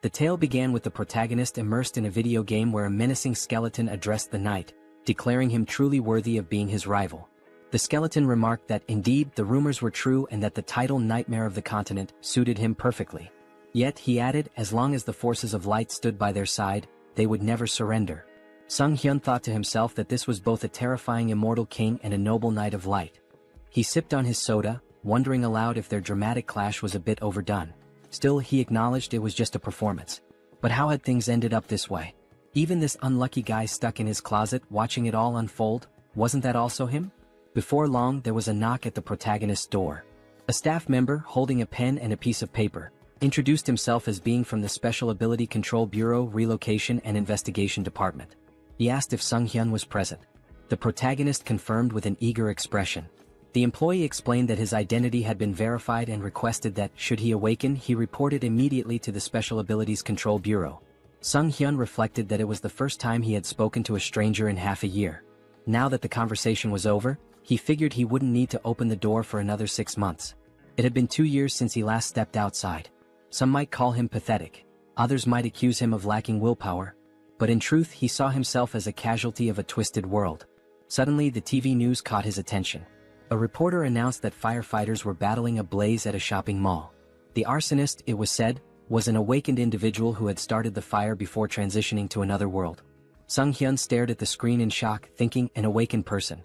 The tale began with the protagonist immersed in a video game where a menacing skeleton addressed the knight, declaring him truly worthy of being his rival. The skeleton remarked that indeed the rumors were true and that the title Nightmare of the Continent suited him perfectly. Yet, he added, as long as the forces of light stood by their side, they would never surrender. Sung Hyun thought to himself that this was both a terrifying immortal king and a noble knight of light. He sipped on his soda, wondering aloud if their dramatic clash was a bit overdone. Still, he acknowledged it was just a performance. But how had things ended up this way? Even this unlucky guy stuck in his closet watching it all unfold, wasn't that also him? Before long, there was a knock at the protagonist's door. A staff member, holding a pen and a piece of paper, introduced himself as being from the Special Ability Control Bureau Relocation and Investigation Department. He asked if Sung Hyun was present. The protagonist confirmed with an eager expression. The employee explained that his identity had been verified and requested that, should he awaken, he report it immediately to the Special Abilities Control Bureau. Sung Hyun reflected that it was the first time he had spoken to a stranger in half a year. Now that the conversation was over, he figured he wouldn't need to open the door for another 6 months. It had been 2 years since he last stepped outside. Some might call him pathetic. Others might accuse him of lacking willpower. But in truth, he saw himself as a casualty of a twisted world. Suddenly, the TV news caught his attention. A reporter announced that firefighters were battling a blaze at a shopping mall. The arsonist, it was said, was an awakened individual who had started the fire before transitioning to another world. Sung Hyun stared at the screen in shock, thinking, an awakened person.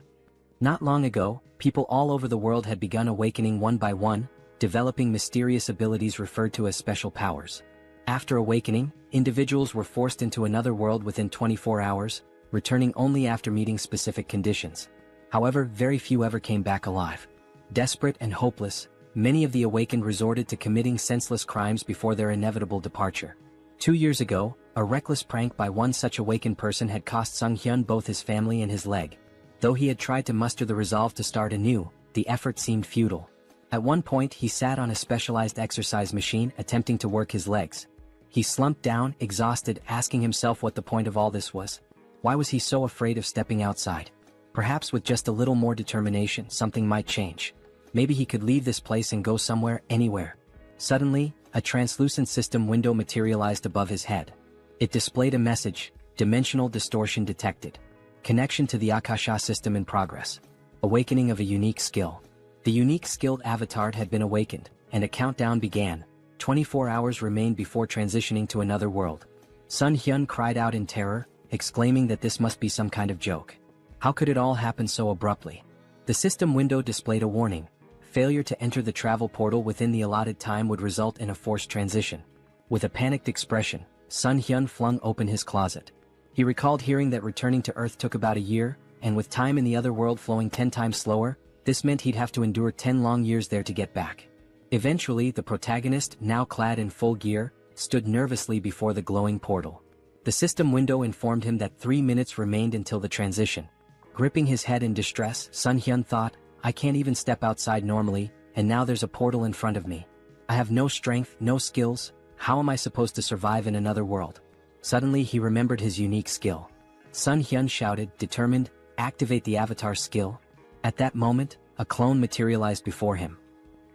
Not long ago, people all over the world had begun awakening one by one, developing mysterious abilities referred to as special powers. After awakening, individuals were forced into another world within 24 hours, returning only after meeting specific conditions. However, very few ever came back alive. Desperate and hopeless, many of the awakened resorted to committing senseless crimes before their inevitable departure. 2 years ago, a reckless prank by one such awakened person had cost Sung Hyun both his family and his leg. Though he had tried to muster the resolve to start anew, the effort seemed futile. At one point, he sat on a specialized exercise machine attempting to work his legs. He slumped down, exhausted, asking himself what the point of all this was. Why was he so afraid of stepping outside? Perhaps with just a little more determination, something might change. Maybe he could leave this place and go somewhere, anywhere. Suddenly, a translucent system window materialized above his head. It displayed a message, dimensional distortion detected. Connection to the Akasha system in progress. Awakening of a unique skill. The unique skilled avatar had been awakened, and a countdown began. 24 hours remained before transitioning to another world. Sun Hyun cried out in terror, exclaiming that this must be some kind of joke. How could it all happen so abruptly? The system window displayed a warning. Failure to enter the travel portal within the allotted time would result in a forced transition. With a panicked expression, Sun Hyun flung open his closet. He recalled hearing that returning to Earth took about a year, and with time in the other world flowing 10 times slower, this meant he'd have to endure 10 long years there to get back. Eventually, the protagonist, now clad in full gear, stood nervously before the glowing portal. The system window informed him that 3 minutes remained until the transition. Gripping his head in distress, Sun Hyun thought, I can't even step outside normally, and now there's a portal in front of me. I have no strength, no skills, how am I supposed to survive in another world? Suddenly he remembered his unique skill. Sun Hyun shouted, determined, activate the avatar skill. At that moment, a clone materialized before him.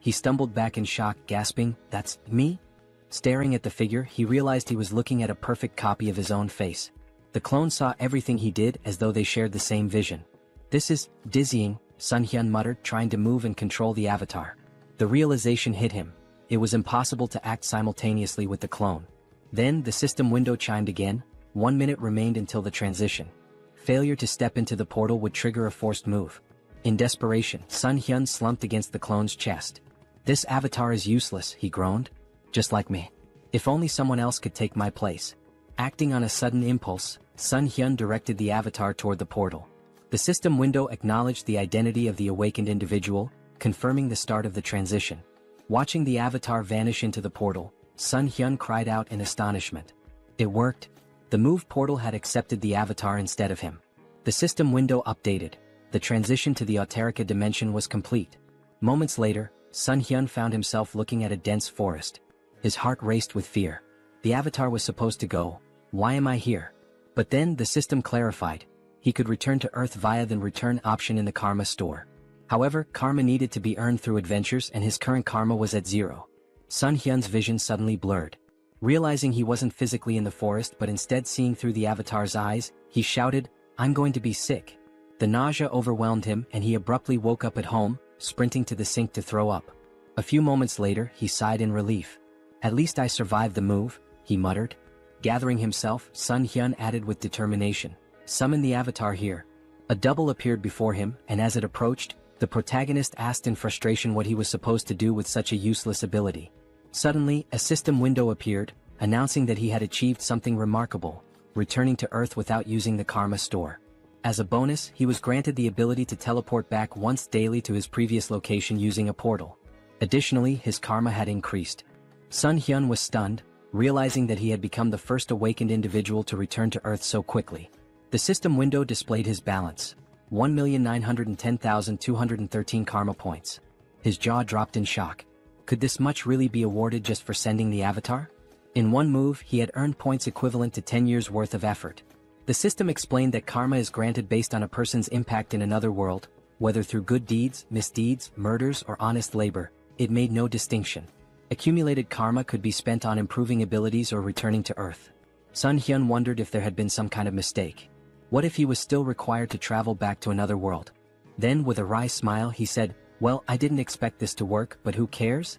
He stumbled back in shock, gasping, that's me? Staring at the figure, he realized he was looking at a perfect copy of his own face. The clone saw everything he did as though they shared the same vision. This is dizzying, Sun Hyun muttered, trying to move and control the avatar. The realization hit him. It was impossible to act simultaneously with the clone. Then the system window chimed again. 1 minute remained until the transition. Failure to step into the portal would trigger a forced move. In desperation, Sun Hyun slumped against the clone's chest. This avatar is useless, he groaned. Just like me. If only someone else could take my place. Acting on a sudden impulse, Sun Hyun directed the avatar toward the portal. The system window acknowledged the identity of the awakened individual, confirming the start of the transition. Watching the avatar vanish into the portal, Sun Hyun cried out in astonishment. It worked. The move portal had accepted the avatar instead of him. The system window updated. The transition to the Auterica dimension was complete. Moments later, Sun Hyun found himself looking at a dense forest. His heart raced with fear. The avatar was supposed to go, why am I here? But then the system clarified. He could return to Earth via the return option in the karma store. However, karma needed to be earned through adventures and his current karma was at 0. Sun Hyun's vision suddenly blurred. Realizing he wasn't physically in the forest but instead seeing through the avatar's eyes, he shouted, "I'm going to be sick." The nausea overwhelmed him and he abruptly woke up at home, sprinting to the sink to throw up. A few moments later, he sighed in relief. "At least I survived the move," he muttered. Gathering himself, Sun Hyun added with determination, "Summon the avatar here." A double appeared before him, and as it approached, the protagonist asked in frustration what he was supposed to do with such a useless ability. Suddenly, a system window appeared, announcing that he had achieved something remarkable, returning to Earth without using the karma store. As a bonus, he was granted the ability to teleport back once daily to his previous location using a portal. Additionally, his karma had increased. Sun Hyun was stunned, realizing that he had become the first awakened individual to return to Earth so quickly. The system window displayed his balance: 1,910,213 karma points. His jaw dropped in shock. Could this much really be awarded just for sending the avatar? In one move, he had earned points equivalent to 10 years' worth of effort. The system explained that karma is granted based on a person's impact in another world, whether through good deeds, misdeeds, murders, or honest labor. It made no distinction. Accumulated karma could be spent on improving abilities or returning to Earth. Sun Hyun wondered if there had been some kind of mistake. What if he was still required to travel back to another world? Then, with a wry smile, he said, "Well, I didn't expect this to work, but who cares?"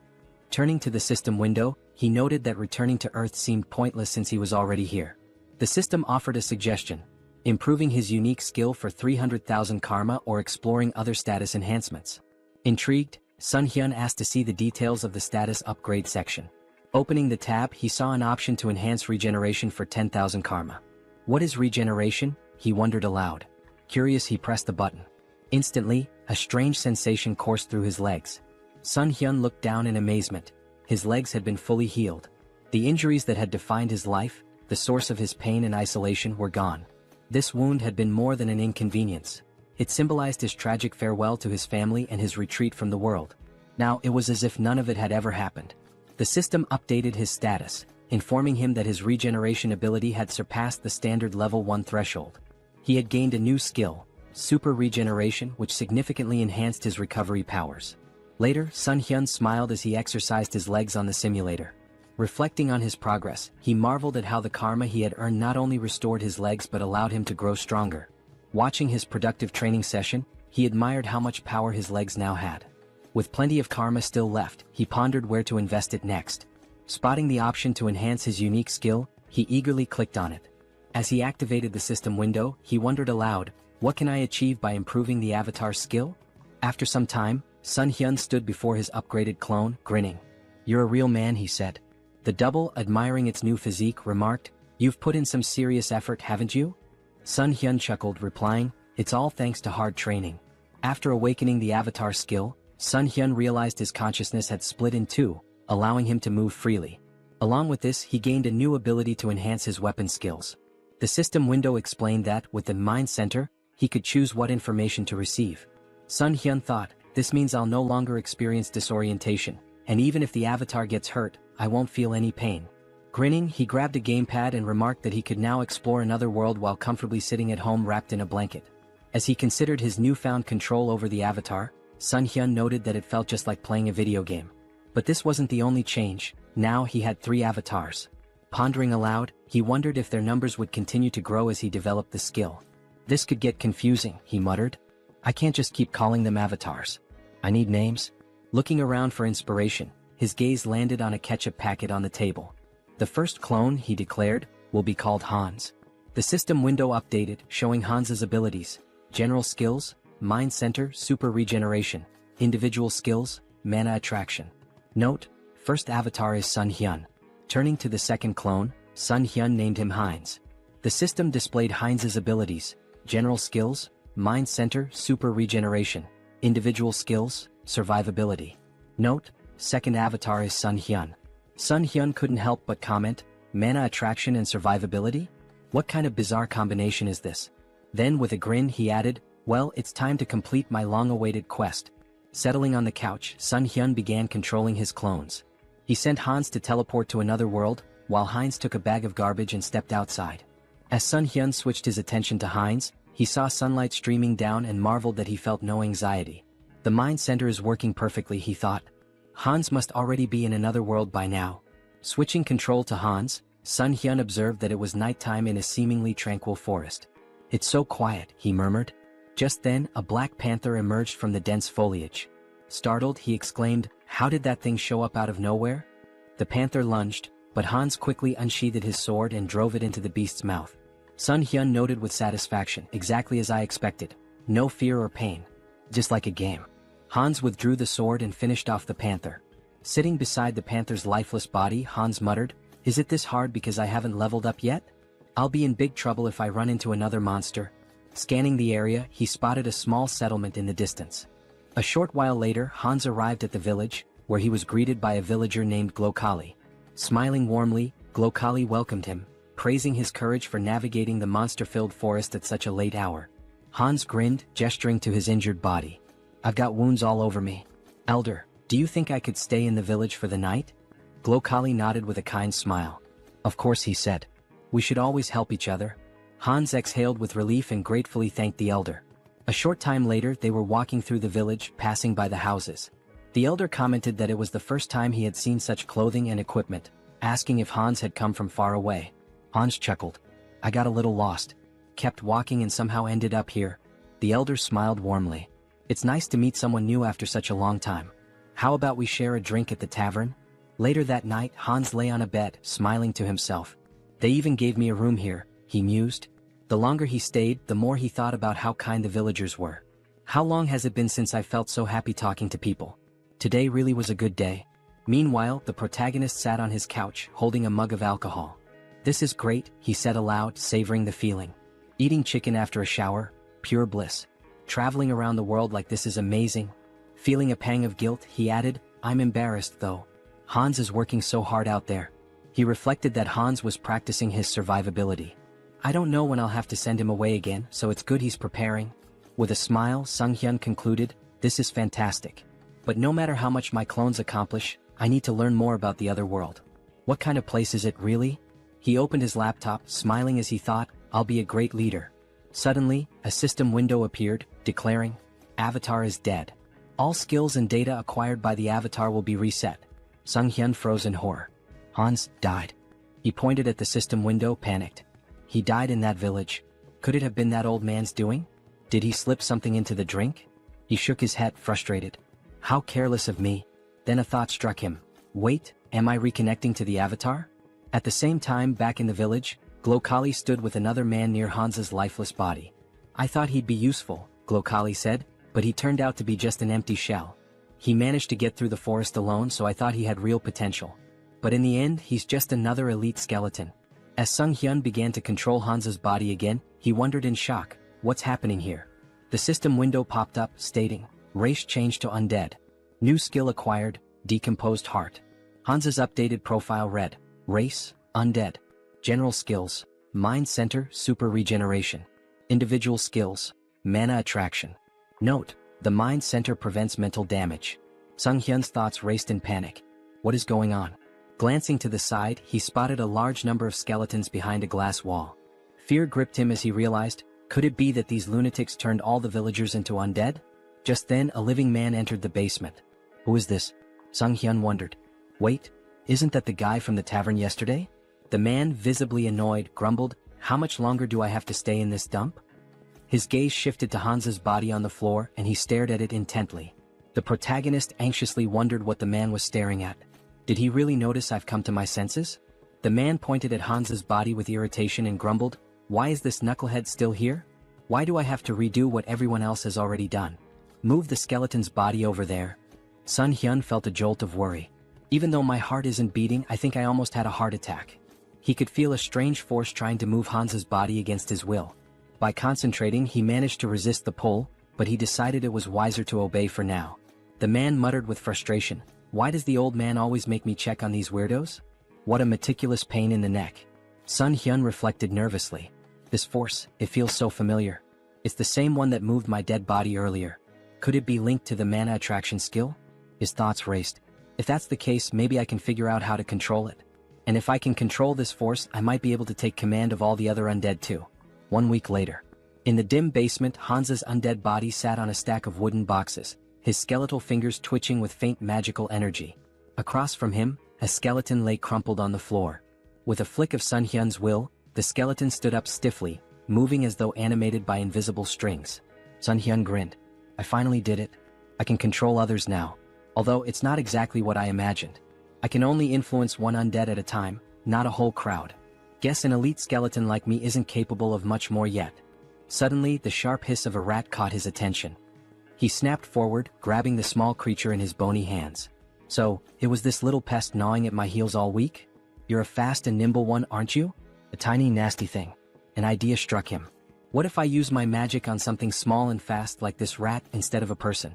Turning to the system window, he noted that returning to Earth seemed pointless since he was already here. The system offered a suggestion: improving his unique skill for 300,000 karma or exploring other status enhancements. Intrigued, Sun Hyun asked to see the details of the status upgrade section. Opening the tab, he saw an option to enhance regeneration for 10,000 karma. What is regeneration? He wondered aloud. Curious, he pressed the button. Instantly, a strange sensation coursed through his legs. Sun Hyun looked down in amazement. His legs had been fully healed. The injuries that had defined his life, the source of his pain and isolation, were gone. This wound had been more than an inconvenience. It symbolized his tragic farewell to his family and his retreat from the world. Now it was as if none of it had ever happened. The system updated his status, informing him that his regeneration ability had surpassed the standard level 1 threshold. He had gained a new skill, super regeneration, which significantly enhanced his recovery powers. Later, Sun Hyun smiled as he exercised his legs on the simulator. Reflecting on his progress, he marveled at how the karma he had earned not only restored his legs but allowed him to grow stronger. Watching his productive training session, he admired how much power his legs now had. With plenty of karma still left, he pondered where to invest it next. Spotting the option to enhance his unique skill, he eagerly clicked on it. As he activated the system window, he wondered aloud, what can I achieve by improving the avatar's skill? After some time, Sun Hyun stood before his upgraded clone, grinning. "You're a real man," he said. The double, admiring its new physique, remarked, "You've put in some serious effort, haven't you?" Sun Hyun chuckled, replying, "It's all thanks to hard training." After awakening the avatar skill, Sun Hyun realized his consciousness had split in two, allowing him to move freely. Along with this, he gained a new ability to enhance his weapon skills. The system window explained that, with the Mind Center, he could choose what information to receive. Sun Hyun thought, this means I'll no longer experience disorientation, and even if the avatar gets hurt, I won't feel any pain. Grinning, he grabbed a gamepad and remarked that he could now explore another world while comfortably sitting at home wrapped in a blanket. As he considered his newfound control over the avatar, Sun Hyun noted that it felt just like playing a video game. But this wasn't the only change. Now he had 3 avatars. Pondering aloud, he wondered if their numbers would continue to grow as he developed the skill. This could get confusing, he muttered. I can't just keep calling them avatars. I need names. Looking around for inspiration, his gaze landed on a ketchup packet on the table. The first clone, he declared, will be called Hans. The system window updated, showing Hans's abilities: general skills, Mind Center, super regeneration, individual skills, mana attraction. Note: first avatar is Sun Hyun. Turning to the second clone, Sun Hyun named him Heinz. The system displayed Heinz's abilities: general skills, Mind Center, super regeneration, individual skills, survivability. Note: second avatar is Sun Hyun. Sun Hyun couldn't help but comment, mana attraction and survivability? What kind of bizarre combination is this? Then with a grin he added, well, it's time to complete my long-awaited quest. Settling on the couch, Sun Hyun began controlling his clones. He sent Hans to teleport to another world, while Heinz took a bag of garbage and stepped outside. As Sun Hyun switched his attention to Heinz, he saw sunlight streaming down and marveled that he felt no anxiety. The Mind Center is working perfectly, he thought. Hans must already be in another world by now. Switching control to Hans, Sun Hyun observed that it was nighttime in a seemingly tranquil forest. "It's so quiet," he murmured. Just then, a black panther emerged from the dense foliage. Startled, he exclaimed, "How did that thing show up out of nowhere?" The panther lunged, but Hans quickly unsheathed his sword and drove it into the beast's mouth. Sun Hyun noted with satisfaction, "Exactly as I expected. No fear or pain. Just like a game." Hans withdrew the sword and finished off the panther. Sitting beside the panther's lifeless body, Hans muttered, "Is it this hard because I haven't leveled up yet? I'll be in big trouble if I run into another monster." Scanning the area, he spotted a small settlement in the distance. A short while later, Hans arrived at the village, where he was greeted by a villager named Glokali. Smiling warmly, Glokali welcomed him, praising his courage for navigating the monster-filled forest at such a late hour. Hans grinned, gesturing to his injured body. "I've got wounds all over me. Elder, do you think I could stay in the village for the night?" Glokali nodded with a kind smile. "Of course," he said. "We should always help each other." Hans exhaled with relief and gratefully thanked the elder. A short time later, they were walking through the village, passing by the houses. The elder commented that it was the first time he had seen such clothing and equipment, asking if Hans had come from far away. Hans chuckled. "I got a little lost. Kept walking and somehow ended up here." The elder smiled warmly. "It's nice to meet someone new after such a long time. How about we share a drink at the tavern?" Later that night, Hans lay on a bed, smiling to himself. "They even gave me a room here," he mused. The longer he stayed, the more he thought about how kind the villagers were. "How long has it been since I felt so happy talking to people? Today really was a good day." Meanwhile, the protagonist sat on his couch, holding a mug of alcohol. "This is great," he said aloud, savoring the feeling. "Eating chicken after a shower, pure bliss. Traveling around the world like this is amazing." Feeling a pang of guilt, he added, "I'm embarrassed though. Hans is working so hard out there." He reflected that Hans was practicing his survivability. "I don't know when I'll have to send him away again, so it's good he's preparing." With a smile, Sung Hyun concluded, "This is fantastic. But no matter how much my clones accomplish, I need to learn more about the other world. What kind of place is it really?" He opened his laptop, smiling as he thought, "I'll be a great leader." Suddenly, a system window appeared, declaring, "Avatar is dead. All skills and data acquired by the avatar will be reset." Sung Hyun froze in horror. Hans died. He pointed at the system window, panicked. He died in that village. Could it have been that old man's doing? Did he slip something into the drink? He shook his head, frustrated. How careless of me. Then a thought struck him. Wait, am I reconnecting to the avatar? At the same time, back in the village, Glokali stood with another man near Hans's lifeless body. "I thought he'd be useful," Glokali said, "but he turned out to be just an empty shell. He managed to get through the forest alone, so I thought he had real potential. But in the end, he's just another elite skeleton." As Sung Hyun began to control Hans's body again, he wondered in shock, what's happening here? The system window popped up, stating, "Race changed to undead. New skill acquired, decomposed heart." Hans's updated profile read, "Race, undead. General skills, mind center, super regeneration. Individual skills, mana attraction. Note, the mind center prevents mental damage." Sung Hyun's thoughts raced in panic. What is going on? Glancing to the side, he spotted a large number of skeletons behind a glass wall. Fear gripped him as he realized, could it be that these lunatics turned all the villagers into undead? Just then, a living man entered the basement. Who is this? Sung Hyun wondered. Wait, isn't that the guy from the tavern yesterday? The man, visibly annoyed, grumbled, "How much longer do I have to stay in this dump?" His gaze shifted to Hans's body on the floor, and he stared at it intently. The protagonist anxiously wondered what the man was staring at. Did he really notice I've come to my senses? The man pointed at Hans's body with irritation and grumbled, "Why is this knucklehead still here? Why do I have to redo what everyone else has already done? Move the skeleton's body over there." Sun Hyun felt a jolt of worry. "Even though my heart isn't beating, I think I almost had a heart attack." He could feel a strange force trying to move Hans's body against his will. By concentrating, he managed to resist the pull, but he decided it was wiser to obey for now. The man muttered with frustration, "Why does the old man always make me check on these weirdos? What a meticulous pain in the neck." Sun Hyun reflected nervously. This force, it feels so familiar. It's the same one that moved my dead body earlier. Could it be linked to the mana attraction skill? His thoughts raced. If that's the case, maybe I can figure out how to control it. And if I can control this force, I might be able to take command of all the other undead too. 1 week later. In the dim basement, Hans's undead body sat on a stack of wooden boxes, his skeletal fingers twitching with faint magical energy. Across from him, a skeleton lay crumpled on the floor. With a flick of Sun Hyun's will, the skeleton stood up stiffly, moving as though animated by invisible strings. Sun Hyun grinned. I finally did it. I can control others now. Although it's not exactly what I imagined. I can only influence one undead at a time, not a whole crowd. Guess an elite skeleton like me isn't capable of much more yet. Suddenly, the sharp hiss of a rat caught his attention. He snapped forward, grabbing the small creature in his bony hands. So, it was this little pest gnawing at my heels all week? You're a fast and nimble one, aren't you? A tiny nasty thing. An idea struck him. What if I use my magic on something small and fast like this rat instead of a person?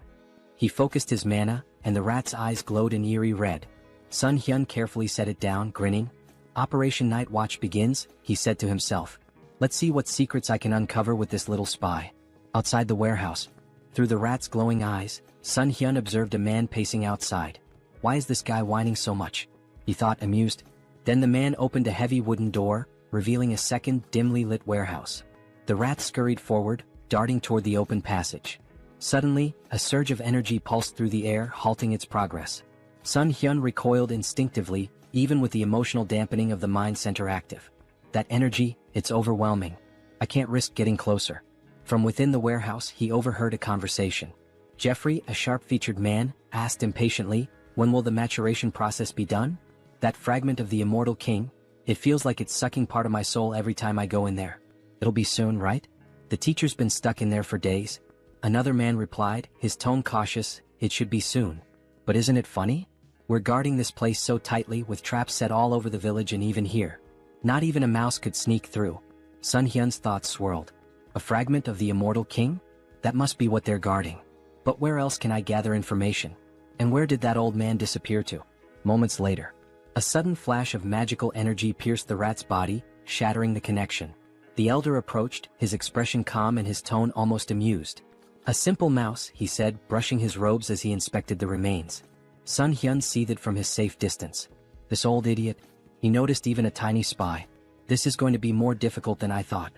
He focused his mana, and the rat's eyes glowed an eerie red. Sun Hyun carefully set it down, grinning. Operation Night Watch begins, he said to himself. Let's see what secrets I can uncover with this little spy. Outside the warehouse. Through the rat's glowing eyes, Sun Hyun observed a man pacing outside. Why is this guy whining so much? He thought, amused. Then the man opened a heavy wooden door, revealing a second, dimly lit warehouse. The rat scurried forward, darting toward the open passage. Suddenly, a surge of energy pulsed through the air, halting its progress. Sun Hyun recoiled instinctively, even with the emotional dampening of the mind center active. That energy, it's overwhelming. I can't risk getting closer. From within the warehouse, he overheard a conversation. Jeffrey, a sharp-featured man, asked impatiently, when will the maturation process be done? That fragment of the immortal king, it feels like it's sucking part of my soul every time I go in there. It'll be soon, right? The teacher's been stuck in there for days. Another man replied, his tone cautious, it should be soon. But isn't it funny? We're guarding this place so tightly with traps set all over the village and even here. Not even a mouse could sneak through. Sun Hyun's thoughts swirled. A fragment of the immortal king? That must be what they're guarding. But where else can I gather information? And where did that old man disappear to? Moments later. A sudden flash of magical energy pierced the rat's body, shattering the connection. The elder approached, his expression calm and his tone almost amused. A simple mouse, he said, brushing his robes as he inspected the remains. Sun Hyun seethed from his safe distance. This old idiot. He noticed even a tiny spy. This is going to be more difficult than I thought.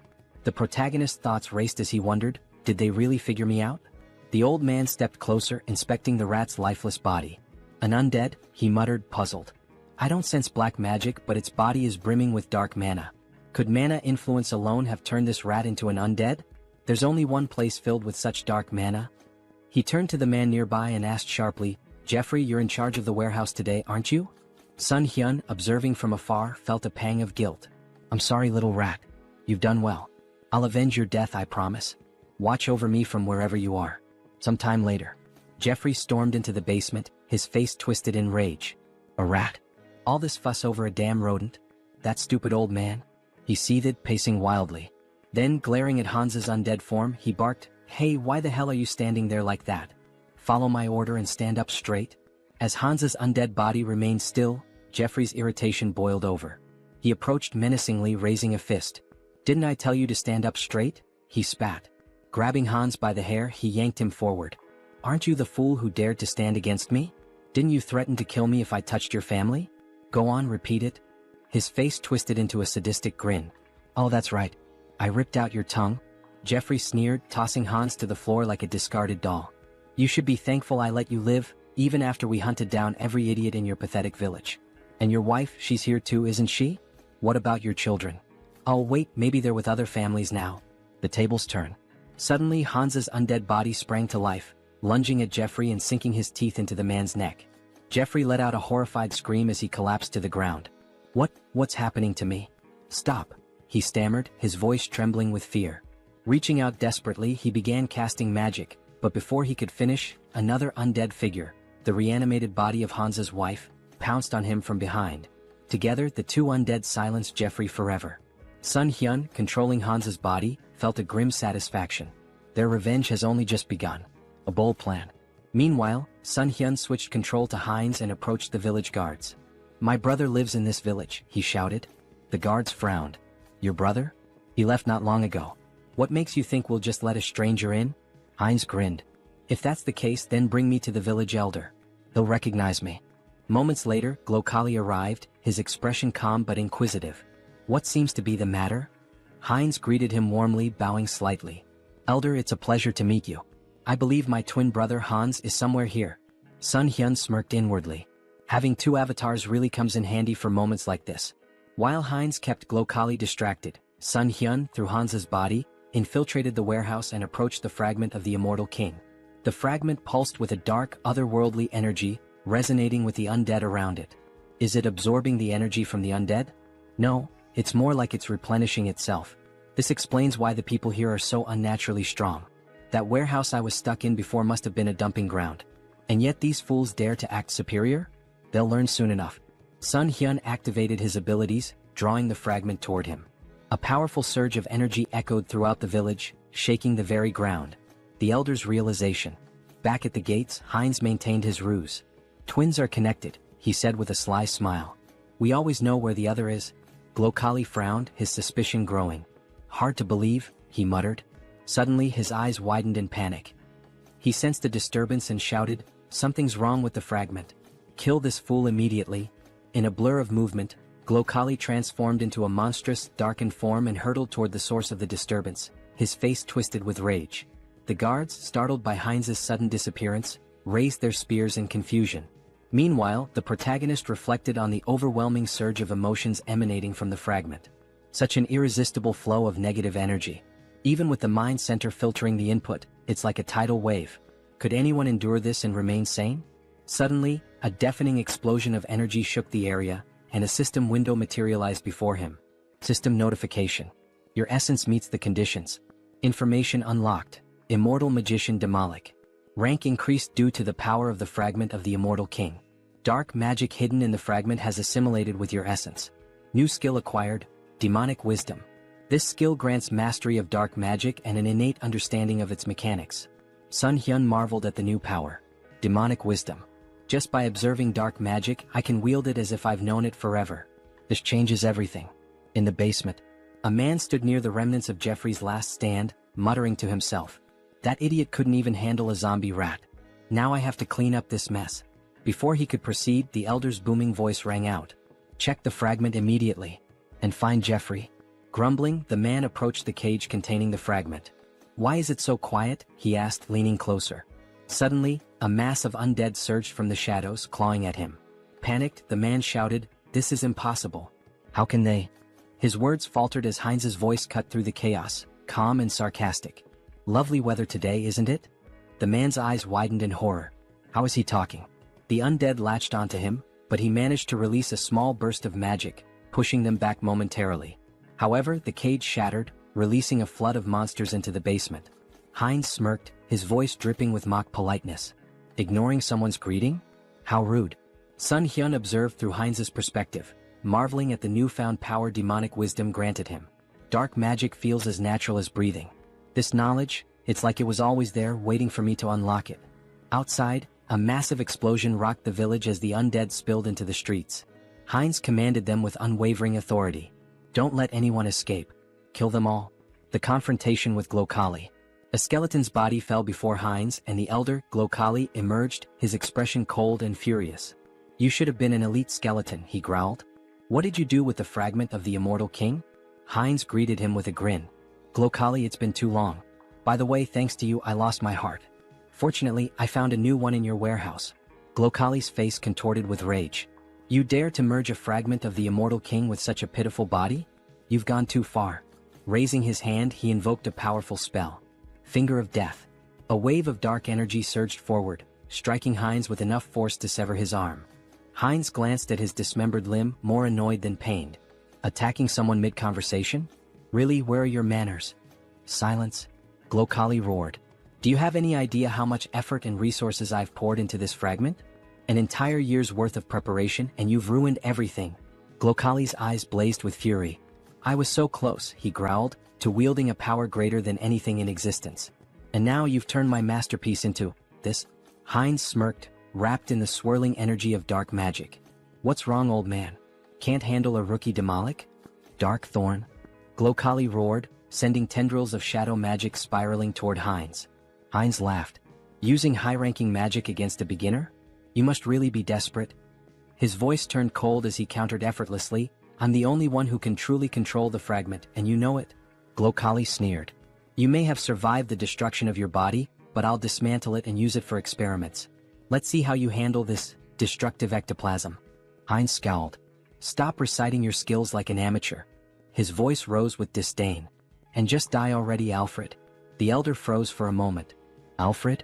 The protagonist's thoughts raced as he wondered, did they really figure me out? The old man stepped closer, inspecting the rat's lifeless body. An undead, he muttered, puzzled. I don't sense black magic, but its body is brimming with dark mana. Could mana influence alone have turned this rat into an undead? There's only one place filled with such dark mana. He turned to the man nearby and asked sharply, Jeffrey, you're in charge of the warehouse today, aren't you? Sun Hyun, observing from afar, felt a pang of guilt. I'm sorry, little rat. You've done well. I'll avenge your death, I promise. Watch over me from wherever you are. Some time later, Jeffrey stormed into the basement, his face twisted in rage. A rat? All this fuss over a damn rodent? That stupid old man? He seethed, pacing wildly. Then, glaring at Hans's undead form, he barked, Hey, why the hell are you standing there like that? Follow my order and stand up straight. As Hans's undead body remained still, Jeffrey's irritation boiled over. He approached menacingly, raising a fist. Didn't I tell you to stand up straight? He spat. Grabbing Hans by the hair, he yanked him forward. Aren't you the fool who dared to stand against me? Didn't you threaten to kill me if I touched your family? Go on, repeat it. His face twisted into a sadistic grin. Oh, that's right. I ripped out your tongue. Jeffrey sneered, tossing Hans to the floor like a discarded doll. You should be thankful I let you live, even after we hunted down every idiot in your pathetic village. And your wife, she's here too, isn't she? What about your children? Oh wait, maybe they're with other families now. The tables turn. Suddenly, Hans's undead body sprang to life, lunging at Jeffrey and sinking his teeth into the man's neck. Jeffrey let out a horrified scream as he collapsed to the ground. What's happening to me? Stop, he stammered, his voice trembling with fear. Reaching out desperately, he began casting magic, but before he could finish, another undead figure, the reanimated body of Hans's wife, pounced on him from behind. Together, the two undead silenced Jeffrey forever. Sun Hyun, controlling Hans's body, felt a grim satisfaction. Their revenge has only just begun. A bold plan. Meanwhile, Sun Hyun switched control to Heinz and approached the village guards. My brother lives in this village, he shouted. The guards frowned. Your brother? He left not long ago. What makes you think we'll just let a stranger in? Heinz grinned. If that's the case, then bring me to the village elder. He'll recognize me. Moments later, Glokali arrived, his expression calm but inquisitive. What seems to be the matter? Heinz greeted him warmly, bowing slightly. Elder, it's a pleasure to meet you. I believe my twin brother Hans is somewhere here. Sun Hyun smirked inwardly. Having two avatars really comes in handy for moments like this. While Heinz kept Glokali distracted, Sun Hyun, through Hansa's body, infiltrated the warehouse and approached the fragment of the Immortal King. The fragment pulsed with a dark, otherworldly energy, resonating with the undead around it. Is it absorbing the energy from the undead? No, it's more like it's replenishing itself. This explains why the people here are so unnaturally strong. That warehouse I was stuck in before must have been a dumping ground. And yet these fools dare to act superior? They'll learn soon enough. Sun Hyun activated his abilities, drawing the fragment toward him. A powerful surge of energy echoed throughout the village, shaking the very ground. The elder's realization. Back at the gates, Heinz maintained his ruse. Twins are connected, he said with a sly smile. We always know where the other is. Glokali frowned, his suspicion growing. Hard to believe, he muttered. Suddenly his eyes widened in panic. He sensed a disturbance and shouted, "Something's wrong with the fragment. Kill this fool immediately." In a blur of movement, Glokali transformed into a monstrous, darkened form and hurtled toward the source of the disturbance, his face twisted with rage. The guards, startled by Heinz's sudden disappearance, raised their spears in confusion. Meanwhile, the protagonist reflected on the overwhelming surge of emotions emanating from the fragment. Such an irresistible flow of negative energy. Even with the mind center filtering the input, it's like a tidal wave. Could anyone endure this and remain sane? Suddenly, a deafening explosion of energy shook the area, and a system window materialized before him. System notification. Your essence meets the conditions. Information unlocked. Immortal Magician Demolic. Rank increased due to the power of the fragment of the Immortal King. Dark magic hidden in the fragment has assimilated with your essence. New skill acquired, Demonic Wisdom. This skill grants mastery of dark magic and an innate understanding of its mechanics. Sun Hyun marveled at the new power. Demonic Wisdom. Just by observing dark magic, I can wield it as if I've known it forever. This changes everything. In the basement, a man stood near the remnants of Jeffrey's last stand, muttering to himself. That idiot couldn't even handle a zombie rat. Now I have to clean up this mess. Before he could proceed, the elder's booming voice rang out. Check the fragment immediately. And find Jeffrey. Grumbling, the man approached the cage containing the fragment. Why is it so quiet? He asked, leaning closer. Suddenly, a mass of undead surged from the shadows, clawing at him. Panicked, the man shouted, "This is impossible. How can they?" His words faltered as Heinz's voice cut through the chaos, calm and sarcastic. Lovely weather today, isn't it? The man's eyes widened in horror. How is he talking? The undead latched onto him, but he managed to release a small burst of magic, pushing them back momentarily. However, the cage shattered, releasing a flood of monsters into the basement. Heinz smirked, his voice dripping with mock politeness. Ignoring someone's greeting? How rude. Sun Hyun observed through Heinz's perspective, marveling at the newfound power demonic wisdom granted him. Dark magic feels as natural as breathing. This knowledge, it's like it was always there, waiting for me to unlock it. Outside, a massive explosion rocked the village as the undead spilled into the streets. Heinz commanded them with unwavering authority. Don't let anyone escape. Kill them all. The confrontation with Glokali. A skeleton's body fell before Heinz, and the elder, Glokali, emerged, his expression cold and furious. You should have been an elite skeleton, he growled. What did you do with the fragment of the Immortal King? Heinz greeted him with a grin. Glokali, it's been too long. By the way, thanks to you, I lost my heart. Fortunately, I found a new one in your warehouse. Glokali's face contorted with rage. You dare to merge a fragment of the Immortal King with such a pitiful body? You've gone too far. Raising his hand, he invoked a powerful spell. Finger of Death. A wave of dark energy surged forward, striking Heinz with enough force to sever his arm. Heinz glanced at his dismembered limb, more annoyed than pained. Attacking someone mid-conversation? Really, where are your manners? Silence. Glokali roared. Do you have any idea how much effort and resources I've poured into this fragment? An entire year's worth of preparation, and you've ruined everything. Glokali's eyes blazed with fury. I was so close, he growled, to wielding a power greater than anything in existence. And now you've turned my masterpiece into this? Heinz smirked, wrapped in the swirling energy of dark magic. What's wrong, old man? Can't handle a rookie Demolic? Dark Thorn? Glokali roared, sending tendrils of shadow magic spiraling toward Heinz. Heinz laughed. Using high-ranking magic against a beginner? You must really be desperate. His voice turned cold as he countered effortlessly, I'm the only one who can truly control the fragment, and you know it. Glokali sneered. You may have survived the destruction of your body, but I'll dismantle it and use it for experiments. Let's see how you handle this Destructive ectoplasm. Heinz scowled. Stop reciting your skills like an amateur. His voice rose with disdain. And just die already, Alfred. The elder froze for a moment. Alfred?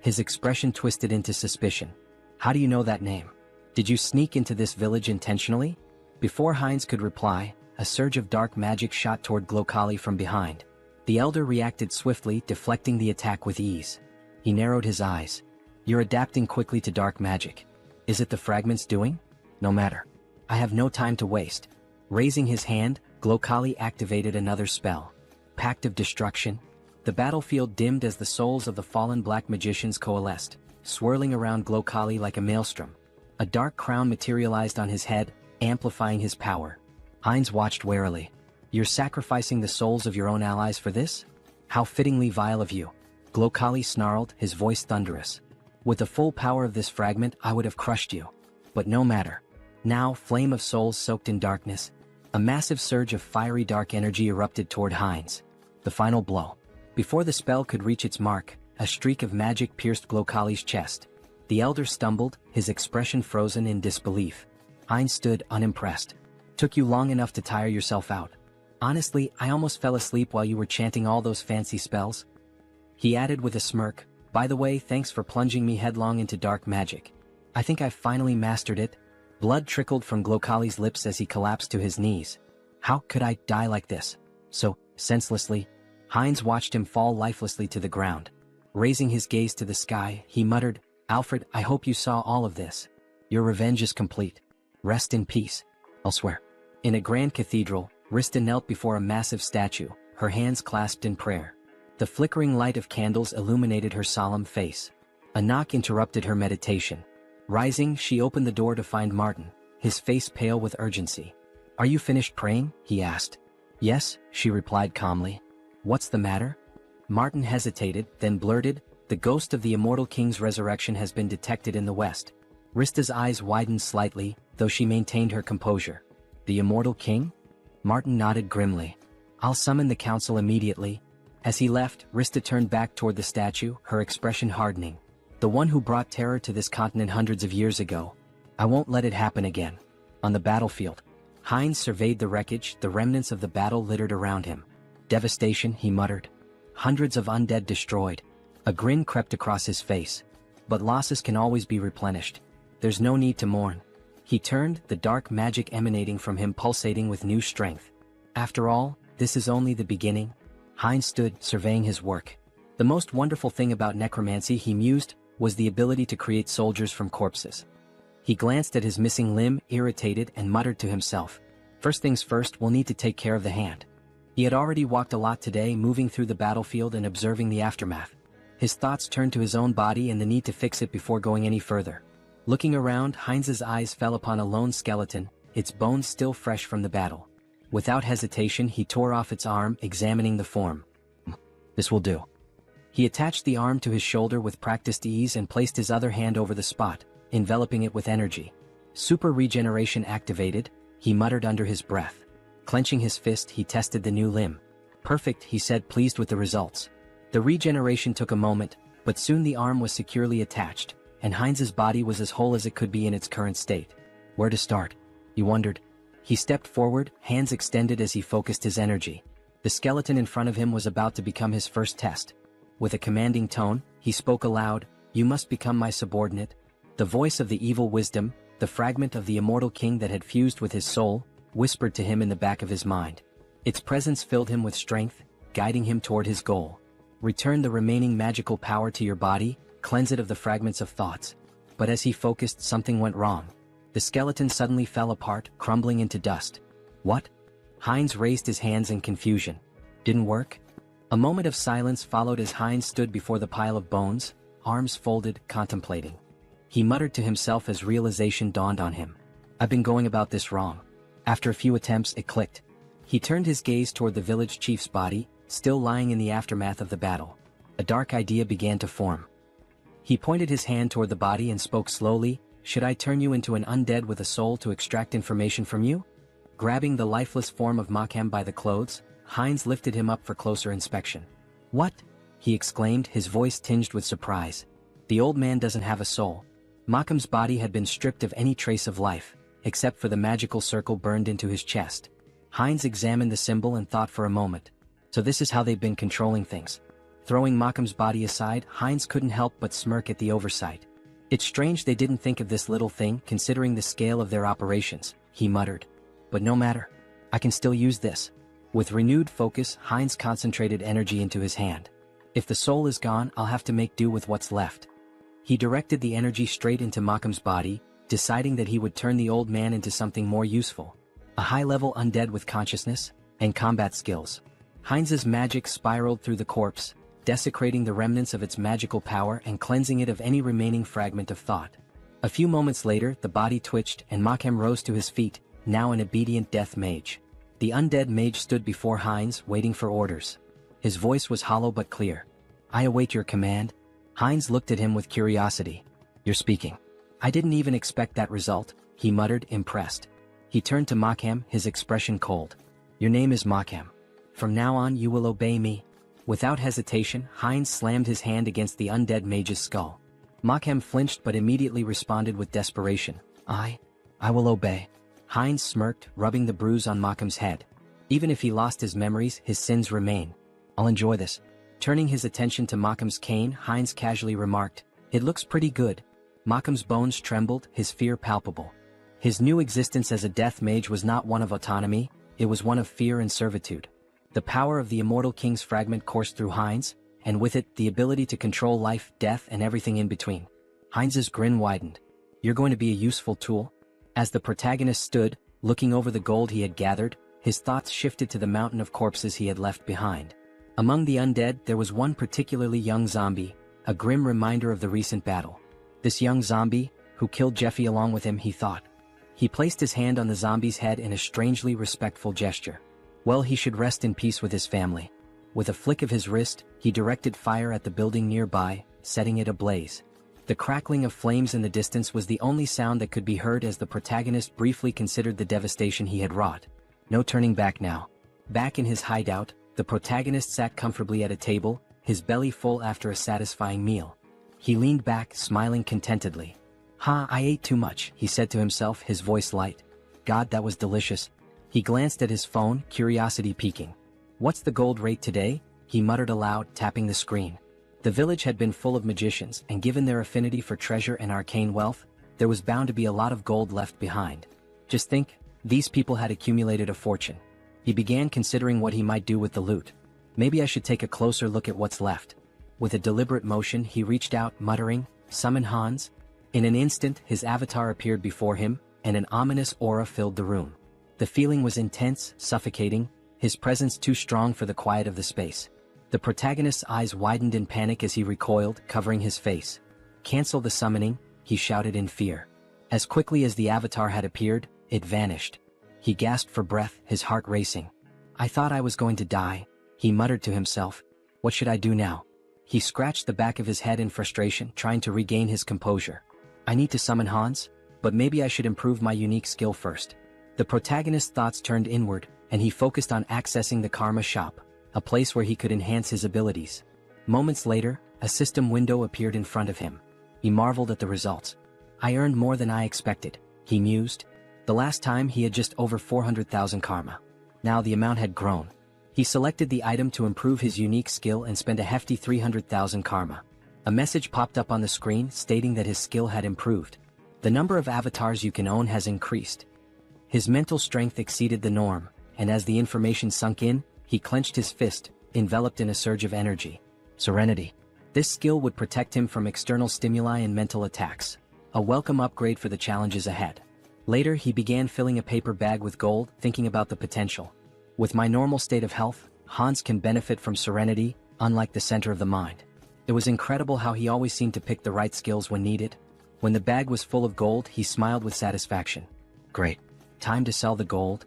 His expression twisted into suspicion. How do you know that name? Did you sneak into this village intentionally? Before Heinz could reply, a surge of dark magic shot toward Glokali from behind. The elder reacted swiftly, deflecting the attack with ease. He narrowed his eyes. You're adapting quickly to dark magic. Is it the fragments doing? No matter. I have no time to waste. Raising his hand, Glokali activated another spell. Pact of Destruction. The battlefield dimmed as the souls of the fallen black magicians coalesced, swirling around Glokali like a maelstrom. A dark crown materialized on his head, amplifying his power. Heinz watched warily. You're sacrificing the souls of your own allies for this? How fittingly vile of you. Glokali snarled, his voice thunderous. With the full power of this fragment, I would have crushed you. But no matter. Now, flame of souls soaked in darkness. A massive surge of fiery dark energy erupted toward Heinz. The final blow. Before the spell could reach its mark, a streak of magic pierced Glokali's chest. The elder stumbled, his expression frozen in disbelief. Heinz stood unimpressed. Took you long enough to tire yourself out. Honestly, I almost fell asleep while you were chanting all those fancy spells. He added with a smirk, by the way, thanks for plunging me headlong into dark magic. I think I've finally mastered it. Blood trickled from Glokali's lips as he collapsed to his knees. How could I die like this? So, senselessly. Heinz watched him fall lifelessly to the ground. Raising his gaze to the sky, he muttered, Alfred, I hope you saw all of this. Your revenge is complete. Rest in peace. Elsewhere. In a grand cathedral, Rista knelt before a massive statue, her hands clasped in prayer. The flickering light of candles illuminated her solemn face. A knock interrupted her meditation. Rising, she opened the door to find Martin, his face pale with urgency. Are you finished praying? He asked. Yes, she replied calmly. What's the matter? Martin hesitated, then blurted, the ghost of the immortal king's resurrection has been detected in the west. Rista's eyes widened slightly, though she maintained her composure. The immortal king? Martin nodded grimly. I'll summon the council immediately. As he left, Rista turned back toward the statue, her expression hardening. The one who brought terror to this continent hundreds of years ago. I won't let it happen again. On the battlefield, Heinz surveyed the wreckage, the remnants of the battle littered around him. Devastation, he muttered. Hundreds of undead destroyed. A grin crept across his face. But losses can always be replenished. There's no need to mourn. He turned, the dark magic emanating from him pulsating with new strength. After all, this is only the beginning. Heinz stood, surveying his work. The most wonderful thing about necromancy, he mused, was the ability to create soldiers from corpses. He glanced at his missing limb, irritated, and muttered to himself. First things first, we'll need to take care of the hand. He had already walked a lot today, moving through the battlefield and observing the aftermath. His thoughts turned to his own body and the need to fix it before going any further. Looking around, Heinz's eyes fell upon a lone skeleton, its bones still fresh from the battle. Without hesitation, he tore off its arm, examining the form. This will do. He attached the arm to his shoulder with practiced ease and placed his other hand over the spot, enveloping it with energy. Super regeneration activated, he muttered under his breath. Clenching his fist, he tested the new limb. Perfect, he said, pleased with the results. The regeneration took a moment, but soon the arm was securely attached, and Heinz's body was as whole as it could be in its current state. Where to start? He wondered. He stepped forward, hands extended as he focused his energy. The skeleton in front of him was about to become his first test. With a commanding tone, he spoke aloud, You must become my subordinate. The voice of the evil wisdom, the fragment of the immortal king that had fused with his soul, whispered to him in the back of his mind. Its presence filled him with strength, guiding him toward his goal. Return the remaining magical power to your body, cleanse it of the fragments of thoughts. But as he focused, something went wrong. The skeleton suddenly fell apart, crumbling into dust. What? Heinz raised his hands in confusion. Didn't work? A moment of silence followed as Heinz stood before the pile of bones, arms folded, contemplating. He muttered to himself as realization dawned on him. I've been going about this wrong. After a few attempts, it clicked. He turned his gaze toward the village chief's body, still lying in the aftermath of the battle. A dark idea began to form. He pointed his hand toward the body and spoke slowly, Should I turn you into an undead with a soul to extract information from you? Grabbing the lifeless form of Makhem by the clothes, Heinz lifted him up for closer inspection. What? He exclaimed, his voice tinged with surprise. The old man doesn't have a soul. Makam's body had been stripped of any trace of life, except for the magical circle burned into his chest. Heinz examined the symbol and thought for a moment. So this is how they've been controlling things. Throwing Makam's body aside, Heinz couldn't help but smirk at the oversight. It's strange they didn't think of this little thing considering the scale of their operations, he muttered. But no matter. I can still use this. With renewed focus, Heinz concentrated energy into his hand. If the soul is gone, I'll have to make do with what's left. He directed the energy straight into Makam's body, deciding that he would turn the old man into something more useful. A high-level undead with consciousness and combat skills. Heinz's magic spiraled through the corpse, desecrating the remnants of its magical power and cleansing it of any remaining fragment of thought. A few moments later, the body twitched and Makam rose to his feet, now an obedient death mage. The undead mage stood before Heinz, waiting for orders. His voice was hollow but clear. I await your command. Heinz looked at him with curiosity. You're speaking. I didn't even expect that result, he muttered, impressed. He turned to Makam, his expression cold. Your name is Makam. From now on you will obey me. Without hesitation, Heinz slammed his hand against the undead mage's skull. Makam flinched but immediately responded with desperation. I will obey. Heinz smirked, rubbing the bruise on Makam's head. Even if he lost his memories, his sins remain. I'll enjoy this. Turning his attention to Makam's cane, Heinz casually remarked, It looks pretty good. Makam's bones trembled, his fear palpable. His new existence as a death mage was not one of autonomy, it was one of fear and servitude. The power of the immortal king's fragment coursed through Heinz, and with it, the ability to control life, death, and everything in between. Heinz's grin widened. You're going to be a useful tool? As the protagonist stood, looking over the gold he had gathered, his thoughts shifted to the mountain of corpses he had left behind. Among the undead, there was one particularly young zombie, a grim reminder of the recent battle. This young zombie, who killed Jeffy along with him, he thought. He placed his hand on the zombie's head in a strangely respectful gesture. Well, he should rest in peace with his family. With a flick of his wrist, he directed fire at the building nearby, setting it ablaze. The crackling of flames in the distance was the only sound that could be heard as the protagonist briefly considered the devastation he had wrought. No turning back now. Back in his hideout, the protagonist sat comfortably at a table, his belly full after a satisfying meal. He leaned back, smiling contentedly. I ate too much, he said to himself, his voice light. God, that was delicious. He glanced at his phone, curiosity piquing. What's the gold rate today? He muttered aloud, tapping the screen. The village had been full of magicians, and given their affinity for treasure and arcane wealth, there was bound to be a lot of gold left behind. Just think, these people had accumulated a fortune. He began considering what he might do with the loot. Maybe I should take a closer look at what's left. With a deliberate motion, he reached out, muttering, Summon Hans. In an instant, his avatar appeared before him, and an ominous aura filled the room. The feeling was intense, suffocating, his presence too strong for the quiet of the space. The protagonist's eyes widened in panic as he recoiled, covering his face. Cancel the summoning, he shouted in fear. As quickly as the avatar had appeared, it vanished. He gasped for breath, his heart racing. I thought I was going to die, he muttered to himself. What should I do now? He scratched the back of his head in frustration, trying to regain his composure. I need to summon Hans, but maybe I should improve my unique skill first. The protagonist's thoughts turned inward, and he focused on accessing the Karma Shop, a place where he could enhance his abilities. Moments later, a system window appeared in front of him. He marveled at the results. I earned more than I expected, he mused. The last time he had just over 400,000 karma. Now the amount had grown. He selected the item to improve his unique skill and spent a hefty 300,000 karma. A message popped up on the screen stating that his skill had improved. The number of avatars you can own has increased. His mental strength exceeded the norm, and as the information sunk in, he clenched his fist, enveloped in a surge of energy. Serenity. This skill would protect him from external stimuli and mental attacks. A welcome upgrade for the challenges ahead. Later, he began filling a paper bag with gold, thinking about the potential. With my normal state of health, Hans can benefit from serenity, unlike the center of the mind. It was incredible how he always seemed to pick the right skills when needed. When the bag was full of gold, he smiled with satisfaction. Great. Time to sell the gold.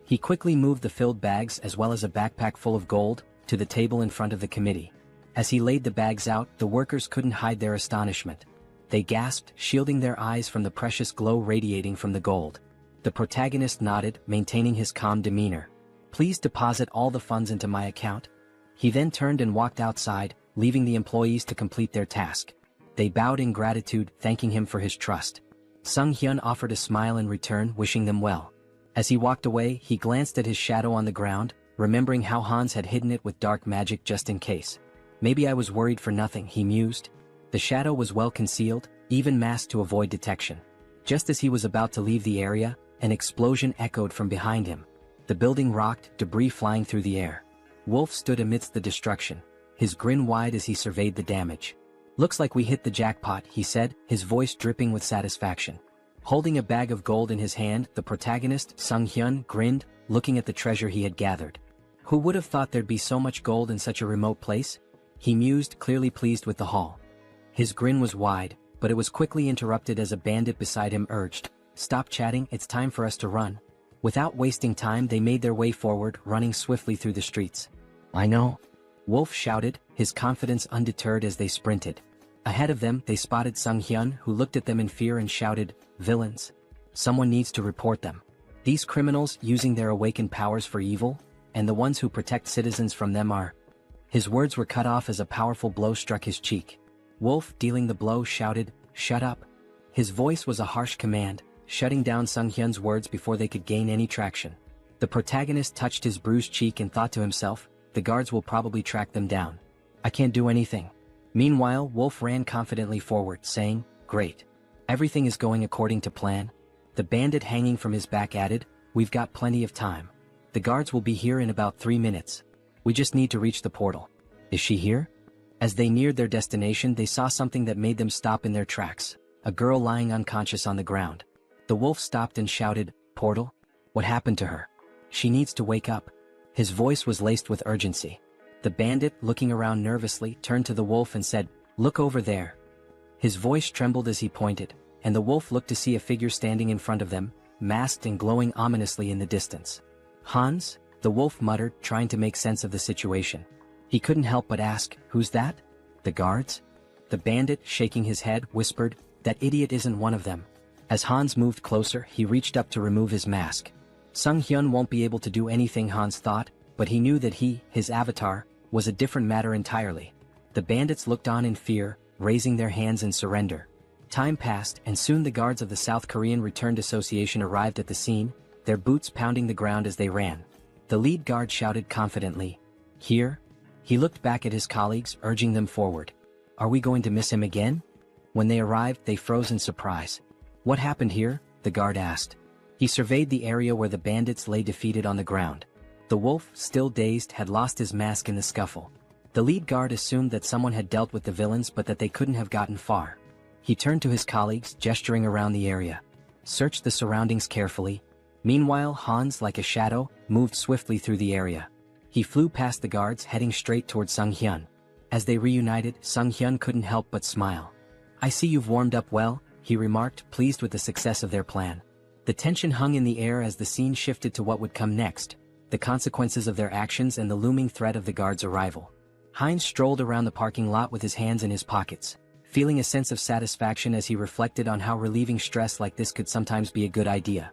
He quickly moved the filled bags as well as a backpack full of gold to the table in front of the committee. As he laid the bags out, the workers couldn't hide their astonishment. They gasped, shielding their eyes from the precious glow radiating from the gold. The protagonist nodded, maintaining his calm demeanor. Please deposit all the funds into my account. He then turned and walked outside, leaving the employees to complete their task. They bowed in gratitude, thanking him for his trust. Sung Hyun offered a smile in return, wishing them well. As he walked away, he glanced at his shadow on the ground, remembering how Hans had hidden it with dark magic just in case. Maybe I was worried for nothing, he mused. The shadow was well concealed, even masked to avoid detection. Just as he was about to leave the area, an explosion echoed from behind him. The building rocked, debris flying through the air. Wolf stood amidst the destruction, his grin wide as he surveyed the damage. "Looks like we hit the jackpot," he said, his voice dripping with satisfaction. Holding a bag of gold in his hand, the protagonist, Sung Hyun, grinned, looking at the treasure he had gathered. Who would have thought there'd be so much gold in such a remote place? He mused, clearly pleased with the haul. His grin was wide, but it was quickly interrupted as a bandit beside him urged, "Stop chatting, it's time for us to run." Without wasting time, they made their way forward, running swiftly through the streets. "I know," Wolf shouted, his confidence undeterred as they sprinted. Ahead of them, they spotted Sung Hyun, who looked at them in fear and shouted, "Villains! Someone needs to report them. These criminals using their awakened powers for evil, and the ones who protect citizens from them are..." His words were cut off as a powerful blow struck his cheek. Wolf, dealing the blow, shouted, "Shut up!" His voice was a harsh command, shutting down Sung Hyun's words before they could gain any traction. The protagonist touched his bruised cheek and thought to himself, "The guards will probably track them down. I can't do anything." Meanwhile, Wolf ran confidently forward, saying, "Great. Everything is going according to plan." The bandit hanging from his back added, "We've got plenty of time. The guards will be here in about 3 minutes. We just need to reach the portal." "Is she here?" As they neared their destination, they saw something that made them stop in their tracks, a girl lying unconscious on the ground. The wolf stopped and shouted, "Portal? What happened to her? She needs to wake up." His voice was laced with urgency. The bandit, looking around nervously, turned to the wolf and said, "Look over there." His voice trembled as he pointed, and the wolf looked to see a figure standing in front of them, masked and glowing ominously in the distance. "Hans?" the wolf muttered, trying to make sense of the situation. He couldn't help but ask, "Who's that?" "The guards?" The bandit, shaking his head, whispered, "That idiot isn't one of them." As Hans moved closer, he reached up to remove his mask. Sung Hyun won't be able to do anything, Hans thought, but he knew that he, his avatar, was a different matter entirely. The bandits looked on in fear, raising their hands in surrender. Time passed, and soon the guards of the South Korean Returned Association arrived at the scene, their boots pounding the ground as they ran. The lead guard shouted confidently, "Here?" He looked back at his colleagues, urging them forward. "Are we going to miss him again?" When they arrived, they froze in surprise. "What happened here?" the guard asked. He surveyed the area where the bandits lay defeated on the ground. The wolf, still dazed, had lost his mask in the scuffle. The lead guard assumed that someone had dealt with the villains but that they couldn't have gotten far. He turned to his colleagues, gesturing around the area. "Search the surroundings carefully." Meanwhile, Hans, like a shadow, moved swiftly through the area. He flew past the guards, heading straight toward Sung Hyun. As they reunited, Sung Hyun couldn't help but smile. "I see you've warmed up well," he remarked, pleased with the success of their plan. The tension hung in the air as the scene shifted to what would come next, the consequences of their actions and the looming threat of the guards' arrival. Heinz strolled around the parking lot with his hands in his pockets, feeling a sense of satisfaction as he reflected on how relieving stress like this could sometimes be a good idea.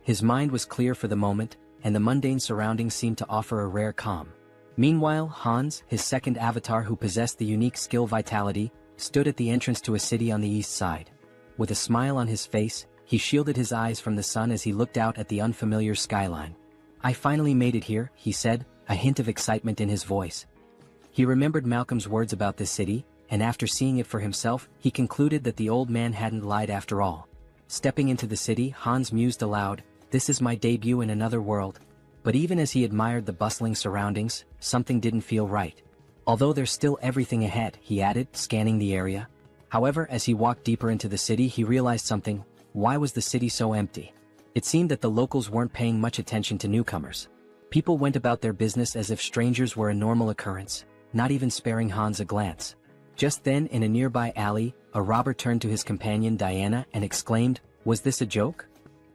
His mind was clear for the moment, and the mundane surroundings seemed to offer a rare calm. Meanwhile, Hans, his second avatar who possessed the unique skill Vitality, stood at the entrance to a city on the east side. With a smile on his face, he shielded his eyes from the sun as he looked out at the unfamiliar skyline. "I finally made it here," he said, a hint of excitement in his voice. He remembered Malcolm's words about this city, and after seeing it for himself, he concluded that the old man hadn't lied after all. Stepping into the city, Hans mused aloud, "This is my debut in another world." But even as he admired the bustling surroundings, something didn't feel right. "Although there's still everything ahead," he added, scanning the area. However, as he walked deeper into the city, he realized something. Why was the city so empty? It seemed that the locals weren't paying much attention to newcomers. People went about their business as if strangers were a normal occurrence, not even sparing Hans a glance. Just then, in a nearby alley, a robber turned to his companion Diana and exclaimed, "Was this a joke?"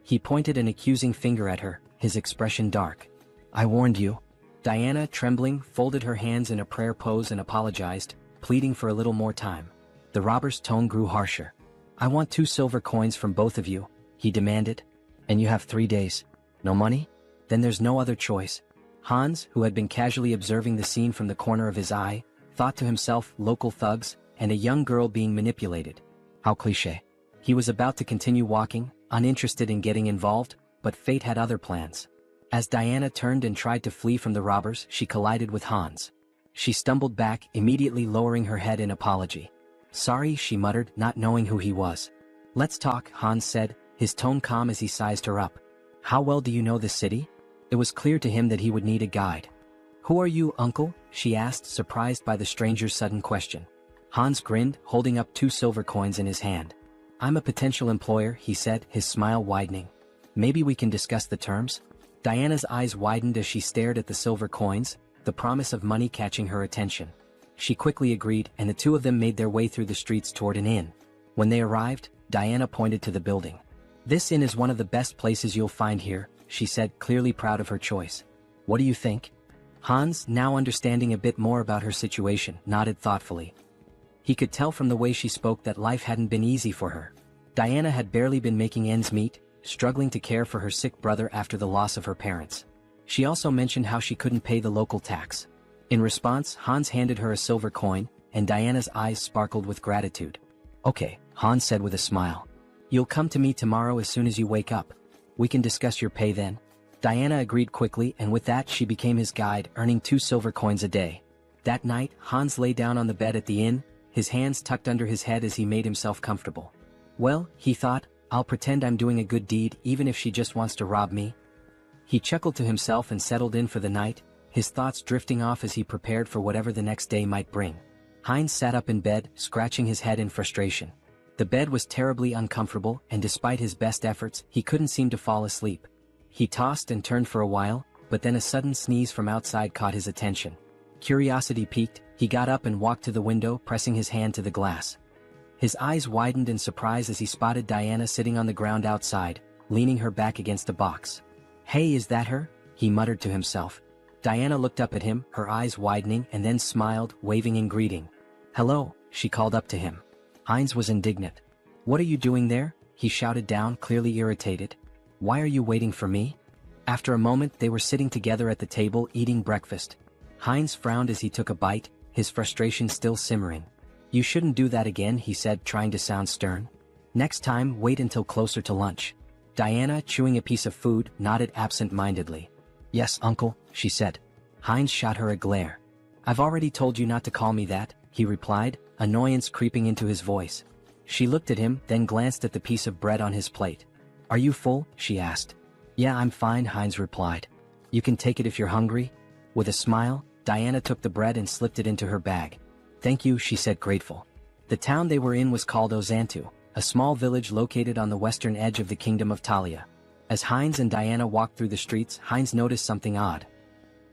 He pointed an accusing finger at her, his expression dark. "I warned you." Diana, trembling, folded her hands in a prayer pose and apologized, pleading for a little more time. The robber's tone grew harsher. "I want 2 silver coins from both of you," he demanded. "And you have 3 days. No money? Then there's no other choice." Hans, who had been casually observing the scene from the corner of his eye, thought to himself, local thugs, and a young girl being manipulated. How cliché. He was about to continue walking, uninterested in getting involved, but fate had other plans. As Diana turned and tried to flee from the robbers, she collided with Hans. She stumbled back, immediately lowering her head in apology. "Sorry," she muttered, not knowing who he was. "Let's talk," Hans said, his tone calm as he sized her up. "How well do you know this city?" It was clear to him that he would need a guide. "Who are you, uncle?" she asked, surprised by the stranger's sudden question. Hans grinned, holding up 2 silver coins in his hand. "I'm a potential employer," he said, his smile widening. "Maybe we can discuss the terms?" Diana's eyes widened as she stared at the silver coins, the promise of money catching her attention. She quickly agreed, and the two of them made their way through the streets toward an inn. When they arrived, Diana pointed to the building. "This inn is one of the best places you'll find here," she said, clearly proud of her choice. "What do you think?" Hans, now understanding a bit more about her situation, nodded thoughtfully. He could tell from the way she spoke that life hadn't been easy for her. Diana had barely been making ends meet, struggling to care for her sick brother after the loss of her parents. She also mentioned how she couldn't pay the local tax. In response, Hans handed her a silver coin, and Diana's eyes sparkled with gratitude. "Okay," Hans said with a smile. "You'll come to me tomorrow as soon as you wake up. We can discuss your pay then." Diana agreed quickly, and with that she became his guide, earning 2 silver coins a day. That night, Hans lay down on the bed at the inn, his hands tucked under his head as he made himself comfortable. "Well," he thought, "I'll pretend I'm doing a good deed even if she just wants to rob me." He chuckled to himself and settled in for the night, his thoughts drifting off as he prepared for whatever the next day might bring. Heinz sat up in bed, scratching his head in frustration. The bed was terribly uncomfortable, and despite his best efforts, he couldn't seem to fall asleep. He tossed and turned for a while, but then a sudden sneeze from outside caught his attention. Curiosity piqued, he got up and walked to the window, pressing his hand to the glass. His eyes widened in surprise as he spotted Diana sitting on the ground outside, leaning her back against a box. "Hey, is that her?" he muttered to himself. Diana looked up at him, her eyes widening, and then smiled, waving in greeting. "Hello," she called up to him. Heinz was indignant. "What are you doing there?" he shouted down, clearly irritated. "Why are you waiting for me?" After a moment they were sitting together at the table eating breakfast. Heinz frowned as he took a bite, his frustration still simmering. "You shouldn't do that again," he said, trying to sound stern. "Next time, wait until closer to lunch." Diana, chewing a piece of food, nodded absent-mindedly. "Yes, uncle," she said. Heinz shot her a glare. "I've already told you not to call me that," he replied, annoyance creeping into his voice. She looked at him, then glanced at the piece of bread on his plate. "Are you full?" she asked. "Yeah, I'm fine," Heinz replied. "You can take it if you're hungry." With a smile, Diana took the bread and slipped it into her bag. "Thank you," she said, grateful. The town they were in was called Ozantu, a small village located on the western edge of the kingdom of Talia. As Heinz and Diana walked through the streets, Heinz noticed something odd.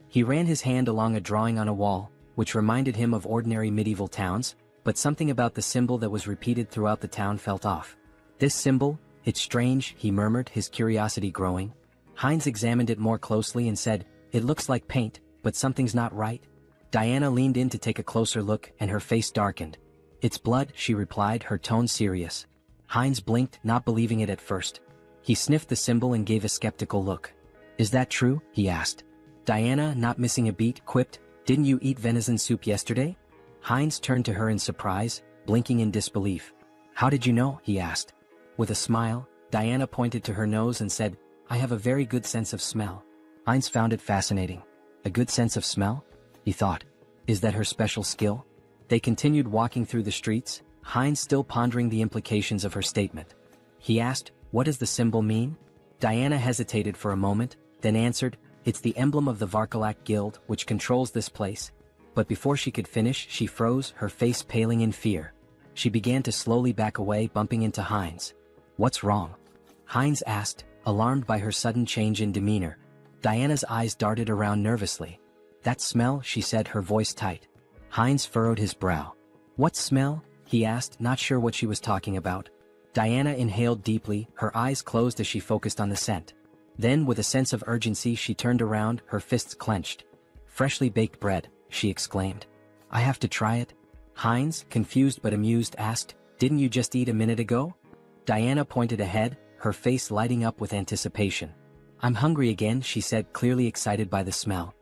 He ran his hand along a drawing on a wall, which reminded him of ordinary medieval towns, but something about the symbol that was repeated throughout the town felt off. "This symbol? It's strange," he murmured, his curiosity growing. Heinz examined it more closely and said, "It looks like paint, but something's not right." Diana leaned in to take a closer look, and her face darkened. "It's blood," she replied, her tone serious. Heinz blinked, not believing it at first. He sniffed the symbol and gave a skeptical look. "Is that true?" he asked. Diana, not missing a beat, quipped, "Didn't you eat venison soup yesterday?" Heinz turned to her in surprise, blinking in disbelief. "How did you know?" he asked. With a smile, Diana pointed to her nose and said, "I have a very good sense of smell." Heinz found it fascinating. A good sense of smell? He thought. Is that her special skill? They continued walking through the streets, Heinz still pondering the implications of her statement. He asked, "What does the symbol mean?" Diana hesitated for a moment, then answered, "It's the emblem of the Varkalak Guild, which controls this place." But before she could finish, she froze, her face paling in fear. She began to slowly back away, bumping into Heinz. "What's wrong?" Heinz asked, alarmed by her sudden change in demeanor. Diana's eyes darted around nervously. "That smell," she said, her voice tight. Heinz furrowed his brow. "What smell?" he asked, not sure what she was talking about. Diana inhaled deeply, her eyes closed as she focused on the scent. Then, with a sense of urgency, she turned around, her fists clenched. "Freshly baked bread," she exclaimed. "I have to try it?" Heinz, confused but amused, asked, "Didn't you just eat a minute ago?" Diana pointed ahead, her face lighting up with anticipation. "I'm hungry again," she said, clearly excited by the smell.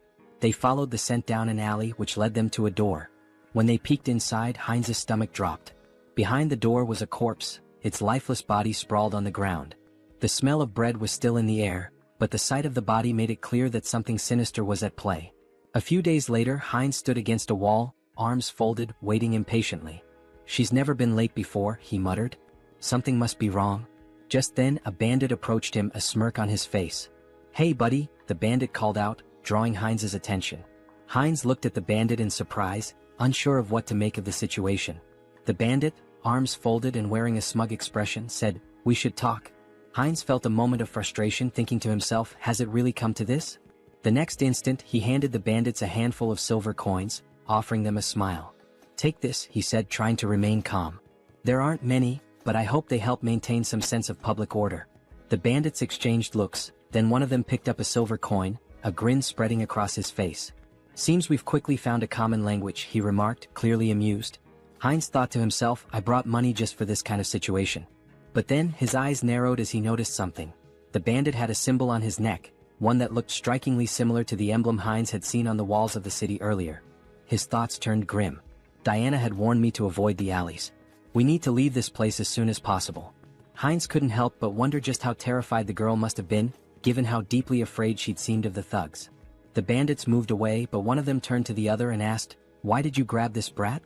They followed the scent down an alley which led them to a door. When they peeked inside, Heinz's stomach dropped. Behind the door was a corpse, its lifeless body sprawled on the ground. The smell of bread was still in the air, but the sight of the body made it clear that something sinister was at play. A few days later, Heinz stood against a wall, arms folded, waiting impatiently. "She's never been late before," he muttered. "Something must be wrong." Just then, a bandit approached him, a smirk on his face. "Hey buddy," the bandit called out, drawing Heinz's attention. Heinz looked at the bandit in surprise, unsure of what to make of the situation. The bandit, arms folded and wearing a smug expression, said, "We should talk." Heinz felt a moment of frustration, thinking to himself, has it really come to this? The next instant, he handed the bandits a handful of silver coins, offering them a smile. "Take this," he said, trying to remain calm. "There aren't many, but I hope they help maintain some sense of public order." The bandits exchanged looks, then one of them picked up a silver coin, a grin spreading across his face. "Seems we've quickly found a common language," he remarked, clearly amused. Heinz thought to himself, I brought money just for this kind of situation. But then, his eyes narrowed as he noticed something. The bandit had a symbol on his neck, one that looked strikingly similar to the emblem Heinz had seen on the walls of the city earlier. His thoughts turned grim. Diana had warned me to avoid the alleys. We need to leave this place as soon as possible. Heinz couldn't help but wonder just how terrified the girl must have been, given how deeply afraid she'd seemed of the thugs. The bandits moved away, but one of them turned to the other and asked, "Why did you grab this brat?"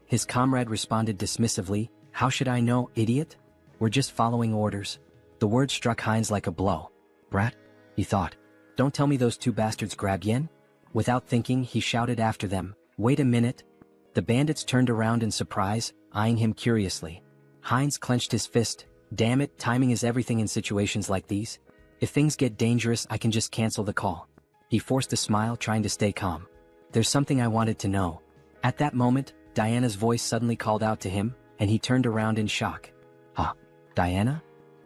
His comrade responded dismissively, "How should I know, idiot? We're just following orders." The word struck Heinz like a blow. "Brat?" he thought. "Don't tell me those two bastards grabbed Yen?" Without thinking, he shouted after them, "Wait a minute." The bandits turned around in surprise, eyeing him curiously. Heinz clenched his fist. Damn it, timing is everything in situations like these. If things get dangerous, I can just cancel the call. He forced a smile, trying to stay calm. "There's something I wanted to know." At that moment, Diana's voice suddenly called out to him, and he turned around in shock. "Huh? Diana?"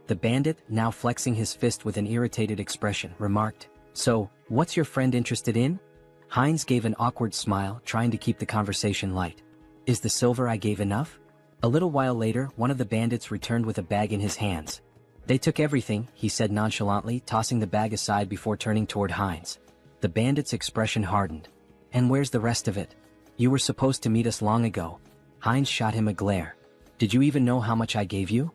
The bandit, now flexing his fist with an irritated expression, remarked, "So, what's your friend interested in?" Heinz gave an awkward smile, trying to keep the conversation light. "Is the silver I gave enough?" A little while later, one of the bandits returned with a bag in his hands. "They took everything," he said nonchalantly, tossing the bag aside before turning toward Heinz. The bandit's expression hardened. "And where's the rest of it? You were supposed to meet us long ago." Heinz shot him a glare. "Did you even know how much I gave you?"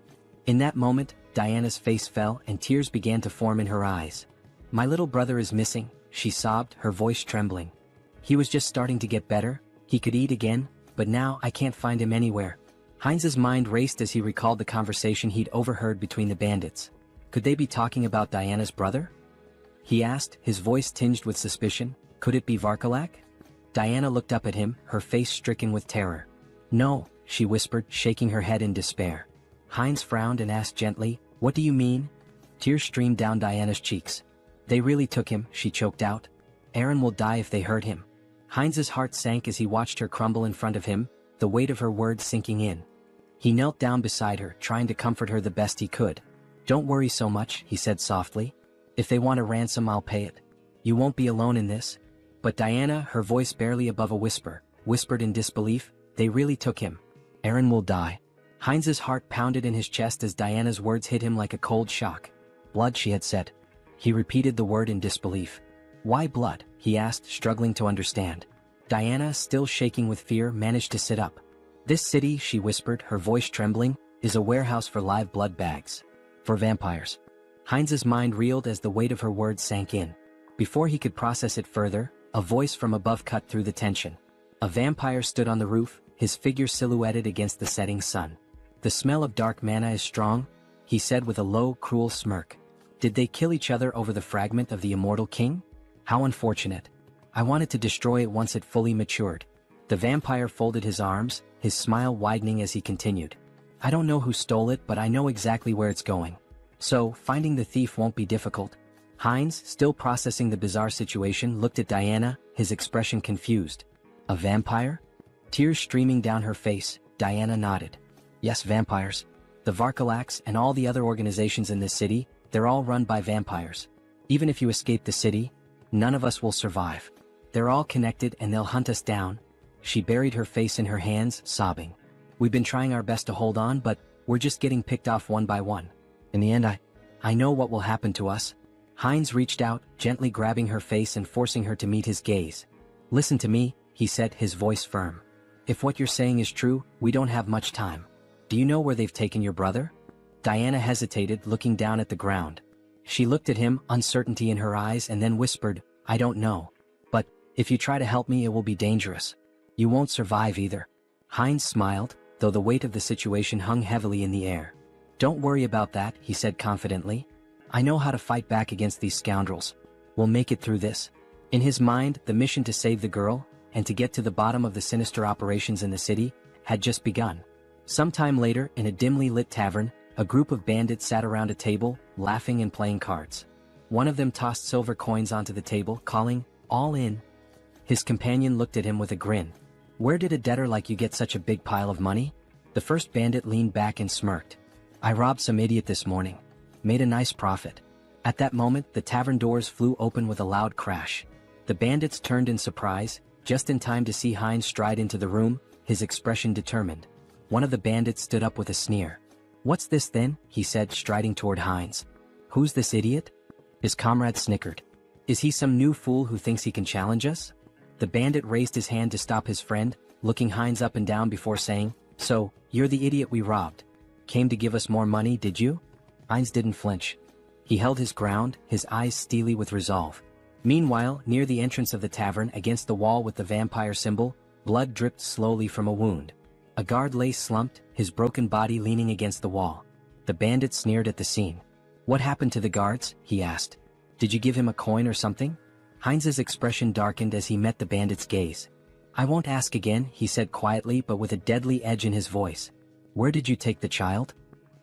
In that moment, Diana's face fell and tears began to form in her eyes. "My little brother is missing," she sobbed, her voice trembling. "He was just starting to get better, he could eat again, but now I can't find him anywhere." Heinz's mind raced as he recalled the conversation he'd overheard between the bandits. Could they be talking about Diana's brother? He asked, his voice tinged with suspicion. Could it be Varkalak? Diana looked up at him, her face stricken with terror. "No," she whispered, shaking her head in despair. Heinz frowned and asked gently, "What do you mean?" Tears streamed down Diana's cheeks. "They really took him," she choked out. "Aaron will die if they hurt him." Heinz's heart sank as he watched her crumble in front of him, the weight of her words sinking in. He knelt down beside her, trying to comfort her the best he could. "Don't worry so much," he said softly. "If they want a ransom, I'll pay it. You won't be alone in this." But Diana, her voice barely above a whisper, whispered in disbelief, "They really took him. Aaron will die." Heinz's heart pounded in his chest as Diana's words hit him like a cold shock. "Blood," she had said. He repeated the word in disbelief. "Why blood?" he asked, struggling to understand. Diana, still shaking with fear, managed to sit up. "This city," she whispered, her voice trembling, "is a warehouse for live blood bags. For vampires." Heinz's mind reeled as the weight of her words sank in. Before he could process it further, a voice from above cut through the tension. A vampire stood on the roof, his figure silhouetted against the setting sun. "The smell of dark mana is strong," he said with a low, cruel smirk. "Did they kill each other over the fragment of the immortal king? How unfortunate. I wanted to destroy it once it fully matured." The vampire folded his arms, his smile widening as he continued. "I don't know who stole it, but I know exactly where it's going. So, finding the thief won't be difficult." Heinz, still processing the bizarre situation, looked at Diana, his expression confused. "A vampire?" Tears streaming down her face, Diana nodded. "Yes, vampires. The Varkalaks and all the other organizations in this city, they're all run by vampires. Even if you escape the city, none of us will survive. They're all connected and they'll hunt us down." She buried her face in her hands, sobbing. "We've been trying our best to hold on, but we're just getting picked off one by one. In the end, I know what will happen to us." Heinz reached out, gently grabbing her face and forcing her to meet his gaze. "Listen to me," he said, his voice firm. If what you're saying is true, we don't have much time. Do you know where they've taken your brother? Diana hesitated, looking down at the ground. She looked at him, uncertainty in her eyes, and then whispered, I don't know. But, if you try to help me, it will be dangerous. You won't survive either. Heinz smiled, though the weight of the situation hung heavily in the air. Don't worry about that, he said confidently. I know how to fight back against these scoundrels. We'll make it through this. In his mind, the mission to save the girl, and to get to the bottom of the sinister operations in the city, had just begun. Sometime later, in a dimly lit tavern, a group of bandits sat around a table, laughing and playing cards. One of them tossed silver coins onto the table, calling, all in. His companion looked at him with a grin. Where did a debtor like you get such a big pile of money? The first bandit leaned back and smirked. I robbed some idiot this morning. Made a nice profit. At that moment, the tavern doors flew open with a loud crash. The bandits turned in surprise, just in time to see Heinz stride into the room, his expression determined. One of the bandits stood up with a sneer. What's this then? He said, striding toward Heinz. Who's this idiot? His comrade snickered. Is he some new fool who thinks he can challenge us? The bandit raised his hand to stop his friend, looking Heinz up and down before saying, So, you're the idiot we robbed. Came to give us more money, did you? Heinz didn't flinch. He held his ground, his eyes steely with resolve. Meanwhile, near the entrance of the tavern, against the wall with the vampire symbol, blood dripped slowly from a wound. A guard lay slumped, his broken body leaning against the wall. The bandit sneered at the scene. What happened to the guards? He asked. Did you give him a coin or something? Heinz's expression darkened as he met the bandit's gaze. I won't ask again, he said quietly but with a deadly edge in his voice. Where did you take the child?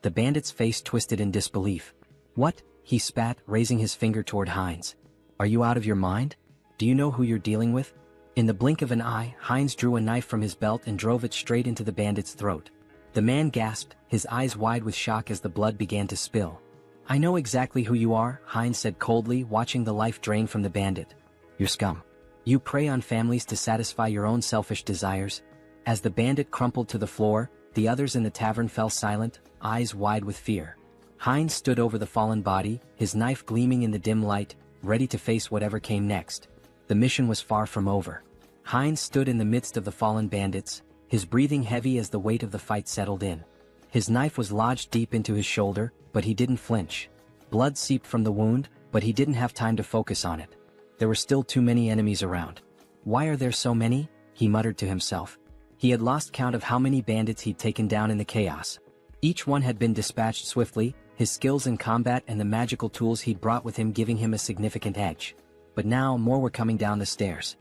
The bandit's face twisted in disbelief. What? He spat, raising his finger toward Heinz. Are you out of your mind? Do you know who you're dealing with? In the blink of an eye, Heinz drew a knife from his belt and drove it straight into the bandit's throat. The man gasped, his eyes wide with shock as the blood began to spill. I know exactly who you are, Heinz said coldly, watching the life drain from the bandit. You're scum. You prey on families to satisfy your own selfish desires. As the bandit crumpled to the floor, the others in the tavern fell silent, eyes wide with fear. Heinz stood over the fallen body, his knife gleaming in the dim light, ready to face whatever came next. The mission was far from over. Heinz stood in the midst of the fallen bandits, his breathing heavy as the weight of the fight settled in. His knife was lodged deep into his shoulder, but he didn't flinch. Blood seeped from the wound, but he didn't have time to focus on it. There were still too many enemies around. Why are there so many? He muttered to himself. He had lost count of how many bandits he'd taken down in the chaos. Each one had been dispatched swiftly, his skills in combat and the magical tools he'd brought with him giving him a significant edge. But now more were coming down the stairs.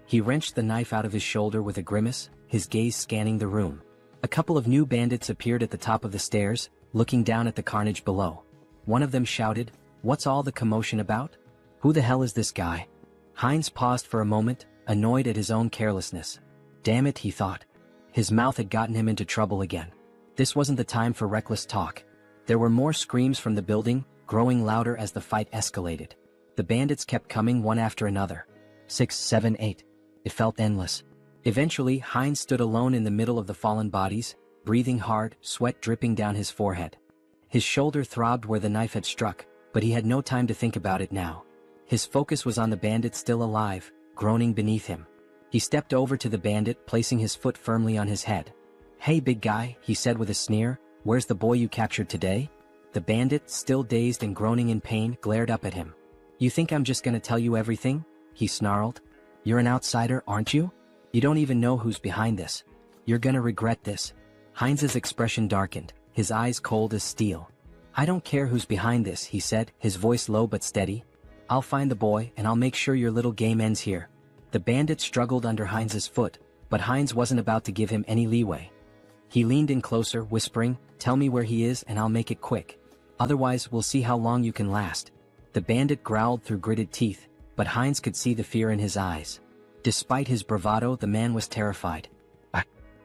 He wrenched the knife out of his shoulder with a grimace, his gaze scanning the room. A couple of new bandits appeared at the top of the stairs, looking down at the carnage below. One of them shouted, What's all the commotion about? Who the hell is this guy? Heinz paused for a moment, annoyed at his own carelessness. Damn it, he thought. His mouth had gotten him into trouble again. This wasn't the time for reckless talk. There were more screams from the building, growing louder as the fight escalated. The bandits kept coming one after another. 6, 7, 8. It felt endless. Eventually, Heinz stood alone in the middle of the fallen bodies, breathing hard, sweat dripping down his forehead. His shoulder throbbed where the knife had struck, but he had no time to think about it now. His focus was on the bandit still alive, groaning beneath him. He stepped over to the bandit, placing his foot firmly on his head. Hey big guy, he said with a sneer, where's the boy you captured today? The bandit, still dazed and groaning in pain, glared up at him. You think I'm just gonna tell you everything? He snarled. You're an outsider, aren't you? You don't even know who's behind this. You're gonna regret this. Heinz's expression darkened, his eyes cold as steel. I don't care who's behind this, he said, his voice low but steady. I'll find the boy and I'll make sure your little game ends here. The bandit struggled under Heinz's foot, but Heinz wasn't about to give him any leeway. He leaned in closer, whispering, Tell me where he is and I'll make it quick. Otherwise, we'll see how long you can last. The bandit growled through gritted teeth, but Heinz could see the fear in his eyes. Despite his bravado, the man was terrified.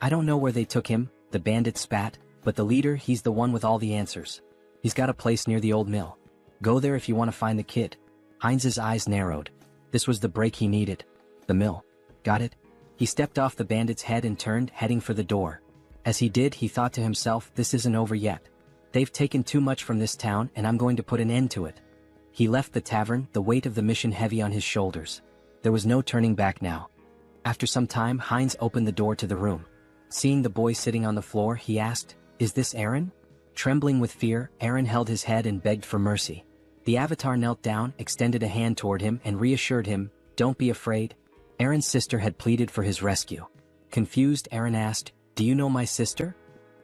I don't know where they took him, the bandit spat, but the leader, he's the one with all the answers. He's got a place near the old mill. Go there if you want to find the kid. Heinz's eyes narrowed. This was the break he needed. The mill. Got it? He stepped off the bandit's head and turned, heading for the door. As he did, he thought to himself, this isn't over yet. They've taken too much from this town and I'm going to put an end to it. He left the tavern, the weight of the mission heavy on his shoulders. There was no turning back now. After some time, Heinz opened the door to the room. Seeing the boy sitting on the floor, he asked, "Is this Aaron?" Trembling with fear, Aaron held his head and begged for mercy. The avatar knelt down, extended a hand toward him and reassured him, "Don't be afraid." Aaron's sister had pleaded for his rescue. Confused, Aaron asked, "Do you know my sister?"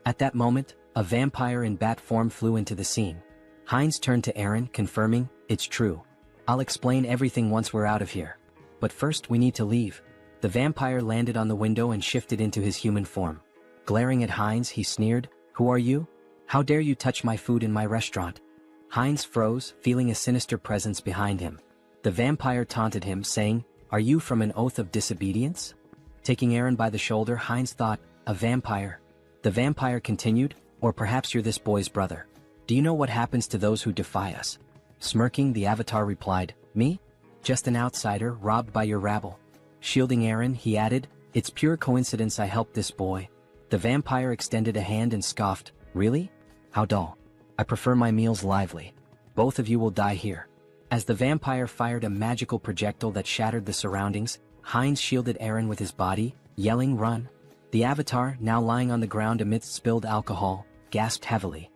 At that moment, a vampire in bat form flew into the scene. Heinz turned to Aaron, confirming, "It's true. I'll explain everything once we're out of here. But first we need to leave." The vampire landed on the window and shifted into his human form. Glaring at Heinz, he sneered, "Who are you? How dare you touch my food in my restaurant?" Heinz froze, feeling a sinister presence behind him. The vampire taunted him, saying, "Are you from an oath of disobedience?" Taking Aaron by the shoulder, Heinz thought, "A vampire." The vampire continued, "Or perhaps you're this boy's brother. Do you know what happens to those who defy us?" Smirking, the avatar replied, "Me? Just an outsider, robbed by your rabble." Shielding Aaron, he added, "It's pure coincidence I helped this boy." The vampire extended a hand and scoffed, "Really? How dull. I prefer my meals lively. Both of you will die here." As the vampire fired a magical projectile that shattered the surroundings, Heinz shielded Aaron with his body, yelling, "Run." The avatar, now lying on the ground amidst spilled alcohol, gasped heavily.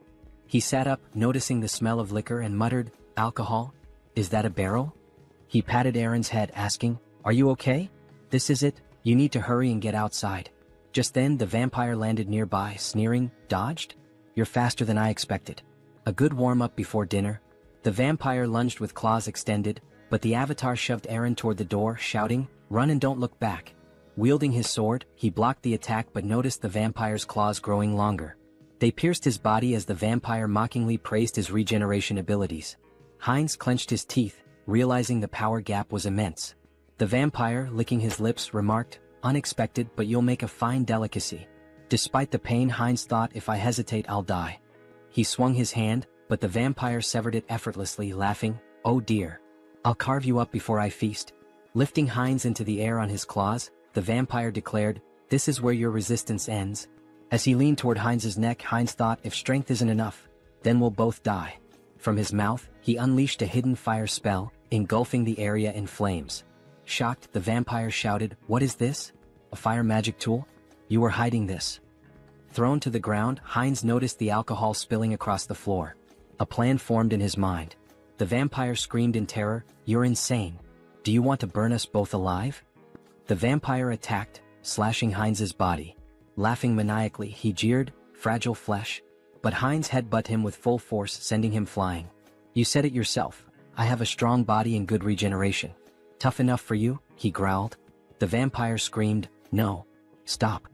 He sat up, noticing the smell of liquor, and muttered, "Alcohol? Is that a barrel?" He patted Aaron's head, asking, "Are you okay? This is it, you need to hurry and get outside." Just then the vampire landed nearby, sneering, "Dodged? You're faster than I expected. A good warm-up before dinner." The vampire lunged with claws extended, but the avatar shoved Aaron toward the door, shouting, "Run and don't look back." Wielding his sword, he blocked the attack but noticed the vampire's claws growing longer. They pierced his body as the vampire mockingly praised his regeneration abilities. Heinz clenched his teeth, realizing the power gap was immense. The vampire, licking his lips, remarked, "Unexpected, but you'll make a fine delicacy." Despite the pain, Heinz thought, "If I hesitate, I'll die." He swung his hand, but the vampire severed it effortlessly, laughing, "Oh dear. I'll carve you up before I feast." Lifting Heinz into the air on his claws, the vampire declared, "This is where your resistance ends." As he leaned toward Heinz's neck, Heinz thought, "If strength isn't enough, then we'll both die." From his mouth, he unleashed a hidden fire spell, engulfing the area in flames. Shocked, the vampire shouted, "What is this? A fire magic tool? You were hiding this." Thrown to the ground, Heinz noticed the alcohol spilling across the floor. A plan formed in his mind. The vampire screamed in terror, "You're insane. Do you want to burn us both alive?" The vampire attacked, slashing Heinz's body. Laughing maniacally, he jeered, "Fragile flesh." But Heinz headbutted him with full force, sending him flying. "You said it yourself. I have a strong body and good regeneration. Tough enough for you?" he growled. The vampire screamed, "No. Stop."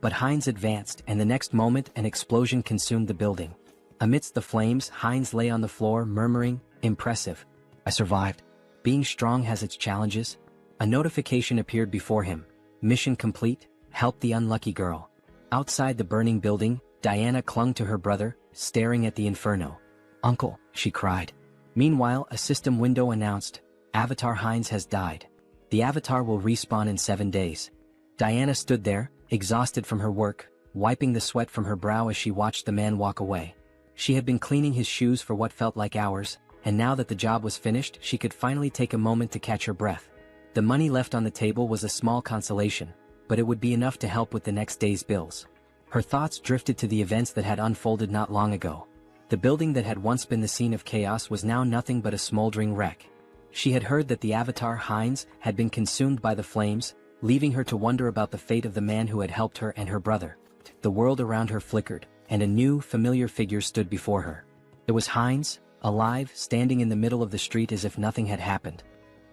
But Heinz advanced, and the next moment an explosion consumed the building. Amidst the flames, Heinz lay on the floor, murmuring, "Impressive. I survived. Being strong has its challenges." A notification appeared before him. "Mission complete. Help the unlucky girl." Outside the burning building, Diana clung to her brother, staring at the inferno. "Uncle," she cried. Meanwhile, a system window announced, "Avatar Heinz has died. The avatar will respawn in 7 days." Diana stood there, exhausted from her work, wiping the sweat from her brow as she watched the man walk away. She had been cleaning his shoes for what felt like hours, and now that the job was finished, she could finally take a moment to catch her breath. The money left on the table was a small consolation, but it would be enough to help with the next day's bills. Her thoughts drifted to the events that had unfolded not long ago. The building that had once been the scene of chaos was now nothing but a smoldering wreck. She had heard that the avatar, Heinz, had been consumed by the flames, leaving her to wonder about the fate of the man who had helped her and her brother. The world around her flickered, and a new, familiar figure stood before her. It was Heinz, alive, standing in the middle of the street as if nothing had happened.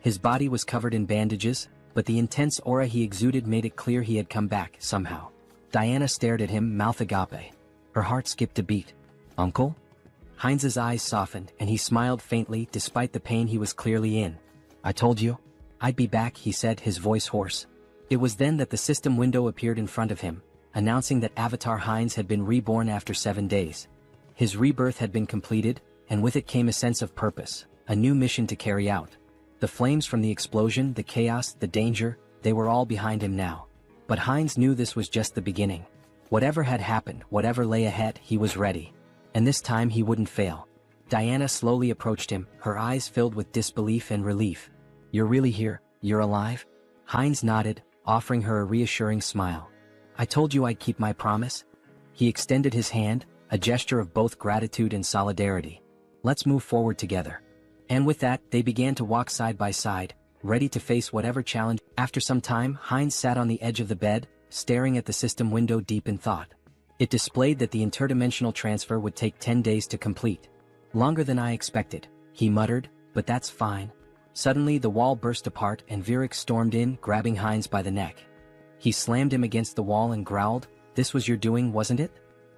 His body was covered in bandages, but the intense aura he exuded made it clear he had come back, somehow. Diana stared at him, mouth agape. Her heart skipped a beat. "Uncle?" Heinz's eyes softened, and he smiled faintly despite the pain he was clearly in. "I told you I'd be back," he said, his voice hoarse. It was then that the system window appeared in front of him, announcing that Avatar Heinz had been reborn after 7 days. His rebirth had been completed, and with it came a sense of purpose, a new mission to carry out. The flames from the explosion, the chaos, the danger, they were all behind him now. But Heinz knew this was just the beginning. Whatever had happened, whatever lay ahead, he was ready. And this time he wouldn't fail. Diana slowly approached him, her eyes filled with disbelief and relief. "You're really here? You're alive?" Heinz nodded, offering her a reassuring smile. "I told you I'd keep my promise." He extended his hand, a gesture of both gratitude and solidarity. "Let's move forward together." And with that, they began to walk side by side, ready to face whatever challenge. After some time, Heinz sat on the edge of the bed, staring at the system window deep in thought. It displayed that the interdimensional transfer would take 10 days to complete. "Longer than I expected," he muttered, "but that's fine." Suddenly the wall burst apart and Virik stormed in, grabbing Heinz by the neck. He slammed him against the wall and growled, "This was your doing, wasn't it?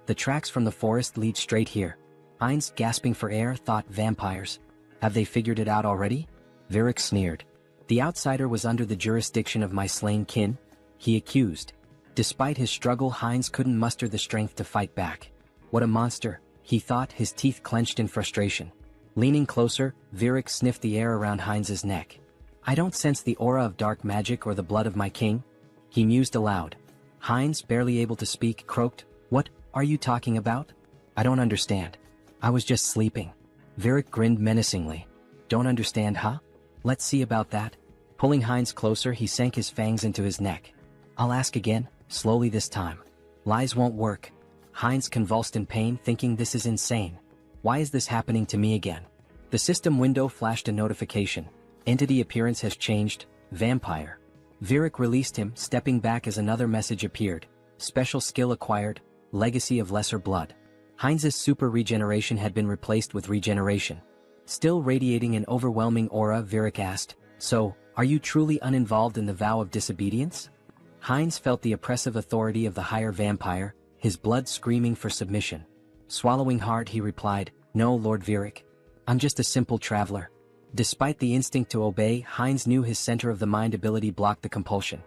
The tracks from the forest lead straight here." Heinz, gasping for air, thought, vampires. Have they figured it out already? Virik sneered. "The outsider was under the jurisdiction of my slain kin," he accused. Despite his struggle, Heinz couldn't muster the strength to fight back. "What a monster," he thought, his teeth clenched in frustration. Leaning closer, Virik sniffed the air around Heinz's neck. "I don't sense the aura of dark magic or the blood of my king," he mused aloud. Heinz, barely able to speak, croaked, "What are you talking about? I don't understand. I was just sleeping." Virik grinned menacingly. "Don't understand, huh? Let's see about that." Pulling Heinz closer, he sank his fangs into his neck. "I'll ask again, slowly this time. Lies won't work." Heinz convulsed in pain, thinking, this is insane. Why is this happening to me again? The system window flashed a notification. Entity appearance has changed, vampire. Virik released him, stepping back as another message appeared. Special skill acquired, legacy of lesser blood. Heinz's super regeneration had been replaced with regeneration. Still radiating an overwhelming aura, Virik asked, "So, are you truly uninvolved in the vow of disobedience?" Heinz felt the oppressive authority of the higher vampire, his blood screaming for submission. Swallowing hard, he replied, "No, Lord Virik. I'm just a simple traveler." Despite the instinct to obey, Heinz knew his center of the mind ability blocked the compulsion.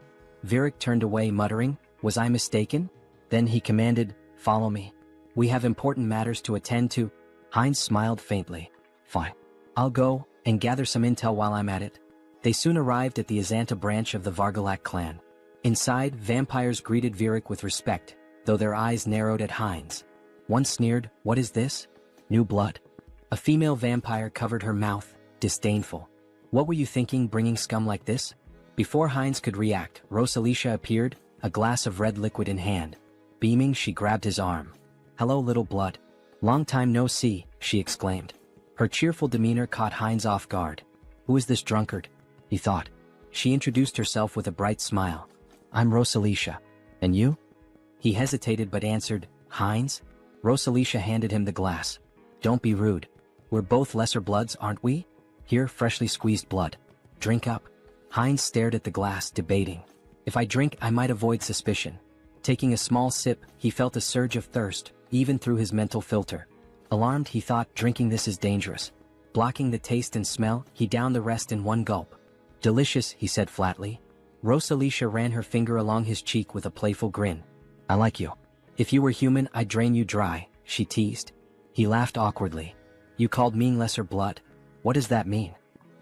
Virik turned away, muttering, "Was I mistaken?" Then he commanded, "Follow me. We have important matters to attend to." Heinz smiled faintly. "Fine. I'll go and gather some intel while I'm at it." They soon arrived at the Azanta branch of the Vargalak clan. Inside, vampires greeted Virik with respect, though their eyes narrowed at Heinz. One sneered, "What is this? New blood?" A female vampire covered her mouth, disdainful. "What were you thinking, bringing scum like this?" Before Heinz could react, Rosalicia appeared, a glass of red liquid in hand. Beaming, she grabbed his arm. "Hello, little blood. Long time no see," she exclaimed. Her cheerful demeanor caught Heinz off guard. "Who is this drunkard?" he thought. She introduced herself with a bright smile. "I'm Rosalicia. And you?" He hesitated but answered, "Heinz?" Rosalicia handed him the glass. "Don't be rude. We're both lesser bloods, aren't we? Here, freshly squeezed blood. Drink up." Heinz stared at the glass, debating. "If I drink, I might avoid suspicion." Taking a small sip, he felt a surge of thirst, even through his mental filter. Alarmed, he thought, drinking this is dangerous. Blocking the taste and smell, he downed the rest in one gulp. "Delicious," he said flatly. Rosalicia ran her finger along his cheek with a playful grin. "I like you. If you were human, I'd drain you dry," she teased. He laughed awkwardly. "You called me lesser blood? What does that mean?"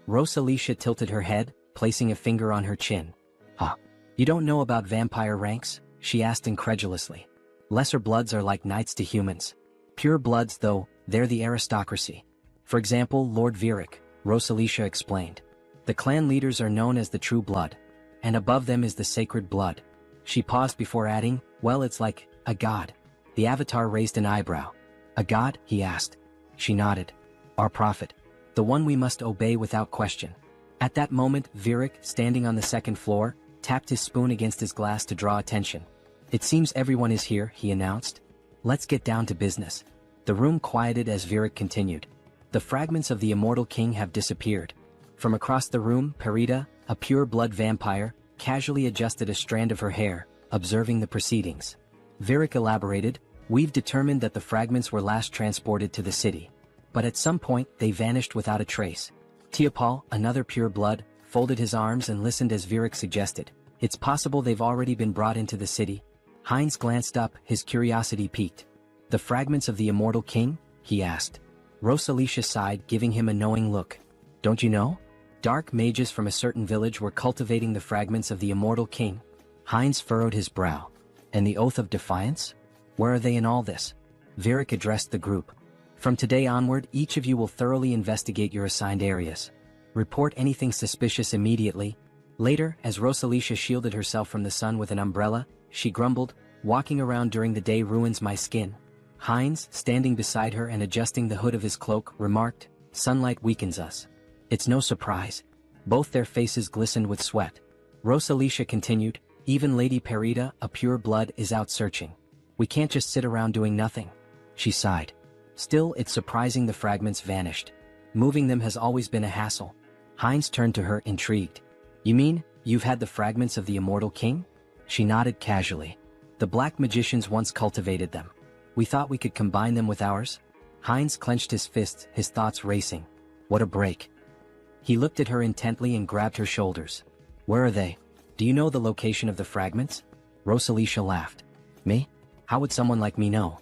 Rosalicia tilted her head, placing a finger on her chin. "Huh? You don't know about vampire ranks?" she asked incredulously. "Lesser bloods are like knights to humans. Pure bloods, though, they're the aristocracy. For example, Lord Virik," Rosalicia explained. "The clan leaders are known as the true blood. And above them is the sacred blood." She paused before adding, "Well, it's like a god." The avatar raised an eyebrow. "A god?" he asked. She nodded. "Our prophet. The one we must obey without question." At that moment, Virik, standing on the second floor, tapped his spoon against his glass to draw attention. "It seems everyone is here," he announced. "Let's get down to business." The room quieted as Virik continued. "The fragments of the immortal king have disappeared." From across the room, Perita, a pure-blood vampire, casually adjusted a strand of her hair, observing the proceedings. Virik elaborated, "We've determined that the fragments were last transported to the city. But at some point, they vanished without a trace." Teopal, another pure-blood, folded his arms and listened as Virik suggested, "It's possible they've already been brought into the city." Heinz glanced up, his curiosity piqued. "The fragments of the immortal king?" he asked. Rosalicia sighed, giving him a knowing look. "Don't you know? Dark mages from a certain village were cultivating the fragments of the immortal king." Heinz furrowed his brow. "And the oath of defiance? Where are they in all this?" Virik addressed the group. "From today onward, each of you will thoroughly investigate your assigned areas. Report anything suspicious immediately. Later, as Rosalicia shielded herself from the sun with an umbrella, she grumbled, "Walking around during the day ruins my skin." Heinz, standing beside her and adjusting the hood of his cloak, remarked, "Sunlight weakens us." It's no surprise. Both their faces glistened with sweat. Rosalicia continued, "Even Lady Perida, a pure blood, is out searching. We can't just sit around doing nothing." She sighed. Still, it's surprising the fragments vanished. Moving them has always been a hassle. Heinz turned to her, intrigued. "You mean, you've had the fragments of the immortal king?" She nodded casually. "The black magicians once cultivated them. We thought we could combine them with ours." Heinz clenched his fists, his thoughts racing. What a break. He looked at her intently and grabbed her shoulders. "Where are they? Do you know the location of the fragments?" Rosalicia laughed. "Me? How would someone like me know?"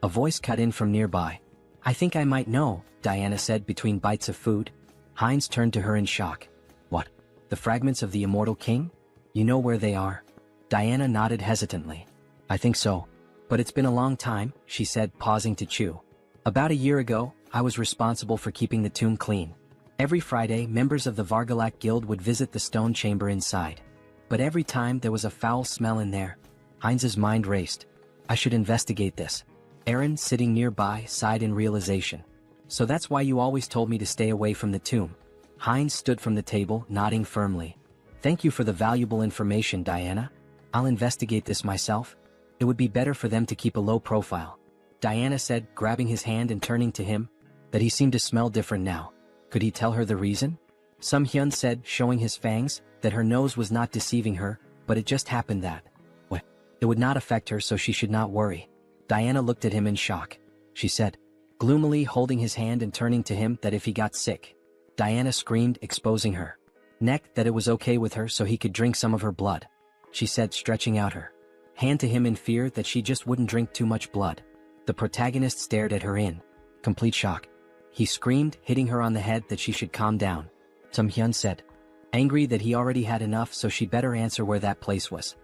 A voice cut in from nearby. "I think I might know," Diana said between bites of food. Heinz turned to her in shock. "What? The fragments of the immortal king? You know where they are?" Diana nodded hesitantly. "I think so. But it's been a long time," she said, pausing to chew. "About a year ago, I was responsible for keeping the tomb clean. Every Friday, members of the Vargalak Guild would visit the stone chamber inside. But every time there was a foul smell in there." Heinz's mind raced. "I should investigate this." Aaron, sitting nearby, sighed in realization. "So that's why you always told me to stay away from the tomb." Heinz stood from the table, nodding firmly. "Thank you for the valuable information, Diana. I'll investigate this myself. It would be better for them to keep a low profile." Diana said, grabbing his hand and turning to him, that he seemed to smell different now. Could he tell her the reason? Sung Hyun said, showing his fangs, that her nose was not deceiving her, but it just happened that. What? It would not affect her, so she should not worry. Diana looked at him in shock. She said, gloomily holding his hand and turning to him, that if he got sick. Diana screamed, exposing her neck, that it was okay with her so he could drink some of her blood. She said, stretching out her hand to him in fear that she just wouldn't drink too much blood. The protagonist stared at her in complete shock. He screamed, hitting her on the head, that she should calm down. Sung Hyun said, angry that he already had enough, so she better answer where that place was.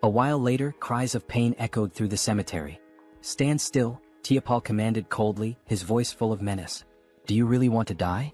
A while later, cries of pain echoed through the cemetery. "Stand still," Tiapol commanded coldly, his voice full of menace. "Do you really want to die?"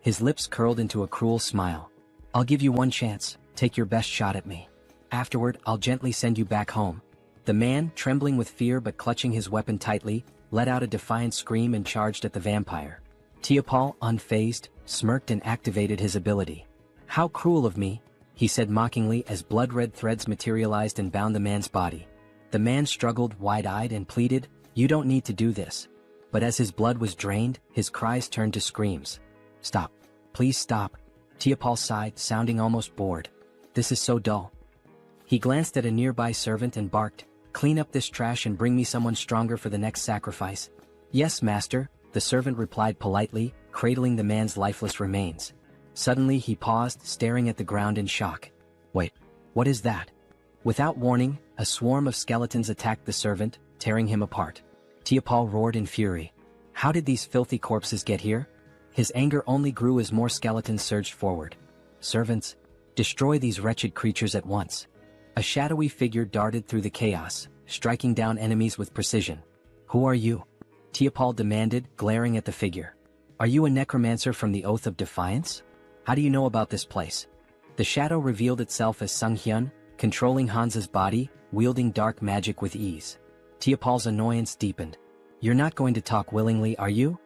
His lips curled into a cruel smile. "I'll give you one chance, take your best shot at me. Afterward, I'll gently send you back home." The man, trembling with fear but clutching his weapon tightly, let out a defiant scream and charged at the vampire. Tiapol, unfazed, smirked and activated his ability. "How cruel of me," he said mockingly as blood-red threads materialized and bound the man's body. The man struggled, wide-eyed, and pleaded, "You don't need to do this." But as his blood was drained, his cries turned to screams. "Stop. Please stop." Tiapol sighed, sounding almost bored. "This is so dull." He glanced at a nearby servant and barked, "Clean up this trash and bring me someone stronger for the next sacrifice." "Yes, master," the servant replied politely, cradling the man's lifeless remains. Suddenly he paused, staring at the ground in shock. "Wait, what is that?" Without warning, a swarm of skeletons attacked the servant, tearing him apart. Tiapol roared in fury. How did these filthy corpses get here? His anger only grew as more skeletons surged forward. "Servants, destroy these wretched creatures at once." A shadowy figure darted through the chaos, striking down enemies with precision. "Who are you?" Tiapol demanded, glaring at the figure. "Are you a necromancer from the Oath of Defiance? How do you know about this place?" The shadow revealed itself as Sung Hyun, controlling Hansa's body, wielding dark magic with ease. Tiapol's annoyance deepened. "You're not going to talk willingly, are you?"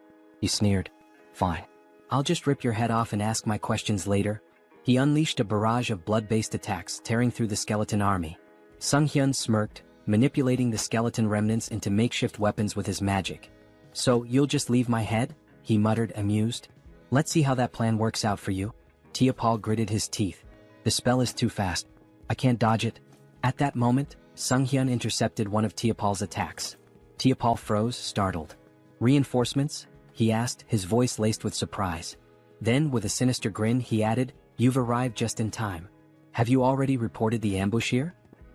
He sneered. "Fine. I'll just rip your head off and ask my questions later." He unleashed a barrage of blood-based attacks, tearing through the skeleton army. Sung Hyun smirked, manipulating the skeleton remnants into makeshift weapons with his magic. "So, you'll just leave my head?" he muttered, amused. "Let's see how that plan works out for you." Tiapol gritted his teeth. "The spell is too fast. I can't dodge it." At that moment, Sung Hyun intercepted one of Tiapol's attacks. Tiapol froze, startled. "Reinforcements?" he asked, his voice laced with surprise. Then, with a sinister grin, he added, "You've arrived just in time. Have you already reported the ambush here?"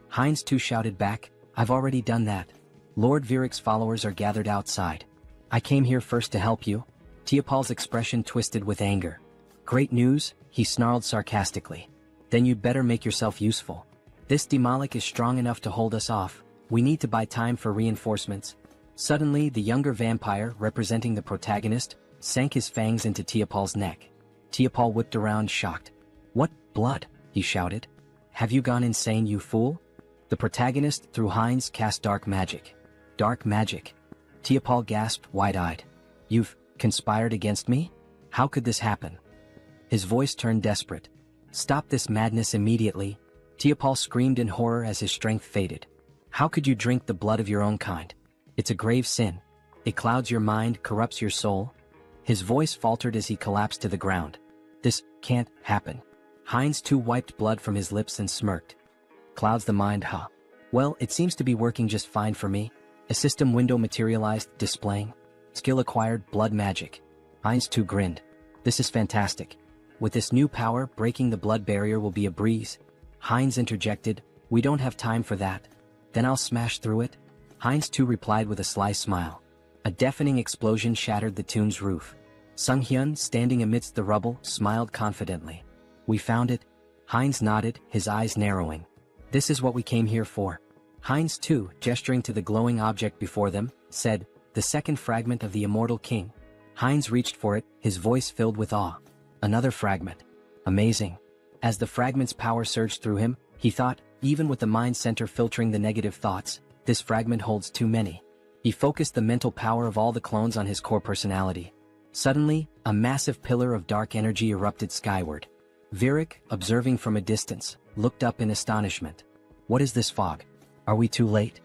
Heinz too shouted back, "I've already done that. Lord Viric's followers are gathered outside. I came here first to help you." Tiapol's expression twisted with anger. "Great news," he snarled sarcastically. "Then you'd better make yourself useful. This Demolic is strong enough to hold us off. We need to buy time for reinforcements." Suddenly, the younger vampire, representing the protagonist, sank his fangs into Tiapol's neck. Tiapol whipped around, shocked. "What, blood?" he shouted. Have you gone insane, you fool? The protagonist, through Heinz, cast dark magic. Dark magic? Tiapal gasped, wide-eyed. You've conspired against me? How could this happen? His voice turned desperate. Stop this madness immediately, Tiapal screamed in horror as his strength faded. How could you drink the blood of your own kind? It's a grave sin. It clouds your mind, corrupts your soul. His voice faltered as he collapsed to the ground. This can't happen. Heinz too wiped blood from his lips and smirked. Clouds the mind, huh? Well, it seems to be working just fine for me. A system window materialized, displaying skill acquired, blood magic. Heinz too grinned. This is fantastic. With this new power, breaking the blood barrier will be a breeze. Heinz interjected, we don't have time for that. Then I'll smash through it. Heinz too replied with a sly smile. A deafening explosion shattered the tune's roof. Sung-hyun, standing amidst the rubble, smiled confidently. We found it. Heinz nodded, his eyes narrowing. This is what we came here for. Heinz too, gesturing to the glowing object before them, said, the second fragment of the immortal king. Heinz reached for it, his voice filled with awe. Another fragment. Amazing. As the fragment's power surged through him, he thought, even with the mind center filtering the negative thoughts, this fragment holds too many. He focused the mental power of all the clones on his core personality. Suddenly, a massive pillar of dark energy erupted skyward. Virik, observing from a distance, looked up in astonishment. What is this fog? Are we too late?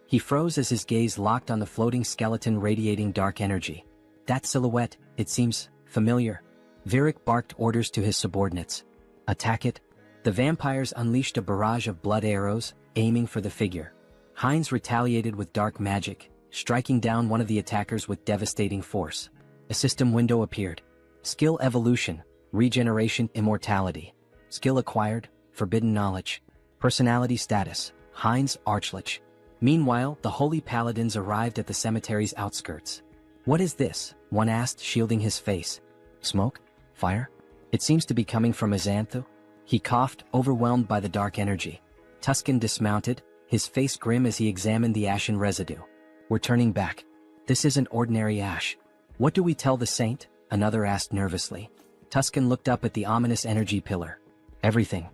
He froze as his gaze locked on the floating skeleton radiating dark energy. That silhouette, it seems familiar. Virik barked orders to his subordinates. Attack it. The vampires unleashed a barrage of blood arrows, aiming for the figure. Heinz retaliated with dark magic, striking down one of the attackers with devastating force. A system window appeared. Skill evolution, regeneration, immortality. Skill acquired, forbidden knowledge. Personality status, Heinz Archlich. Meanwhile, the holy paladins arrived at the cemetery's outskirts. What is this? One asked, shielding his face. Smoke? Fire? It seems to be coming from Azanthu. He coughed, overwhelmed by the dark energy. Tuscan dismounted, his face grim as he examined the ashen residue. We're turning back. This isn't ordinary ash. What do we tell the saint? Another asked nervously. Tuscan looked up at the ominous energy pillar. Everything.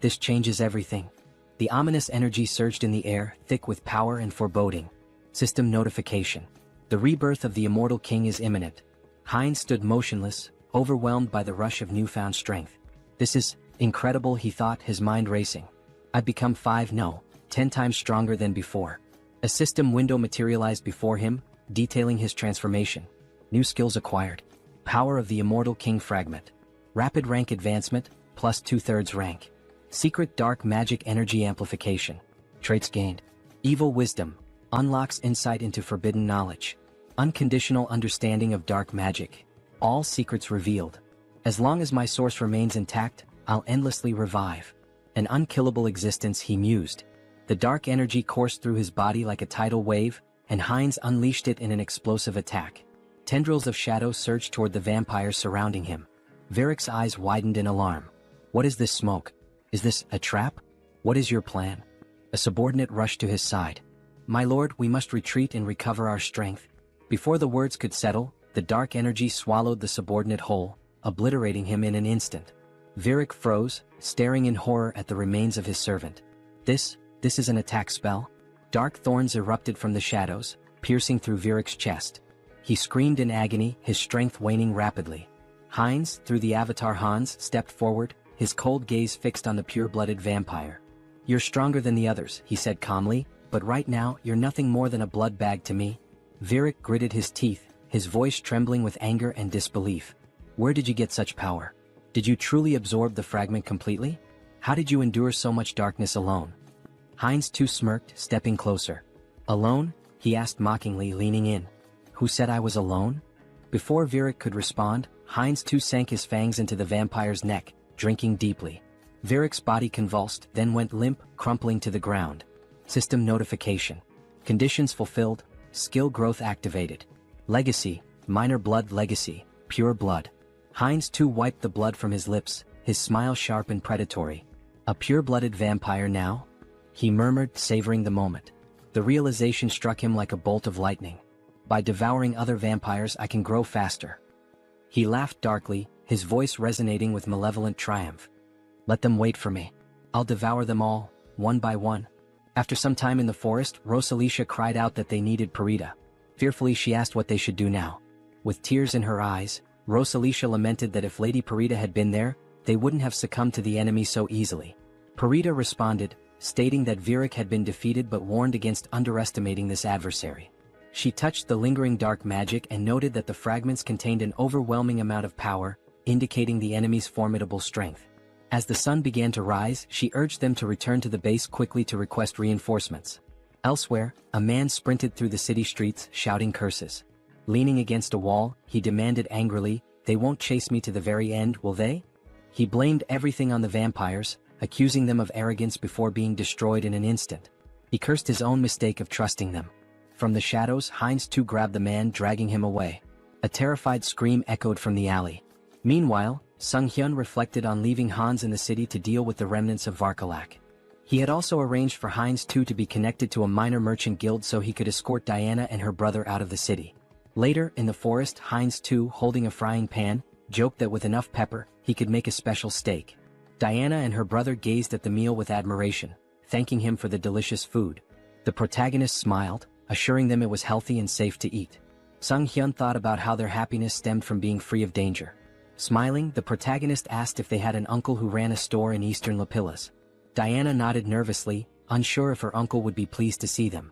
This changes everything. The ominous energy surged in the air, thick with power and foreboding. System notification. The rebirth of the immortal king is imminent. Heinz stood motionless, overwhelmed by the rush of newfound strength. This is incredible, he thought, his mind racing. I've become 10 times stronger than before. A system window materialized before him, detailing his transformation. New skills acquired. Power of the immortal king fragment. Rapid rank advancement, plus 2/3 rank. Secret dark magic energy amplification. Traits gained. Evil wisdom. Unlocks insight into forbidden knowledge. Unconditional understanding of dark magic. All secrets revealed. As long as my source remains intact, I'll endlessly revive. An unkillable existence, he mused. The dark energy coursed through his body like a tidal wave, and Heinz unleashed it in an explosive attack. Tendrils of shadow surged toward the vampires surrounding him. Virik's eyes widened in alarm. What is this smoke? Is this a trap? What is your plan? A subordinate rushed to his side. My lord, we must retreat and recover our strength. Before the words could settle, the dark energy swallowed the subordinate whole, obliterating him in an instant. Virik froze, staring in horror at the remains of his servant. This is an attack spell? Dark thorns erupted from the shadows, piercing through Virik's chest. He screamed in agony, his strength waning rapidly. Heinz, through the avatar Hans, stepped forward, his cold gaze fixed on the pure-blooded vampire. You're stronger than the others, he said calmly, but right now, you're nothing more than a blood bag to me. Virik gritted his teeth, his voice trembling with anger and disbelief. Where did you get such power? Did you truly absorb the fragment completely? How did you endure so much darkness alone? Heinz too smirked, stepping closer. Alone? He asked mockingly, leaning in. Who said I was alone? Before Virik could respond, Heinz too sank his fangs into the vampire's neck, drinking deeply. Virik's body convulsed, then went limp, crumpling to the ground. System notification. Conditions fulfilled, skill growth activated. Legacy, minor blood legacy, pure blood. Heinz too wiped the blood from his lips, his smile sharp and predatory. A pure-blooded vampire now? He murmured, savoring the moment. The realization struck him like a bolt of lightning. By devouring other vampires, I can grow faster. He laughed darkly, his voice resonating with malevolent triumph. Let them wait for me. I'll devour them all, one by one. After some time in the forest, Rosalicia cried out that they needed Perdita. Fearfully she asked what they should do now. With tears in her eyes, Rosalicia lamented that if Lady Perdita had been there, they wouldn't have succumbed to the enemy so easily. Perdita responded, stating that Virik had been defeated but warned against underestimating this adversary. She touched the lingering dark magic and noted that the fragments contained an overwhelming amount of power, indicating the enemy's formidable strength. As the sun began to rise, she urged them to return to the base quickly to request reinforcements. Elsewhere, a man sprinted through the city streets, shouting curses. Leaning against a wall, he demanded angrily, "They won't chase me to the very end, will they?" He blamed everything on the vampires, accusing them of arrogance before being destroyed in an instant. He cursed his own mistake of trusting them. From the shadows, Heinz too grabbed the man, dragging him away. A terrified scream echoed from the alley. Meanwhile, Sung-hyun reflected on leaving Hans in the city to deal with the remnants of Varkalak. He had also arranged for Heinz too to be connected to a minor merchant guild so he could escort Diana and her brother out of the city. Later, in the forest, Heinz too, holding a frying pan, joked that with enough pepper, he could make a special steak. Diana and her brother gazed at the meal with admiration, thanking him for the delicious food. The protagonist smiled, assuring them it was healthy and safe to eat. Sung-hyun thought about how their happiness stemmed from being free of danger. Smiling, the protagonist asked if they had an uncle who ran a store in eastern Lapillas. Diana nodded nervously, unsure if her uncle would be pleased to see them.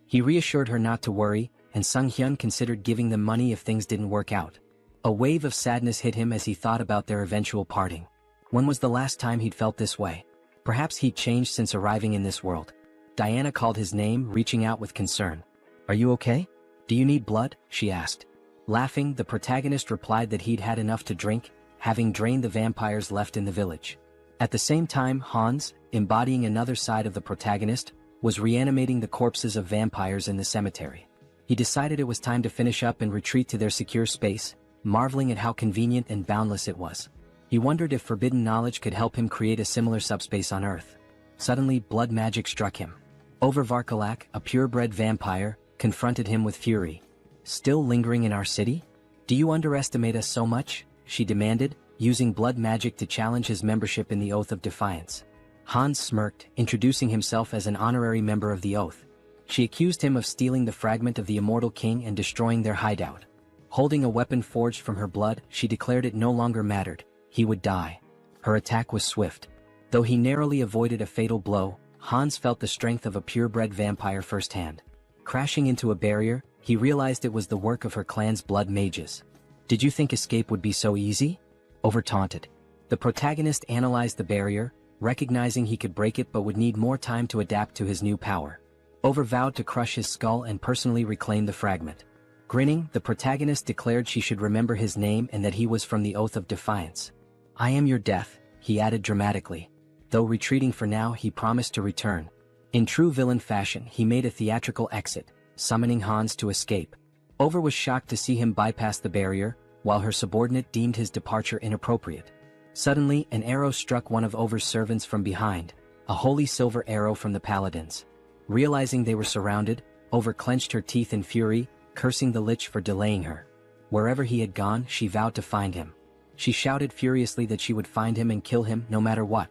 He reassured her not to worry, and Sung-hyun considered giving them money if things didn't work out. A wave of sadness hit him as he thought about their eventual parting. When was the last time he'd felt this way? Perhaps he'd changed since arriving in this world. Diana called his name, reaching out with concern. "Are you okay? Do you need blood?" she asked. Laughing, the protagonist replied that he'd had enough to drink, having drained the vampires left in the village. At the same time, Hans, embodying another side of the protagonist, was reanimating the corpses of vampires in the cemetery. He decided it was time to finish up and retreat to their secure space, marveling at how convenient and boundless it was. He wondered if forbidden knowledge could help him create a similar subspace on Earth. Suddenly, blood magic struck him. Over Varkalak, a purebred vampire, confronted him with fury. "Still lingering in our city? Do you underestimate us so much?" she demanded, using blood magic to challenge his membership in the Oath of Defiance. Hans smirked, introducing himself as an honorary member of the Oath. She accused him of stealing the fragment of the immortal king and destroying their hideout. Holding a weapon forged from her blood, she declared it no longer mattered. He would die. Her attack was swift. Though he narrowly avoided a fatal blow, Hans felt the strength of a purebred vampire firsthand. Crashing into a barrier, he realized it was the work of her clan's blood mages. "Did you think escape would be so easy?" Over-taunted. The protagonist analyzed the barrier, recognizing he could break it but would need more time to adapt to his new power. Over-vowed to crush his skull and personally reclaim the fragment. Grinning, the protagonist declared she should remember his name and that he was from the Oath of Defiance. "I am your death," he added dramatically. Though retreating for now, he promised to return. In true villain fashion, he made a theatrical exit, summoning Hans to escape. Over was shocked to see him bypass the barrier, while her subordinate deemed his departure inappropriate. Suddenly, an arrow struck one of Over's servants from behind, a holy silver arrow from the paladins. Realizing they were surrounded, Over clenched her teeth in fury, cursing the Lich for delaying her. Wherever he had gone, she vowed to find him. She shouted furiously that she would find him and kill him no matter what.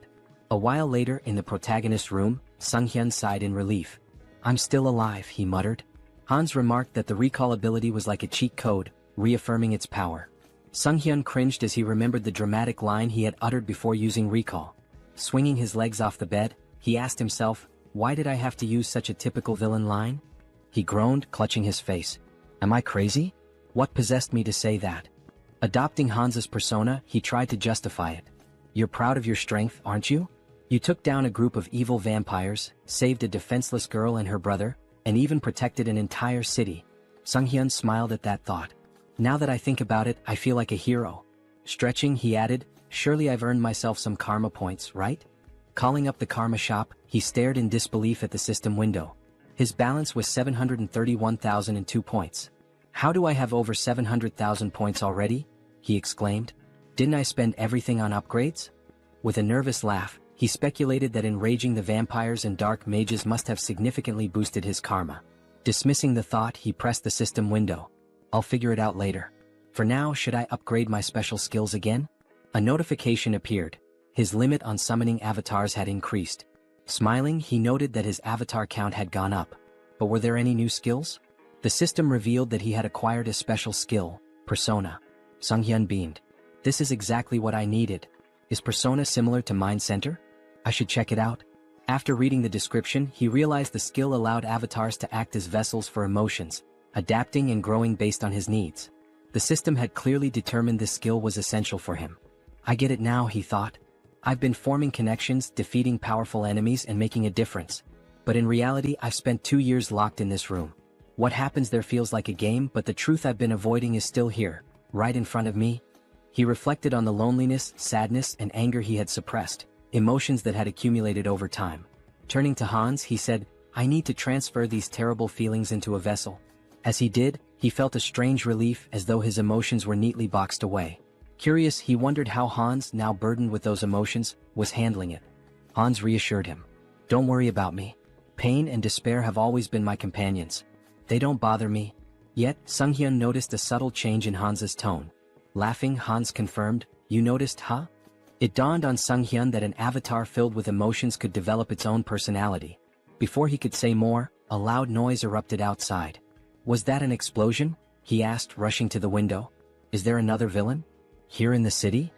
A while later, in the protagonist's room, Sung-hyun sighed in relief. "I'm still alive," he muttered. Hans remarked that the recall ability was like a cheat code, reaffirming its power. Sung-hyun cringed as he remembered the dramatic line he had uttered before using recall. Swinging his legs off the bed, he asked himself, "Why did I have to use such a typical villain line?" He groaned, clutching his face. "Am I crazy? What possessed me to say that?" Adopting Hans's persona, he tried to justify it. "You're proud of your strength, aren't you? You took down a group of evil vampires, saved a defenseless girl and her brother, and even protected an entire city." Sung-hyun smiled at that thought. "Now that I think about it, I feel like a hero." Stretching, he added, "Surely I've earned myself some karma points, right?" Calling up the karma shop, he stared in disbelief at the system window. His balance was 731,002 points. "How do I have over 700,000 points already?" he exclaimed. "Didn't I spend everything on upgrades?" With a nervous laugh, he speculated that enraging the vampires and dark mages must have significantly boosted his karma. Dismissing the thought, he pressed the system window. "I'll figure it out later. For now, should I upgrade my special skills again?" A notification appeared. His limit on summoning avatars had increased. Smiling, he noted that his avatar count had gone up. But were there any new skills? The system revealed that he had acquired a special skill, Persona. Sunghyun beamed. This is exactly what I needed. Is Persona similar to Mind Center? I should check it out. After reading the description, he realized the skill allowed avatars to act as vessels for emotions, adapting and growing based on his needs. The system had clearly determined this skill was essential for him. I get it now, he thought. I've been forming connections, defeating powerful enemies and making a difference. But in reality, I've spent 2 years locked in this room. What happens there feels like a game, but the truth I've been avoiding is still here, right in front of me. He reflected on the loneliness, sadness, and anger he had suppressed, emotions that had accumulated over time. Turning to Hans, he said, I need to transfer these terrible feelings into a vessel. As he did, he felt a strange relief as though his emotions were neatly boxed away. Curious, he wondered how Hans, now burdened with those emotions, was handling it. Hans reassured him. Don't worry about me. Pain and despair have always been my companions. They don't bother me. Yet, Sunghyun noticed a subtle change in Hans's tone. Laughing, Hans confirmed, You noticed, huh? It dawned on Sunghyun that an avatar filled with emotions could develop its own personality. Before he could say more, a loud noise erupted outside. Was that an explosion? He asked, rushing to the window. Is there another villain? Here in the city?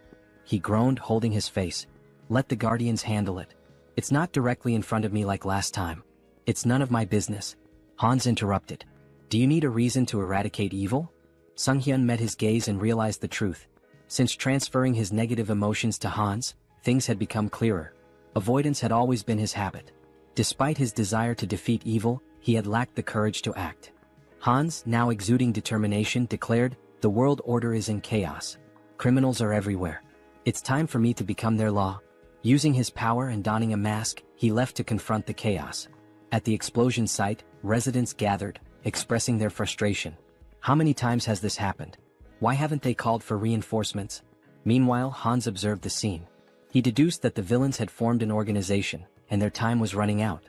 He groaned, holding his face. Let the guardians handle it. It's not directly in front of me like last time. It's none of my business. Hans interrupted. Do you need a reason to eradicate evil? Sunghyun met his gaze and realized the truth. Since transferring his negative emotions to Hans, things had become clearer. Avoidance had always been his habit. Despite his desire to defeat evil, he had lacked the courage to act. Hans, now exuding determination, declared, The world order is in chaos. Criminals are everywhere. It's time for me to become their law. Using his power and donning a mask, he left to confront the chaos. At the explosion site, residents gathered, expressing their frustration. How many times has this happened? Why haven't they called for reinforcements? Meanwhile, Hans observed the scene. He deduced that the villains had formed an organization, and their time was running out.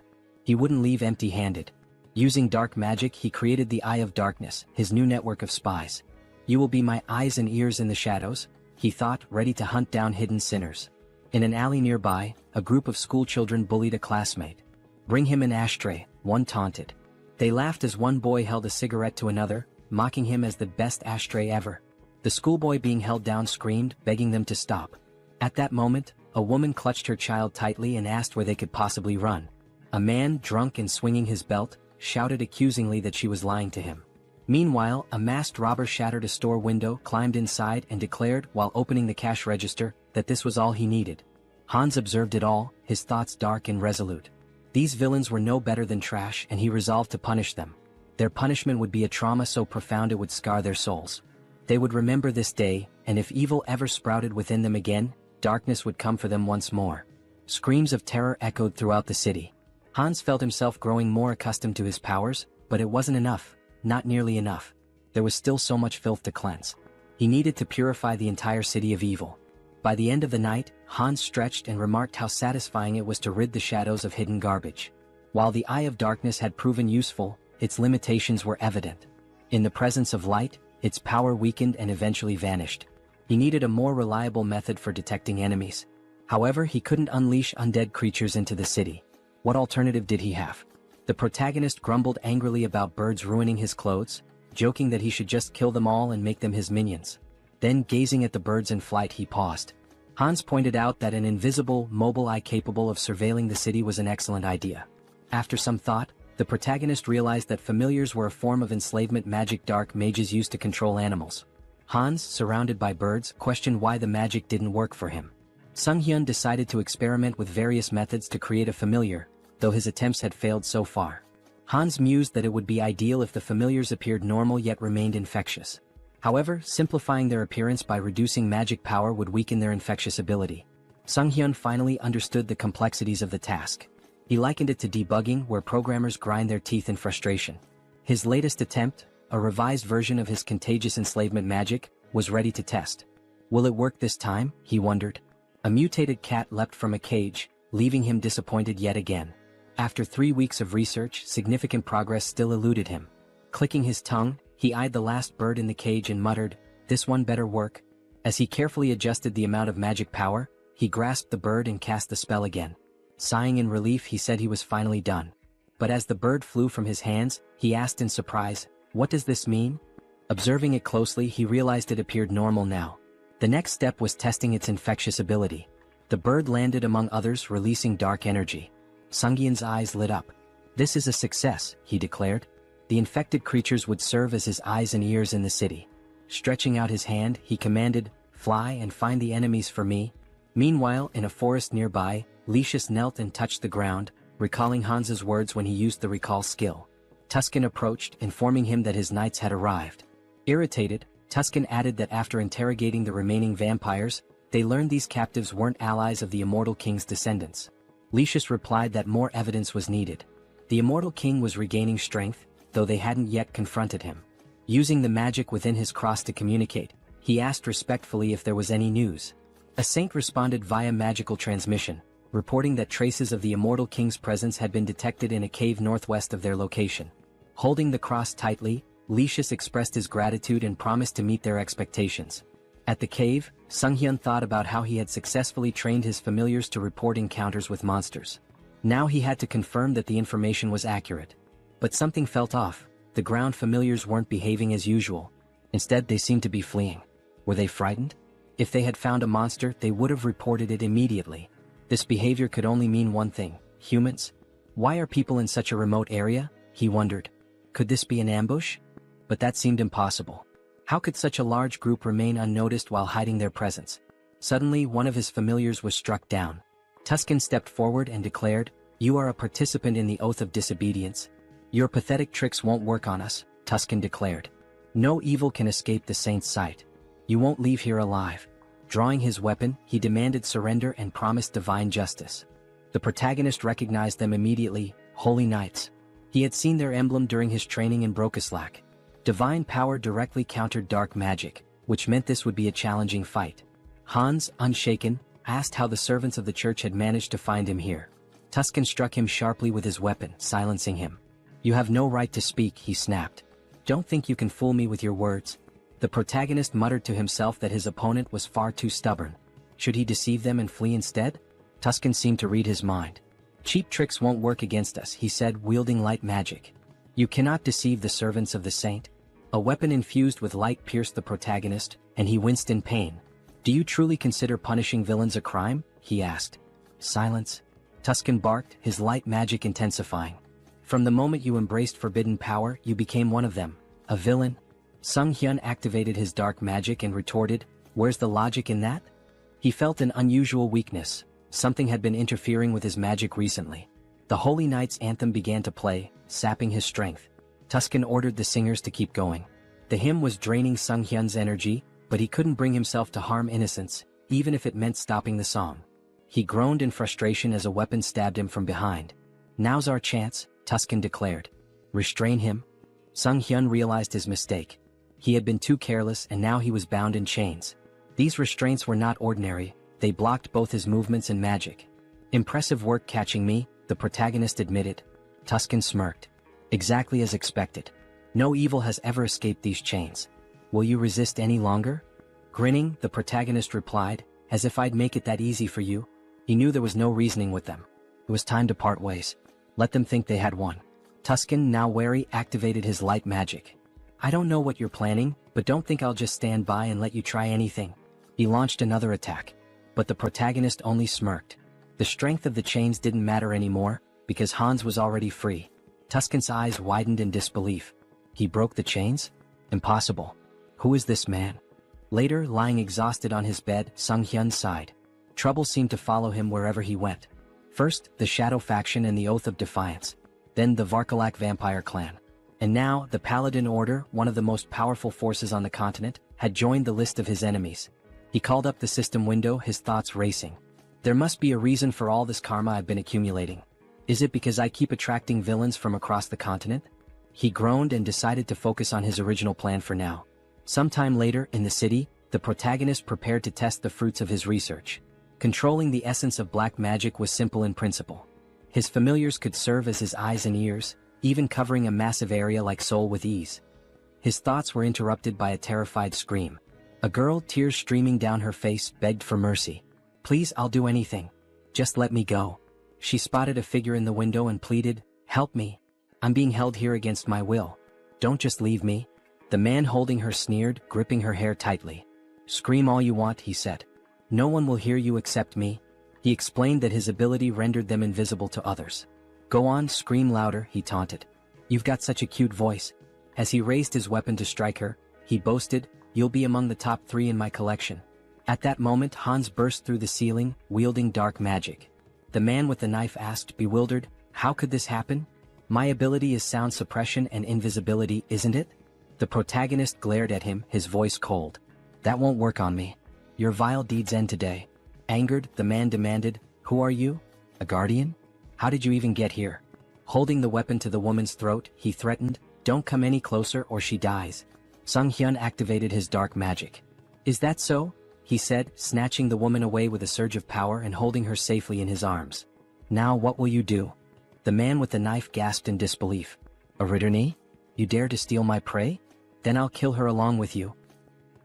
He wouldn't leave empty-handed. Using dark magic, he created the Eye of Darkness, his new network of spies. You will be my eyes and ears in the shadows, he thought, ready to hunt down hidden sinners. In an alley nearby, a group of schoolchildren bullied a classmate. Bring him an ashtray, one taunted. They laughed as one boy held a cigarette to another, mocking him as the best ashtray ever. The schoolboy being held down screamed, begging them to stop. At that moment, a woman clutched her child tightly and asked where they could possibly run. A man, drunk and swinging his belt, shouted accusingly that she was lying to him. Meanwhile, a masked robber shattered a store window, climbed inside and declared, while opening the cash register, that this was all he needed. Hans observed it all, his thoughts dark and resolute. These villains were no better than trash, and he resolved to punish them. Their punishment would be a trauma so profound it would scar their souls. They would remember this day, and if evil ever sprouted within them again, darkness would come for them once more. Screams of terror echoed throughout the city. Hans felt himself growing more accustomed to his powers, but it wasn't enough, not nearly enough. There was still so much filth to cleanse. He needed to purify the entire city of evil. By the end of the night, Hans stretched and remarked how satisfying it was to rid the shadows of hidden garbage. While the Eye of Darkness had proven useful, its limitations were evident. In the presence of light, its power weakened and eventually vanished. He needed a more reliable method for detecting enemies. However, he couldn't unleash undead creatures into the city. What alternative did he have? The protagonist grumbled angrily about birds ruining his clothes, joking that he should just kill them all and make them his minions. Then, gazing at the birds in flight, he paused. Hans pointed out that an invisible, mobile eye capable of surveilling the city was an excellent idea. After some thought, the protagonist realized that familiars were a form of enslavement magic dark mages used to control animals. Hans, surrounded by birds, questioned why the magic didn't work for him. Sunghyun decided to experiment with various methods to create a familiar, though his attempts had failed so far. Hans mused that it would be ideal if the familiars appeared normal yet remained infectious. However, simplifying their appearance by reducing magic power would weaken their infectious ability. Sunghyun finally understood the complexities of the task. He likened it to debugging, where programmers grind their teeth in frustration. His latest attempt, a revised version of his contagious enslavement magic, was ready to test. Will it work this time? He wondered. A mutated cat leapt from a cage, leaving him disappointed yet again. After 3 weeks of research, significant progress still eluded him. Clicking his tongue, he eyed the last bird in the cage and muttered, "This one better work." As he carefully adjusted the amount of magic power, He grasped the bird and cast the spell again. Sighing in relief, he said he was finally done. But as the bird flew from his hands, he asked in surprise, "What does this mean?" Observing it closely, he realized it appeared normal now. The next step was testing its infectious ability. The bird landed among others, releasing dark energy. Sunghyun's eyes lit up. "This is a success," he declared. The infected creatures would serve as his eyes and ears in the city. Stretching out his hand, he commanded, "Fly and find the enemies for me." Meanwhile, in a forest nearby, Lucius knelt and touched the ground, recalling Hans's words when he used the recall skill. Tuscan approached, informing him that his knights had arrived. Irritated, Tuscan added that after interrogating the remaining vampires, they learned these captives weren't allies of the Immortal King's descendants. Lucius replied that more evidence was needed. The Immortal King was regaining strength, though they hadn't yet confronted him. Using the magic within his cross to communicate, he asked respectfully if there was any news. A saint responded via magical transmission, reporting that traces of the Immortal King's presence had been detected in a cave northwest of their location. Holding the cross tightly, Lucius expressed his gratitude and promised to meet their expectations. At the cave, Sunghyun thought about how he had successfully trained his familiars to report encounters with monsters. Now he had to confirm that the information was accurate. But something felt off. The ground familiars weren't behaving as usual. Instead, they seemed to be fleeing. Were they frightened? If they had found a monster, they would have reported it immediately. This behavior could only mean one thing: humans. Why are people in such a remote area? He wondered. Could this be an ambush? But that seemed impossible. How could such a large group remain unnoticed while hiding their presence? Suddenly, one of his familiars was struck down. Tuscan stepped forward and declared, "You are a participant in the oath of disobedience. Your pathetic tricks won't work on us," Tuscan declared. "No evil can escape the saint's sight. You won't leave here alive." Drawing his weapon, he demanded surrender and promised divine justice. The protagonist recognized them immediately: Holy Knights. He had seen their emblem during his training in Brokislak. Divine power directly countered dark magic, which meant this would be a challenging fight. Hans, unshaken, asked how the servants of the church had managed to find him here. Tuscan struck him sharply with his weapon, silencing him. "You have no right to speak," he snapped. "Don't think you can fool me with your words." The protagonist muttered to himself that his opponent was far too stubborn. Should he deceive them and flee instead? Tuscan seemed to read his mind. "Cheap tricks won't work against us," he said, wielding light magic. "You cannot deceive the servants of the saint." A weapon infused with light pierced the protagonist, and he winced in pain. "Do you truly consider punishing villains a crime?" he asked. "Silence." Tuscan barked, his light magic intensifying. "From the moment you embraced forbidden power, you became one of them. A villain." Sunghyun activated his dark magic and retorted, "Where's the logic in that?" He felt an unusual weakness. Something had been interfering with his magic recently. The Holy Knight's anthem began to play, sapping his strength. Tuscan ordered the singers to keep going. The hymn was draining Sunghyun's energy, but he couldn't bring himself to harm innocents, even if it meant stopping the song. He groaned in frustration as a weapon stabbed him from behind. "Now's our chance," Tuscan declared. "Restrain him." Sunghyun realized his mistake. He had been too careless, and now he was bound in chains. These restraints were not ordinary, they blocked both his movements and magic. "Impressive work catching me," the protagonist admitted. Tuscan smirked. "Exactly as expected. No evil has ever escaped these chains. Will you resist any longer?" Grinning, the protagonist replied, "As if I'd make it that easy for you." He knew there was no reasoning with them. It was time to part ways. Let them think they had won. Tuscan, now wary, activated his light magic. "I don't know what you're planning, but don't think I'll just stand by and let you try anything." He launched another attack. But the protagonist only smirked. The strength of the chains didn't matter anymore, because Hans was already free. Tuscan's eyes widened in disbelief. He broke the chains? Impossible. Who is this man? Later, lying exhausted on his bed, Sunghyun sighed. Trouble seemed to follow him wherever he went. First, the Shadow faction and the Oath of Defiance. Then the Varkalak vampire clan. And now, the Paladin Order, one of the most powerful forces on the continent, had joined the list of his enemies. He called up the system window, his thoughts racing. There must be a reason for all this karma I've been accumulating. Is it because I keep attracting villains from across the continent? He groaned and decided to focus on his original plan for now. Sometime later, in the city, the protagonist prepared to test the fruits of his research. Controlling the essence of black magic was simple in principle. His familiars could serve as his eyes and ears, even covering a massive area like Seoul with ease. His thoughts were interrupted by a terrified scream. A girl, tears streaming down her face, begged for mercy. Please, I'll do anything. Just let me go. She spotted a figure in the window and pleaded, help me. I'm being held here against my will. Don't just leave me. The man holding her sneered, gripping her hair tightly. Scream all you want, he said. No one will hear you except me. He explained that his ability rendered them invisible to others. Go on, scream louder, he taunted. You've got such a cute voice. As he raised his weapon to strike her, he boasted, you'll be among the top 3 in my collection. At that moment, Hans burst through the ceiling, wielding dark magic. The man with the knife asked, bewildered, how could this happen? My ability is sound suppression and invisibility, isn't it? The protagonist glared at him, his voice cold. That won't work on me. Your vile deeds end today. Angered, the man demanded, who are you? A guardian? How did you even get here? Holding the weapon to the woman's throat, he threatened, don't come any closer or she dies. Sung Hyun activated his dark magic. Is that so? He said, snatching the woman away with a surge of power and holding her safely in his arms. Now what will you do? The man with the knife gasped in disbelief. A Ritterni? You dare to steal my prey? Then I'll kill her along with you.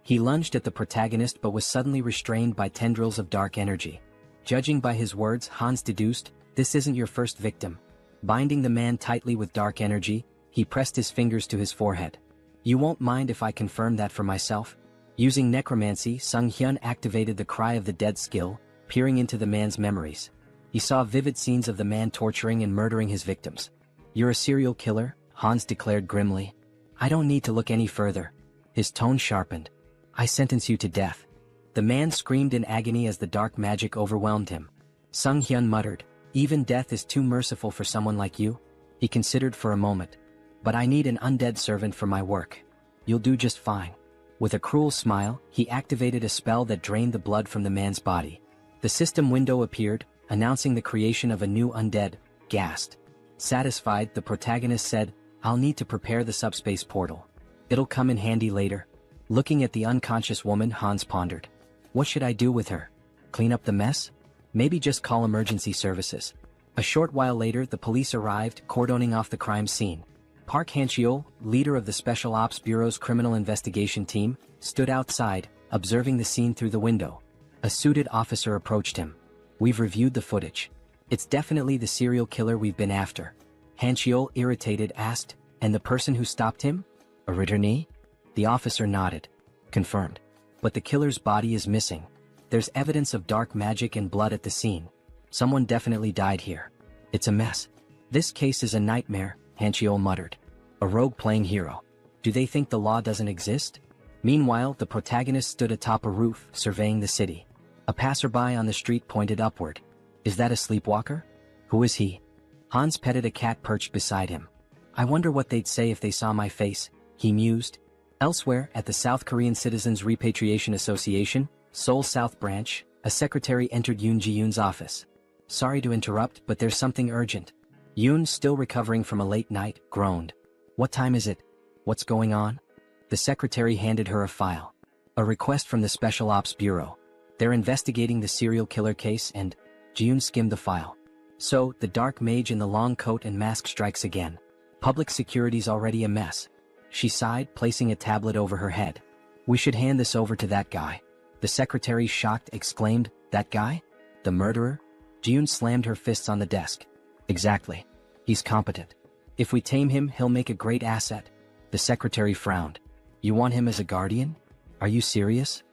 He lunged at the protagonist but was suddenly restrained by tendrils of dark energy. Judging by his words, Hans deduced, this isn't your first victim. Binding the man tightly with dark energy, he pressed his fingers to his forehead. You won't mind if I confirm that for myself? Using necromancy, Sung Hyun activated the Cry of the Dead skill, peering into the man's memories. He saw vivid scenes of the man torturing and murdering his victims. You're a serial killer, Hans declared grimly. I don't need to look any further. His tone sharpened. I sentence you to death. The man screamed in agony as the dark magic overwhelmed him. Sung Hyun muttered, even death is too merciful for someone like you. He considered for a moment. But I need an undead servant for my work. You'll do just fine. With a cruel smile, he activated a spell that drained the blood from the man's body. The system window appeared, announcing the creation of a new undead, Ghast. Satisfied, the protagonist said, I'll need to prepare the subspace portal. It'll come in handy later. Looking at the unconscious woman, Hans pondered. What should I do with her? Clean up the mess? Maybe just call emergency services. A short while later, the police arrived, cordoning off the crime scene. Park Han-cheol, leader of the Special Ops Bureau's criminal investigation team, stood outside, observing the scene through the window. A suited officer approached him. We've reviewed the footage. It's definitely the serial killer we've been after. Han-cheol, irritated, asked, and the person who stopped him? A Ritterni? The officer nodded. Confirmed. But the killer's body is missing. There's evidence of dark magic and blood at the scene. Someone definitely died here. It's a mess. This case is a nightmare, Han-cheol muttered. A rogue playing hero. Do they think the law doesn't exist? Meanwhile, the protagonist stood atop a roof, surveying the city. A passerby on the street pointed upward. Is that a sleepwalker? Who is he? Hans petted a cat perched beside him. I wonder what they'd say if they saw my face, he mused. Elsewhere, at the South Korean Citizens Repatriation Association, Seoul South Branch, a secretary entered Yoon Ji-yoon's office. Sorry to interrupt, but there's something urgent. Yoon, still recovering from a late night, groaned. What time is it? What's going on? The secretary handed her a file. A request from the Special Ops Bureau. They're investigating the serial killer case and... Ji-yoon skimmed the file. So, the dark mage in the long coat and mask strikes again. Public security's already a mess. She sighed, placing a tablet over her head. We should hand this over to that guy. The secretary, shocked, exclaimed, that guy? The murderer? Ji-yoon slammed her fists on the desk. Exactly. He's competent. If we tame him, he'll make a great asset. The secretary frowned. You want him as a guardian? Are you serious?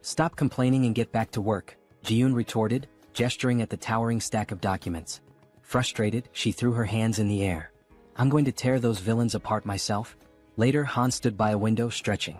Stop complaining and get back to work, Ji-yoon retorted, gesturing at the towering stack of documents. Frustrated, she threw her hands in the air. I'm going to tear those villains apart myself. Later, Hans stood by a window, stretching.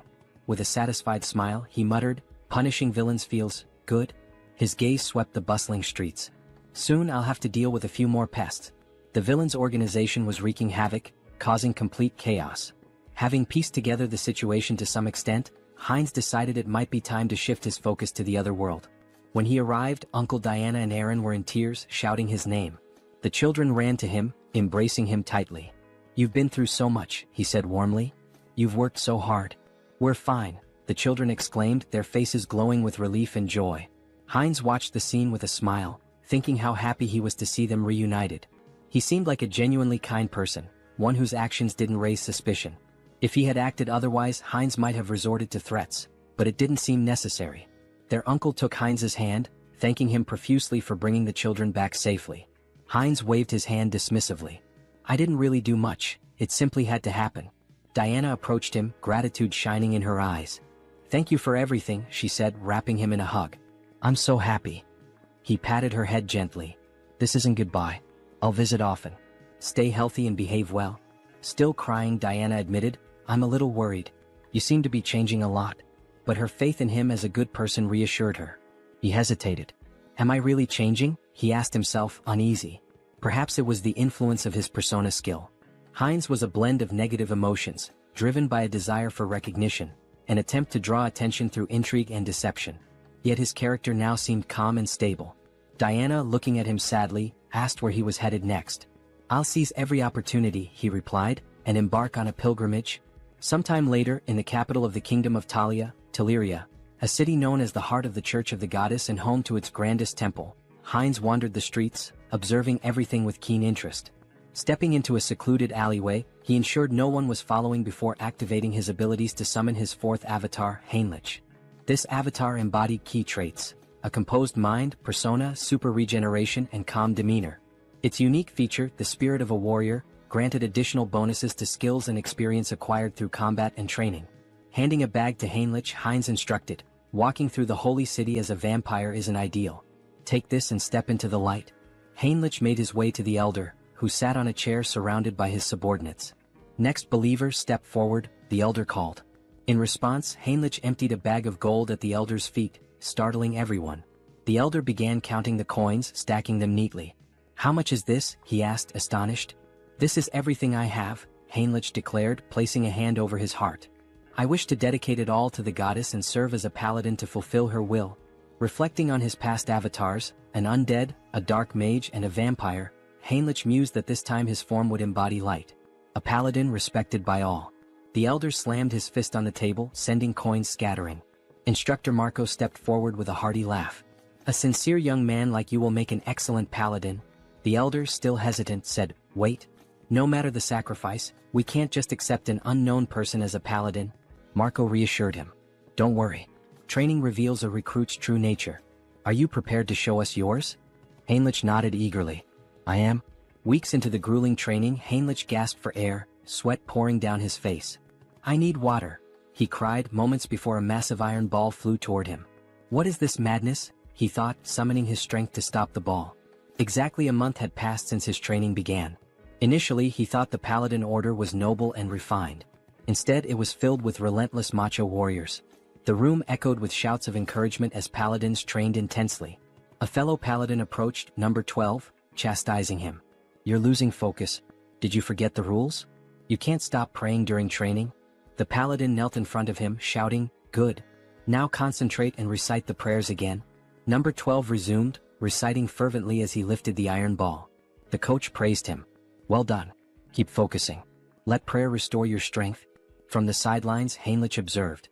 With a satisfied smile, he muttered, punishing villains feels good. His gaze swept the bustling streets. Soon I'll have to deal with a few more pests. The villains' organization was wreaking havoc, causing complete chaos. Having pieced together the situation to some extent, Heinz decided it might be time to shift his focus to the other world. When he arrived, Uncle Diana and Aaron were in tears, shouting his name. The children ran to him, embracing him tightly. You've been through so much, he said warmly. You've worked so hard. We're fine, the children exclaimed, their faces glowing with relief and joy. Heinz watched the scene with a smile, thinking how happy he was to see them reunited. He seemed like a genuinely kind person, one whose actions didn't raise suspicion. If he had acted otherwise, Heinz might have resorted to threats, but it didn't seem necessary. Their uncle took Heinz's hand, thanking him profusely for bringing the children back safely. Heinz waved his hand dismissively. I didn't really do much, it simply had to happen. Diana approached him, gratitude shining in her eyes. Thank you for everything, she said, wrapping him in a hug. I'm so happy. He patted her head gently. This isn't goodbye. I'll visit often. Stay healthy and behave well. Still crying, Diana admitted, I'm a little worried. You seem to be changing a lot. But her faith in him as a good person reassured her. He hesitated. Am I really changing? He asked himself, uneasy. Perhaps it was the influence of his persona skill. Heinz was a blend of negative emotions, driven by a desire for recognition, an attempt to draw attention through intrigue and deception. Yet his character now seemed calm and stable. Diana, looking at him sadly, asked where he was headed next. I'll seize every opportunity, he replied, and embark on a pilgrimage. Sometime later, in the capital of the kingdom of Talia, Teleria, a city known as the heart of the Church of the Goddess and home to its grandest temple, Heinz wandered the streets, observing everything with keen interest. Stepping into a secluded alleyway, he ensured no one was following before activating his abilities to summon his fourth avatar, Heinrich. This avatar embodied key traits: a composed mind, persona, super regeneration, and calm demeanor. Its unique feature, the spirit of a warrior, granted additional bonuses to skills and experience acquired through combat and training. Handing a bag to Heinrich, Heinz instructed, walking through the holy city as a vampire isn't ideal. Take this and step into the light. Heinrich made his way to the elder, who sat on a chair surrounded by his subordinates. Next, believer, step forward, the elder called. In response, Heinrich emptied a bag of gold at the elder's feet, startling everyone. The elder began counting the coins, stacking them neatly. How much is this? He asked, astonished. This is everything I have, Heinrich declared, placing a hand over his heart. I wish to dedicate it all to the goddess and serve as a paladin to fulfill her will. Reflecting on his past avatars, an undead, a dark mage, and a vampire, Heinrich mused that this time his form would embody light. A paladin respected by all. The elder slammed his fist on the table, sending coins scattering. Instructor Marco stepped forward with a hearty laugh. A sincere young man like you will make an excellent paladin. The elder, still hesitant, said, Wait. No matter the sacrifice, we can't just accept an unknown person as a paladin. Marco reassured him. Don't worry. Training reveals a recruit's true nature. Are you prepared to show us yours? Heinrich nodded eagerly. I am. Weeks into the grueling training, Heinrich gasped for air, sweat pouring down his face. I need water, he cried moments before a massive iron ball flew toward him. What is this madness? He thought, summoning his strength to stop the ball. Exactly a month had passed since his training began. Initially, he thought the Paladin Order was noble and refined. Instead, it was filled with relentless macho warriors. The room echoed with shouts of encouragement as paladins trained intensely. A fellow paladin approached, number 12, chastising him. You're losing focus. Did you forget the rules? You can't stop praying during training? The paladin knelt in front of him, shouting, Good. Now concentrate and recite the prayers again. Number 12 resumed, reciting fervently as he lifted the iron ball. The coach praised him. Well done. Keep focusing. Let prayer restore your strength. From the sidelines, Heinrich observed.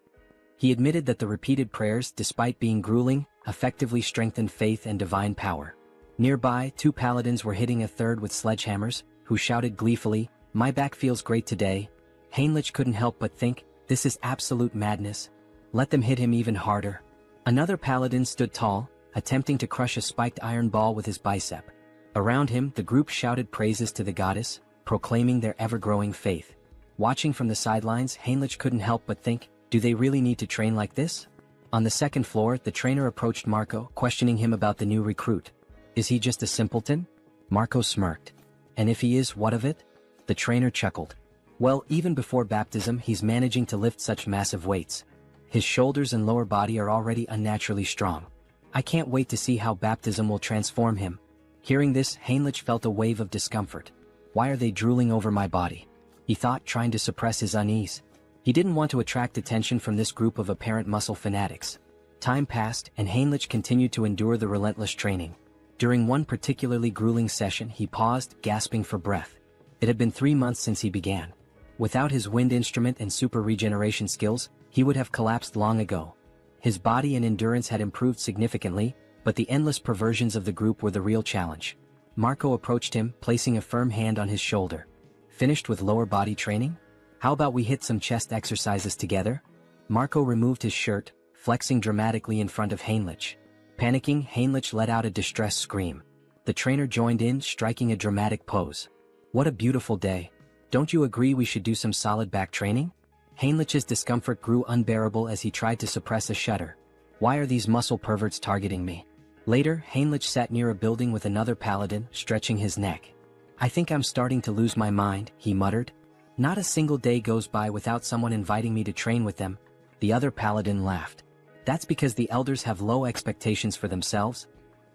He admitted that the repeated prayers, despite being grueling, effectively strengthened faith and divine power. Nearby, two paladins were hitting a third with sledgehammers, who shouted gleefully, My back feels great today. Heinrich couldn't help but think, this is absolute madness. Let them hit him even harder. Another paladin stood tall, attempting to crush a spiked iron ball with his bicep. Around him, the group shouted praises to the goddess, proclaiming their ever-growing faith. Watching from the sidelines, Heinrich couldn't help but think, do they really need to train like this? On the second floor, the trainer approached Marco, questioning him about the new recruit. Is he just a simpleton? Marco smirked. And if he is, what of it? The trainer chuckled. Well, even before baptism, he's managing to lift such massive weights. His shoulders and lower body are already unnaturally strong. I can't wait to see how baptism will transform him. Hearing this, Heinrich felt a wave of discomfort. Why are they drooling over my body? He thought, trying to suppress his unease. He didn't want to attract attention from this group of apparent muscle fanatics. Time passed, and Heinrich continued to endure the relentless training. During one particularly grueling session, he paused, gasping for breath. It had been 3 months since he began. Without his wind instrument and super regeneration skills, he would have collapsed long ago. His body and endurance had improved significantly, but the endless perversions of the group were the real challenge. Marco approached him, placing a firm hand on his shoulder. Finished with lower body training? How about we hit some chest exercises together? Marco removed his shirt, flexing dramatically in front of Heinrich. Panicking, Heinrich let out a distressed scream. The trainer joined in, striking a dramatic pose. What a beautiful day. Don't you agree we should do some solid back training? Heinrich's discomfort grew unbearable as he tried to suppress a shudder. Why are these muscle perverts targeting me? Later, Heinrich sat near a building with another paladin, stretching his neck. I think I'm starting to lose my mind, he muttered. Not a single day goes by without someone inviting me to train with them. The other paladin laughed. That's because the elders have low expectations for themselves.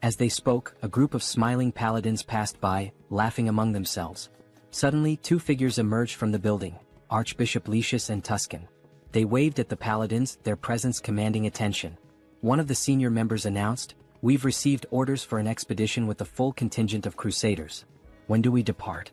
As they spoke, a group of smiling paladins passed by, laughing among themselves. Suddenly, two figures emerged from the building, Archbishop Lucius and Tuscan. They waved at the paladins, their presence commanding attention. One of the senior members announced, "We've received orders for an expedition with a full contingent of crusaders. When do we depart?"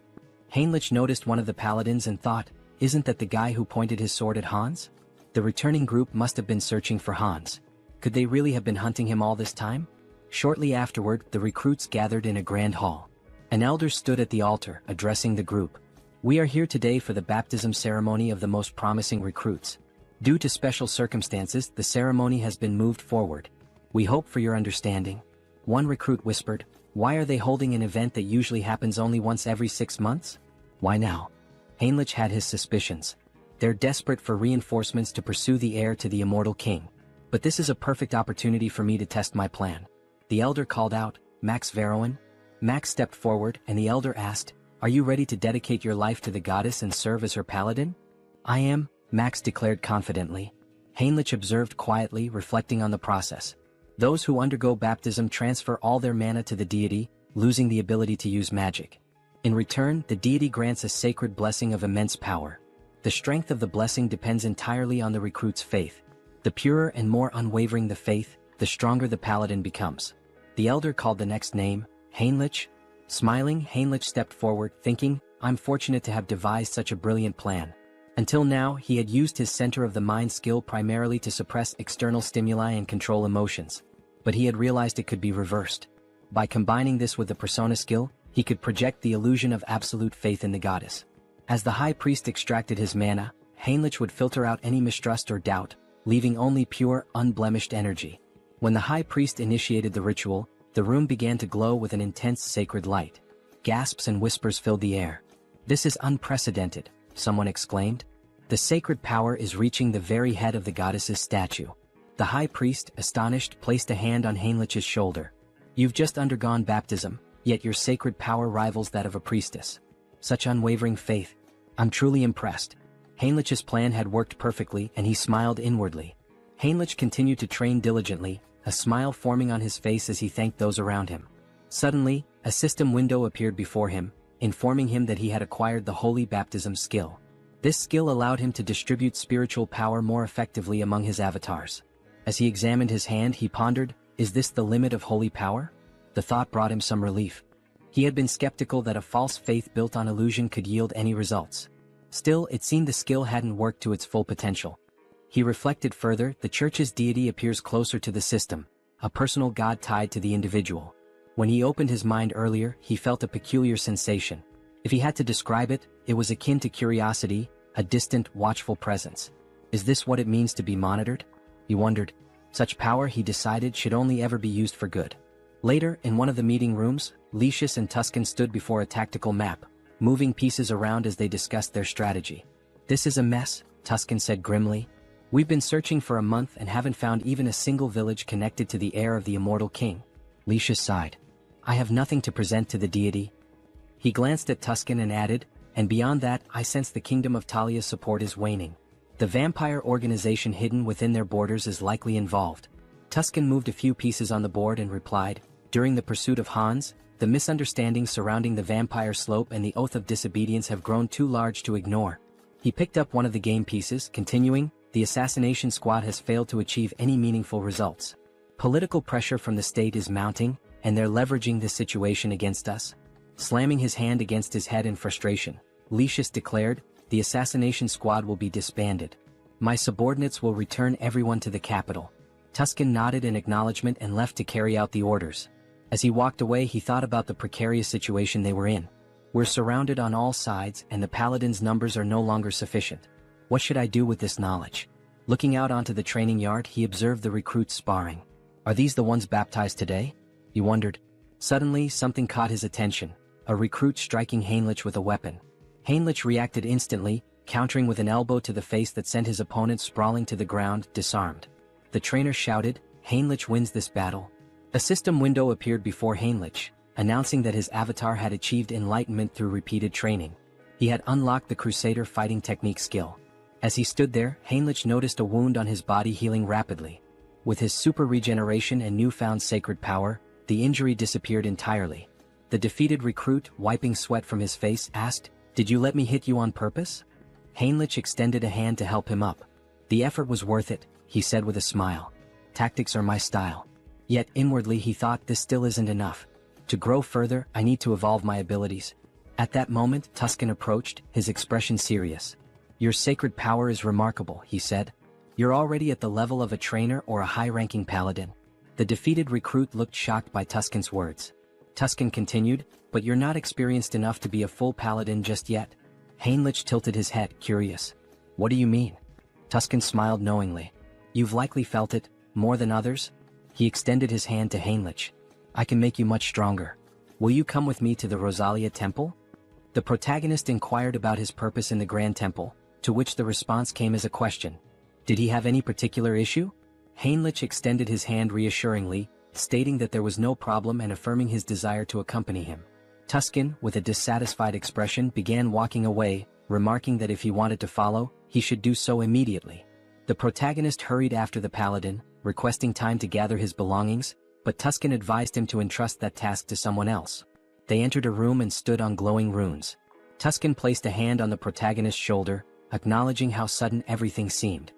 Heinrich noticed one of the paladins and thought, isn't that the guy who pointed his sword at Hans? The returning group must have been searching for Hans. Could they really have been hunting him all this time? Shortly afterward, the recruits gathered in a grand hall. An elder stood at the altar, addressing the group. We are here today for the baptism ceremony of the most promising recruits. Due to special circumstances, the ceremony has been moved forward. We hope for your understanding. One recruit whispered, why are they holding an event that usually happens only once every 6 months? Why now? Heinrich had his suspicions. They're desperate for reinforcements to pursue the heir to the immortal king. But this is a perfect opportunity for me to test my plan. The elder called out, Max Veroin? Max stepped forward and the elder asked, are you ready to dedicate your life to the goddess and serve as her paladin? I am, Max declared confidently. Heinrich observed quietly, reflecting on the process. Those who undergo baptism transfer all their mana to the deity, losing the ability to use magic. In return, the deity grants a sacred blessing of immense power. The strength of the blessing depends entirely on the recruit's faith. The purer and more unwavering the faith, the stronger the paladin becomes. The elder called the next name, Heinrich. Smiling, Heinrich stepped forward, thinking, I'm fortunate to have devised such a brilliant plan. Until now, he had used his center of the mind skill primarily to suppress external stimuli and control emotions. But he had realized it could be reversed. By combining this with the persona skill, he could project the illusion of absolute faith in the goddess. As the high priest extracted his mana, Heinrich would filter out any mistrust or doubt, leaving only pure, unblemished energy. When the high priest initiated the ritual, the room began to glow with an intense sacred light. Gasps and whispers filled the air. This is unprecedented, someone exclaimed. The sacred power is reaching the very head of the goddess's statue. The high priest, astonished, placed a hand on Heinrich's shoulder. You've just undergone baptism, yet your sacred power rivals that of a priestess. Such unwavering faith. I'm truly impressed. Heinrich's plan had worked perfectly and he smiled inwardly. Heinrich continued to train diligently, a smile forming on his face as he thanked those around him. Suddenly, a system window appeared before him, informing him that he had acquired the holy baptism skill. This skill allowed him to distribute spiritual power more effectively among his avatars. As he examined his hand, he pondered, is this the limit of holy power? The thought brought him some relief. He had been skeptical that a false faith built on illusion could yield any results. Still, it seemed the skill hadn't worked to its full potential. He reflected further, the church's deity appears closer to the system, a personal god tied to the individual. When he opened his mind earlier, he felt a peculiar sensation. If he had to describe it, it was akin to curiosity, a distant, watchful presence. Is this what it means to be monitored? He wondered. Such power, he decided, should only ever be used for good. Later, in one of the meeting rooms, Lucius and Tuscan stood before a tactical map, moving pieces around as they discussed their strategy. This is a mess, Tuscan said grimly. We've been searching for a month and haven't found even a single village connected to the heir of the immortal king. Lucius sighed. I have nothing to present to the deity. He glanced at Tuscan and added, and beyond that, I sense the kingdom of Talia's support is waning. The vampire organization hidden within their borders is likely involved. Tuscan moved a few pieces on the board and replied, during the pursuit of Hans, the misunderstandings surrounding the vampire slope and the oath of disobedience have grown too large to ignore. He picked up one of the game pieces, continuing, the assassination squad has failed to achieve any meaningful results. Political pressure from the state is mounting, and they're leveraging this situation against us. Slamming his hand against his head in frustration, Lucius declared, the assassination squad will be disbanded. My subordinates will return everyone to the capital. Tuscan nodded in acknowledgement and left to carry out the orders. As he walked away, he thought about the precarious situation they were in. We're surrounded on all sides and the paladins' numbers are no longer sufficient. What should I do with this knowledge? Looking out onto the training yard, he observed the recruits sparring. Are these the ones baptized today? He wondered. Suddenly, something caught his attention, a recruit striking Heinrich with a weapon. Heinrich reacted instantly, countering with an elbow to the face that sent his opponent sprawling to the ground, disarmed. The trainer shouted, "Heinrich wins this battle." A system window appeared before Heinrich, announcing that his avatar had achieved enlightenment through repeated training. He had unlocked the Crusader fighting technique skill. As he stood there, Heinrich noticed a wound on his body healing rapidly. With his super regeneration and newfound sacred power, the injury disappeared entirely. The defeated recruit, wiping sweat from his face, asked, "Did you let me hit you on purpose?" Heinrich extended a hand to help him up. "The effort was worth it," he said with a smile. "Tactics are my style." Yet inwardly he thought, this still isn't enough. To grow further, I need to evolve my abilities. At that moment, Tuscan approached, his expression serious. "Your sacred power is remarkable," he said. "You're already at the level of a trainer or a high-ranking paladin." The defeated recruit looked shocked by Tuscan's words. Tuscan continued, "But you're not experienced enough to be a full paladin just yet." Heinrich tilted his head, curious. "What do you mean?" Tuscan smiled knowingly. "You've likely felt it, more than others." He extended his hand to Heinrich. "I can make you much stronger. Will you come with me to the Rosalia Temple?" The protagonist inquired about his purpose in the Grand Temple, to which the response came as a question. Did he have any particular issue? Heinrich extended his hand reassuringly, stating that there was no problem and affirming his desire to accompany him. Tuscan, with a dissatisfied expression, began walking away, remarking that if he wanted to follow, he should do so immediately. The protagonist hurried after the paladin, requesting time to gather his belongings, but Tuscan advised him to entrust that task to someone else. They entered a room and stood on glowing runes. Tuscan placed a hand on the protagonist's shoulder, acknowledging how sudden everything seemed.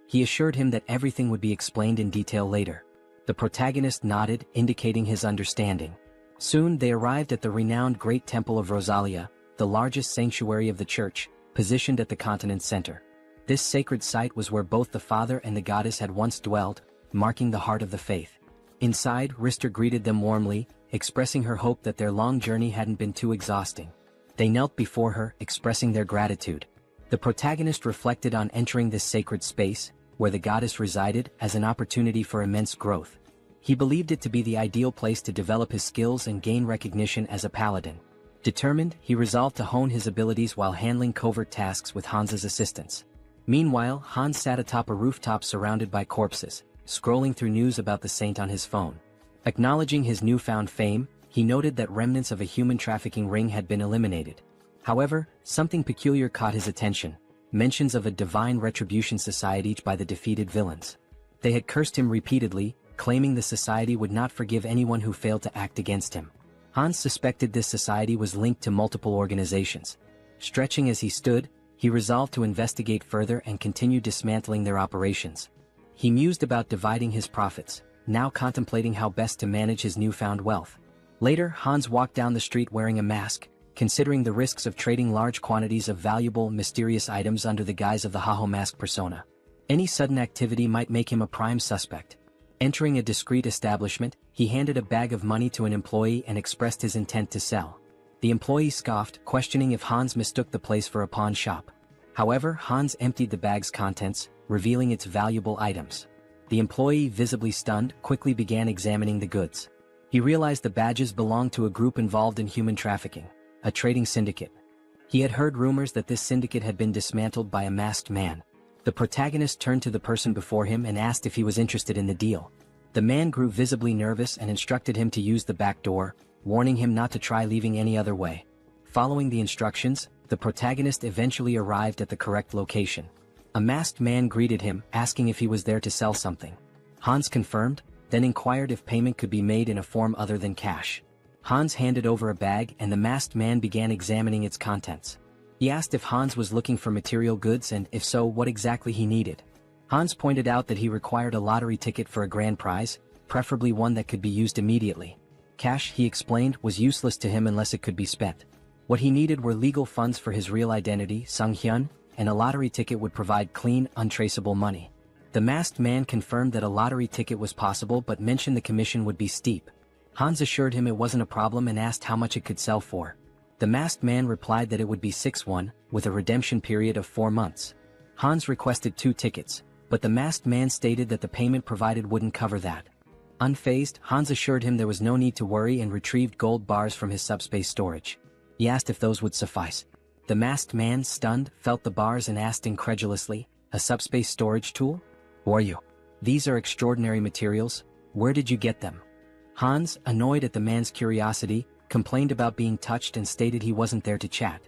He assured him that everything would be explained in detail later. The protagonist nodded, indicating his understanding. Soon they arrived at the renowned Great Temple of Rosalia, the largest sanctuary of the church, positioned at the continent's center. This sacred site was where both the father and the goddess had once dwelled, marking the heart of the faith. Inside, Rister greeted them warmly, expressing her hope that their long journey hadn't been too exhausting. They knelt before her, expressing their gratitude. The protagonist reflected on entering this sacred space, where the goddess resided, as an opportunity for immense growth. He believed it to be the ideal place to develop his skills and gain recognition as a paladin. Determined, he resolved to hone his abilities while handling covert tasks with Hans's assistance. Meanwhile, Hans sat atop a rooftop surrounded by corpses, scrolling through news about the saint on his phone. Acknowledging his newfound fame, he noted that remnants of a human trafficking ring had been eliminated. However, something peculiar caught his attention: mentions of a divine retribution society by the defeated villains. They had cursed him repeatedly, claiming the society would not forgive anyone who failed to act against him. Hans suspected this society was linked to multiple organizations. Stretching as he stood, he resolved to investigate further and continue dismantling their operations. He mused about dividing his profits, now contemplating how best to manage his newfound wealth. Later, Hans walked down the street wearing a mask, considering the risks of trading large quantities of valuable, mysterious items under the guise of the Haho mask persona. Any sudden activity might make him a prime suspect. Entering a discreet establishment, he handed a bag of money to an employee and expressed his intent to sell. The employee scoffed, questioning if Hans mistook the place for a pawn shop. However, Hans emptied the bag's contents, revealing its valuable items. The employee, visibly stunned, quickly began examining the goods. He realized the badges belonged to a group involved in human trafficking, a trading syndicate. He had heard rumors that this syndicate had been dismantled by a masked man. The protagonist turned to the person before him and asked if he was interested in the deal. The man grew visibly nervous and instructed him to use the back door, warning him not to try leaving any other way. Following the instructions, the protagonist eventually arrived at the correct location. A masked man greeted him, asking if he was there to sell something. Hans confirmed, then inquired if payment could be made in a form other than cash. Hans handed over a bag and the masked man began examining its contents. He asked if Hans was looking for material goods and, if so, what exactly he needed. Hans pointed out that he required a lottery ticket for a grand prize, preferably one that could be used immediately. Cash, he explained, was useless to him unless it could be spent. What he needed were legal funds for his real identity, Sunghyun, and a lottery ticket would provide clean, untraceable money. The masked man confirmed that a lottery ticket was possible but mentioned the commission would be steep. Hans assured him it wasn't a problem and asked how much it could sell for. The masked man replied that it would be 6-1, with a redemption period of 4 months. Hans requested 2 tickets, but the masked man stated that the payment provided wouldn't cover that. Unfazed, Hans assured him there was no need to worry and retrieved gold bars from his subspace storage. He asked if those would suffice. The masked man, stunned, felt the bars and asked incredulously, "A subspace storage tool? Who are you? These are extraordinary materials. Where did you get them?" Hans, annoyed at the man's curiosity, complained about being touched and stated he wasn't there to chat.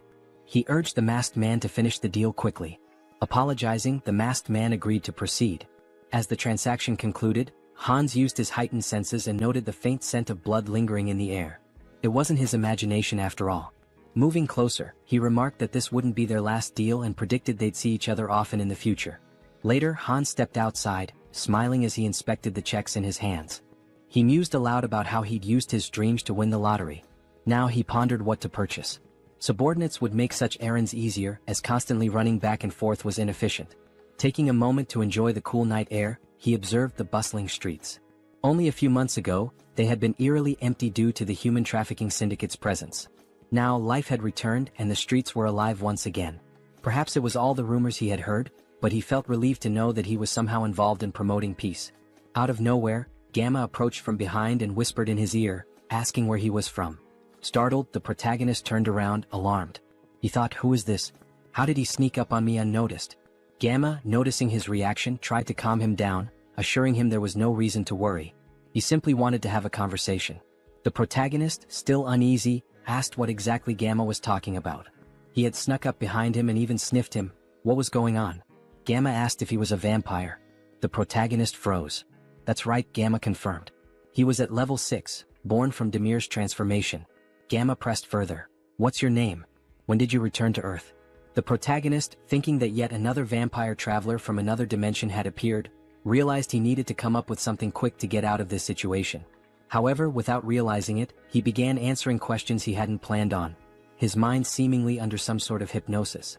He urged the masked man to finish the deal quickly. Apologizing, the masked man agreed to proceed. As the transaction concluded, Hans used his heightened senses and noted the faint scent of blood lingering in the air. It wasn't his imagination after all. Moving closer, he remarked that this wouldn't be their last deal and predicted they'd see each other often in the future. Later, Hans stepped outside, smiling as he inspected the checks in his hands. He mused aloud about how he'd used his dreams to win the lottery. Now he pondered what to purchase. Subordinates would make such errands easier, as constantly running back and forth was inefficient. Taking a moment to enjoy the cool night air, he observed the bustling streets. Only a few months ago, they had been eerily empty due to the human trafficking syndicate's presence. Now life had returned and the streets were alive once again. Perhaps it was all the rumors he had heard, but he felt relieved to know that he was somehow involved in promoting peace. Out of nowhere, Gamma approached from behind and whispered in his ear, asking where he was from. Startled, the protagonist turned around, alarmed. He thought, who is this? How did he sneak up on me unnoticed? Gamma, noticing his reaction, tried to calm him down, assuring him there was no reason to worry. He simply wanted to have a conversation. The protagonist, still uneasy, asked what exactly Gamma was talking about. He had snuck up behind him and even sniffed him. What was going on? Gamma asked if he was a vampire. The protagonist froze. That's right, Gamma confirmed. He was at level 6, born from Demir's transformation. Gamma pressed further. What's your name? When did you return to Earth? The protagonist, thinking that yet another vampire traveler from another dimension had appeared, realized he needed to come up with something quick to get out of this situation. However, without realizing it, he began answering questions he hadn't planned on, his mind seemingly under some sort of hypnosis.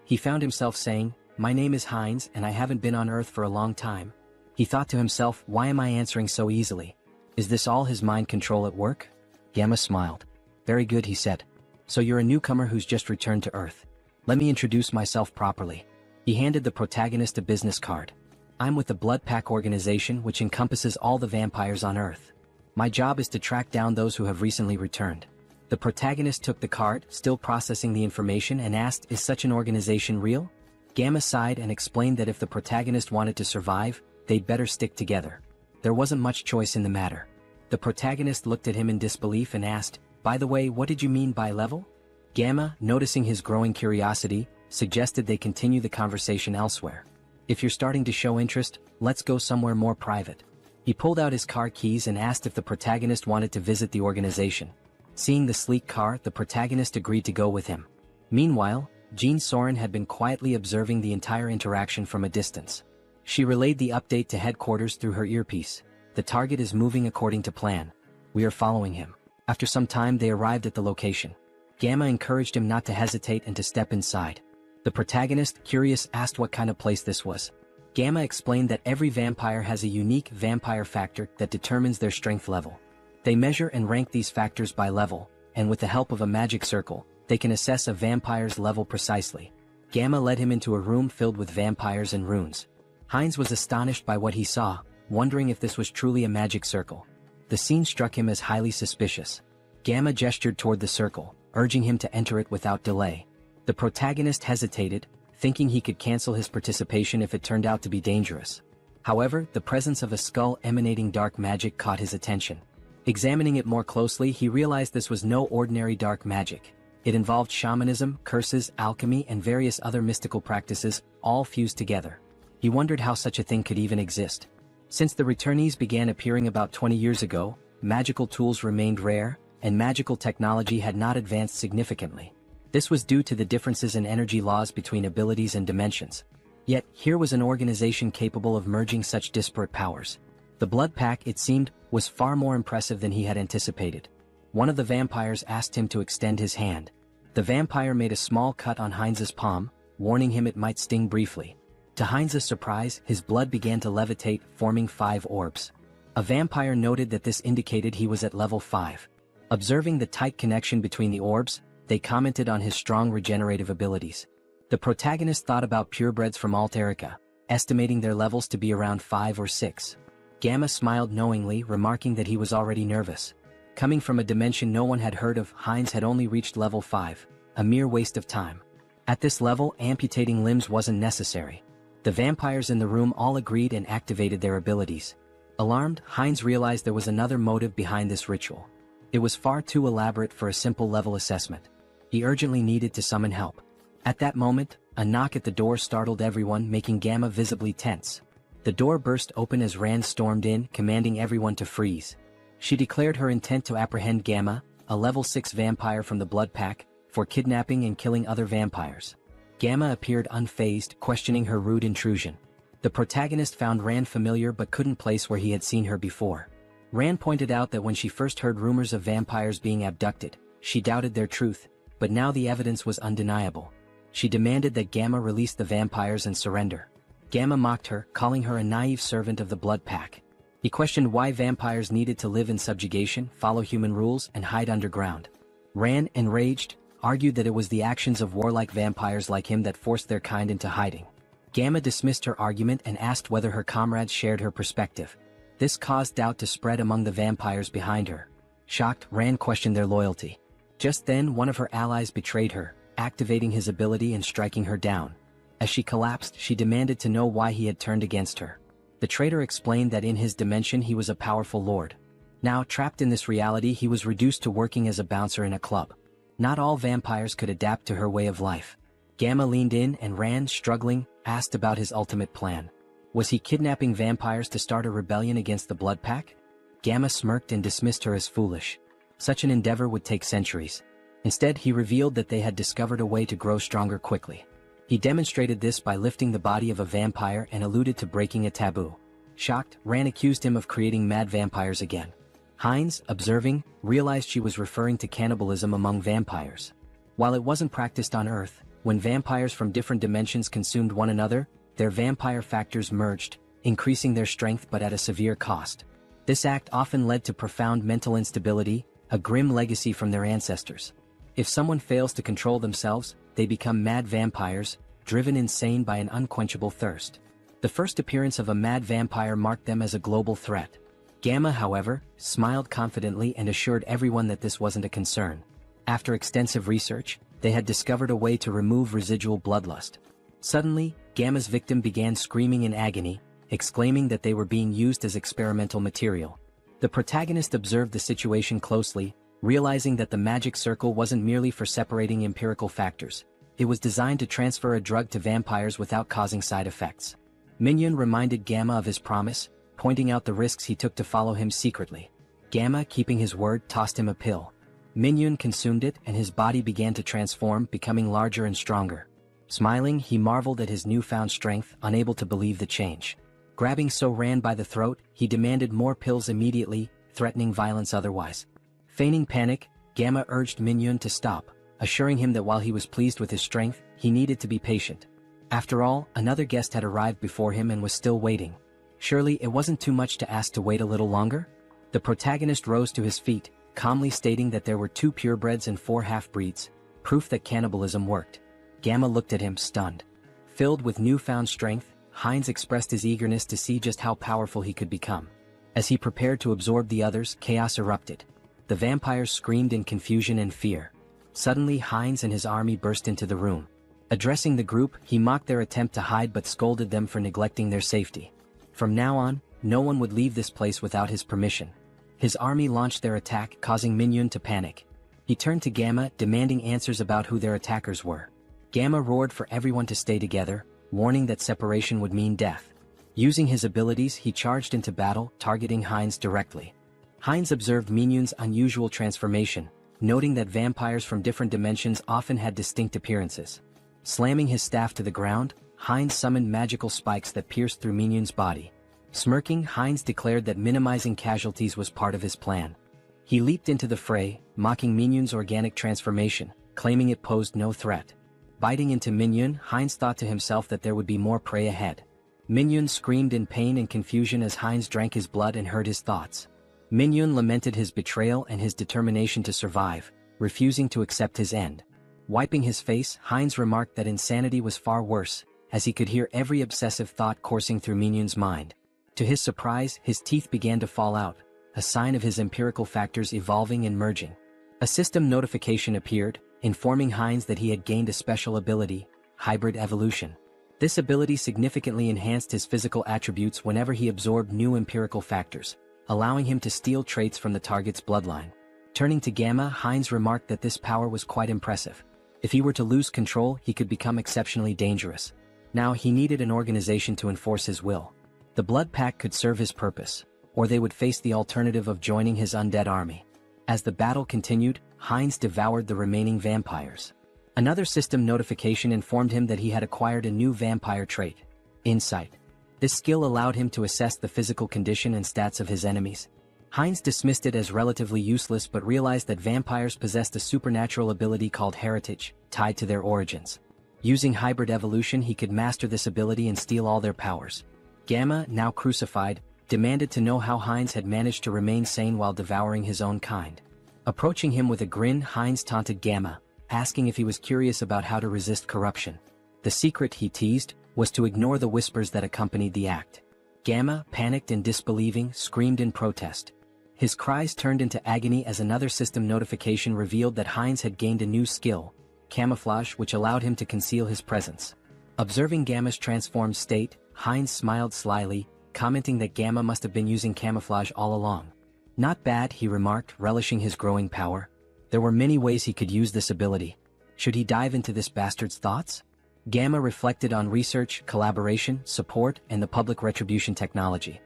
He found himself saying, "My name is Heinz and I haven't been on Earth for a long time." He thought to himself, why am I answering so easily? Is this all his mind control at work? Gamma smiled. Very good, he said. So you're a newcomer who's just returned to Earth. Let me introduce myself properly. He handed the protagonist a business card. I'm with the Blood Pack organization, which encompasses all the vampires on Earth. My job is to track down those who have recently returned. The protagonist took the card, still processing the information, and asked, is such an organization real? Gamma sighed and explained that if the protagonist wanted to survive, they'd better stick together. There wasn't much choice in the matter. The protagonist looked at him in disbelief and asked, by the way, what did you mean by level? Gamma, noticing his growing curiosity, suggested they continue the conversation elsewhere. If you're starting to show interest, let's go somewhere more private. He pulled out his car keys and asked if the protagonist wanted to visit the organization. Seeing the sleek car, the protagonist agreed to go with him. Meanwhile, Jean Soren had been quietly observing the entire interaction from a distance. She relayed the update to headquarters through her earpiece. The target is moving according to plan. We are following him. After some time, they arrived at the location. Gamma encouraged him not to hesitate and to step inside. The protagonist, curious, asked what kind of place this was. Gamma explained that every vampire has a unique vampire factor that determines their strength level. They measure and rank these factors by level, and with the help of a magic circle, they can assess a vampire's level precisely. Gamma led him into a room filled with vampires and runes. Heinz was astonished by what he saw, wondering if this was truly a magic circle. The scene struck him as highly suspicious. Gamma gestured toward the circle, urging him to enter it without delay. The protagonist hesitated, thinking he could cancel his participation if it turned out to be dangerous. However, the presence of a skull emanating dark magic caught his attention. Examining it more closely, he realized this was no ordinary dark magic. It involved shamanism, curses, alchemy, and various other mystical practices, all fused together. He wondered how such a thing could even exist. Since the returnees began appearing about 20 years ago, magical tools remained rare, and magical technology had not advanced significantly. This was due to the differences in energy laws between abilities and dimensions. Yet, here was an organization capable of merging such disparate powers. The Blood Pack, it seemed, was far more impressive than he had anticipated. One of the vampires asked him to extend his hand. The vampire made a small cut on Heinz's palm, warning him it might sting briefly. To Heinz's surprise, his blood began to levitate, forming 5 orbs. A vampire noted that this indicated he was at level 5. Observing the tight connection between the orbs, they commented on his strong regenerative abilities. The protagonist thought about purebreds from Alterica, estimating their levels to be around 5 or 6. Gamma smiled knowingly, remarking that he was already nervous. Coming from a dimension no one had heard of, Heinz had only reached level 5, a mere waste of time. At this level, amputating limbs wasn't necessary. The vampires in the room all agreed and activated their abilities. Alarmed, Heinz realized there was another motive behind this ritual. It was far too elaborate for a simple level assessment. He urgently needed to summon help. At that moment, a knock at the door startled everyone, making Gamma visibly tense. The door burst open as Rand stormed in, commanding everyone to freeze. She declared her intent to apprehend Gamma, a level 6 vampire from the Blood Pack, for kidnapping and killing other vampires. Gamma appeared unfazed, questioning her rude intrusion. The protagonist found Rand familiar but couldn't place where he had seen her before. Rand pointed out that when she first heard rumors of vampires being abducted, she doubted their truth, but now the evidence was undeniable. She demanded that Gamma release the vampires and surrender. Gamma mocked her, calling her a naive servant of the Blood Pack. He questioned why vampires needed to live in subjugation, follow human rules, and hide underground. Rand, enraged, argued that it was the actions of warlike vampires like him that forced their kind into hiding. Gamma dismissed her argument and asked whether her comrades shared her perspective. This caused doubt to spread among the vampires behind her. Shocked, Rand questioned their loyalty. Just then, one of her allies betrayed her, activating his ability and striking her down. As she collapsed, she demanded to know why he had turned against her. The traitor explained that in his dimension he was a powerful lord. Now, trapped in this reality, he was reduced to working as a bouncer in a club. Not all vampires could adapt to her way of life. Gamma leaned in and Rand, struggling, asked about his ultimate plan. Was he kidnapping vampires to start a rebellion against the Blood Pack? Gamma smirked and dismissed her as foolish. Such an endeavor would take centuries. Instead, he revealed that they had discovered a way to grow stronger quickly. He demonstrated this by lifting the body of a vampire and alluded to breaking a taboo. Shocked, Rand accused him of creating mad vampires again. Heinz, observing, realized she was referring to cannibalism among vampires. While it wasn't practiced on Earth, when vampires from different dimensions consumed one another, their vampire factors merged, increasing their strength but at a severe cost. This act often led to profound mental instability, a grim legacy from their ancestors. If someone fails to control themselves, they become mad vampires, driven insane by an unquenchable thirst. The first appearance of a mad vampire marked them as a global threat. Gamma, however, smiled confidently and assured everyone that this wasn't a concern. After extensive research, they had discovered a way to remove residual bloodlust. Suddenly, Gamma's victim began screaming in agony, exclaiming that they were being used as experimental material. The protagonist observed the situation closely, realizing that the magic circle wasn't merely for separating empirical factors. It was designed to transfer a drug to vampires without causing side effects. Minion reminded Gamma of his promise, pointing out the risks he took to follow him secretly. Gamma, keeping his word, tossed him a pill. Minion consumed it and his body began to transform, becoming larger and stronger. Smiling, he marveled at his newfound strength, unable to believe the change. Grabbing Rand by the throat, he demanded more pills immediately, threatening violence otherwise. Feigning panic, Gamma urged Minion to stop, assuring him that while he was pleased with his strength, he needed to be patient. After all, another guest had arrived before him and was still waiting. Surely it wasn't too much to ask to wait a little longer? The protagonist rose to his feet, calmly stating that there were 2 purebreds and 4 half-breeds, proof that cannibalism worked. Gamma looked at him, stunned. Filled with newfound strength, Heinz expressed his eagerness to see just how powerful he could become. As he prepared to absorb the others, chaos erupted. The vampires screamed in confusion and fear. Suddenly, Heinz and his army burst into the room. Addressing the group, he mocked their attempt to hide but scolded them for neglecting their safety. From now on, no one would leave this place without his permission. His army launched their attack, causing Minion to panic. He turned to Gamma, demanding answers about who their attackers were. Gamma roared for everyone to stay together, warning that separation would mean death. Using his abilities, he charged into battle, targeting Heinz directly. Heinz observed Minion's unusual transformation, noting that vampires from different dimensions often had distinct appearances. Slamming his staff to the ground, Heinz summoned magical spikes that pierced through Minion's body. Smirking, Heinz declared that minimizing casualties was part of his plan. He leaped into the fray, mocking Minion's organic transformation, claiming it posed no threat. Biting into Minion, Heinz thought to himself that there would be more prey ahead. Minion screamed in pain and confusion as Heinz drank his blood and heard his thoughts. Minion lamented his betrayal and his determination to survive, refusing to accept his end. Wiping his face, Heinz remarked that insanity was far worse, as he could hear every obsessive thought coursing through Minion's mind. To his surprise, his teeth began to fall out, a sign of his empirical factors evolving and merging. A system notification appeared, informing Heinz that he had gained a special ability, hybrid evolution. This ability significantly enhanced his physical attributes whenever he absorbed new empirical factors, allowing him to steal traits from the target's bloodline. Turning to Gamma, Heinz remarked that this power was quite impressive. If he were to lose control, he could become exceptionally dangerous. Now he needed an organization to enforce his will. The Blood Pack could serve his purpose, or they would face the alternative of joining his undead army. As the battle continued, Heinz devoured the remaining vampires. Another system notification informed him that he had acquired a new vampire trait, Insight. This skill allowed him to assess the physical condition and stats of his enemies. Heinz dismissed it as relatively useless but realized that vampires possessed a supernatural ability called Heritage, tied to their origins. Using hybrid evolution, he could master this ability and steal all their powers. Gamma, now crucified, demanded to know how Heinz had managed to remain sane while devouring his own kind. Approaching him with a grin, Heinz taunted Gamma, asking if he was curious about how to resist corruption. The secret, he teased, was to ignore the whispers that accompanied the act. Gamma, panicked and disbelieving, screamed in protest. His cries turned into agony as another system notification revealed that Heinz had gained a new skill, camouflage, which allowed him to conceal his presence. Observing Gamma's transformed state, Heinz smiled slyly, commenting that Gamma must have been using camouflage all along. Not bad, he remarked, relishing his growing power. There were many ways he could use this ability. Should he dive into this bastard's thoughts? Gamma reflected on research, collaboration, support, and the public retribution technology.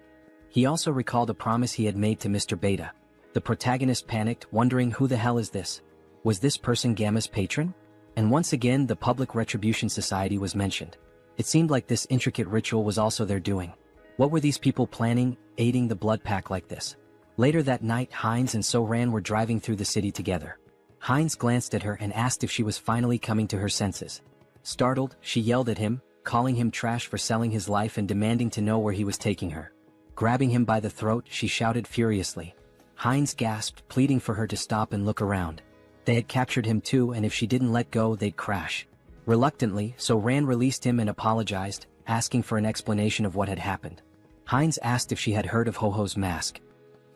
He also recalled a promise he had made to Mr. Beta. The protagonist panicked, wondering who the hell is this? Was this person Gamma's patron? And once again the Public Retribution Society was mentioned. It seemed like this intricate ritual was also their doing. What were these people planning, aiding the Blood Pack like this? Later that night, Heinz and So-Ran were driving through the city together. Heinz glanced at her and asked if she was finally coming to her senses. Startled, she yelled at him, calling him trash for selling his life and demanding to know where he was taking her. Grabbing him by the throat, she shouted furiously. Heinz gasped, pleading for her to stop and look around. They had captured him too, and if she didn't let go, they'd crash. Reluctantly, So-Ran released him and apologized, asking for an explanation of what had happened. Heinz asked if she had heard of Ho-Ho's mask.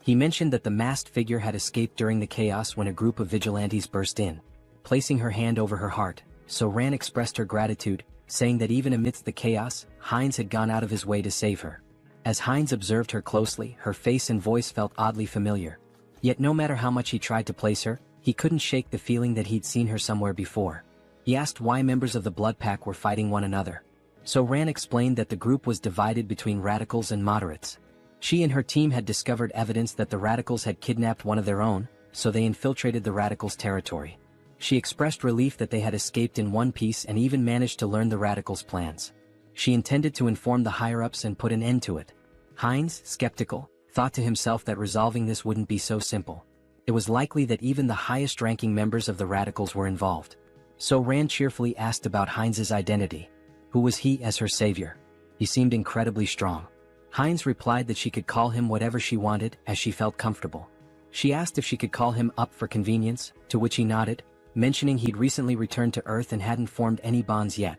He mentioned that the masked figure had escaped during the chaos when a group of vigilantes burst in. Placing her hand over her heart, So-Ran expressed her gratitude, saying that even amidst the chaos, Heinz had gone out of his way to save her. As Heinz observed her closely, her face and voice felt oddly familiar. Yet no matter how much he tried to place her, he couldn't shake the feeling that he'd seen her somewhere before. He asked why members of the Blood Pack were fighting one another. So-Ran explained that the group was divided between radicals and moderates. She and her team had discovered evidence that the radicals had kidnapped one of their own, so they infiltrated the radicals' territory. She expressed relief that they had escaped in one piece and even managed to learn the radicals' plans. She intended to inform the higher-ups and put an end to it. Heinz, skeptical, thought to himself that resolving this wouldn't be so simple. It was likely that even the highest-ranking members of the radicals were involved. So-Ran cheerfully asked about Heinz's identity. Who was he as her savior? He seemed incredibly strong. Heinz replied that she could call him whatever she wanted, as she felt comfortable. She asked if she could call him up for convenience, to which he nodded, mentioning he'd recently returned to Earth and hadn't formed any bonds yet.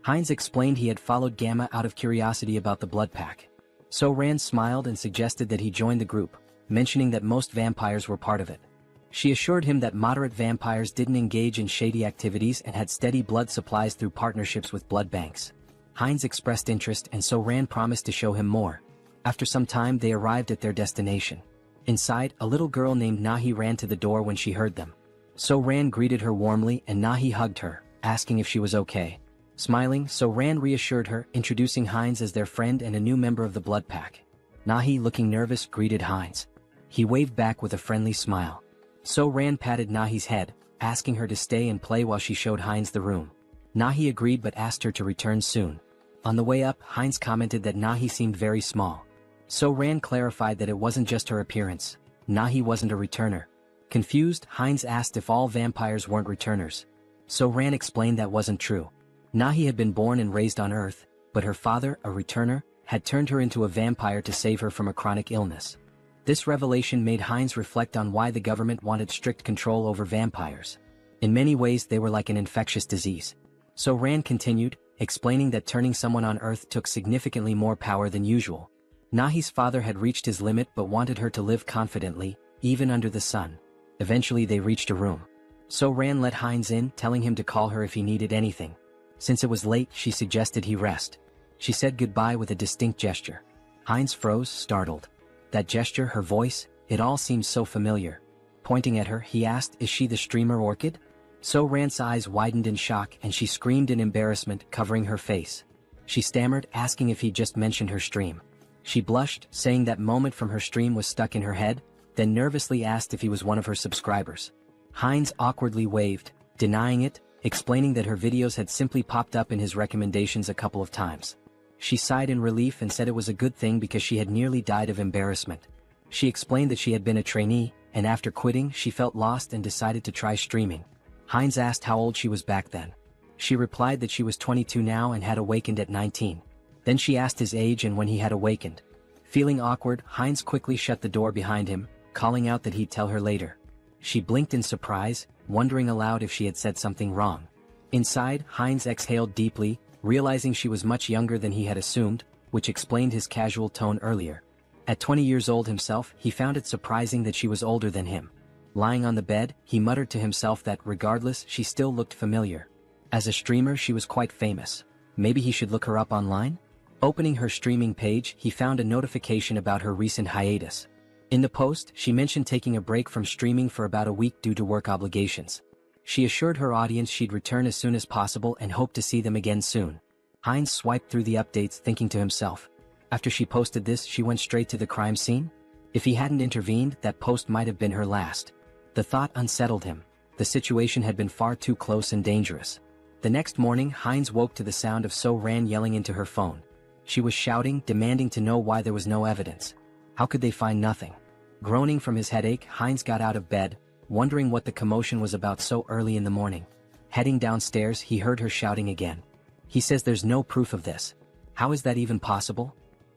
Heinz explained he had followed Gamma out of curiosity about the Blood Pack. So-Ran smiled and suggested that he join the group, mentioning that most vampires were part of it. She assured him that moderate vampires didn't engage in shady activities and had steady blood supplies through partnerships with blood banks. Heinz expressed interest and So-Ran promised to show him more. After some time they arrived at their destination. Inside, a little girl named Nahi ran to the door when she heard them. So-Ran greeted her warmly and Nahi hugged her, asking if she was okay. Smiling, So-Ran reassured her, introducing Heinz as their friend and a new member of the Blood Pack. Nahi, looking nervous, greeted Heinz. He waved back with a friendly smile. So-Ran patted Nahi's head, asking her to stay and play while she showed Heinz the room. Nahi agreed but asked her to return soon. On the way up, Heinz commented that Nahi seemed very small. So-Ran clarified that it wasn't just her appearance. Nahi wasn't a returner. Confused, Heinz asked if all vampires weren't returners. So-Ran explained that wasn't true. Nahi had been born and raised on Earth, but her father, a returner, had turned her into a vampire to save her from a chronic illness. This revelation made Heinz reflect on why the government wanted strict control over vampires. In many ways they were like an infectious disease. So-Ran continued, explaining that turning someone on Earth took significantly more power than usual. Nahi's father had reached his limit but wanted her to live confidently, even under the sun. Eventually they reached a room. So Ran let Heinz in, telling him to call her if he needed anything. Since it was late, she suggested he rest. She said goodbye with a distinct gesture. Heinz froze, startled. That gesture, her voice, it all seemed so familiar. Pointing at her, he asked, "Is she the streamer Orchid?" So Ran's eyes widened in shock and she screamed in embarrassment, covering her face. She stammered, asking if he'd just mentioned her stream. She blushed, saying that moment from her stream was stuck in her head, then nervously asked if he was one of her subscribers. Heinz awkwardly waved, denying it, explaining that her videos had simply popped up in his recommendations a couple of times. She sighed in relief and said it was a good thing because she had nearly died of embarrassment. She explained that she had been a trainee, and after quitting she felt lost and decided to try streaming. Heinz asked how old she was back then. She replied that she was 22 now and had awakened at 19. Then she asked his age and when he had awakened. Feeling awkward, Heinz quickly shut the door behind him, calling out that he'd tell her later. She blinked in surprise, wondering aloud if she had said something wrong. Inside, Heinz exhaled deeply, realizing she was much younger than he had assumed, which explained his casual tone earlier. At 20 years old himself, he found it surprising that she was older than him. Lying on the bed, he muttered to himself that regardless, she still looked familiar. As a streamer, she was quite famous. Maybe he should look her up online? Opening her streaming page, he found a notification about her recent hiatus. In the post, she mentioned taking a break from streaming for about a week due to work obligations. She assured her audience she'd return as soon as possible and hoped to see them again soon. Heinz swiped through the updates, thinking to himself. After she posted this, she went straight to the crime scene? If he hadn't intervened, that post might have been her last. The thought unsettled him. The situation had been far too close and dangerous. The next morning, Heinz woke to the sound of So Ran yelling into her phone. She was shouting, demanding to know why there was no evidence. How could they find nothing? Groaning from his headache, Heinz got out of bed, wondering what the commotion was about so early in the morning. Heading downstairs, he heard her shouting again. He says there's no proof of this. How is that even possible?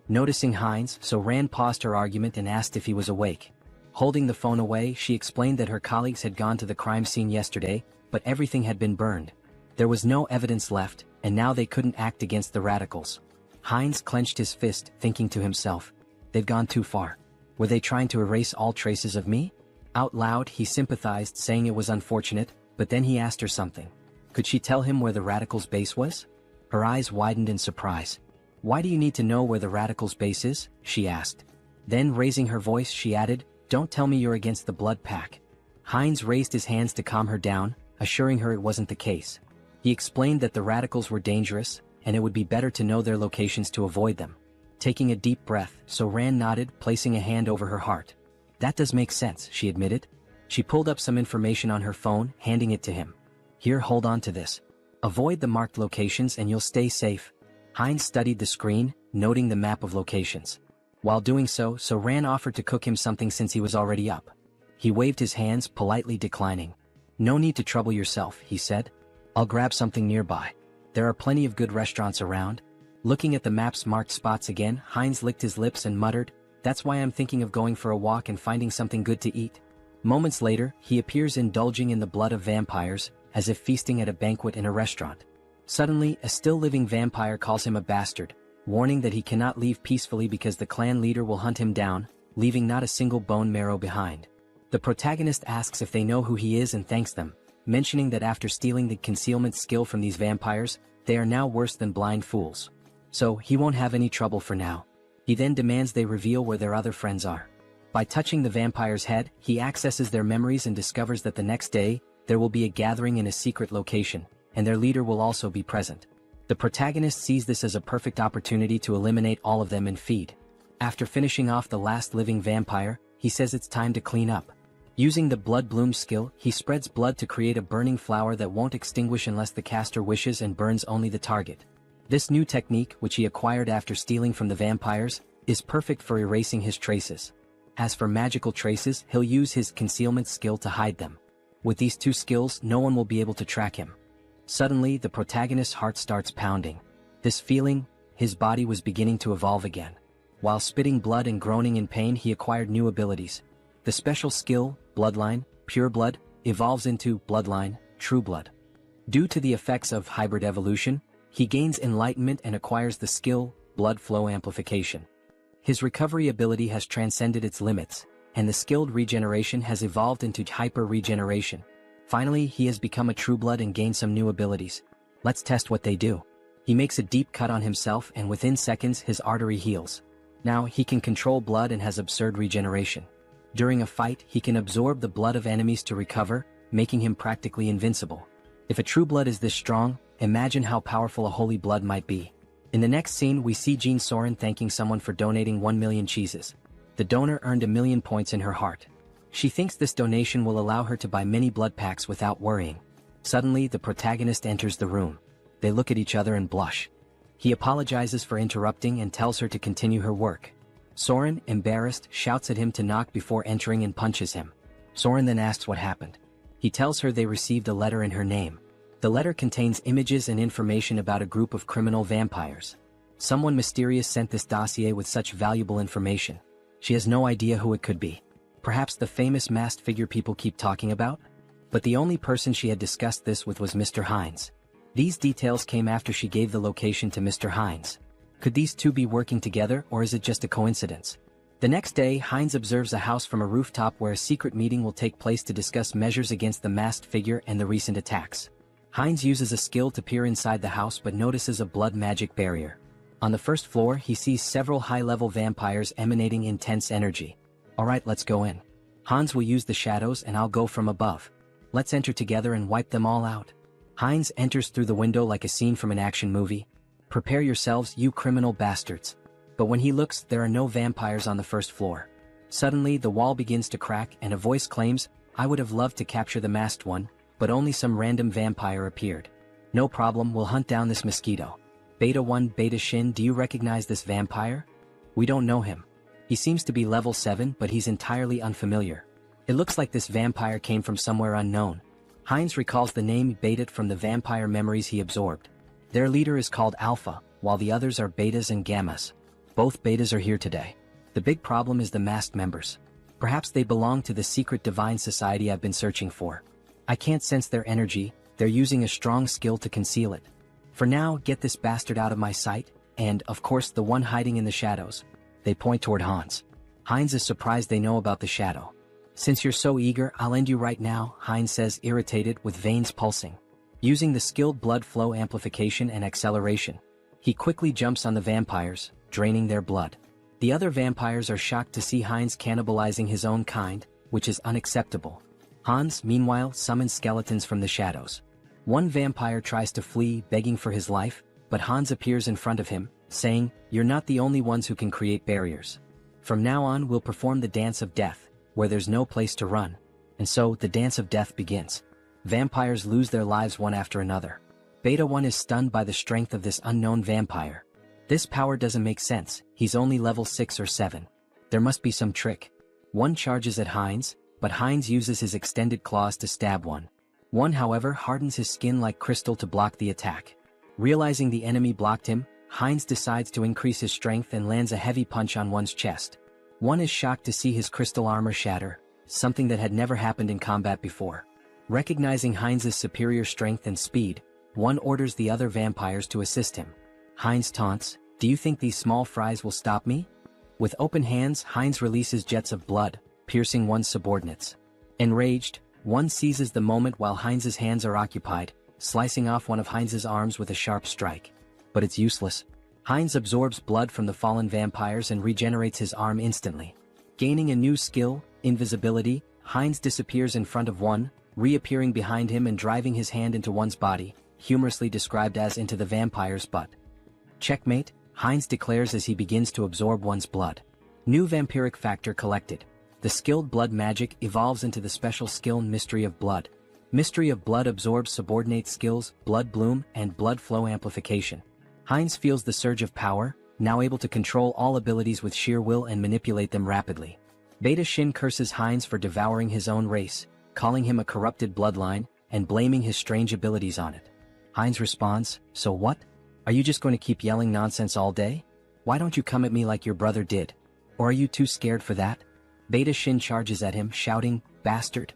Noticing Heinz, So Ran paused her argument and asked if he was awake. Holding the phone away, she explained that her colleagues had gone to the crime scene yesterday, but everything had been burned. There was no evidence left, and now they couldn't act against the radicals. Heinz clenched his fist, thinking to himself, they've gone too far. Were they trying to erase all traces of me? Out loud, he sympathized, saying it was unfortunate, but then he asked her something. Could she tell him where the radicals' base was? Her eyes widened in surprise. Why do you need to know where the radicals' base is? She asked. Then, raising her voice, she added, don't tell me you're against the blood pack. Heinz raised his hands to calm her down, assuring her it wasn't the case. He explained that the radicals were dangerous, and it would be better to know their locations to avoid them. Taking a deep breath, So Ran nodded, placing a hand over her heart. That does make sense, she admitted. She pulled up some information on her phone, handing it to him. Here, hold on to this. Avoid the marked locations and you'll stay safe. Heinz studied the screen, noting the map of locations. While doing so, So Ran offered to cook him something since he was already up. He waved his hands, politely declining. No need to trouble yourself, he said. I'll grab something nearby. There are plenty of good restaurants around. Looking at the map's marked spots again, Heinz licked his lips and muttered, that's why I'm thinking of going for a walk and finding something good to eat. Moments later, he appears indulging in the blood of vampires, as if feasting at a banquet in a restaurant. Suddenly, a still-living vampire calls him a bastard, warning that he cannot leave peacefully because the clan leader will hunt him down, leaving not a single bone marrow behind. The protagonist asks if they know who he is and thanks them, mentioning that after stealing the concealment skill from these vampires, they are now worse than blind fools. So, he won't have any trouble for now. He then demands they reveal where their other friends are. By touching the vampire's head, he accesses their memories and discovers that the next day, there will be a gathering in a secret location, and their leader will also be present. The protagonist sees this as a perfect opportunity to eliminate all of them and feed. After finishing off the last living vampire, he says it's time to clean up. Using the Blood Bloom skill, he spreads blood to create a burning flower that won't extinguish unless the caster wishes and burns only the target. This new technique, which he acquired after stealing from the vampires, is perfect for erasing his traces. As for magical traces, he'll use his concealment skill to hide them. With these two skills, no one will be able to track him. Suddenly, the protagonist's heart starts pounding. This feeling, his body was beginning to evolve again. While spitting blood and groaning in pain, he acquired new abilities. The special skill, Bloodline, Pure Blood, evolves into Bloodline, True Blood. Due to the effects of hybrid evolution, he gains enlightenment and acquires the skill, Blood Flow Amplification. His recovery ability has transcended its limits, and the skilled regeneration has evolved into hyper-regeneration. Finally, he has become a trueblood and gained some new abilities. Let's test what they do. He makes a deep cut on himself and within seconds his artery heals. Now he can control blood and has absurd regeneration. During a fight, he can absorb the blood of enemies to recover, making him practically invincible. If a true blood is this strong, imagine how powerful a holy blood might be. In the next scene, we see Jean Soren thanking someone for donating 1 million cheeses. The donor earned 1,000,000 points in her heart. She thinks this donation will allow her to buy many blood packs without worrying. Suddenly, the protagonist enters the room. They look at each other and blush. He apologizes for interrupting and tells her to continue her work. Soren, embarrassed, shouts at him to knock before entering and punches him. Soren then asks what happened. He tells her they received a letter in her name. The letter contains images and information about a group of criminal vampires. Someone mysterious sent this dossier with such valuable information. She has no idea who it could be. Perhaps the famous masked figure people keep talking about? But the only person she had discussed this with was Mr. Hines. These details came after she gave the location to Mr. Hines. Could these two be working together, or is it just a coincidence? The next day, Hines observes a house from a rooftop where a secret meeting will take place to discuss measures against the masked figure and the recent attacks. Hines uses a skill to peer inside the house but notices a blood magic barrier. On the first floor, he sees several high-level vampires emanating intense energy. Alright, let's go in. Hans will use the shadows and I'll go from above. Let's enter together and wipe them all out. Hines enters through the window like a scene from an action movie. Prepare yourselves, you criminal bastards. But when he looks, there are no vampires on the first floor. Suddenly, the wall begins to crack and a voice claims, "I would have loved to capture the masked one, but only some random vampire appeared. No problem, we'll hunt down this mosquito." Beta 1 Beta Shin, do you recognize this vampire? We don't know him. He seems to be level 7, but he's entirely unfamiliar. It looks like this vampire came from somewhere unknown. Hines recalls the name Beta from the vampire memories he absorbed. Their leader is called Alpha, while the others are Betas and Gammas. Both Betas are here today. The big problem is the masked members. Perhaps they belong to the secret divine society I've been searching for. I can't sense their energy, they're using a strong skill to conceal it. For now, get this bastard out of my sight, and, of course, the one hiding in the shadows. They point toward Hans. Hines is surprised they know about the shadow. Since you're so eager, I'll end you right now, Hines says, irritated, with veins pulsing. Using the skilled blood flow amplification and acceleration, he quickly jumps on the vampires, draining their blood. The other vampires are shocked to see Hines cannibalizing his own kind, which is unacceptable. Hans, meanwhile, summons skeletons from the shadows. One vampire tries to flee, begging for his life, but Hans appears in front of him, saying, "You're not the only ones who can create barriers. From now on, we'll perform the dance of death, where there's no place to run." And so, the dance of death begins. Vampires lose their lives one after another. Beta 1 is stunned by the strength of this unknown vampire. This power doesn't make sense, he's only level 6 or 7. There must be some trick. One charges at Hines, but Hines uses his extended claws to stab one. One, however, hardens his skin like crystal to block the attack. Realizing the enemy blocked him, Hines decides to increase his strength and lands a heavy punch on one's chest. One is shocked to see his crystal armor shatter, something that had never happened in combat before. Recognizing Hines' superior strength and speed, one orders the other vampires to assist him. Hines taunts, "Do you think these small fries will stop me?" With open hands, Hines releases jets of blood, piercing one's subordinates. Enraged, one seizes the moment while Hines' hands are occupied, slicing off one of Hines' arms with a sharp strike. But it's useless. Hines absorbs blood from the fallen vampires and regenerates his arm instantly. Gaining a new skill, invisibility, Hines disappears in front of one, reappearing behind him and driving his hand into one's body, humorously described as into the vampire's butt. "Checkmate," Hines declares as he begins to absorb one's blood. New vampiric factor collected. The skilled blood magic evolves into the special skill Mystery of Blood. Mystery of Blood absorbs subordinate skills, Blood Bloom, and Blood Flow Amplification. Hines feels the surge of power, now able to control all abilities with sheer will and manipulate them rapidly. Beta Shin curses Hines for devouring his own race, calling him a corrupted bloodline, and blaming his strange abilities on it. Hines responds, "So what? Are you just going to keep yelling nonsense all day? Why don't you come at me like your brother did? Or are you too scared for that?" Beta Shin charges at him, shouting, "Bastard!"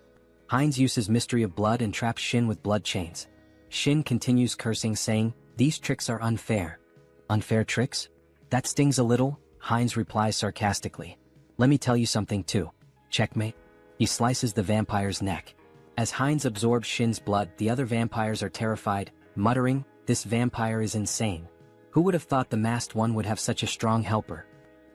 Hines uses Mystery of Blood and traps Shin with blood chains. Shin continues cursing, saying, "These tricks are unfair." "Unfair tricks? That stings a little," Heinz replies sarcastically. Let me tell you something too. Checkmate. He slices the vampire's neck. As Heinz absorbs Shin's blood, the other vampires are terrified, muttering, "This vampire is insane. Who would have thought the masked one would have such a strong helper?"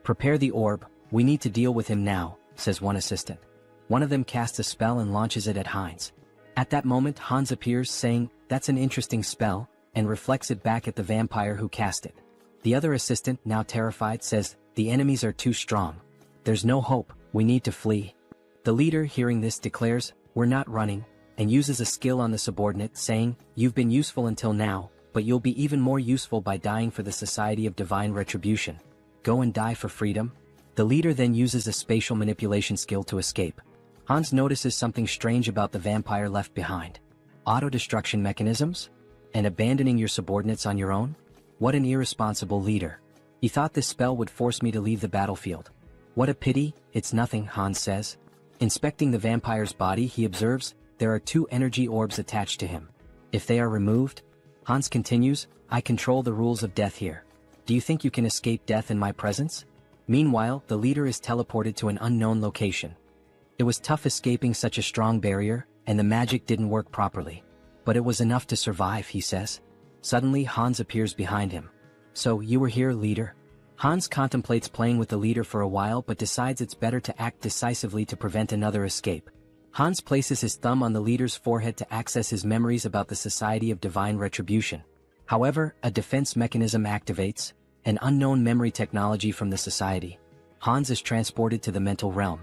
"Prepare the orb, we need to deal with him now," says one assistant. One of them casts a spell and launches it at Heinz. At that moment Hans appears saying, "That's an interesting spell," and reflects it back at the vampire who cast it. The other assistant, now terrified, says, "The enemies are too strong. There's no hope, we need to flee." The leader, hearing this, declares, "We're not running," and uses a skill on the subordinate, saying, "You've been useful until now, but you'll be even more useful by dying for the Society of Divine Retribution. Go and die for freedom." The leader then uses a spatial manipulation skill to escape. Hans notices something strange about the vampire left behind. Auto-destruction mechanisms? And abandoning your subordinates on your own? What an irresponsible leader. He thought this spell would force me to leave the battlefield. What a pity, it's nothing, Hans says. Inspecting the vampire's body, he observes, there are 2 energy orbs attached to him. If they are removed, Hans continues, I control the rules of death here. Do you think you can escape death in my presence? Meanwhile, the leader is teleported to an unknown location. It was tough escaping such a strong barrier, and the magic didn't work properly. But it was enough to survive, he says. Suddenly, Hans appears behind him. So, you were here, leader? Hans contemplates playing with the leader for a while but decides it's better to act decisively to prevent another escape. Hans places his thumb on the leader's forehead to access his memories about the Society of Divine Retribution. However, a defense mechanism activates, an unknown memory technology from the society. Hans is transported to the mental realm.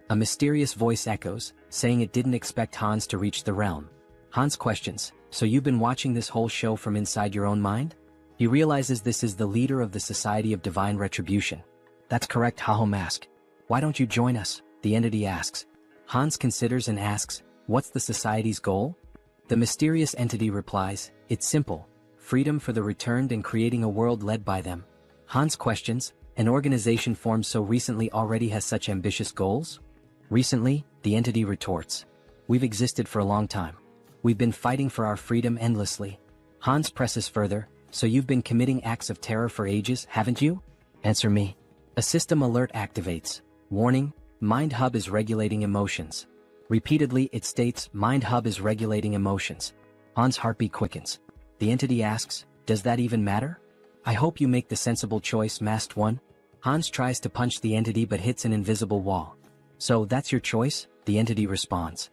A mysterious voice echoes, saying it didn't expect Hans to reach the realm. Hans questions, so you've been watching this whole show from inside your own mind? He realizes this is the leader of the Society of Divine Retribution. That's correct, Haho Mask. Why don't you join us? The entity asks. Hans considers and asks, what's the society's goal? The mysterious entity replies, it's simple, freedom for the returned and creating a world led by them. Hans questions, an organization formed so recently already has such ambitious goals? Recently, the entity retorts. We've existed for a long time. We've been fighting for our freedom endlessly. Hans presses further, so you've been committing acts of terror for ages, haven't you? Answer me. A system alert activates. Warning, Mind Hub is regulating emotions. Repeatedly it states, Mind Hub is regulating emotions. Hans' heartbeat quickens. The entity asks, does that even matter? I hope you make the sensible choice, Masked One. Hans tries to punch the entity but hits an invisible wall. So that's your choice? The entity responds.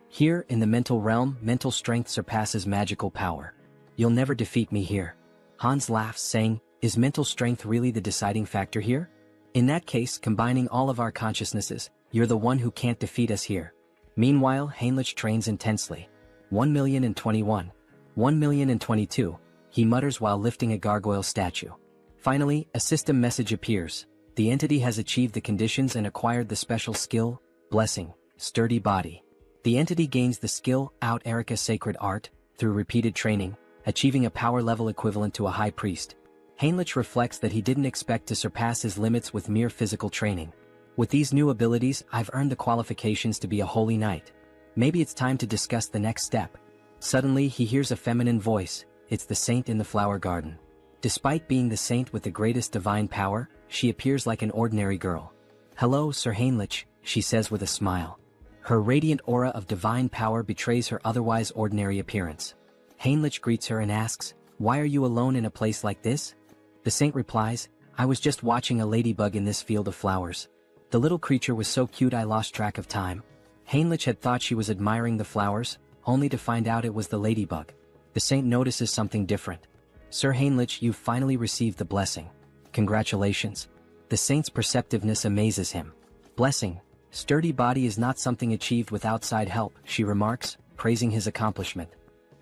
Here, in the mental realm, mental strength surpasses magical power. You'll never defeat me here. Hans laughs, saying, is mental strength really the deciding factor here? In that case, combining all of our consciousnesses, you're the one who can't defeat us here. Meanwhile, Heinrich trains intensely. 1,021. 1,022, he mutters while lifting a gargoyle statue. Finally, a system message appears. The entity has achieved the conditions and acquired the special skill, Blessing, Sturdy Body. The entity gains the skill, Out Erica Sacred Art, through repeated training, achieving a power level equivalent to a high priest. Heinrich reflects that he didn't expect to surpass his limits with mere physical training. With these new abilities, I've earned the qualifications to be a holy knight. Maybe it's time to discuss the next step. Suddenly, he hears a feminine voice. It's the saint in the flower garden. Despite being the saint with the greatest divine power, she appears like an ordinary girl. Hello, Sir Heinrich, she says with a smile. Her radiant aura of divine power betrays her otherwise ordinary appearance. Heinrich greets her and asks, why are you alone in a place like this? The saint replies, I was just watching a ladybug in this field of flowers. The little creature was so cute I lost track of time. Heinrich had thought she was admiring the flowers, only to find out it was the ladybug. The saint notices something different. Sir Heinrich, you've finally received the blessing. Congratulations. The saint's perceptiveness amazes him. Blessing, Sturdy Body is not something achieved with outside help, she remarks, praising his accomplishment.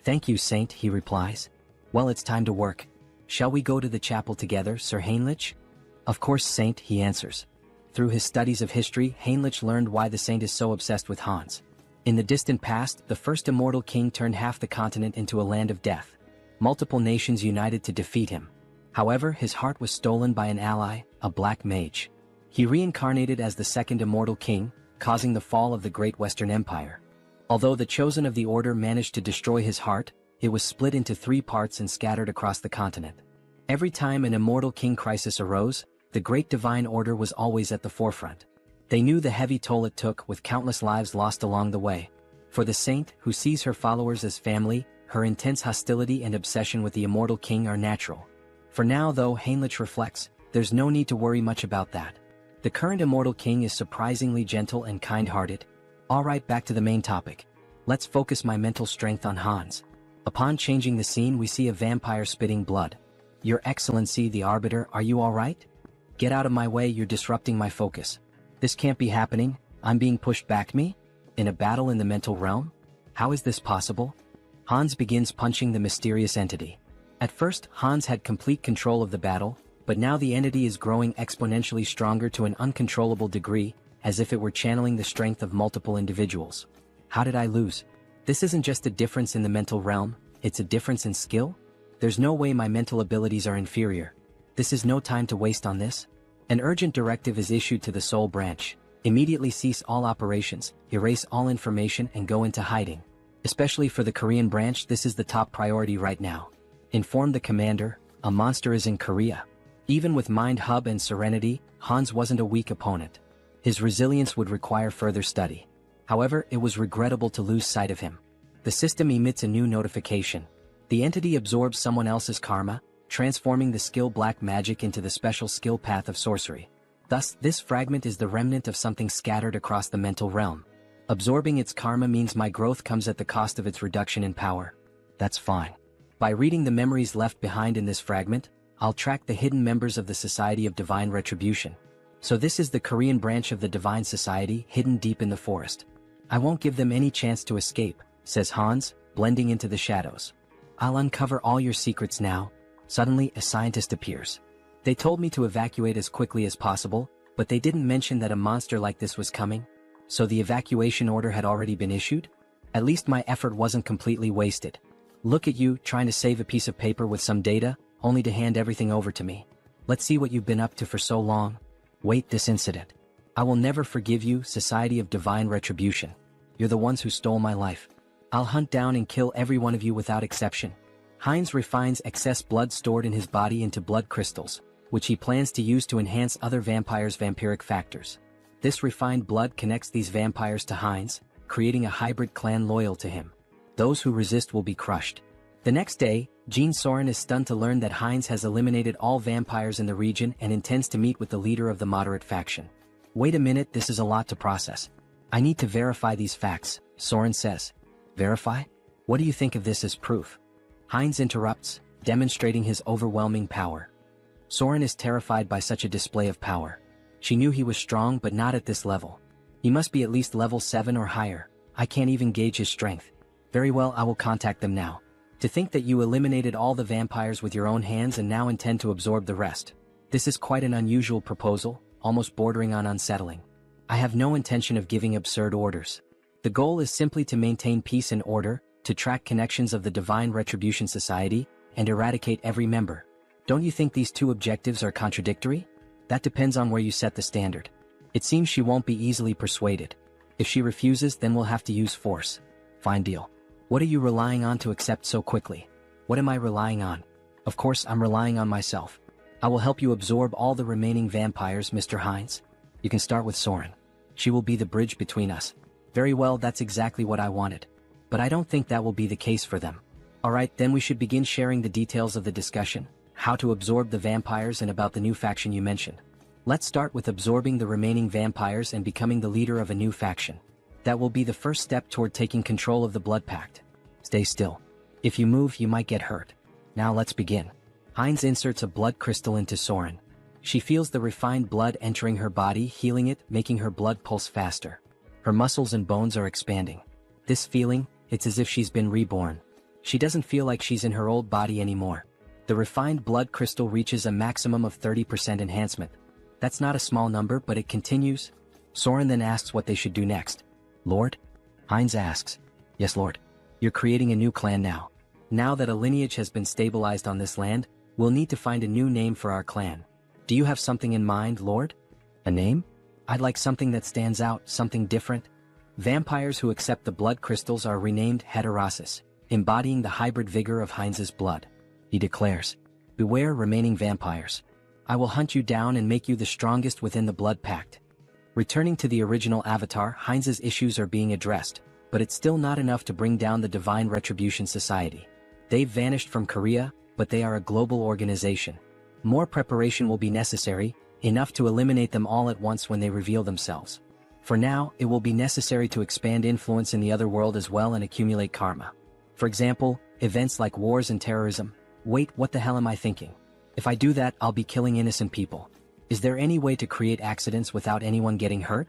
Thank you, saint, he replies. Well, it's time to work. Shall we go to the chapel together, Sir Heinrich? Of course, saint, he answers. Through his studies of history, Heinrich learned why the saint is so obsessed with Hans. In the distant past, the first immortal king turned half the continent into a land of death. Multiple nations united to defeat him. However, his heart was stolen by an ally, a black mage. He reincarnated as the second immortal king, causing the fall of the Great Western Empire. Although the chosen of the order managed to destroy his heart, it was split into 3 parts and scattered across the continent. Every time an immortal king crisis arose, the great divine order was always at the forefront. They knew the heavy toll it took, with countless lives lost along the way. For the saint, who sees her followers as family, her intense hostility and obsession with the immortal king are natural. For now though, Heinrich reflects, there's no need to worry much about that. The current immortal king is surprisingly gentle and kind-hearted. Alright, back to the main topic. Let's focus my mental strength on Hans. Upon changing the scene, we see a vampire spitting blood. Your Excellency the Arbiter, are you alright? Get out of my way, you're disrupting my focus. This can't be happening, I'm being pushed back. Me? In a battle in the mental realm? How is this possible? Hans begins punching the mysterious entity. At first, Hans had complete control of the battle, but now the entity is growing exponentially stronger to an uncontrollable degree, as if it were channeling the strength of multiple individuals. How did I lose? This isn't just a difference in the mental realm, it's a difference in skill? There's no way my mental abilities are inferior. This is no time to waste on this. An urgent directive is issued to the Soul Branch. Immediately cease all operations, erase all information and go into hiding. Especially for the Korean branch, this is the top priority right now. Inform the commander, a monster is in Korea. Even with Mind Hub and Serenity, Hans wasn't a weak opponent. His resilience would require further study. However, it was regrettable to lose sight of him. The system emits a new notification. The entity absorbs someone else's karma, transforming the skill black magic into the special skill path of sorcery. Thus, this fragment is the remnant of something scattered across the mental realm. Absorbing its karma means my growth comes at the cost of its reduction in power. That's fine. By reading the memories left behind in this fragment, I'll track the hidden members of the Society of Divine Retribution. So this is the Korean branch of the Divine Society, hidden deep in the forest. I won't give them any chance to escape, says Hans, blending into the shadows. I'll uncover all your secrets now. Suddenly, a scientist appears. They told me to evacuate as quickly as possible, but they didn't mention that a monster like this was coming. So the evacuation order had already been issued? At least my effort wasn't completely wasted. Look at you, trying to save a piece of paper with some data, only to hand everything over to me. Let's see what you've been up to for so long. Wait, this incident. I will never forgive you, Society of Divine Retribution. You're the ones who stole my life. I'll hunt down and kill every one of you without exception. Heinz refines excess blood stored in his body into blood crystals, which he plans to use to enhance other vampires' vampiric factors. This refined blood connects these vampires to Heinz, creating a hybrid clan loyal to him. Those who resist will be crushed. The next day, Jean Soren is stunned to learn that Heinz has eliminated all vampires in the region and intends to meet with the leader of the moderate faction. Wait a minute, this is a lot to process. I need to verify these facts, Soren says. Verify? What do you think of this as proof? Heinz interrupts, demonstrating his overwhelming power. Soren is terrified by such a display of power. She knew he was strong, but not at this level. He must be at least level 7 or higher. I can't even gauge his strength. Very well, I will contact them now. To think that you eliminated all the vampires with your own hands and now intend to absorb the rest. This is quite an unusual proposal, almost bordering on unsettling. I have no intention of giving absurd orders. The goal is simply to maintain peace and order, to track connections of the Divine Retribution Society, and eradicate every member. Don't you think these two objectives are contradictory? That depends on where you set the standard. It seems she won't be easily persuaded. If she refuses, then we'll have to use force. Fine deal. What are you relying on to accept so quickly? What am I relying on? Of course, I'm relying on myself. I will help you absorb all the remaining vampires, Mr. Heinz. You can start with Soren. She will be the bridge between us. Very well, that's exactly what I wanted. But I don't think that will be the case for them. Alright, then we should begin sharing the details of the discussion, how to absorb the vampires and about the new faction you mentioned. Let's start with absorbing the remaining vampires and becoming the leader of a new faction. That will be the first step toward taking control of the Blood Pact. Stay still. If you move, you might get hurt. Now let's begin. Heinz inserts a blood crystal into Soren. She feels the refined blood entering her body, healing it, making her blood pulse faster. Her muscles and bones are expanding. This feeling, it's as if she's been reborn. She doesn't feel like she's in her old body anymore. The refined blood crystal reaches a maximum of 30% enhancement. That's not a small number, but it continues. Soren then asks what they should do next. Lord? Heinz asks. Yes, Lord. You're creating a new clan now. Now that a lineage has been stabilized on this land, we'll need to find a new name for our clan. Do you have something in mind, Lord? A name? I'd like something that stands out, something different. Vampires who accept the blood crystals are renamed Heterosis, embodying the hybrid vigor of Heinz's blood. He declares, beware remaining vampires. I will hunt you down and make you the strongest within the blood pact. Returning to the original avatar, Heinz's issues are being addressed, but it's still not enough to bring down the Divine Retribution Society. They've vanished from Korea, but they are a global organization. More preparation will be necessary, enough to eliminate them all at once when they reveal themselves. For now, it will be necessary to expand influence in the other world as well and accumulate karma. For example, events like wars and terrorism. Wait, what the hell am I thinking? If I do that, I'll be killing innocent people. Is there any way to create accidents without anyone getting hurt?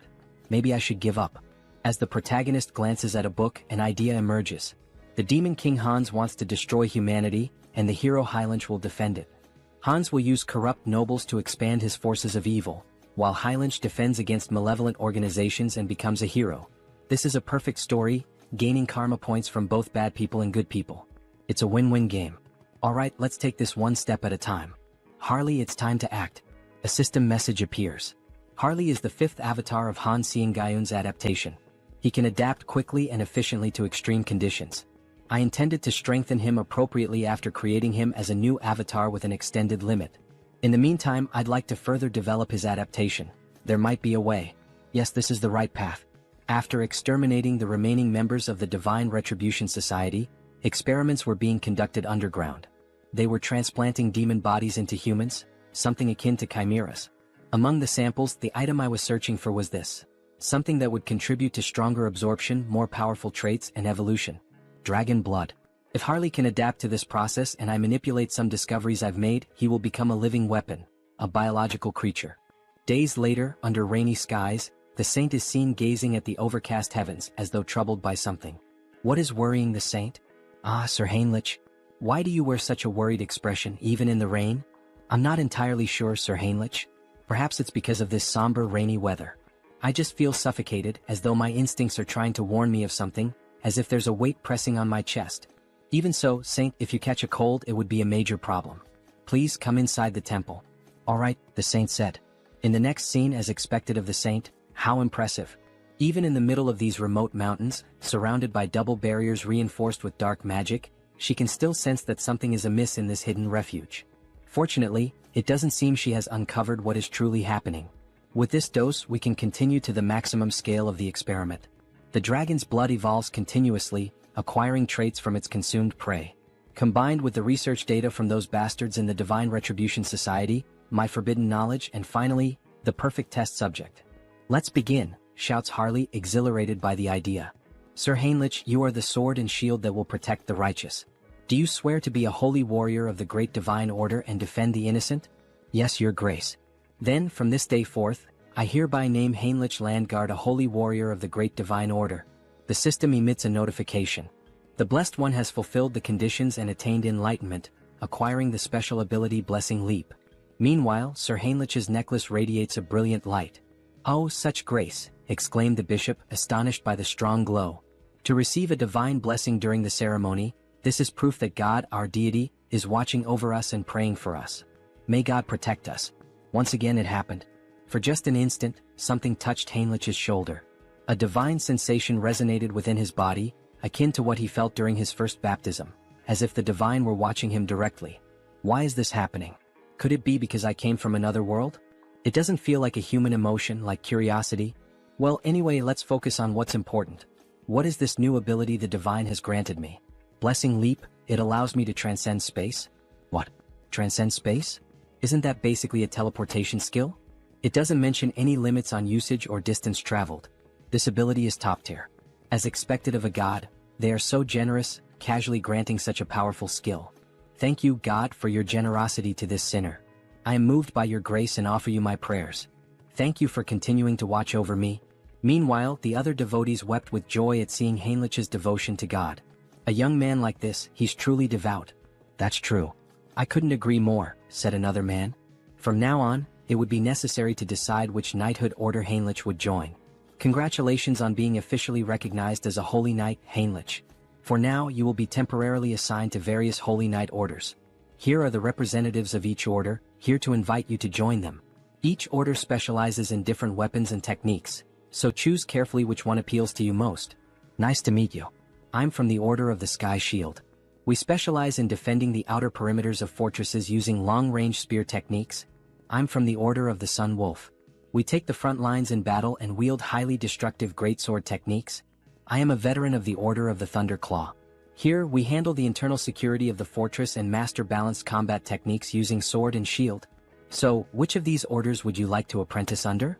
Maybe I should give up. As the protagonist glances at a book, an idea emerges. The Demon King Hans wants to destroy humanity, and the hero Heinrich will defend it. Hans will use corrupt nobles to expand his forces of evil, while Heinrich defends against malevolent organizations and becomes a hero. This is a perfect story, gaining karma points from both bad people and good people. It's a win-win game. Alright, let's take this one step at a time. Harley, it's time to act. A system message appears. Harley is the fifth avatar of Han Seong-gyeon's adaptation. He can adapt quickly and efficiently to extreme conditions. I intended to strengthen him appropriately after creating him as a new avatar with an extended limit. In the meantime, I'd like to further develop his adaptation. There might be a way. Yes, this is the right path. After exterminating the remaining members of the Divine Retribution Society, experiments were being conducted underground. They were transplanting demon bodies into humans, something akin to chimeras. Among the samples, the item I was searching for was this. Something that would contribute to stronger absorption, more powerful traits, and evolution. Dragon blood. If Harley can adapt to this process and I manipulate some discoveries I've made, he will become a living weapon, a biological creature. Days later, under rainy skies, the saint is seen gazing at the overcast heavens as though troubled by something. What is worrying the saint? Ah, Sir Heinrich. Why do you wear such a worried expression even in the rain? I'm not entirely sure, Sir Heinrich. Perhaps it's because of this somber rainy weather. I just feel suffocated, as though my instincts are trying to warn me of something, as if there's a weight pressing on my chest. Even so, Saint, if you catch a cold, it would be a major problem. Please come inside the temple. Alright, the saint said. In the next scene, as expected of the saint, how impressive. Even in the middle of these remote mountains, surrounded by double barriers reinforced with dark magic, she can still sense that something is amiss in this hidden refuge. Fortunately, it doesn't seem she has uncovered what is truly happening. With this dose, we can continue to the maximum scale of the experiment. The dragon's blood evolves continuously, acquiring traits from its consumed prey. Combined with the research data from those bastards in the Divine Retribution Society, my forbidden knowledge, and finally, the perfect test subject. Let's begin, shouts Harley, exhilarated by the idea. Sir Heinrich, you are the sword and shield that will protect the righteous. Do you swear to be a holy warrior of the great divine order and defend the innocent? Yes, your grace. Then, from this day forth, I hereby name Heinrich Landguard a holy warrior of the great divine order. The system emits a notification. The blessed one has fulfilled the conditions and attained enlightenment, acquiring the special ability Blessing Leap. Meanwhile, Sir Heinrich's necklace radiates a brilliant light. Oh, such grace, exclaimed the bishop, astonished by the strong glow. To receive a divine blessing during the ceremony, this is proof that God, our deity, is watching over us and praying for us. May God protect us. Once again it happened. For just an instant, something touched Heinrich's shoulder. A divine sensation resonated within his body, akin to what he felt during his first baptism, as if the divine were watching him directly. Why is this happening? Could it be because I came from another world? It doesn't feel like a human emotion, like curiosity. Well, anyway, let's focus on what's important. What is this new ability the divine has granted me? Blessing Leap, it allows me to transcend space? What? Transcend space? Isn't that basically a teleportation skill? It doesn't mention any limits on usage or distance traveled. This ability is top tier. As expected of a god, they are so generous, casually granting such a powerful skill. Thank you, God, for your generosity to this sinner. I am moved by your grace and offer you my prayers. Thank you for continuing to watch over me. Meanwhile, the other devotees wept with joy at seeing Heinrich's devotion to God. A young man like this, he's truly devout. That's true. I couldn't agree more, said another man. From now on, it would be necessary to decide which knighthood order Heinrich would join. Congratulations on being officially recognized as a holy knight, Heinrich. For now, you will be temporarily assigned to various holy knight orders. Here are the representatives of each order, here to invite you to join them. Each order specializes in different weapons and techniques, so choose carefully which one appeals to you most. Nice to meet you. I'm from the Order of the Sky Shield. We specialize in defending the outer perimeters of fortresses using long-range spear techniques. I'm from the Order of the Sun Wolf. We take the front lines in battle and wield highly destructive greatsword techniques. I am a veteran of the Order of the Thunder Claw. Here, we handle the internal security of the fortress and master balanced combat techniques using sword and shield. So, which of these orders would you like to apprentice under?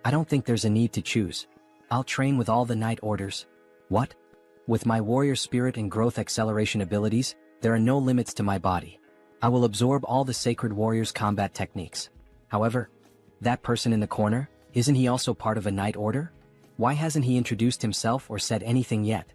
I don't think there's a need to choose. I'll train with all the Knight Orders. What? With my warrior spirit and growth acceleration abilities, there are no limits to my body. I will absorb all the Sacred Warrior's combat techniques. However, that person in the corner, isn't he also part of a Knight Order? Why hasn't he introduced himself or said anything yet?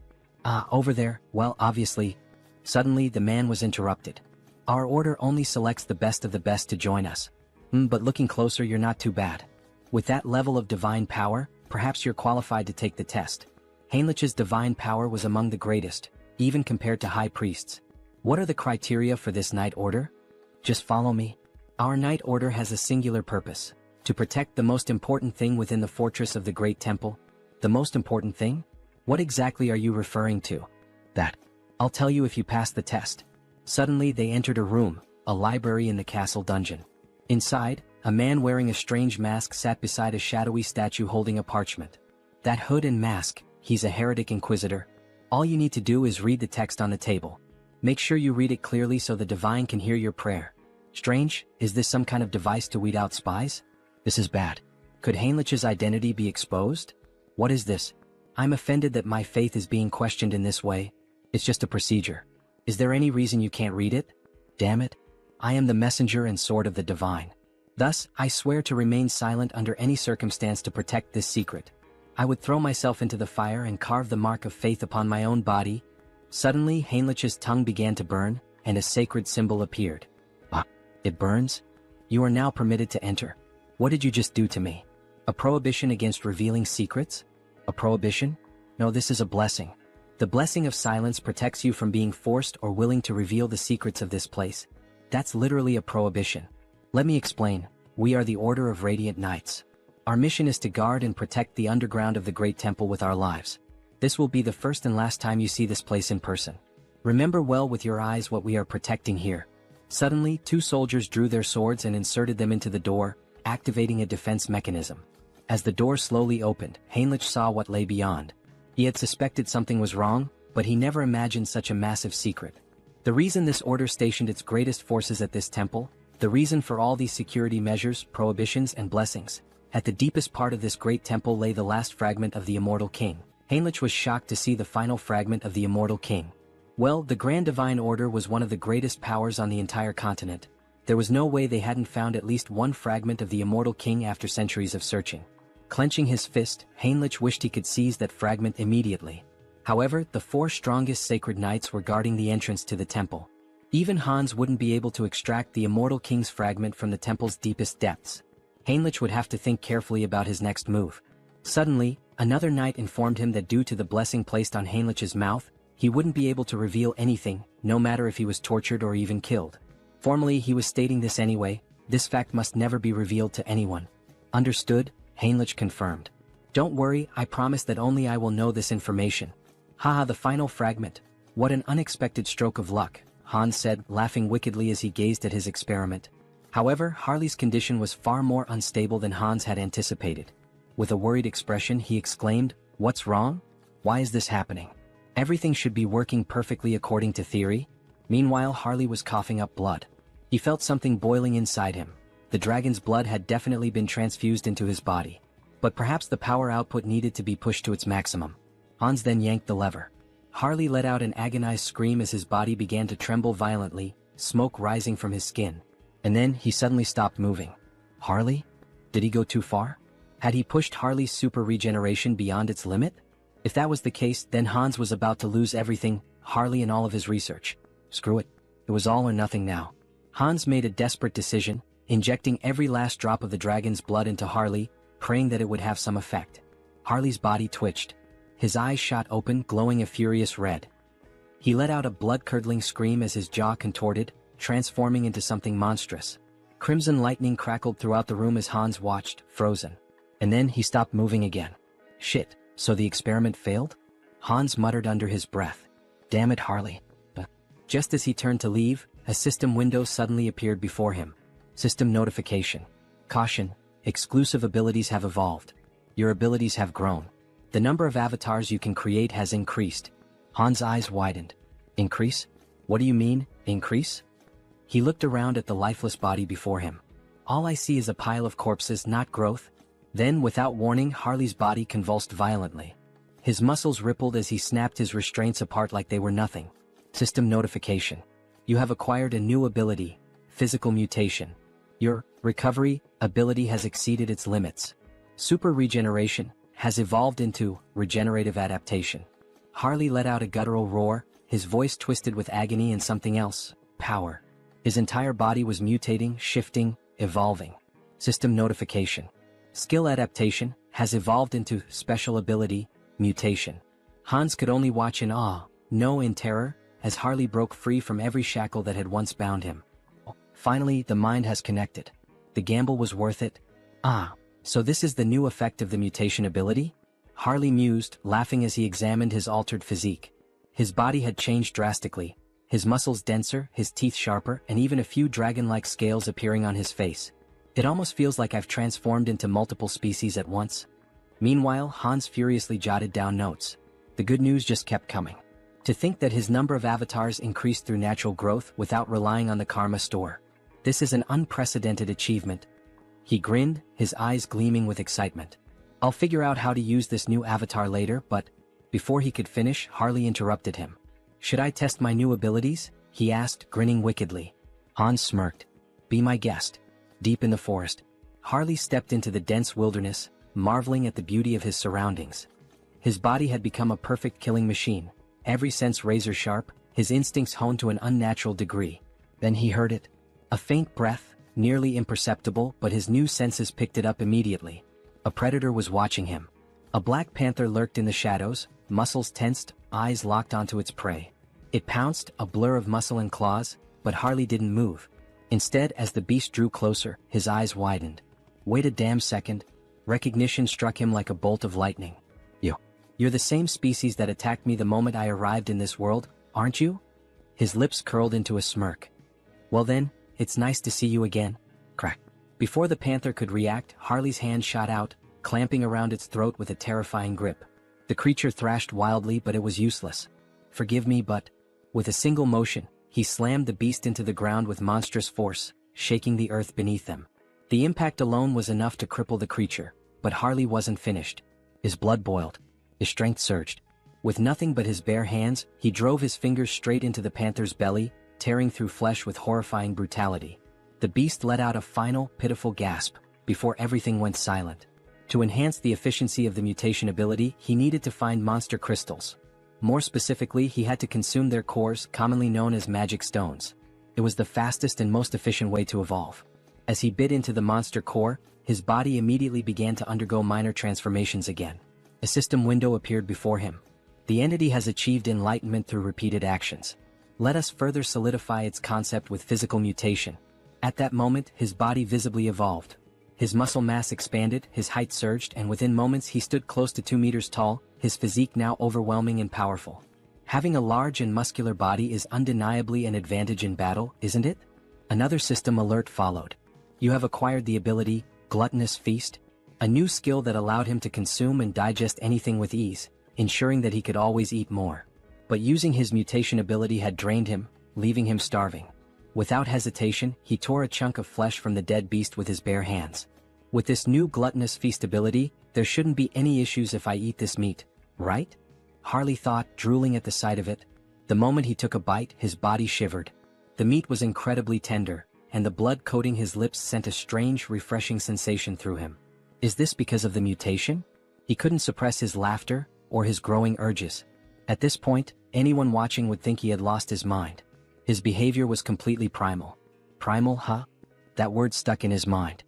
Over there, well, obviously. Suddenly, the man was interrupted. Our order only selects the best of the best to join us. But looking closer, you're not too bad. With that level of divine power, perhaps you're qualified to take the test. Heinlich's divine power was among the greatest, even compared to high priests. What are the criteria for this Knight Order? Just follow me. Our Knight Order has a singular purpose: to protect the most important thing within the fortress of the Great Temple. The most important thing? What exactly are you referring to? That. I'll tell you if you pass the test. Suddenly they entered a room, a library in the castle dungeon. Inside, a man wearing a strange mask sat beside a shadowy statue holding a parchment. That hood and mask, he's a heretic inquisitor. All you need to do is read the text on the table. Make sure you read it clearly so the divine can hear your prayer. Strange, is this some kind of device to weed out spies? This is bad. Could Heinlich's identity be exposed? What is this? I'm offended that my faith is being questioned in this way. It's just a procedure. Is there any reason you can't read it? Damn it. I am the messenger and sword of the divine. Thus, I swear to remain silent under any circumstance to protect this secret. I would throw myself into the fire and carve the mark of faith upon my own body. Suddenly, Heinlich's tongue began to burn, and a sacred symbol appeared. It burns? You are now permitted to enter. What did you just do to me? A prohibition against revealing secrets? A prohibition? No, this is a blessing. The blessing of silence protects you from being forced or willing to reveal the secrets of this place. That's literally a prohibition. Let me explain. We are the Order of Radiant Knights. Our mission is to guard and protect the underground of the Great Temple with our lives. This will be the first and last time you see this place in person. Remember well with your eyes what we are protecting here. Suddenly, two soldiers drew their swords and inserted them into the door, activating a defense mechanism. As the door slowly opened, Heinlich saw what lay beyond. He had suspected something was wrong, but he never imagined such a massive secret. The reason this order stationed its greatest forces at this temple, the reason for all these security measures, prohibitions, and blessings. At the deepest part of this great temple lay the last fragment of the Immortal King. Heinlich was shocked to see the final fragment of the Immortal King. Well, the Grand Divine Order was one of the greatest powers on the entire continent. There was no way they hadn't found at least one fragment of the Immortal King after centuries of searching. Clenching his fist, Heinlich wished he could seize that fragment immediately. However, the four strongest sacred knights were guarding the entrance to the temple. Even Hans wouldn't be able to extract the Immortal King's fragment from the temple's deepest depths. Heinlich would have to think carefully about his next move. Suddenly, another knight informed him that due to the blessing placed on Heinlich's mouth, he wouldn't be able to reveal anything, no matter if he was tortured or even killed. Formally, he was stating this anyway. This fact must never be revealed to anyone. Understood? Heinlich confirmed. Don't worry, I promise that only I will know this information. Haha, the final fragment. What an unexpected stroke of luck, Hans said, laughing wickedly as he gazed at his experiment. However, Harley's condition was far more unstable than Hans had anticipated. With a worried expression, he exclaimed, "What's wrong? Why is this happening? Everything should be working perfectly according to theory." Meanwhile, Harley was coughing up blood. He felt something boiling inside him. The dragon's blood had definitely been transfused into his body. But perhaps the power output needed to be pushed to its maximum. Hans then yanked the lever. Harley let out an agonized scream as his body began to tremble violently, smoke rising from his skin. And then, he suddenly stopped moving. Harley? Did he go too far? Had he pushed Harley's super regeneration beyond its limit? If that was the case, then Hans was about to lose everything, Harley and all of his research. Screw it. It was all or nothing now. Hans made a desperate decision, injecting every last drop of the dragon's blood into Harley, praying that it would have some effect. Harley's body twitched. His eyes shot open, glowing a furious red. He let out a blood-curdling scream as his jaw contorted, transforming into something monstrous. Crimson lightning crackled throughout the room as Hans watched, frozen. And then he stopped moving again. Shit, so the experiment failed? Hans muttered under his breath. Damn it, Harley. Just as he turned to leave, a system window suddenly appeared before him. System notification. Caution, exclusive abilities have evolved. Your abilities have grown. The number of avatars you can create has increased. Han's eyes widened. Increase? What do you mean, increase? He looked around at the lifeless body before him. All I see is a pile of corpses, not growth. Then, without warning, Harley's body convulsed violently. His muscles rippled as he snapped his restraints apart like they were nothing. System notification. You have acquired a new ability, physical mutation. Your recovery ability has exceeded its limits. Super regeneration has evolved into regenerative adaptation. Harley let out a guttural roar, his voice twisted with agony and something else, power. His entire body was mutating, shifting, evolving. System notification. Skill adaptation has evolved into special ability, mutation. Hans could only watch in awe, no in terror, as Harley broke free from every shackle that had once bound him. Finally, the mind has connected. The gamble was worth it. Ah, so this is the new effect of the mutation ability? Harley mused, laughing as he examined his altered physique. His body had changed drastically, his muscles denser, his teeth sharper, and even a few dragon-like scales appearing on his face. It almost feels like I've transformed into multiple species at once. Meanwhile, Hans furiously jotted down notes. The good news just kept coming. To think that his number of avatars increased through natural growth without relying on the karma store. This is an unprecedented achievement. He grinned, his eyes gleaming with excitement. I'll figure out how to use this new avatar later, but before he could finish, Harley interrupted him. Should I test my new abilities? He asked, grinning wickedly. Hans smirked. Be my guest. Deep in the forest, Harley stepped into the dense wilderness, marveling at the beauty of his surroundings. His body had become a perfect killing machine, every sense razor sharp, his instincts honed to an unnatural degree. Then he heard it. A faint breath, nearly imperceptible, but his new senses picked it up immediately. A predator was watching him. A black panther lurked in the shadows, muscles tensed, eyes locked onto its prey. It pounced, a blur of muscle and claws, but Harley didn't move. Instead, as the beast drew closer, his eyes widened. Wait a damn second. Recognition struck him like a bolt of lightning. You're the same species that attacked me the moment I arrived in this world, aren't you? His lips curled into a smirk. Well then, it's nice to see you again. Crack. Before the panther could react, Harley's hand shot out, clamping around its throat with a terrifying grip. The creature thrashed wildly, but it was useless. Forgive me, but... With a single motion, he slammed the beast into the ground with monstrous force, shaking the earth beneath them. The impact alone was enough to cripple the creature, but Harley wasn't finished. His blood boiled. His strength surged. With nothing but his bare hands, he drove his fingers straight into the panther's belly, tearing through flesh with horrifying brutality. The beast let out a final, pitiful gasp, before everything went silent. To enhance the efficiency of the mutation ability, he needed to find monster crystals. More specifically, he had to consume their cores, commonly known as magic stones. It was the fastest and most efficient way to evolve. As he bit into the monster core, his body immediately began to undergo minor transformations again. A system window appeared before him. The entity has achieved enlightenment through repeated actions. Let us further solidify its concept with physical mutation. At that moment, his body visibly evolved. His muscle mass expanded, his height surged, and within moments he stood close to 2 meters tall, his physique now overwhelming and powerful. Having a large and muscular body is undeniably an advantage in battle, isn't it? Another system alert followed. You have acquired the ability, Gluttonous Feast, a new skill that allowed him to consume and digest anything with ease, ensuring that he could always eat more. But using his mutation ability had drained him, leaving him starving. Without hesitation, he tore a chunk of flesh from the dead beast with his bare hands. With this new Gluttonous Feast ability, there shouldn't be any issues if I eat this meat, right? Harley thought, drooling at the sight of it. The moment he took a bite, his body shivered. The meat was incredibly tender, and the blood coating his lips sent a strange, refreshing sensation through him. Is this because of the mutation? He couldn't suppress his laughter, or his growing urges. At this point, anyone watching would think he had lost his mind. His behavior was completely primal. Primal, huh? That word stuck in his mind.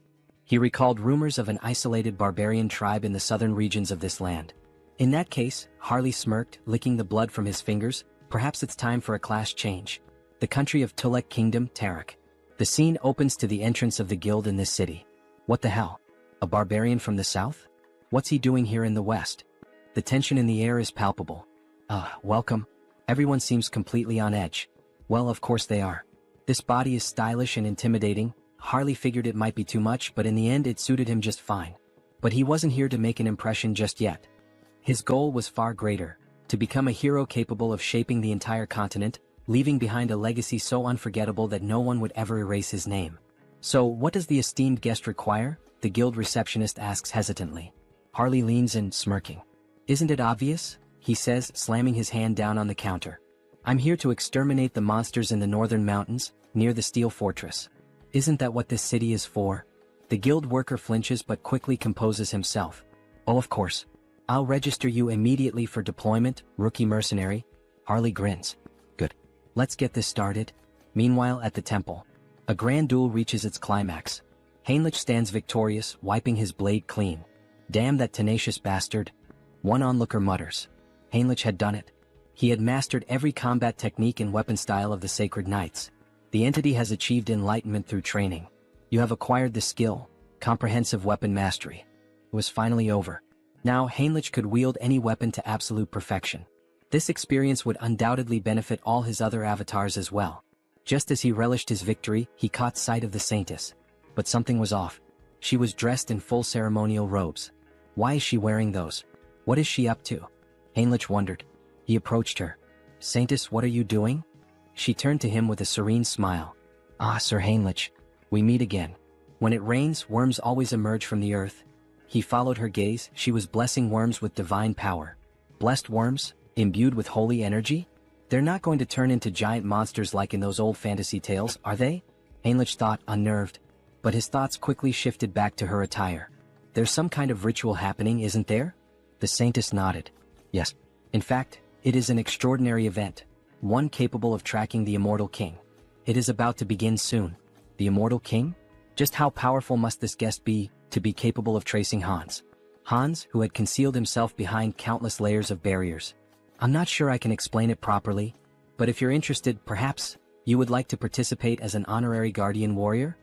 He recalled rumors of an isolated barbarian tribe in the southern regions of this land. In that case, Harley smirked, licking the blood from his fingers, perhaps it's time for a class change. The country of Tulek Kingdom, Tarak. The scene opens to the entrance of the guild in this city. What the hell? A barbarian from the south? What's he doing here in the west? The tension in the air is palpable. Welcome. Everyone seems completely on edge. Well, of course they are. This body is stylish and intimidating, Harley figured it might be too much, but in the end it suited him just fine. But he wasn't here to make an impression just yet. His goal was far greater, to become a hero capable of shaping the entire continent, leaving behind a legacy so unforgettable that no one would ever erase his name. So, what does the esteemed guest require? The guild receptionist asks hesitantly. Harley leans in, smirking. Isn't it obvious? He says, slamming his hand down on the counter. I'm here to exterminate the monsters in the northern mountains, near the steel fortress. Isn't that what this city is for? The guild worker flinches but quickly composes himself. Oh, of course. I'll register you immediately for deployment, rookie mercenary. Harley grins. Good. Let's get this started. Meanwhile, at the temple, a grand duel reaches its climax. Heinrich stands victorious, wiping his blade clean. Damn that tenacious bastard. One onlooker mutters. Heinrich had done it. He had mastered every combat technique and weapon style of the Sacred Knights. The entity has achieved enlightenment through training. You have acquired the skill, comprehensive weapon mastery. It was finally over. Now Heinrich could wield any weapon to absolute perfection. This experience would undoubtedly benefit all his other avatars as well. Just as he relished his victory, he caught sight of the Saintess. But something was off. She was dressed in full ceremonial robes. Why is she wearing those? What is she up to? Heinrich wondered. He approached her. Saintess, what are you doing? She turned to him with a serene smile. Ah, Sir Heinrich, we meet again. When it rains, worms always emerge from the earth. He followed her gaze. She was blessing worms with divine power. Blessed worms, imbued with holy energy? They're not going to turn into giant monsters like in those old fantasy tales, are they? Heinrich thought, unnerved. But his thoughts quickly shifted back to her attire. There's some kind of ritual happening, isn't there? The Saintess nodded. Yes. In fact, it is an extraordinary event. One capable of tracking the Immortal King. It is about to begin soon. The Immortal King? Just how powerful must this guest be, to be capable of tracing Hans? Hans, who had concealed himself behind countless layers of barriers. I'm not sure I can explain it properly, but if you're interested, perhaps, you would like to participate as an honorary guardian warrior?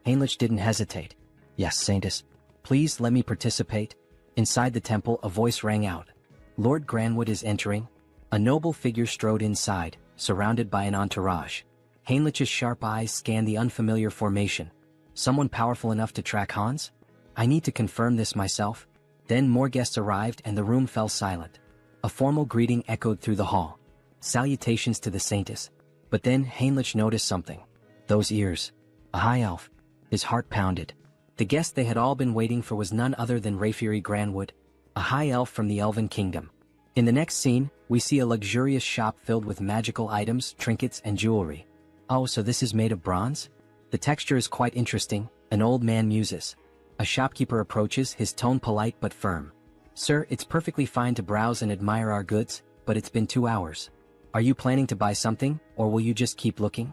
Heinrich didn't hesitate. Yes, Saintess. Please let me participate. Inside the temple, a voice rang out. Lord Granwood is entering. A noble figure strode inside, surrounded by an entourage. Heinrich's sharp eyes scanned the unfamiliar formation. Someone powerful enough to track Hans? I need to confirm this myself. Then more guests arrived and the room fell silent. A formal greeting echoed through the hall. Salutations to the Saintess. But then Heinrich noticed something. Those ears. A high elf. His heart pounded. The guest they had all been waiting for was none other than Rayfury Granwood, a high elf from the Elven Kingdom. In the next scene, we see a luxurious shop filled with magical items, trinkets, and jewelry. Oh, so this is made of bronze? The texture is quite interesting, an old man muses. A shopkeeper approaches, his tone polite but firm. Sir, it's perfectly fine to browse and admire our goods, but it's been 2 hours. Are you planning to buy something, or will you just keep looking?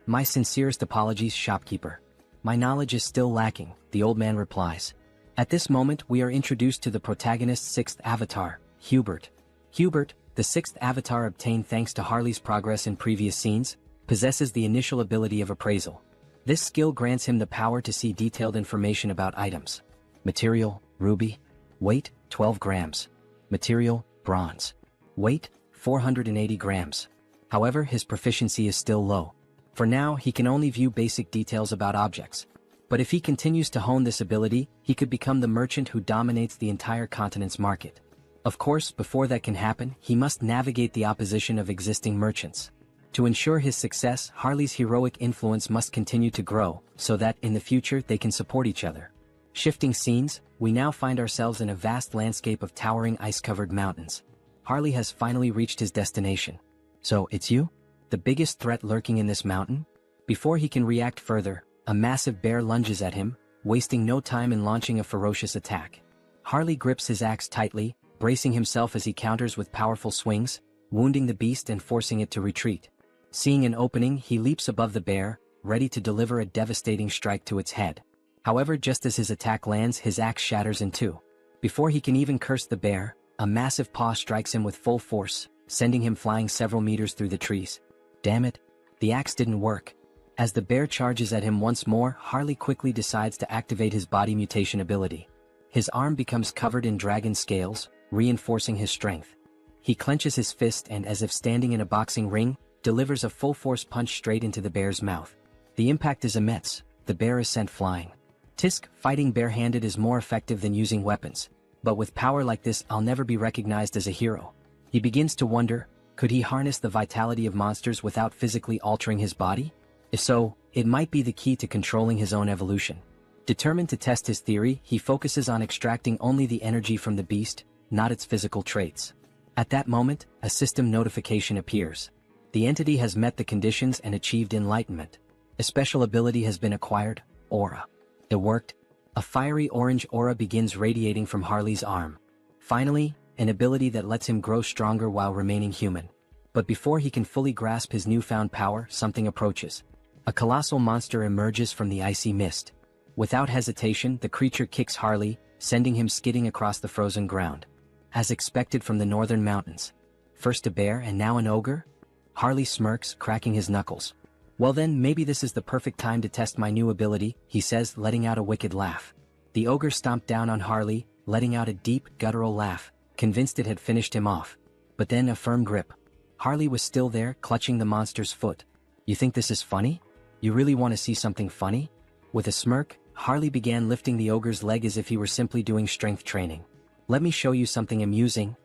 My sincerest apologies, shopkeeper. My knowledge is still lacking, the old man replies. At this moment, we are introduced to the protagonist's sixth avatar, Hubert. Hubert, the sixth avatar obtained thanks to Harley's progress in previous scenes, possesses the initial ability of appraisal. This skill grants him the power to see detailed information about items. Material, ruby. Weight, 12 grams. Material, bronze. Weight, 480 grams. However, his proficiency is still low. For now, he can only view basic details about objects. But if he continues to hone this ability, he could become the merchant who dominates the entire continent's market. Of course, before that can happen, he must navigate the opposition of existing merchants. To ensure his success, Harley's heroic influence must continue to grow, so that, in the future, they can support each other. Shifting scenes, we now find ourselves in a vast landscape of towering ice-covered mountains. Harley has finally reached his destination. So, it's you? The biggest threat lurking in this mountain? Before he can react further, a massive bear lunges at him, wasting no time in launching a ferocious attack. Harley grips his axe tightly, bracing himself as he counters with powerful swings, wounding the beast and forcing it to retreat. Seeing an opening, he leaps above the bear, ready to deliver a devastating strike to its head. However, just as his attack lands, his axe shatters in two. Before he can even curse the bear, a massive paw strikes him with full force, sending him flying several meters through the trees. Damn it, the axe didn't work. As the bear charges at him once more, Harley quickly decides to activate his body mutation ability. His arm becomes covered in dragon scales, reinforcing his strength. He clenches his fist and, as if standing in a boxing ring, delivers a full-force punch straight into the bear's mouth. The impact is immense, the bear is sent flying. Tisk, fighting barehanded is more effective than using weapons. But with power like this, I'll never be recognized as a hero. He begins to wonder, could he harness the vitality of monsters without physically altering his body? If so, it might be the key to controlling his own evolution. Determined to test his theory, he focuses on extracting only the energy from the beast, not its physical traits. At that moment, a system notification appears. The entity has met the conditions and achieved enlightenment. A special ability has been acquired, Aura. It worked. A fiery orange aura begins radiating from Harley's arm. Finally, an ability that lets him grow stronger while remaining human. But before he can fully grasp his newfound power, something approaches. A colossal monster emerges from the icy mist. Without hesitation, the creature kicks Harley, sending him skidding across the frozen ground. As expected from the northern mountains. First a bear and now an ogre? Harley smirks, cracking his knuckles. Well then, maybe this is the perfect time to test my new ability, he says, letting out a wicked laugh. The ogre stomped down on Harley, letting out a deep, guttural laugh, convinced it had finished him off. But then a firm grip. Harley was still there, clutching the monster's foot. You think this is funny? You really want to see something funny? With a smirk, Harley began lifting the ogre's leg as if he were simply doing strength training. Let me show you something amusing.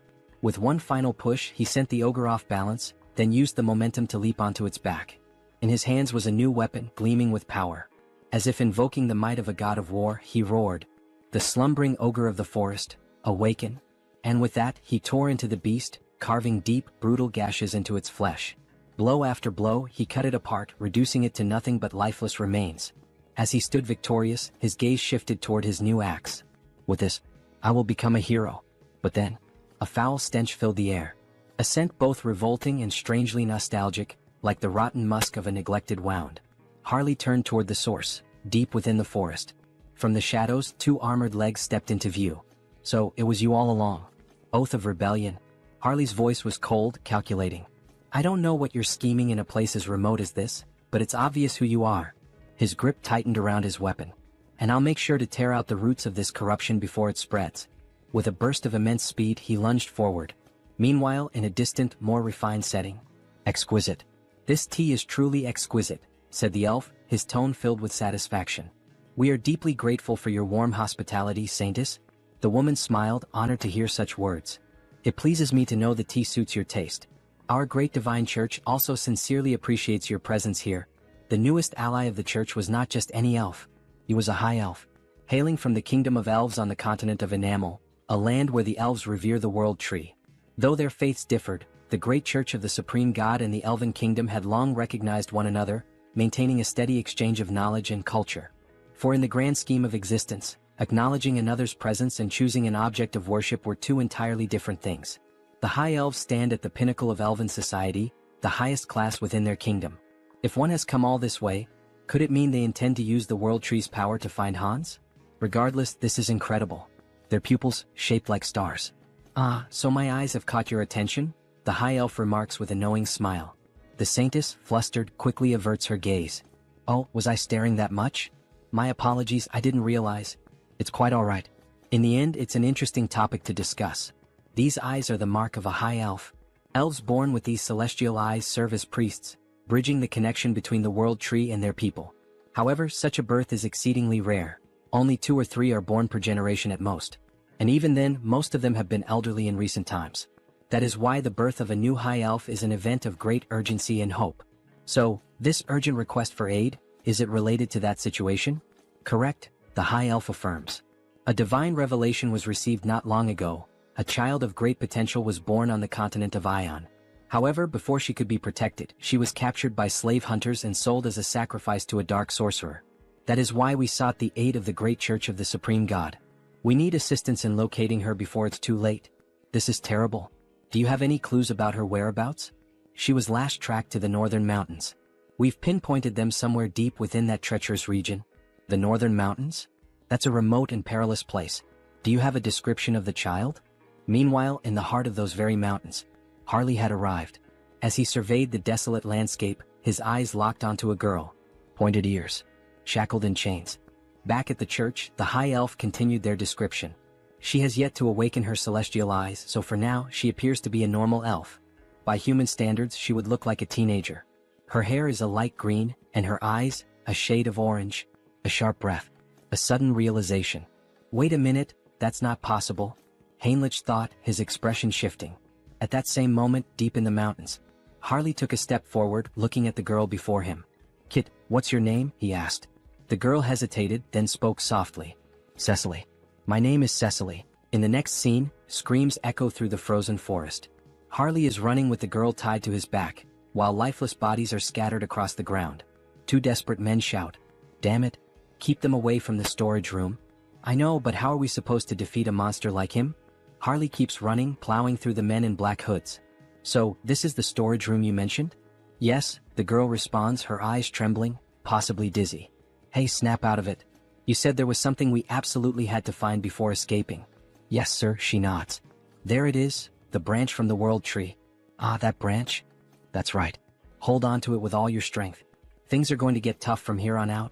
With one final push, he sent the ogre off balance, then used the momentum to leap onto its back. In his hands was a new weapon, gleaming with power. As if invoking the might of a god of war, he roared. The slumbering ogre of the forest, awaken. And with that, he tore into the beast, carving deep, brutal gashes into its flesh. Blow after blow, he cut it apart, reducing it to nothing but lifeless remains. As he stood victorious, his gaze shifted toward his new axe. With this, I will become a hero. But then, a foul stench filled the air. A scent both revolting and strangely nostalgic, like the rotten musk of a neglected wound. Harley turned toward the source, deep within the forest. From the shadows, two armored legs stepped into view. So, it was you all along. Oath of rebellion. Harley's voice was cold, calculating. I don't know what you're scheming in a place as remote as this, but it's obvious who you are. His grip tightened around his weapon. And I'll make sure to tear out the roots of this corruption before it spreads. With a burst of immense speed, he lunged forward. Meanwhile, in a distant, more refined setting. Exquisite. This tea is truly exquisite, said the elf, his tone filled with satisfaction. We are deeply grateful for your warm hospitality, Saintess. The woman smiled, honored to hear such words. It pleases me to know the tea suits your taste. Our great divine church also sincerely appreciates your presence here. The newest ally of the church was not just any elf. He was a high elf, hailing from the kingdom of elves on the continent of Enamel, a land where the elves revere the world tree. Though their faiths differed, the great church of the supreme god and the elven kingdom had long recognized one another, maintaining a steady exchange of knowledge and culture. For in the grand scheme of existence, acknowledging another's presence and choosing an object of worship were two entirely different things. The high elves stand at the pinnacle of elven society, the highest class within their kingdom. If one has come all this way, could it mean they intend to use the world tree's power to find Hans? Regardless, this is incredible. Their pupils, shaped like stars. Ah, so my eyes have caught your attention? The high elf remarks with a knowing smile. The saintess, flustered, quickly averts her gaze. Oh, was I staring that much? My apologies, I didn't realize. It's quite alright. In the end, it's an interesting topic to discuss. These eyes are the mark of a high elf. Elves born with these celestial eyes serve as priests, bridging the connection between the world tree and their people. However, such a birth is exceedingly rare. Only 2 or 3 are born per generation at most. And even then, most of them have been elderly in recent times. That is why the birth of a new high elf is an event of great urgency and hope. So, this urgent request for aid, is it related to that situation? Correct, the high elf affirms. A divine revelation was received not long ago. A child of great potential was born on the continent of Ion. However, before she could be protected, she was captured by slave hunters and sold as a sacrifice to a dark sorcerer. That is why we sought the aid of the great church of the supreme god. We need assistance in locating her before it's too late. This is terrible. Do you have any clues about her whereabouts? She was last tracked to the northern mountains. We've pinpointed them somewhere deep within that treacherous region. The northern mountains? That's a remote and perilous place. Do you have a description of the child? Meanwhile, in the heart of those very mountains, Harley had arrived. As he surveyed the desolate landscape, his eyes locked onto a girl. Pointed ears. Shackled in chains. Back at the church, the high elf continued their description. She has yet to awaken her celestial eyes, so for now, she appears to be a normal elf. By human standards, she would look like a teenager. Her hair is a light green, and her eyes, a shade of orange. A sharp breath. A sudden realization. Wait a minute, that's not possible. Heinrich thought, his expression shifting. At that same moment, deep in the mountains, Harley took a step forward, looking at the girl before him. "Kit, what's your name?" he asked. The girl hesitated, then spoke softly. "Cecily. My name is Cecily." In the next scene, screams echo through the frozen forest. Harley is running with the girl tied to his back, while lifeless bodies are scattered across the ground. Two desperate men shout, "Damn it! Keep them away from the storage room." "I know, but how are we supposed to defeat a monster like him?" Harley keeps running, plowing through the men in black hoods. "So, this is the storage room you mentioned?" "Yes," the girl responds, her eyes trembling, possibly dizzy. "Hey, snap out of it. You said there was something we absolutely had to find before escaping." "Yes, sir," she nods. "There it is, the branch from the world tree." "Ah, that branch? That's right. Hold on to it with all your strength. Things are going to get tough from here on out."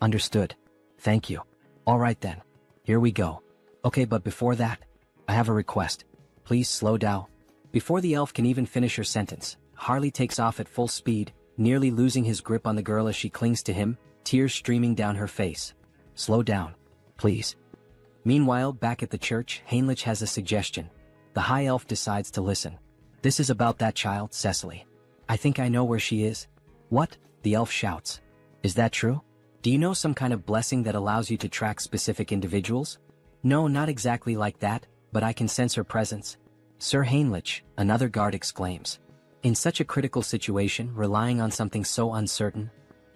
"Understood. Thank you." "All right then. Here we go." "Okay, but before that, I have a request. Please slow down." Before the elf can even finish her sentence, Harley takes off at full speed, nearly losing his grip on the girl as she clings to him, tears streaming down her face. "Slow down, please." Meanwhile, back at the church, Heinrich has a suggestion. The high elf decides to listen. "This is about that child, Cecily. I think I know where she is." "What?" the elf shouts. "Is that true? Do you know some kind of blessing that allows you to track specific individuals?" "No, not exactly like that, but I can sense her presence." "Sir Heinrich," another guard exclaims. In such a critical situation, relying on something so uncertain.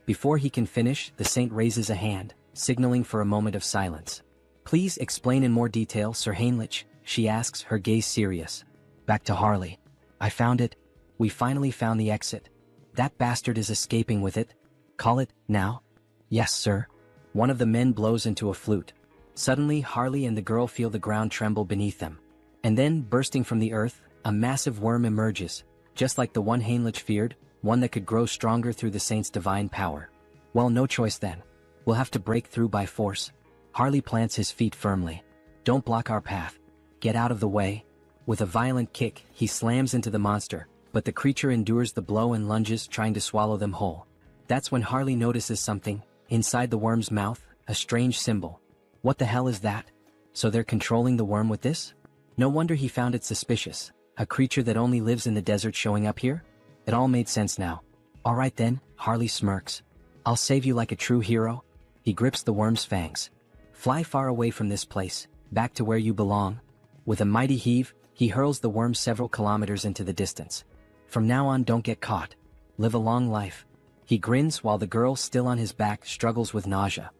Before he can finish, the saint raises a hand, signaling for a moment of silence. "Please explain in more detail, Sir Heinrich," she asks, her gaze serious. Back to Harley. "I found it. We finally found the exit. That bastard is escaping with it. Call it, now?" "Yes, sir." One of the men blows into a flute. Suddenly, Harley and the girl feel the ground tremble beneath them. And then, bursting from the earth, a massive worm emerges, just like the one Heinrich feared, one that could grow stronger through the saint's divine power. "Well, no choice then. We'll have to break through by force." Harley plants his feet firmly. "Don't block our path. Get out of the way." With a violent kick, he slams into the monster, but the creature endures the blow and lunges, trying to swallow them whole. That's when Harley notices something. Inside the worm's mouth, a strange symbol. What the hell is that? So they're controlling the worm with this? No wonder he found it suspicious. A creature that only lives in the desert showing up here? It all made sense now. "All right then," Harley smirks. "I'll save you like a true hero." He grips the worm's fangs. "Fly far away from this place, back to where you belong." With a mighty heave, he hurls the worm several kilometers into the distance. "From now on, don't get caught. Live a long life." He grins while the girl, still on his back, struggles with nausea.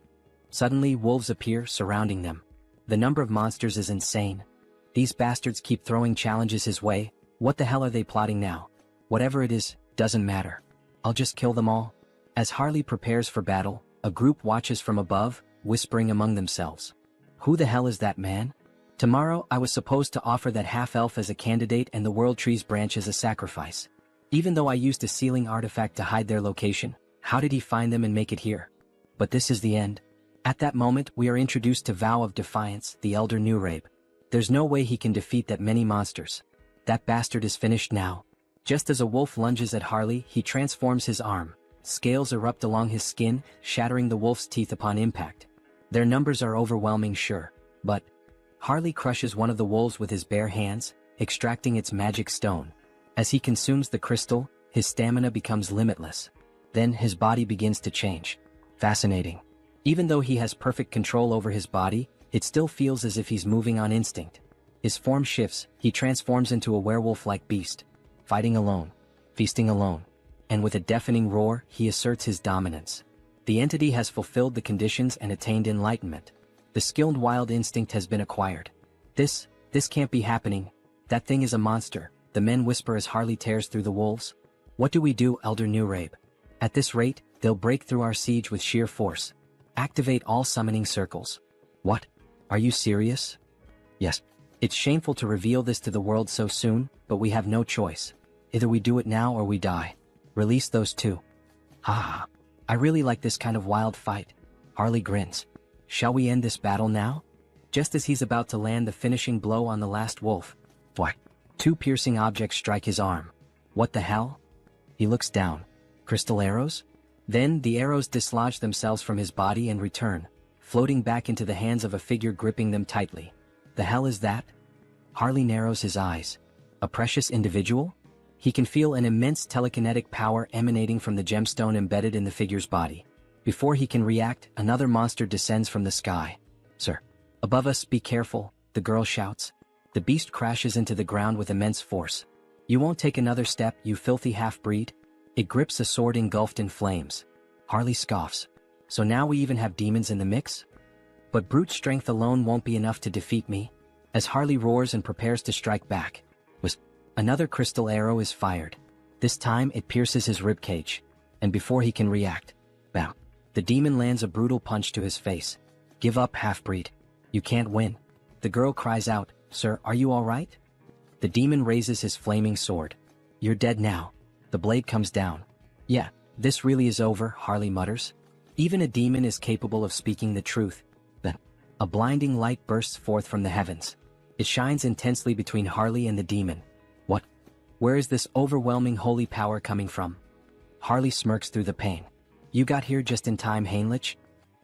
Suddenly, wolves appear, surrounding them. The number of monsters is insane. These bastards keep throwing challenges his way. What the hell are they plotting now? Whatever it is, doesn't matter. I'll just kill them all. As Harley prepares for battle, a group watches from above, whispering among themselves. "Who the hell is that man? Tomorrow I was supposed to offer that half-elf as a candidate and the World Tree's branch as a sacrifice. Even though I used a sealing artifact to hide their location, how did he find them and make it here? But this is the end." At that moment, we are introduced to Vow of Defiance, the Elder Nurabe. There's no way he can defeat that many monsters. That bastard is finished now. Just as a wolf lunges at Harley, he transforms his arm. Scales erupt along his skin, shattering the wolf's teeth upon impact. Their numbers are overwhelming, sure, but Harley crushes one of the wolves with his bare hands, extracting its magic stone. As he consumes the crystal, his stamina becomes limitless. Then his body begins to change. Fascinating. Even though he has perfect control over his body, it still feels as if he's moving on instinct. His form shifts, he transforms into a werewolf-like beast. Fighting alone. Feasting alone. And with a deafening roar, he asserts his dominance. The entity has fulfilled the conditions and attained enlightenment. The skilled wild instinct has been acquired. This can't be happening. That thing is a monster, the men whisper as Harley tears through the wolves. "What do we do, Elder Nurabe? At this rate, they'll break through our siege with sheer force. Activate all summoning circles." "What? Are you serious?" "Yes. It's shameful to reveal this to the world so soon, but we have no choice. Either we do it now or we die. Release those two." "Ah, I really like this kind of wild fight." Harley grins. "Shall we end this battle now?" Just as he's about to land the finishing blow on the last wolf, whack! Two piercing objects strike his arm. What the hell? He looks down. Crystal arrows? Then the arrows dislodge themselves from his body and return, floating back into the hands of a figure gripping them tightly. The hell is that? Harley narrows his eyes. A precious individual? He can feel an immense telekinetic power emanating from the gemstone embedded in the figure's body. Before he can react, another monster descends from the sky. Sir. Above us, be careful, the girl shouts. The beast crashes into the ground with immense force. You won't take another step, you filthy half-breed? It grips a sword engulfed in flames. Harley scoffs. So now we even have demons in the mix? But brute strength alone won't be enough to defeat me. As Harley roars and prepares to strike back, another crystal arrow is fired. This time it pierces his ribcage. And before he can react, bam, the demon lands a brutal punch to his face. Give up, half-breed. You can't win. The girl cries out, Sir, are you all right? The demon raises his flaming sword. You're dead now. The blade comes down. Yeah, this really is over, Harley mutters. Even a demon is capable of speaking the truth. Then, a blinding light bursts forth from the heavens. It shines intensely between Harley and the demon. What? Where is this overwhelming holy power coming from? Harley smirks through the pain. You got here just in time, Heinrich?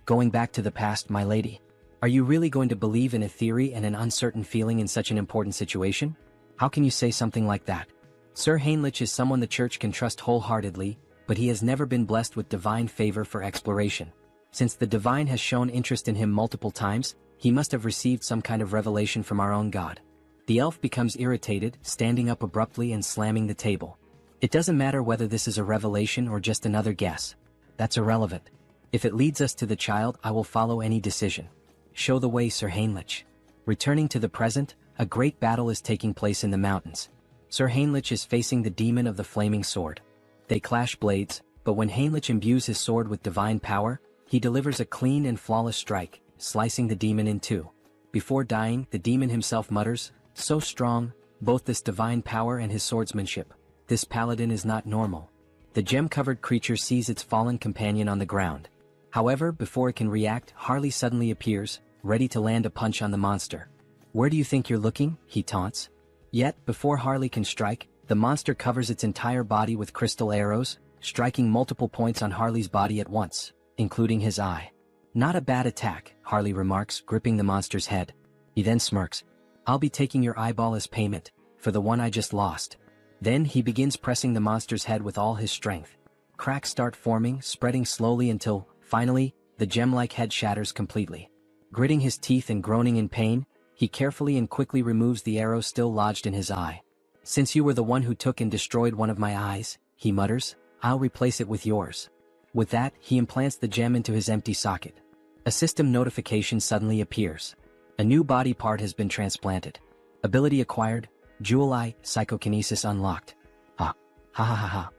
Going back to the past, my lady. Are you really going to believe in a theory and an uncertain feeling in such an important situation? How can you say something like that? Sir Heinrich is someone the church can trust wholeheartedly, but he has never been blessed with divine favor for exploration. Since the divine has shown interest in him multiple times, he must have received some kind of revelation from our own God. The elf becomes irritated, standing up abruptly and slamming the table. It doesn't matter whether this is a revelation or just another guess. That's irrelevant. If it leads us to the child, I will follow any decision. Show the way, Sir Heinrich. Returning to the present, a great battle is taking place in the mountains. Sir Heinrich is facing the demon of the flaming sword. They clash blades, but when Heinrich imbues his sword with divine power, he delivers a clean and flawless strike, slicing the demon in two. Before dying, the demon himself mutters, so strong, both this divine power and his swordsmanship. This paladin is not normal. The gem-covered creature sees its fallen companion on the ground. However, before it can react, Harley suddenly appears, ready to land a punch on the monster. Where do you think you're looking? He taunts. Yet, before Harley can strike, the monster covers its entire body with crystal arrows, striking multiple points on Harley's body at once, including his eye. Not a bad attack, Harley remarks, gripping the monster's head. He then smirks. I'll be taking your eyeball as payment, for the one I just lost. Then he begins pressing the monster's head with all his strength. Cracks start forming, spreading slowly until, finally, the gem-like head shatters completely. Gritting his teeth and groaning in pain, he carefully and quickly removes the arrow still lodged in his eye. Since you were the one who took and destroyed one of my eyes, he mutters, I'll replace it with yours. With that, he implants the gem into his empty socket. A system notification suddenly appears. A new body part has been transplanted. Ability acquired, Jewel Eye, Psychokinesis unlocked. Ha. Ha ha ha ha.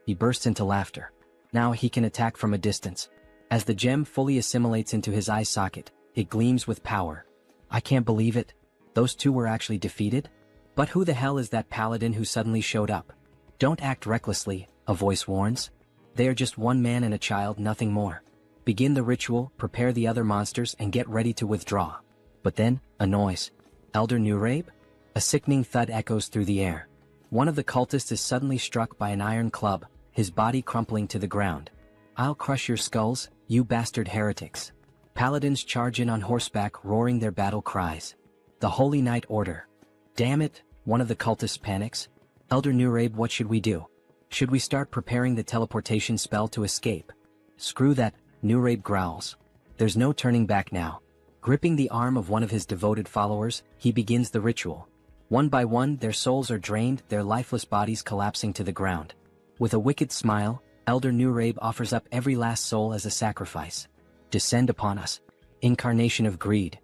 He bursts into laughter. Now he can attack from a distance. As the gem fully assimilates into his eye socket, it gleams with power. I can't believe it. Those two were actually defeated? But who the hell is that paladin who suddenly showed up? Don't act recklessly, a voice warns. They are just one man and a child, nothing more. Begin the ritual, prepare the other monsters, and get ready to withdraw. But then, a noise. Elder Nurabe? A sickening thud echoes through the air. One of the cultists is suddenly struck by an iron club, his body crumpling to the ground. I'll crush your skulls, you bastard heretics. Paladins charge in on horseback, roaring their battle cries. The Holy Knight order. Damn it, one of the cultists panics. Elder Nurabe, what should we do? Should we start preparing the teleportation spell to escape? Screw that, Nurabe growls. There's no turning back now. Gripping the arm of one of his devoted followers, he begins the ritual. One by one, their souls are drained, their lifeless bodies collapsing to the ground. With a wicked smile, Elder Nurabe offers up every last soul as a sacrifice. Descend upon us, incarnation of greed.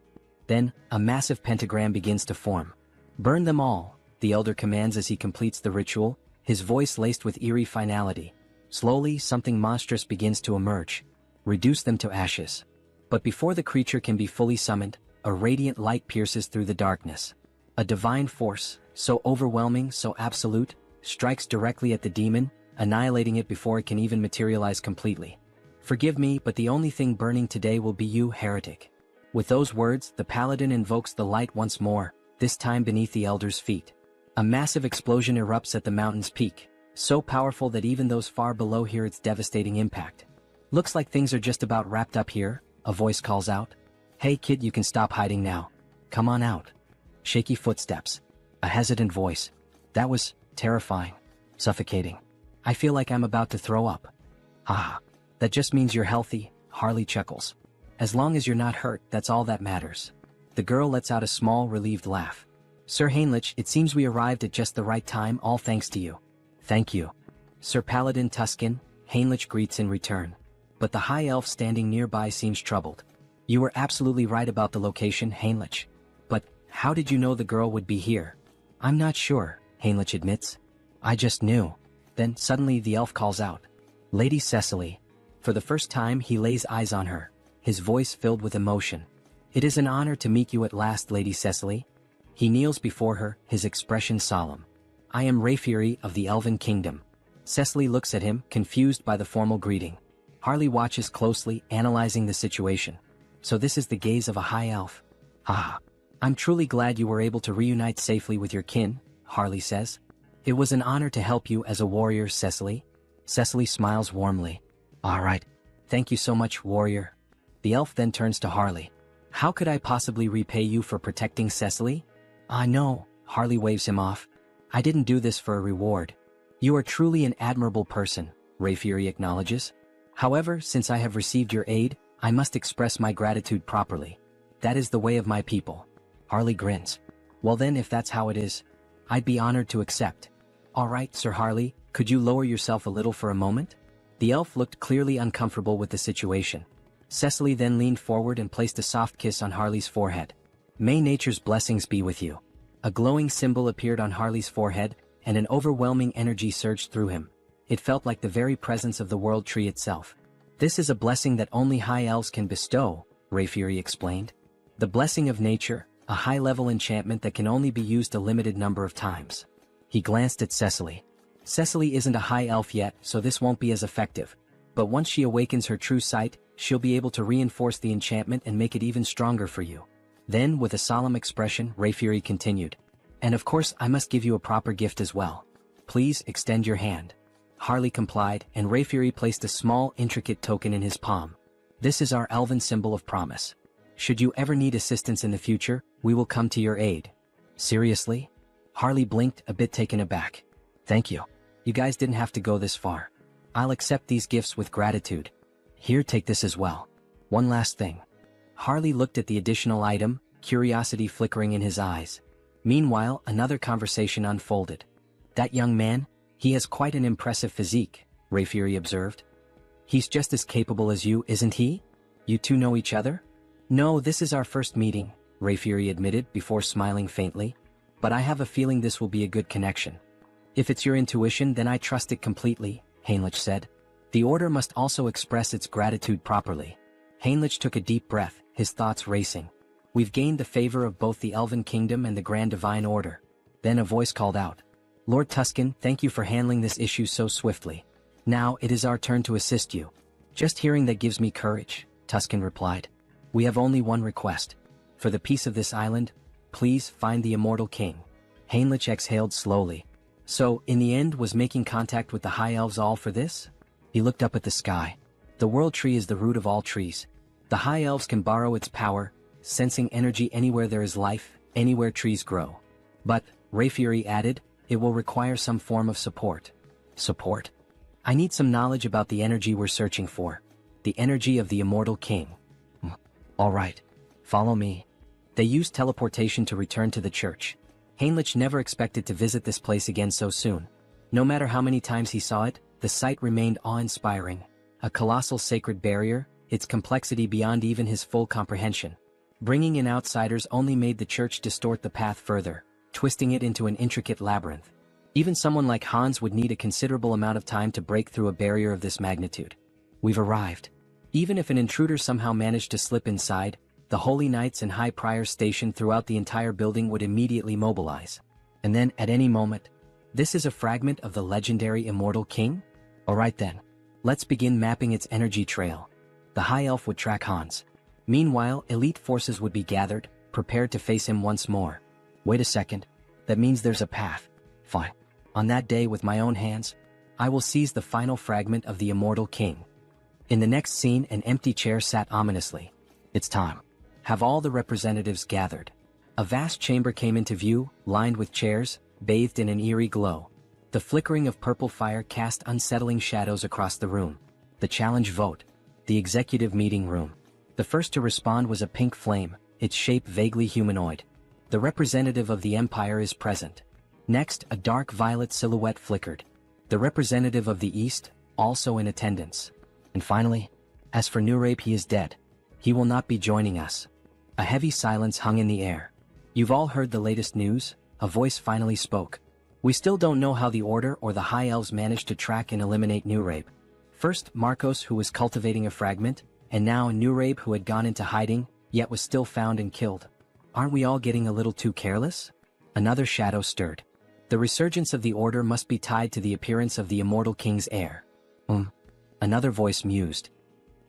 Then, a massive pentagram begins to form. Burn them all, the elder commands as he completes the ritual, his voice laced with eerie finality. Slowly, something monstrous begins to emerge. Reduce them to ashes. But before the creature can be fully summoned, a radiant light pierces through the darkness. A divine force, so overwhelming, so absolute, strikes directly at the demon, annihilating it before it can even materialize completely. Forgive me, but the only thing burning today will be you, heretic. With those words, the paladin invokes the light once more, this time beneath the elder's feet. A massive explosion erupts at the mountain's peak, so powerful that even those far below hear its devastating impact. Looks like things are just about wrapped up here, a voice calls out. Hey kid, you can stop hiding now. Come on out. Shaky footsteps. A hesitant voice. That was terrifying. Suffocating. I feel like I'm about to throw up. Ah, that just means you're healthy, Harley chuckles. As long as you're not hurt, that's all that matters. The girl lets out a small, relieved laugh. Sir Heinrich, it seems we arrived at just the right time, all thanks to you. Thank you. Sir Paladin Tuscan, Heinrich greets in return. But the high elf standing nearby seems troubled. You were absolutely right about the location, Heinrich. But how did you know the girl would be here? I'm not sure, Heinrich admits. I just knew. Then suddenly the elf calls out. Lady Cecily. For the first time he lays eyes on her, his voice filled with emotion. It is an honor to meet you at last, Lady Cecily. He kneels before her, his expression solemn. I am Rayfury of the Elven Kingdom. Cecily looks at him, confused by the formal greeting. Harley watches closely, analyzing the situation. So this is the gaze of a high elf. Ah. I'm truly glad you were able to reunite safely with your kin, Harley says. It was an honor to help you as a warrior, Cecily. Cecily smiles warmly. All right. Thank you so much, warrior. The elf then turns to Harley. How could I possibly repay you for protecting Cecily? No, Harley waves him off. I didn't do this for a reward. You are truly an admirable person, Rayfury acknowledges. However, since I have received your aid, I must express my gratitude properly. That is the way of my people. Harley grins. Well then, if that's how it is, I'd be honored to accept. All right, Sir Harley, could you lower yourself a little for a moment? The elf looked clearly uncomfortable with the situation. Cecily then leaned forward and placed a soft kiss on Harley's forehead. May nature's blessings be with you. A glowing symbol appeared on Harley's forehead, and an overwhelming energy surged through him. It felt like the very presence of the world tree itself. This is a blessing that only high elves can bestow, Rayfury explained. The blessing of nature, a high-level enchantment that can only be used a limited number of times. He glanced at Cecily. Cecily isn't a high elf yet, so this won't be as effective. But once she awakens her true sight, she'll be able to reinforce the enchantment and make it even stronger for you. Then, with a solemn expression, Rayfury continued. And of course, I must give you a proper gift as well. Please extend your hand. Harley complied, and Rayfury placed a small, intricate token in his palm. This is our elven symbol of promise. Should you ever need assistance in the future, we will come to your aid. Seriously? Harley blinked, a bit taken aback. Thank you. You guys didn't have to go this far. I'll accept these gifts with gratitude. Here, take this as well. One last thing. Harley looked at the additional item, curiosity flickering in his eyes. Meanwhile, another conversation unfolded. That young man, he has quite an impressive physique, Rayfury observed. He's just as capable as you, isn't he? You two know each other? No, this is our first meeting, Rayfury admitted before smiling faintly. But I have a feeling this will be a good connection. If it's your intuition, then I trust it completely, Heinrich said. The order must also express its gratitude properly. Heinrich took a deep breath, his thoughts racing. We've gained the favor of both the Elven Kingdom and the Grand Divine Order. Then a voice called out. Lord Tuscan, thank you for handling this issue so swiftly. Now it is our turn to assist you. Just hearing that gives me courage, Tuscan replied. We have only one request. For the peace of this island, please find the immortal king. Heinrich exhaled slowly. So, in the end, was making contact with the high elves all for this? He looked up at the sky. The world tree is the root of all trees. The high elves can borrow its power, sensing energy anywhere there is life, anywhere trees grow. But, Rayfury added, it will require some form of support. Support? I need some knowledge about the energy we're searching for. The energy of the immortal king. All right. Follow me. They used teleportation to return to the church. Heinrich never expected to visit this place again so soon. No matter how many times he saw it, the sight remained awe-inspiring. A colossal sacred barrier, its complexity beyond even his full comprehension. Bringing in outsiders only made the church distort the path further, twisting it into an intricate labyrinth. Even someone like Hans would need a considerable amount of time to break through a barrier of this magnitude. We've arrived. Even if an intruder somehow managed to slip inside, the Holy Knights and High Priors stationed throughout the entire building would immediately mobilize. And then, at any moment, this is a fragment of the legendary Immortal King? Alright then. Let's begin mapping its energy trail. The High Elf would track Hans. Meanwhile, elite forces would be gathered, prepared to face him once more. Wait a second. That means there's a path. Fine. On that day with my own hands, I will seize the final fragment of the Immortal King. In the next scene, an empty chair sat ominously. It's time. Have all the representatives gathered. A vast chamber came into view, lined with chairs, bathed in an eerie glow. The flickering of purple fire cast unsettling shadows across the room. The challenge vote. The executive meeting room. The first to respond was a pink flame, its shape vaguely humanoid. The representative of the Empire is present. Next, a dark violet silhouette flickered. The representative of the East, also in attendance. And finally, as for Nurabe, he is dead. He will not be joining us. A heavy silence hung in the air. You've all heard the latest news? A voice finally spoke. We still don't know how the Order or the High Elves managed to track and eliminate Nurabe. First, Marcos, who was cultivating a fragment, and now Nurabe, who had gone into hiding, yet was still found and killed. Aren't we all getting a little too careless? Another shadow stirred. The resurgence of the Order must be tied to the appearance of the Immortal King's heir. Another voice mused.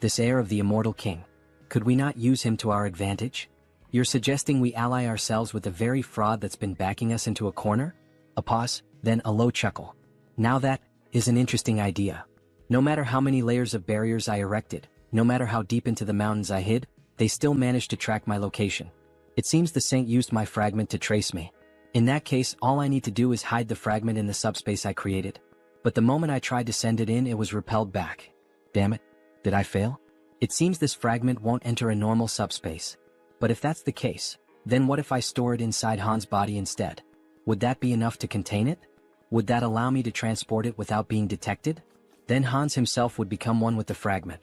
This heir of the Immortal King. Could we not use him to our advantage? You're suggesting we ally ourselves with the very fraud that's been backing us into a corner? A pause, then a low chuckle. Now that is an interesting idea. No matter how many layers of barriers I erected, no matter how deep into the mountains I hid, they still managed to track my location. It seems the Saint used my fragment to trace me. In that case, all I need to do is hide the fragment in the subspace I created. But the moment I tried to send it in, it was repelled back. Damn it. Did I fail? It seems this fragment won't enter a normal subspace. But if that's the case, then what if I store it inside Han's body instead? Would that be enough to contain it? Would that allow me to transport it without being detected? Then Hans himself would become one with the fragment.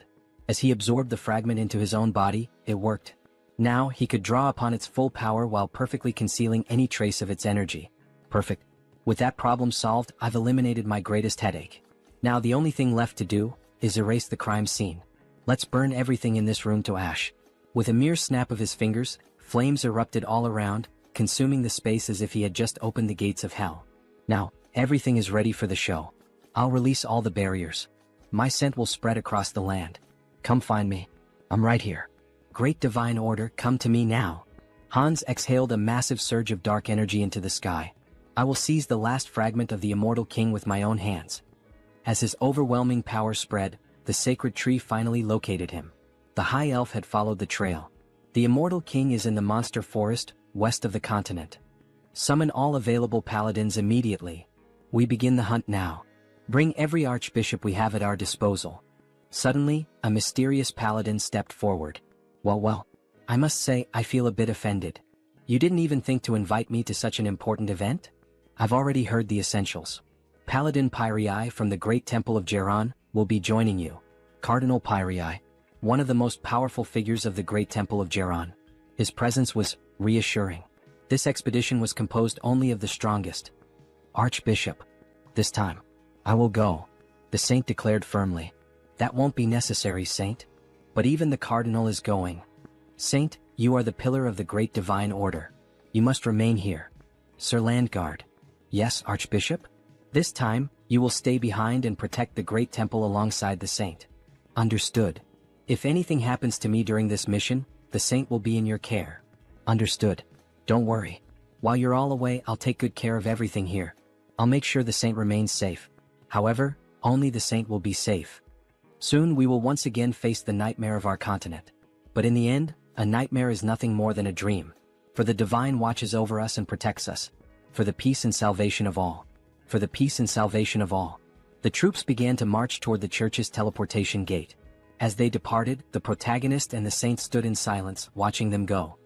As he absorbed the fragment into his own body, it worked. Now, he could draw upon its full power while perfectly concealing any trace of its energy. Perfect. With that problem solved, I've eliminated my greatest headache. Now the only thing left to do is erase the crime scene. Let's burn everything in this room to ash. With a mere snap of his fingers, flames erupted all around, consuming the space as if he had just opened the gates of hell. Now, everything is ready for the show. I'll release all the barriers. My scent will spread across the land. Come find me. I'm right here. Great divine order, come to me now. Hans exhaled a massive surge of dark energy into the sky. I will seize the last fragment of the Immortal King with my own hands. As his overwhelming power spread, the sacred tree finally located him. The High Elf had followed the trail. The Immortal King is in the monster forest, west of the continent. Summon all available paladins immediately. We begin the hunt now. Bring every archbishop we have at our disposal. Suddenly, a mysterious paladin stepped forward. Well, I must say I feel a bit offended. You didn't even think to invite me to such an important event? I've already heard the essentials. Paladin Pyrii from the Great Temple of Geron will be joining you. Cardinal Pyrii, one of the most powerful figures of the Great Temple of Geron. His presence was reassuring. This expedition was composed only of the strongest. Archbishop. This time, I will go, the Saint declared firmly. That won't be necessary, Saint. But even the Cardinal is going. Saint, you are the pillar of the great divine order. You must remain here. Sir Landguard. Yes, Archbishop? This time, you will stay behind and protect the great temple alongside the Saint. Understood. If anything happens to me during this mission, the Saint will be in your care. Understood. Don't worry. While you're all away, I'll take good care of everything here. I'll make sure the Saint remains safe. However, only the Saint will be safe. Soon we will once again face the nightmare of our continent. But in the end, a nightmare is nothing more than a dream. For the divine watches over us and protects us. For the peace and salvation of all. For the peace and salvation of all. The troops began to march toward the church's teleportation gate. As they departed, the protagonist and the Saint stood in silence, watching them go.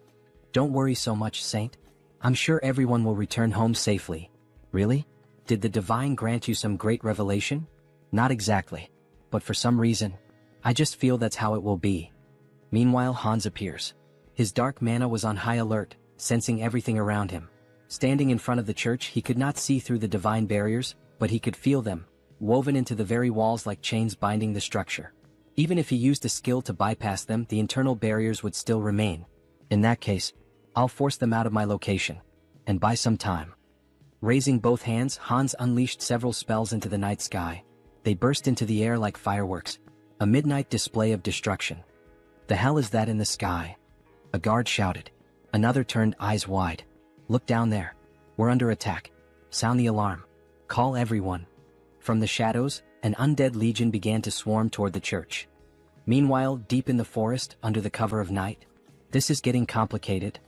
Don't worry so much, Saint. I'm sure everyone will return home safely. Really? Did the divine grant you some great revelation? Not exactly. But for some reason, I just feel that's how it will be. Meanwhile, Hans appears. His dark mana was on high alert, sensing everything around him. Standing in front of the church, he could not see through the divine barriers, but he could feel them, woven into the very walls like chains binding the structure. Even if he used a skill to bypass them, the internal barriers would still remain. In that case, I'll force them out of my location. And buy some time. Raising both hands, Hans unleashed several spells into the night sky. They burst into the air like fireworks, a midnight display of destruction. The hell is that in the sky? A guard shouted. Another turned eyes wide. Look down there. We're under attack. Sound the alarm. Call everyone. From the shadows, an undead legion began to swarm toward the church. Meanwhile, deep in the forest, under the cover of night. This is getting complicated.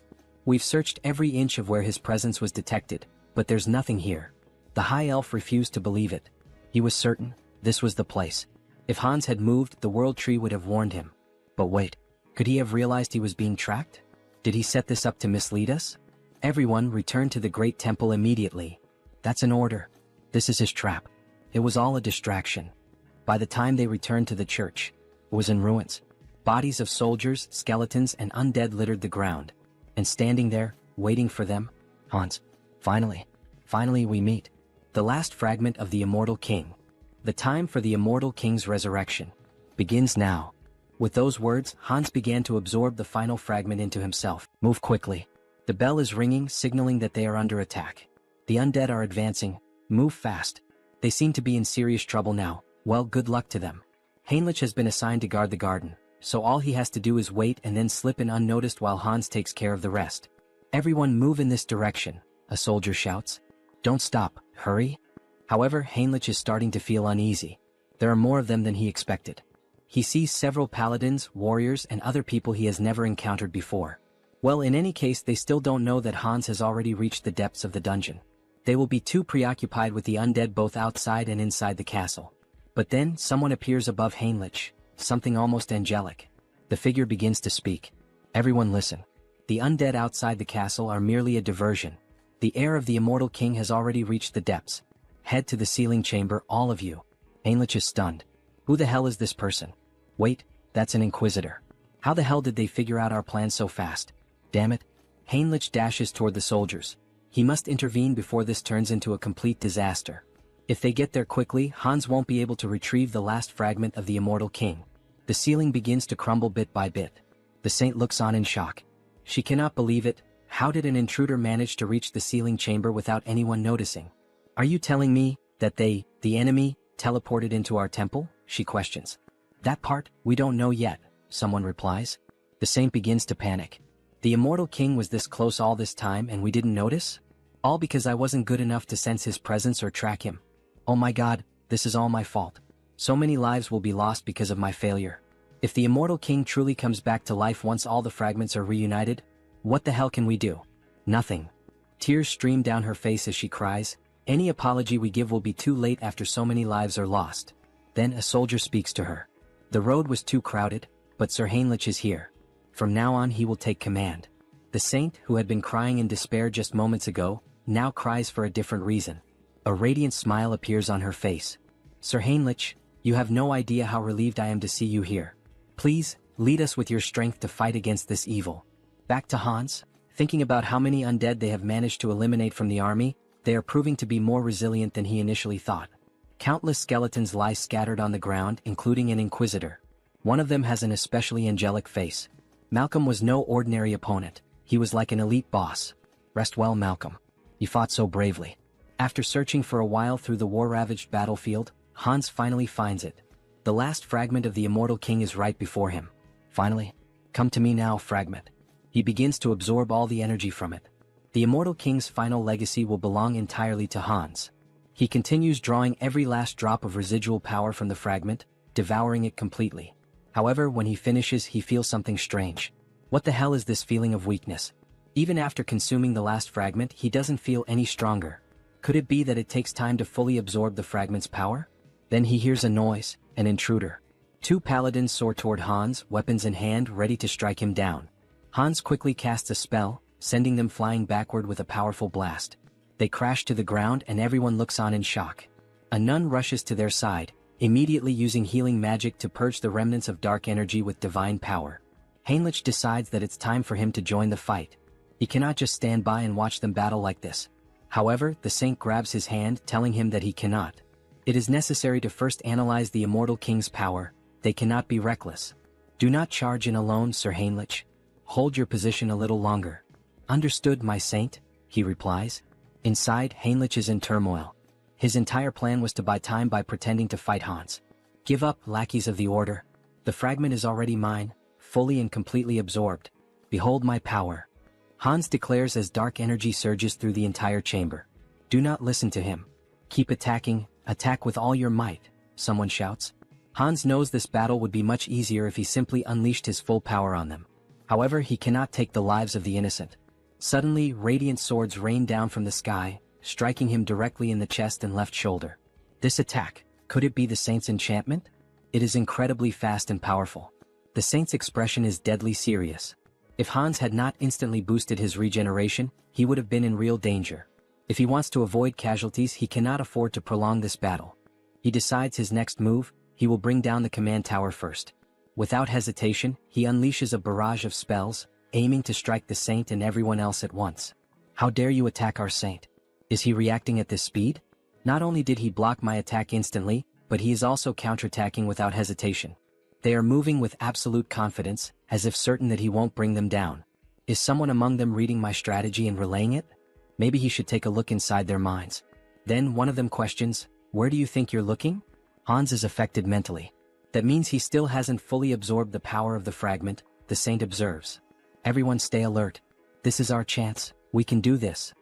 We've searched every inch of where his presence was detected, but there's nothing here. The high elf refused to believe it. He was certain this was the place. If Hans had moved, the world tree would have warned him. But wait, could he have realized he was being tracked? Did he set this up to mislead us? Everyone returned to the great temple immediately. That's an order. This is his trap. It was all a distraction. By the time they returned to the church, it was in ruins. Bodies of soldiers, skeletons, and undead littered the ground. And standing there, waiting for them, Hans. Finally we meet. The last fragment of the immortal king. The time for the immortal king's resurrection begins now. With those words, Hans began to absorb the final fragment into himself. Move quickly. The bell is ringing, signaling that they are under attack. The undead are advancing. Move fast. They seem to be in serious trouble now. Well, good luck to them. Heinrich has been assigned to guard the garden, so all he has to do is wait and then slip in unnoticed while Hans takes care of the rest. Everyone move in this direction, a soldier shouts. Don't stop, hurry. However, Heinrich is starting to feel uneasy. There are more of them than he expected. He sees several paladins, warriors, and other people he has never encountered before. Well, in any case, they still don't know that Hans has already reached the depths of the dungeon. They will be too preoccupied with the undead both outside and inside the castle. But then, someone appears above Heinrich, something almost angelic. The figure begins to speak. Everyone listen. The undead outside the castle are merely a diversion. The heir of the immortal king has already reached the depths. Head to the sealing chamber, all of you. Heinrich is stunned. Who the hell is this person? Wait, that's an inquisitor. How the hell did they figure out our plan so fast? Damn it. Heinrich dashes toward the soldiers. He must intervene before this turns into a complete disaster. If they get there quickly, Hans won't be able to retrieve the last fragment of the immortal king. The ceiling begins to crumble bit by bit. The saint looks on in shock. She cannot believe it. How did an intruder manage to reach the sealing chamber without anyone noticing? Are you telling me that they, the enemy, teleported into our temple? She questions. That part, we don't know yet, someone replies. The saint begins to panic. The immortal king was this close all this time and we didn't notice? All because I wasn't good enough to sense his presence or track him. Oh my god, this is all my fault. So many lives will be lost because of my failure. If the immortal king truly comes back to life once all the fragments are reunited, what the hell can we do? Nothing. Tears stream down her face as she cries. Any apology we give will be too late after so many lives are lost. Then a soldier speaks to her. The road was too crowded, but Sir Heinrich is here. From now on he will take command. The saint, who had been crying in despair just moments ago, now cries for a different reason. A radiant smile appears on her face. Sir Heinrich, you have no idea how relieved I am to see you here. Please, lead us with your strength to fight against this evil. Back to Hans, thinking about how many undead they have managed to eliminate from the army, they are proving to be more resilient than he initially thought. Countless skeletons lie scattered on the ground, including an inquisitor. One of them has an especially angelic face. Malcolm was no ordinary opponent. He was like an elite boss. Rest well, Malcolm. You fought so bravely. After searching for a while through the war-ravaged battlefield, Hans finally finds it. The last fragment of the immortal king is right before him. Finally, come to me now, fragment. He begins to absorb all the energy from it. The immortal king's final legacy will belong entirely to Hans. He continues drawing every last drop of residual power from the fragment, devouring it completely. However, when he finishes, he feels something strange. What the hell is this feeling of weakness? Even after consuming the last fragment, he doesn't feel any stronger. Could it be that it takes time to fully absorb the fragment's power? Then he hears a noise, an intruder. Two paladins soar toward Hans, weapons in hand, ready to strike him down. Hans quickly casts a spell, sending them flying backward with a powerful blast. They crash to the ground and everyone looks on in shock. A nun rushes to their side, immediately using healing magic to purge the remnants of dark energy with divine power. Heinrich decides that it's time for him to join the fight. He cannot just stand by and watch them battle like this. However, the saint grabs his hand, telling him that he cannot. It is necessary to first analyze the immortal king's power. They cannot be reckless. Do not charge in alone, Sir Heinrich. Hold your position a little longer. Understood, my saint, he replies. Inside, Heinrich is in turmoil. His entire plan was to buy time by pretending to fight Hans. Give up, lackeys of the order. The fragment is already mine, fully and completely absorbed. Behold my power. Hans declares as dark energy surges through the entire chamber. Do not listen to him. Keep attacking, attack with all your might, someone shouts. Hans knows this battle would be much easier if he simply unleashed his full power on them. However, he cannot take the lives of the innocent. Suddenly, radiant swords rain down from the sky, striking him directly in the chest and left shoulder. This attack, could it be the saint's enchantment? It is incredibly fast and powerful. The saint's expression is deadly serious. If Hans had not instantly boosted his regeneration, he would have been in real danger. If he wants to avoid casualties, he cannot afford to prolong this battle. He decides his next move, he will bring down the command tower first. Without hesitation, he unleashes a barrage of spells, aiming to strike the saint and everyone else at once. How dare you attack our saint? Is he reacting at this speed? Not only did he block my attack instantly, but he is also counterattacking without hesitation. They are moving with absolute confidence, as if certain that he won't bring them down. Is someone among them reading my strategy and relaying it? Maybe he should take a look inside their minds. Then one of them questions, "Where do you think you're looking?" Hans is affected mentally. That means he still hasn't fully absorbed the power of the fragment, the saint observes. Everyone stay alert. This is our chance, we can do this.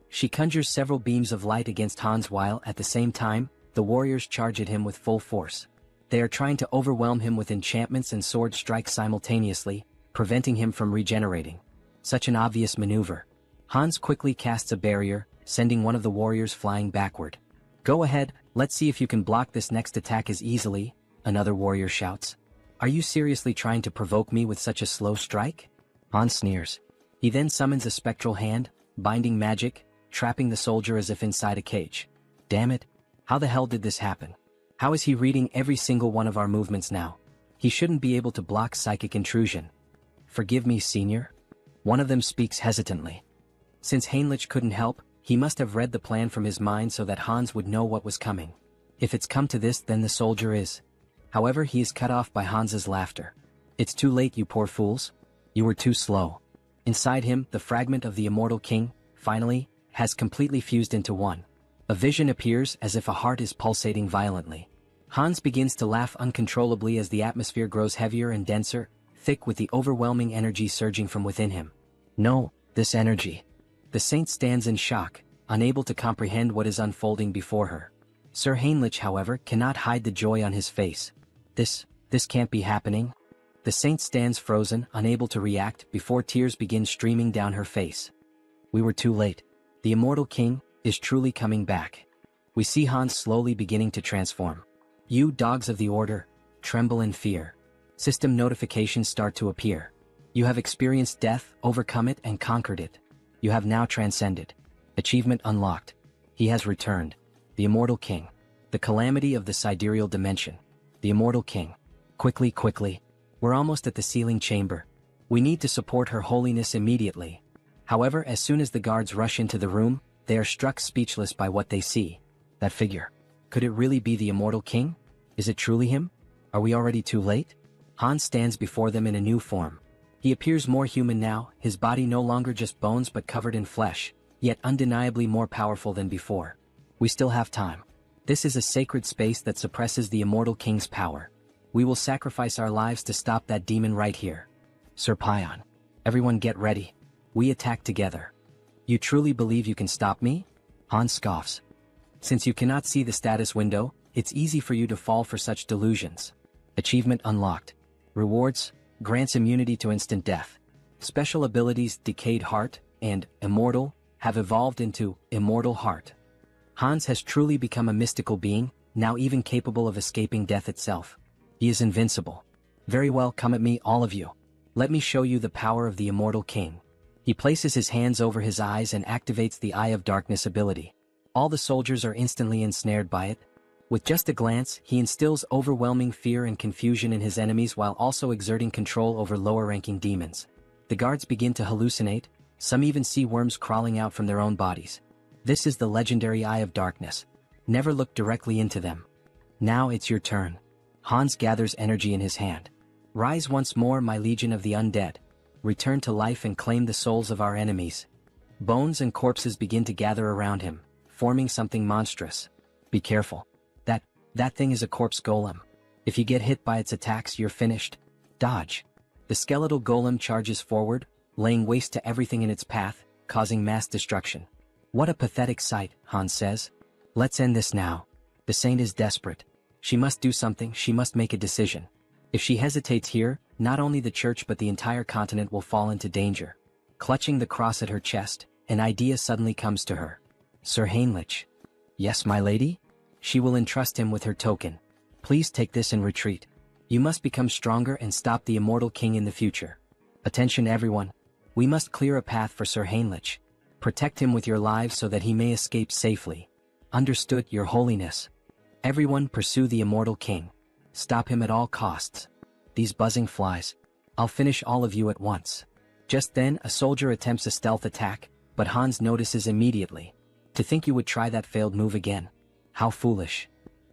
She conjures several beams of light against Hans while, at the same time, the warriors charge at him with full force. They are trying to overwhelm him with enchantments and sword strikes simultaneously, preventing him from regenerating. Such an obvious maneuver. Hans quickly casts a barrier, sending one of the warriors flying backward. "Go ahead, let's see if you can block this next attack as easily," another warrior shouts. "Are you seriously trying to provoke me with such a slow strike?" Hans sneers. He then summons a spectral hand, binding magic, trapping the soldier as if inside a cage. Damn it, how the hell did this happen? How is he reading every single one of our movements now? He shouldn't be able to block psychic intrusion. "Forgive me, senior." One of them speaks hesitantly. Since Heinrich couldn't help, he must have read the plan from his mind so that Hans would know what was coming. If it's come to this, then the soldier is. However, he is cut off by Hans's laughter. "It's too late, you poor fools. You were too slow." Inside him, the fragment of the immortal king, finally, has completely fused into one. A vision appears as if a heart is pulsating violently. Hans begins to laugh uncontrollably as the atmosphere grows heavier and denser, thick with the overwhelming energy surging from within him. No, this energy. The saint stands in shock, unable to comprehend what is unfolding before her. Sir Heinrich, however, cannot hide the joy on his face. This can't be happening. The saint stands frozen, unable to react, before tears begin streaming down her face. We were too late. The immortal king is truly coming back. We see Hans slowly beginning to transform. You dogs of the order, tremble in fear. System notifications start to appear. You have experienced death, overcome it and conquered it. You have now transcended. Achievement unlocked. He has returned. The immortal king. The calamity of the sidereal dimension. The immortal king. Quickly. We're almost at the sealing chamber. We need to support her holiness immediately. However, as soon as the guards rush into the room, they are struck speechless by what they see. That figure. Could it really be the immortal king? Is it truly him? Are we already too late? Hans stands before them in a new form. He appears more human now, his body no longer just bones but covered in flesh, yet undeniably more powerful than before. We still have time. This is a sacred space that suppresses the immortal king's power. We will sacrifice our lives to stop that demon right here. Sir Pion. Everyone get ready. We attack together. You truly believe you can stop me? Hans scoffs. Since you cannot see the status window, it's easy for you to fall for such delusions. Achievement unlocked. Rewards, grants immunity to instant death. Special abilities Decayed Heart and Immortal have evolved into Immortal Heart. Hans has truly become a mystical being, now even capable of escaping death itself. He is invincible. Very well, come at me, all of you. Let me show you the power of the immortal king. He places his hands over his eyes and activates the Eye of Darkness ability. All the soldiers are instantly ensnared by it. With just a glance, he instills overwhelming fear and confusion in his enemies while also exerting control over lower-ranking demons. The guards begin to hallucinate, some even see worms crawling out from their own bodies. This is the legendary Eye of Darkness. Never look directly into them. Now it's your turn. Hans gathers energy in his hand. Rise once more, my legion of the undead. Return to life and claim the souls of our enemies. Bones and corpses begin to gather around him, forming something monstrous. Be careful. That thing is a corpse golem. If you get hit by its attacks, you're finished. Dodge. The skeletal golem charges forward, laying waste to everything in its path, causing mass destruction. What a pathetic sight, Hans says. Let's end this now. The saint is desperate. She must do something, she must make a decision. If she hesitates here, not only the church but the entire continent will fall into danger. Clutching the cross at her chest, an idea suddenly comes to her. Sir Heinrich. Yes, my lady? She will entrust him with her token. Please take this and retreat. You must become stronger and stop the immortal king in the future. Attention everyone. We must clear a path for Sir Heinrich. Protect him with your lives so that he may escape safely. Understood, your holiness. Everyone pursue the immortal king. Stop him at all costs. These buzzing flies. I'll finish all of you at once. Just then, a soldier attempts a stealth attack, but Hans notices immediately. To think you would try that failed move again. How foolish.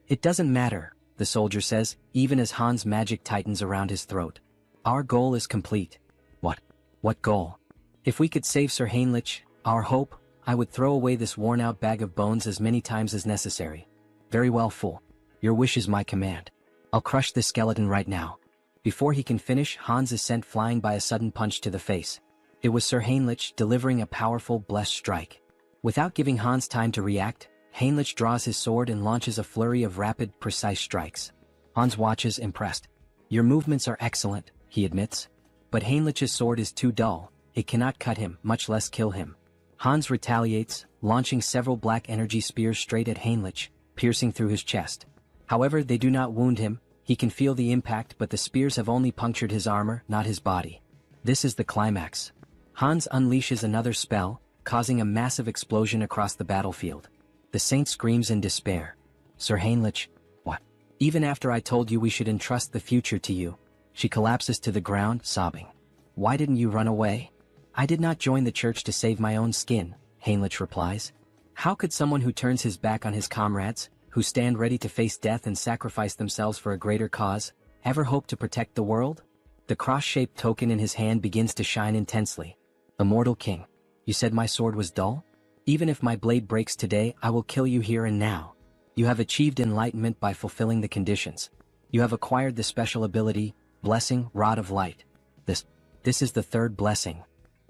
It doesn't matter, the soldier says, even as Hans' magic tightens around his throat. Our goal is complete. What goal? If we could save Sir Heinrich, our hope, I would throw away this worn-out bag of bones as many times as necessary. Very well, fool. Your wish is my command. I'll crush this skeleton right now. Before he can finish, Hans is sent flying by a sudden punch to the face. It was Sir Heinrich delivering a powerful, blessed strike. Without giving Hans time to react, Heinrich draws his sword and launches a flurry of rapid, precise strikes. Hans watches, impressed. Your movements are excellent, he admits. But Heinrich's sword is too dull, it cannot cut him, much less kill him. Hans retaliates, launching several black energy spears straight at Heinrich, piercing through his chest. However, they do not wound him, he can feel the impact but the spears have only punctured his armor, not his body. This is the climax. Hans unleashes another spell, causing a massive explosion across the battlefield. The saint screams in despair. Sir Heinrich, what? Even after I told you we should entrust the future to you. She collapses to the ground, sobbing. Why didn't you run away? I did not join the church to save my own skin, Heinrich replies. How could someone who turns his back on his comrades, who stand ready to face death and sacrifice themselves for a greater cause, ever hope to protect the world? The cross-shaped token in his hand begins to shine intensely. Immortal King, you said my sword was dull? Even if my blade breaks today, I will kill you here and now. You have achieved enlightenment by fulfilling the conditions. You have acquired the special ability, Blessing, Rod of Light. This is the third blessing.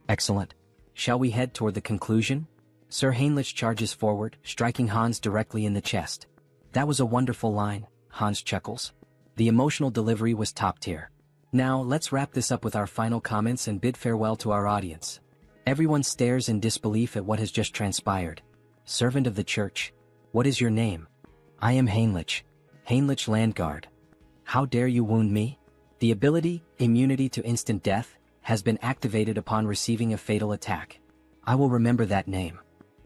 Excellent. Shall we head toward the conclusion? Sir Heinrich charges forward, striking Hans directly in the chest. That was a wonderful line, Hans chuckles. The emotional delivery was top tier. Now let's wrap this up with our final comments and bid farewell to our audience. Everyone stares in disbelief at what has just transpired. Servant of the church. What is your name? I am Heinrich. Heinrich Landguard. How dare you wound me? The ability, immunity to instant death, has been activated upon receiving a fatal attack. I will remember that name.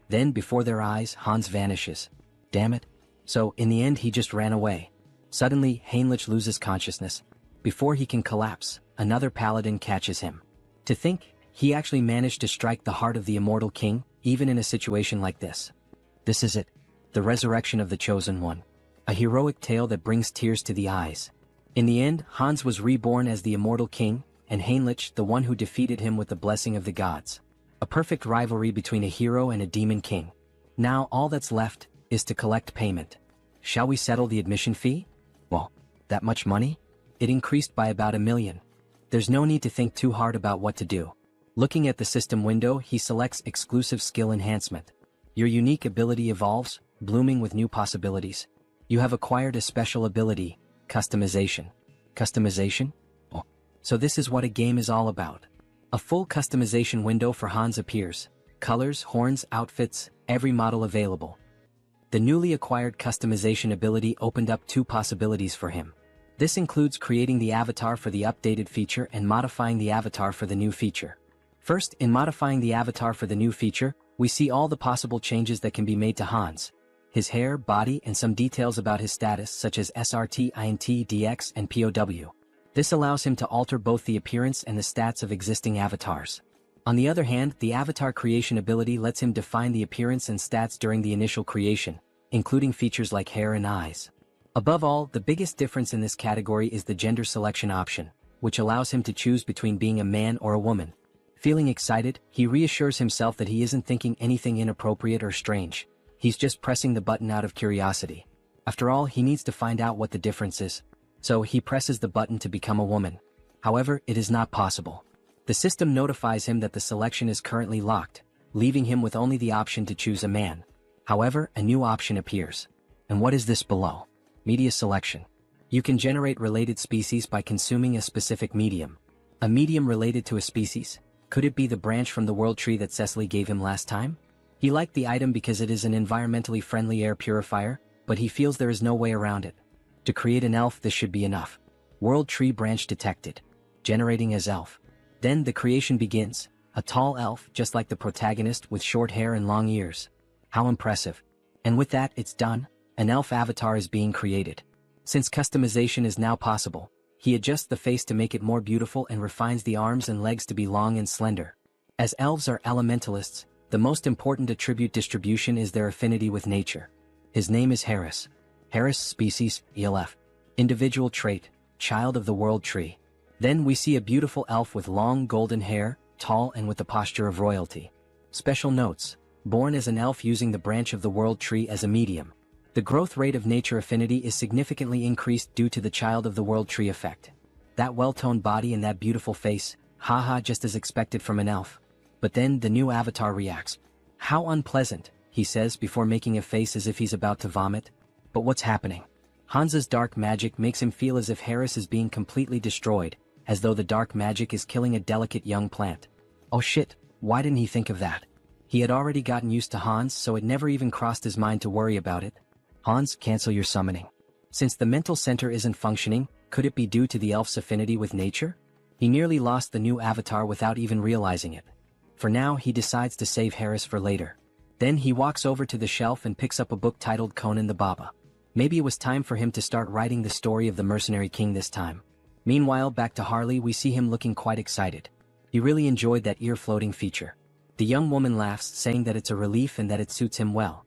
Then before their eyes, Hans vanishes. Damn it. So, in the end he just ran away. Suddenly, Heinrich loses consciousness. Before he can collapse, another paladin catches him. To think, he actually managed to strike the heart of the immortal king, even in a situation like this. This is it. The resurrection of the chosen one. A heroic tale that brings tears to the eyes. In the end, Hans was reborn as the immortal king, and Heinrich the one who defeated him with the blessing of the gods. A perfect rivalry between a hero and a demon king. Now all that's left is to collect payment. Shall we settle the admission fee? Well, that much money? It increased by about 1 million. There's no need to think too hard about what to do. Looking at the system window, he selects exclusive skill enhancement. Your unique ability evolves, blooming with new possibilities. You have acquired a special ability, customization. Customization? Oh, so this is what a game is all about. A full customization window for Hans appears. Colors, horns, outfits, every model available. The newly acquired customization ability opened up 2 possibilities for him. This includes creating the avatar for the updated feature and modifying the avatar for the new feature. First, in modifying the avatar for the new feature, we see all the possible changes that can be made to Hans. His hair, body, and some details about his status such as SRT, INT, DX, and POW. This allows him to alter both the appearance and the stats of existing avatars. On the other hand, the avatar creation ability lets him define the appearance and stats during the initial creation, including features like hair and eyes. Above all, the biggest difference in this category is the gender selection option, which allows him to choose between being a man or a woman. Feeling excited, he reassures himself that he isn't thinking anything inappropriate or strange. He's just pressing the button out of curiosity. After all, he needs to find out what the difference is. So he presses the button to become a woman. However, it is not possible. The system notifies him that the selection is currently locked, leaving him with only the option to choose a man. However, a new option appears. And what is this below? Media selection. You can generate related species by consuming a specific medium. A medium related to a species. Could it be the branch from the world tree that Cecily gave him last time? He liked the item because it is an environmentally friendly air purifier, but he feels there is no way around it. To create an elf, this should be enough. World tree branch detected. Generating as elf. Then the creation begins. A tall elf, just like the protagonist, with short hair and long ears. How impressive. And with that, it's done. An elf avatar is being created. Since customization is now possible, he adjusts the face to make it more beautiful and refines the arms and legs to be long and slender. As elves are elementalists, the most important attribute distribution is their affinity with nature. His name is Harris. Harris species, ELF. Individual trait, child of the world tree. Then we see a beautiful elf with long golden hair, tall and with the posture of royalty. Special notes. Born as an elf using the branch of the world tree as a medium. The growth rate of nature affinity is significantly increased due to the child of the world tree effect. That well-toned body and that beautiful face, haha, just as expected from an elf. But then the new avatar reacts. How unpleasant, he says before making a face as if he's about to vomit. But what's happening? Hansa's dark magic makes him feel as if Harris is being completely destroyed, as though the dark magic is killing a delicate young plant. Oh shit, why didn't he think of that? He had already gotten used to Hans, so it never even crossed his mind to worry about it. Hans, cancel your summoning. Since the mental center isn't functioning, could it be due to the elf's affinity with nature? He nearly lost the new avatar without even realizing it. For now, he decides to save Harris for later. Then he walks over to the shelf and picks up a book titled Conan the Baba. Maybe it was time for him to start writing the story of the mercenary king this time. Meanwhile, back to Harley, we see him looking quite excited. He really enjoyed that ear-floating feature. The young woman laughs, saying that it's a relief and that it suits him well.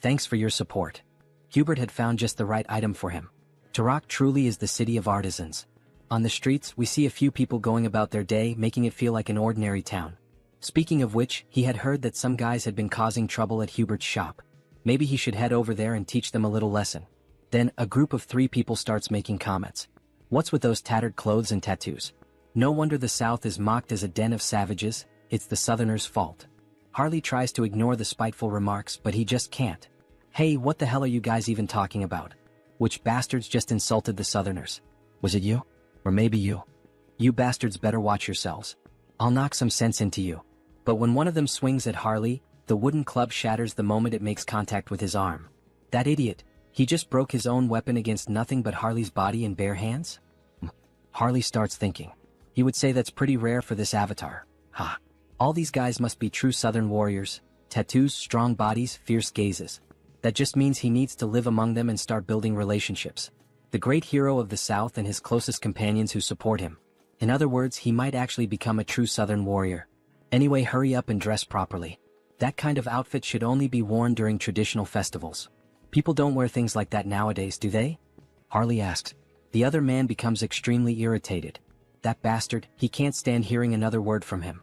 Thanks for your support. Hubert had found just the right item for him. Turok truly is the city of artisans. On the streets, we see a few people going about their day, making it feel like an ordinary town. Speaking of which, he had heard that some guys had been causing trouble at Hubert's shop. Maybe he should head over there and teach them a little lesson. Then, a group of 3 people starts making comments. What's with those tattered clothes and tattoos? No wonder the South is mocked as a den of savages, it's the Southerners' fault. Harley tries to ignore the spiteful remarks, but he just can't. Hey, what the hell are you guys even talking about? Which bastards just insulted the Southerners? Was it you? Or maybe you? You bastards better watch yourselves. I'll knock some sense into you. But when one of them swings at Harley, the wooden club shatters the moment it makes contact with his arm. That idiot, he just broke his own weapon against nothing but Harley's body in bare hands? Harley starts thinking. He would say that's pretty rare for this avatar. Ha. All these guys must be true Southern warriors. Tattoos, strong bodies, fierce gazes. That just means he needs to live among them and start building relationships. The great hero of the South and his closest companions who support him. In other words, he might actually become a true Southern warrior. Anyway, hurry up and dress properly. That kind of outfit should only be worn during traditional festivals. People don't wear things like that nowadays, do they? Harley asks. The other man becomes extremely irritated. That bastard, he can't stand hearing another word from him.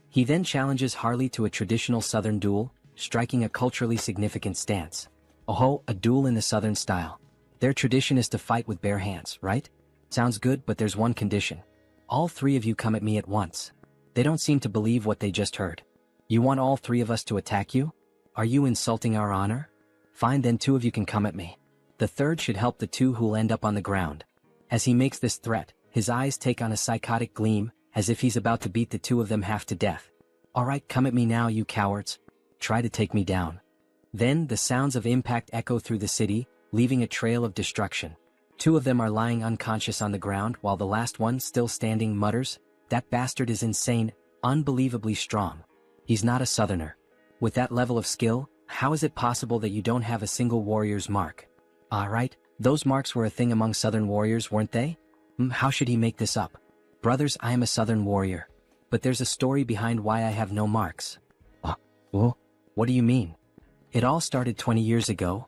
He then challenges Harley to a traditional Southern duel, striking a culturally significant stance. Oh, a duel in the Southern style. Their tradition is to fight with bare hands, right? Sounds good, but there's one condition. All 3 of you come at me at once. They don't seem to believe what they just heard. You want all 3 of us to attack you? Are you insulting our honor? Fine, then 2 of you can come at me. The third should help the 2 who'll end up on the ground. As he makes this threat, his eyes take on a psychotic gleam, as if he's about to beat the 2 of them half to death. Alright, come at me now, you cowards. Try to take me down. Then, the sounds of impact echo through the city, leaving a trail of destruction. 2 of them are lying unconscious on the ground, while the last one, still standing, mutters, "That bastard is insane, unbelievably strong. He's not a Southerner. With that level of skill, how is it possible that you don't have a single warrior's mark?" Alright, those marks were a thing among Southern warriors, weren't they? How should he make this up? Brothers, I am a Southern warrior. But there's a story behind why I have no marks. What do you mean? It all started 20 years ago.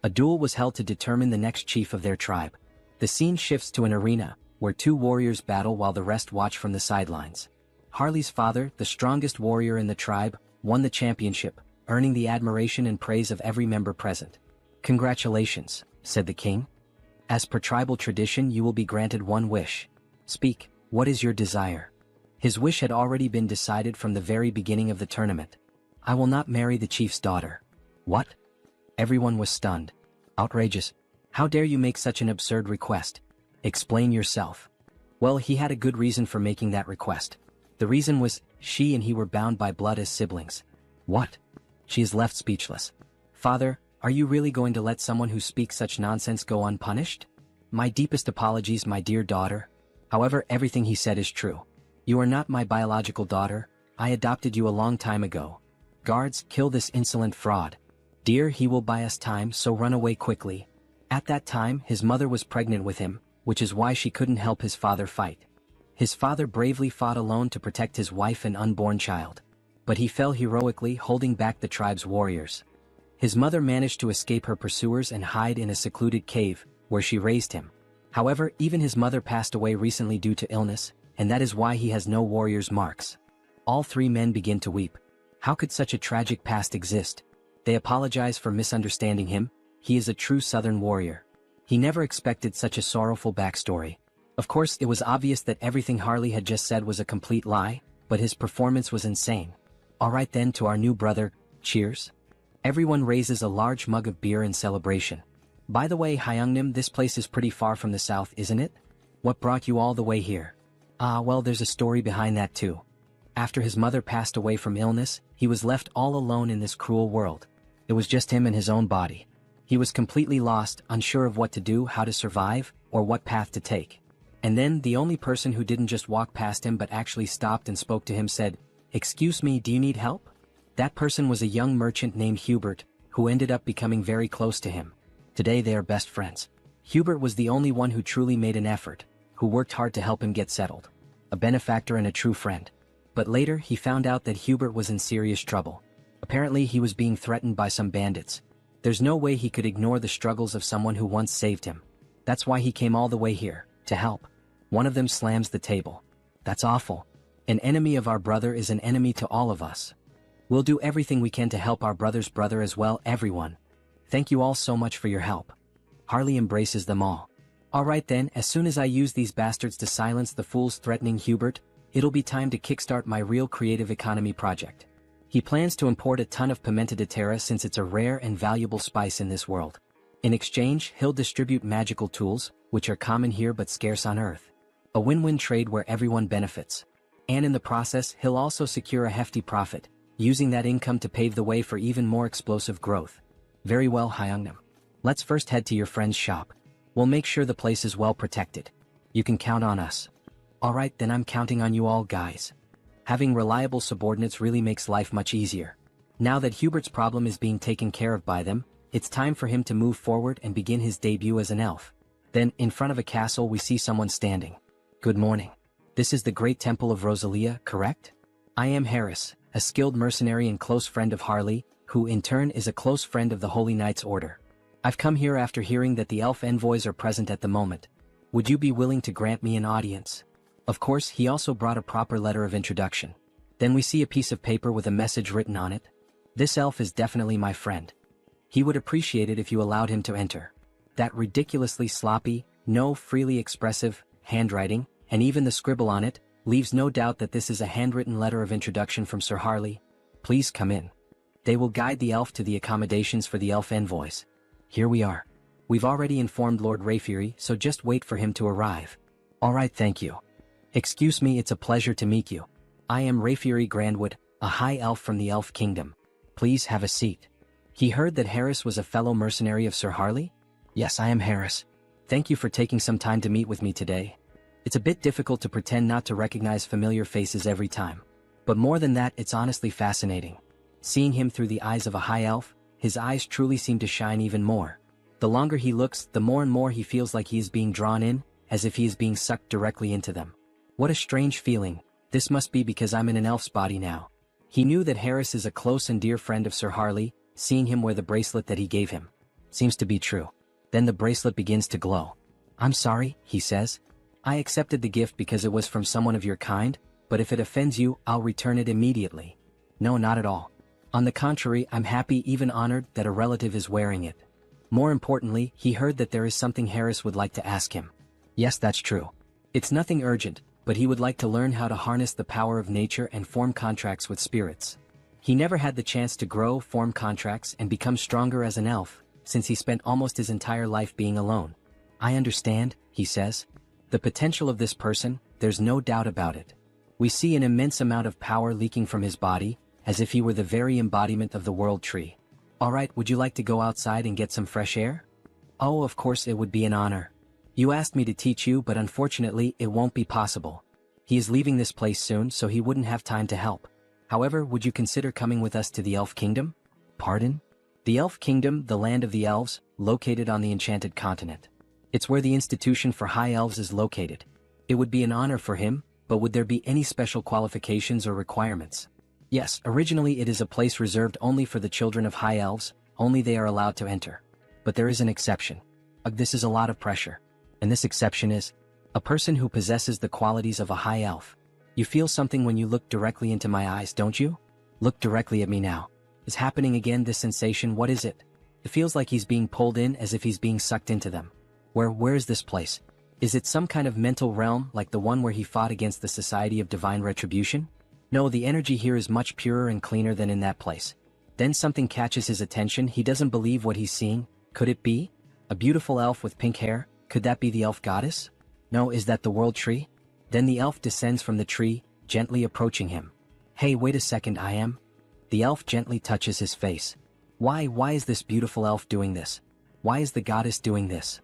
A duel was held to determine the next chief of their tribe. The scene shifts to an arena, where 2 warriors battle while the rest watch from the sidelines. Harley's father, the strongest warrior in the tribe, won the championship, earning the admiration and praise of every member present. "Congratulations," said the king. "As per tribal tradition, you will be granted one wish. Speak, what is your desire?" His wish had already been decided from the very beginning of the tournament. "I will not marry the chief's daughter." What? Everyone was stunned. Outrageous. How dare you make such an absurd request? Explain yourself. Well, he had a good reason for making that request. The reason was, she and he were bound by blood as siblings. What? She is left speechless. Father, are you really going to let someone who speaks such nonsense go unpunished? My deepest apologies, my dear daughter. However, everything he said is true. You are not my biological daughter. I adopted you a long time ago. Guards, kill this insolent fraud. Dear, he will buy us time, so run away quickly. At that time, his mother was pregnant with him, which is why she couldn't help his father fight. His father bravely fought alone to protect his wife and unborn child. But he fell heroically, holding back the tribe's warriors. His mother managed to escape her pursuers and hide in a secluded cave, where she raised him. However, even his mother passed away recently due to illness, and that is why he has no warrior's marks. All three men begin to weep. How could such a tragic past exist? They apologize for misunderstanding him. He is a true Southern warrior. He never expected such a sorrowful backstory. Of course, it was obvious that everything Harley had just said was a complete lie, but his performance was insane. Alright then, to our new brother, cheers. Everyone raises a large mug of beer in celebration. By the way, Hyungnim, this place is pretty far from the south, isn't it? What brought you all the way here? Well, there's a story behind that too. After his mother passed away from illness, he was left all alone in this cruel world. It was just him and his own body. He was completely lost, unsure of what to do, how to survive, or what path to take. And then, the only person who didn't just walk past him but actually stopped and spoke to him said, "Excuse me, do you need help?" That person was a young merchant named Hubert, who ended up becoming very close to him. Today they are best friends. Hubert was the only one who truly made an effort, who worked hard to help him get settled. A benefactor and a true friend. But later, he found out that Hubert was in serious trouble. Apparently, he was being threatened by some bandits. There's no way he could ignore the struggles of someone who once saved him. That's why he came all the way here, to help. One of them slams the table. That's awful. An enemy of our brother is an enemy to all of us. We'll do everything we can to help our brother's brother as well, everyone. Thank you all so much for your help. Harley embraces them all. Alright then, as soon as I use these bastards to silence the fools threatening Hubert, it'll be time to kickstart my real creative economy project. He plans to import a ton of pimenta de terra since it's a rare and valuable spice in this world. In exchange, he'll distribute magical tools, which are common here but scarce on Earth. A win-win trade where everyone benefits. And in the process, he'll also secure a hefty profit, using that income to pave the way for even more explosive growth. Very well, Hyungnam. Let's first head to your friend's shop. We'll make sure the place is well protected. You can count on us. Alright then, I'm counting on you all, guys. Having reliable subordinates really makes life much easier. Now that Hubert's problem is being taken care of by them, it's time for him to move forward and begin his debut as an elf. Then, in front of a castle, we see someone standing. Good morning. This is the Great Temple of Rosalia, correct? I am Harris, a skilled mercenary and close friend of Harley, who in turn is a close friend of the Holy Knights Order. I've come here after hearing that the elf envoys are present at the moment. Would you be willing to grant me an audience? Of course, he also brought a proper letter of introduction. Then we see a piece of paper with a message written on it. This elf is definitely my friend. He would appreciate it if you allowed him to enter. That ridiculously sloppy, no freely expressive, handwriting, and even the scribble on it, leaves no doubt that this is a handwritten letter of introduction from Sir Harley. Please come in. They will guide the elf to the accommodations for the elf envoys. Here we are. We've already informed Lord Rayfury, so just wait for him to arrive. Alright, thank you. Excuse me, it's a pleasure to meet you. I am Rayfury Grandwood, a high elf from the Elf Kingdom. Please have a seat. He heard that Harris was a fellow mercenary of Sir Harley? Yes, I am Harris. Thank you for taking some time to meet with me today. It's a bit difficult to pretend not to recognize familiar faces every time. But more than that, it's honestly fascinating. Seeing him through the eyes of a high elf, his eyes truly seem to shine even more. The longer he looks, the more and more he feels like he is being drawn in, as if he is being sucked directly into them. What a strange feeling. This must be because I'm in an elf's body now. He knew that Harris is a close and dear friend of Sir Harley, seeing him wear the bracelet that he gave him. Seems to be true. Then the bracelet begins to glow. I'm sorry, he says. I accepted the gift because it was from someone of your kind, but if it offends you, I'll return it immediately. No, not at all. On the contrary, I'm happy, even honored, that a relative is wearing it. More importantly, he heard that there is something Harris would like to ask him. Yes, that's true. It's nothing urgent, but he would like to learn how to harness the power of nature and form contracts with spirits. He never had the chance to grow, form contracts, and become stronger as an elf, since he spent almost his entire life being alone. I understand, he says. The potential of this person, there's no doubt about it. We see an immense amount of power leaking from his body, as if he were the very embodiment of the world tree. Alright, would you like to go outside and get some fresh air? Oh, of course it would be an honor. You asked me to teach you, but unfortunately it won't be possible. He is leaving this place soon, so he wouldn't have time to help. However, would you consider coming with us to the Elf Kingdom? Pardon? The Elf Kingdom, the land of the elves, located on the Enchanted Continent. It's where the Institution for High Elves is located. It would be an honor for him, but would there be any special qualifications or requirements? Yes, originally it is a place reserved only for the children of High Elves, only they are allowed to enter. But there is an exception. This is a lot of pressure. And this exception is a person who possesses the qualities of a High Elf. You feel something when you look directly into my eyes, don't you? Look directly at me now. Is happening again this sensation? What is it? It feels like he's being pulled in as if he's being sucked into them. Where is this place? Is it some kind of mental realm like the one where he fought against the Society of Divine Retribution? No, the energy here is much purer and cleaner than in that place. Then something catches his attention. He doesn't believe what he's seeing. Could it be? A beautiful elf with pink hair? Could that be the elf goddess? No, is that the world tree? Then the elf descends from the tree, gently approaching him. Hey, wait a second, I am? The elf gently touches his face. Why is this beautiful elf doing this? Why is the goddess doing this?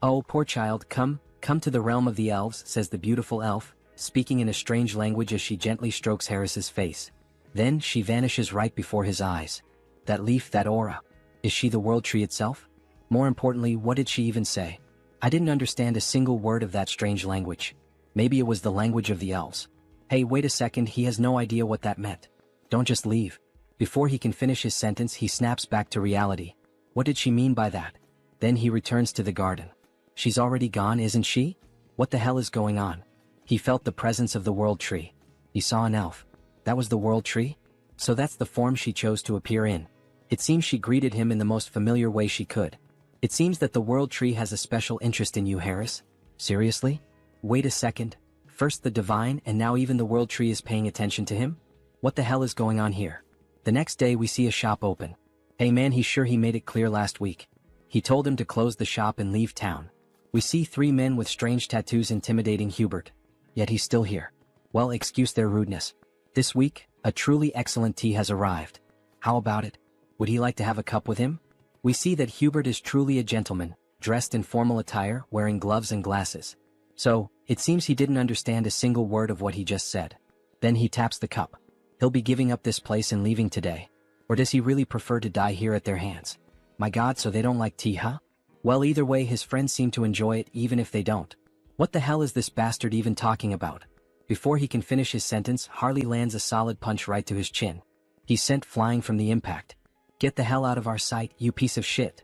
Oh, poor child, come to the realm of the elves, says the beautiful elf, speaking in a strange language as she gently strokes Harris's face. Then she vanishes right before his eyes. That leaf, that aura. Is she the world tree itself? More importantly, what did she even say? I didn't understand a single word of that strange language. Maybe it was the language of the elves. Hey, wait a second, he has no idea what that meant. Don't just leave. Before he can finish his sentence, he snaps back to reality. What did she mean by that? Then he returns to the garden. She's already gone, isn't she? What the hell is going on? He felt the presence of the world tree. He saw an elf. That was the world tree? So that's the form she chose to appear in. It seems she greeted him in the most familiar way she could. It seems that the world tree has a special interest in you, Harris. Seriously? Wait a second. First the divine, and now even the world tree is paying attention to him? What the hell is going on here? The next day we see a shop open. Hey man, he's sure he made it clear last week. He told him to close the shop and leave town. We see three men with strange tattoos intimidating Hubert. Yet he's still here. Well, excuse their rudeness. This week, a truly excellent tea has arrived. How about it? Would he like to have a cup with him? We see that Hubert is truly a gentleman, dressed in formal attire, wearing gloves and glasses. So, it seems he didn't understand a single word of what he just said. Then he taps the cup. He'll be giving up this place and leaving today. Or does he really prefer to die here at their hands? My God, so they don't like tea, huh? Well, either way, his friends seem to enjoy it even if they don't. What the hell is this bastard even talking about? Before he can finish his sentence, Harley lands a solid punch right to his chin. He's sent flying from the impact. Get the hell out of our sight, you piece of shit.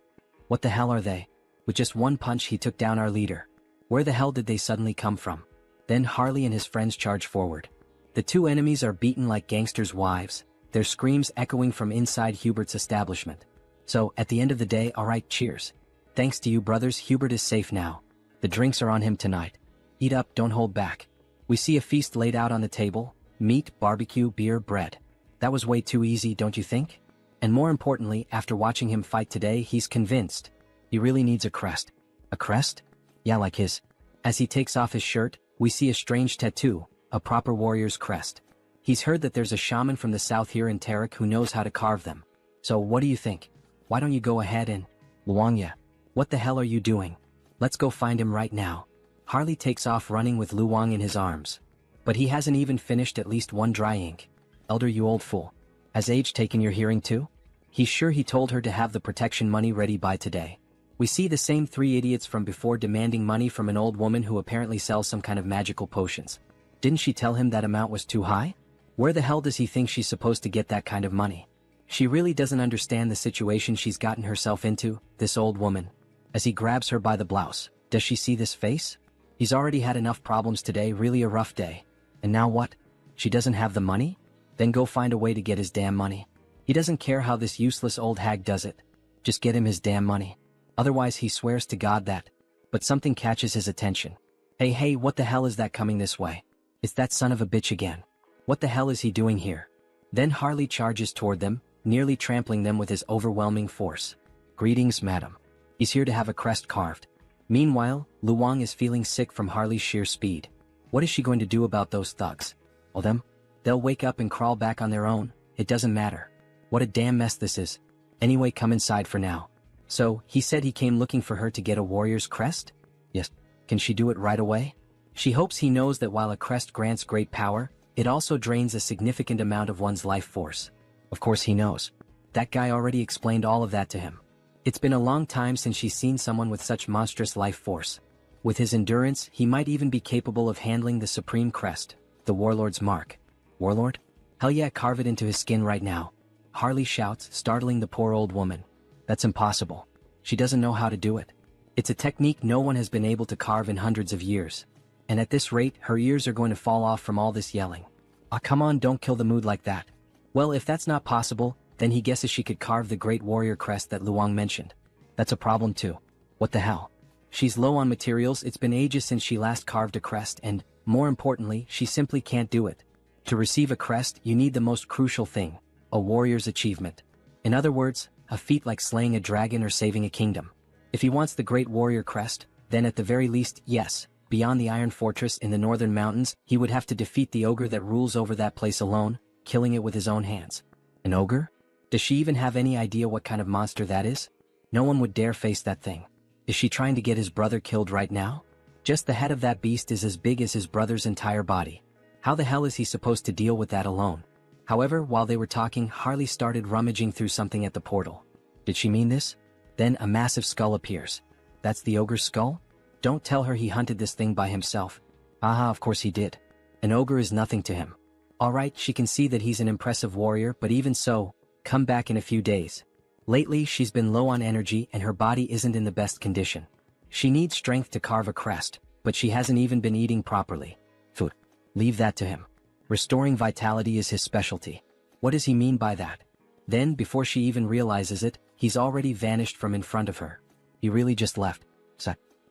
What the hell are they? With just one punch he took down our leader. Where the hell did they suddenly come from? Then Harley and his friends charge forward. The two enemies are beaten like gangsters' wives, their screams echoing from inside Hubert's establishment. So, at the end of the day, alright, cheers. Thanks to you brothers, Hubert is safe now. The drinks are on him tonight. Eat up, don't hold back. We see a feast laid out on the table. Meat, barbecue, beer, bread. That was way too easy, don't you think? And more importantly, after watching him fight today, he's convinced. He really needs a crest. A crest? Yeah, like his. As he takes off his shirt, we see a strange tattoo, a proper warrior's crest. He's heard that there's a shaman from the south here in Tarek who knows how to carve them. So what do you think? Why don't you go ahead and... Luangya. What the hell are you doing? Let's go find him right now. Harley takes off running with Luang in his arms. But he hasn't even finished at least one dry ink. Elder, you old fool. Has age taken your hearing too? He's sure he told her to have the protection money ready by today. We see the same three idiots from before demanding money from an old woman who apparently sells some kind of magical potions. Didn't she tell him that amount was too high? Where the hell does he think she's supposed to get that kind of money? She really doesn't understand the situation she's gotten herself into, this old woman. As he grabs her by the blouse, does she see this face? He's already had enough problems today, really a rough day. And now what? She doesn't have the money? Then go find a way to get his damn money. He doesn't care how this useless old hag does it. Just get him his damn money. Otherwise he swears to God that. But something catches his attention. Hey, what the hell is that coming this way? It's that son of a bitch again. What the hell is he doing here? Then Harley charges toward them, nearly trampling them with his overwhelming force. Greetings, madam. He's here to have a crest carved. Meanwhile, Luang is feeling sick from Harley's sheer speed. What is she going to do about those thugs? Well, they'll wake up and crawl back on their own, it doesn't matter. What a damn mess this is. Anyway, come inside for now. So, he said he came looking for her to get a warrior's crest? Yes. Can she do it right away? She hopes he knows that while a crest grants great power, it also drains a significant amount of one's life force. Of course he knows. That guy already explained all of that to him. It's been a long time since she's seen someone with such monstrous life force. With his endurance, he might even be capable of handling the supreme crest, the warlord's mark. Warlord? Hell yeah, carve it into his skin right now. Harley shouts, startling the poor old woman. That's impossible. She doesn't know how to do it. It's a technique no one has been able to carve in hundreds of years. And at this rate, her ears are going to fall off from all this yelling. Ah, come on, don't kill the mood like that. Well, if that's not possible, then he guesses she could carve the great warrior crest that Luang mentioned. That's a problem too. What the hell? She's low on materials, it's been ages since she last carved a crest and, more importantly, she simply can't do it. To receive a crest, you need the most crucial thing, a warrior's achievement. In other words, a feat like slaying a dragon or saving a kingdom. If he wants the great warrior crest, then at the very least, yes, beyond the Iron Fortress in the northern mountains, he would have to defeat the ogre that rules over that place alone, killing it with his own hands. An ogre? Does she even have any idea what kind of monster that is? No one would dare face that thing. Is she trying to get his brother killed right now? Just the head of that beast is as big as his brother's entire body. How the hell is he supposed to deal with that alone? However, while they were talking, Harley started rummaging through something at the portal. Did she mean this? Then a massive skull appears. That's the ogre's skull? Don't tell her he hunted this thing by himself. Aha, of course he did. An ogre is nothing to him. Alright, she can see that he's an impressive warrior, but even so, come back in a few days. Lately, she's been low on energy and her body isn't in the best condition. She needs strength to carve a crest, but she hasn't even been eating properly. Food. Leave that to him. Restoring vitality is his specialty. What does he mean by that? Then, before she even realizes it, he's already vanished from in front of her. He really just left.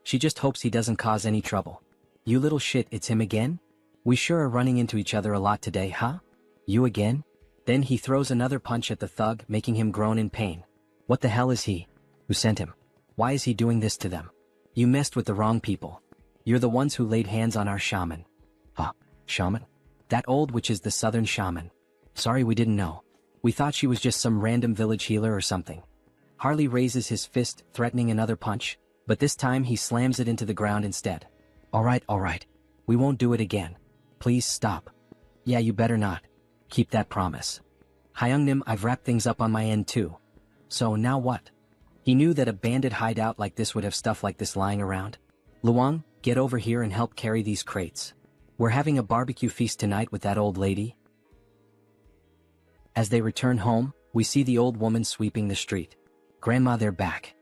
She just hopes he doesn't cause any trouble. You little shit, it's him again? We sure are running into each other a lot today, huh? You again? Then he throws another punch at the thug, making him groan in pain. What the hell is he? Who sent him? Why is he doing this to them? You messed with the wrong people. You're the ones who laid hands on our shaman. Huh? Shaman? That old witch is the southern shaman. Sorry, we didn't know. We thought she was just some random village healer or something. Harley raises his fist, threatening another punch, but this time he slams it into the ground instead. Alright. We won't do it again. Please stop. Yeah, you better not. Keep that promise. Hyungnim, I've wrapped things up on my end too. So now what? He knew that a bandit hideout like this would have stuff like this lying around. Luang, get over here and help carry these crates. We're having a barbecue feast tonight with that old lady. As they return home, we see the old woman sweeping the street. Grandma, they're back.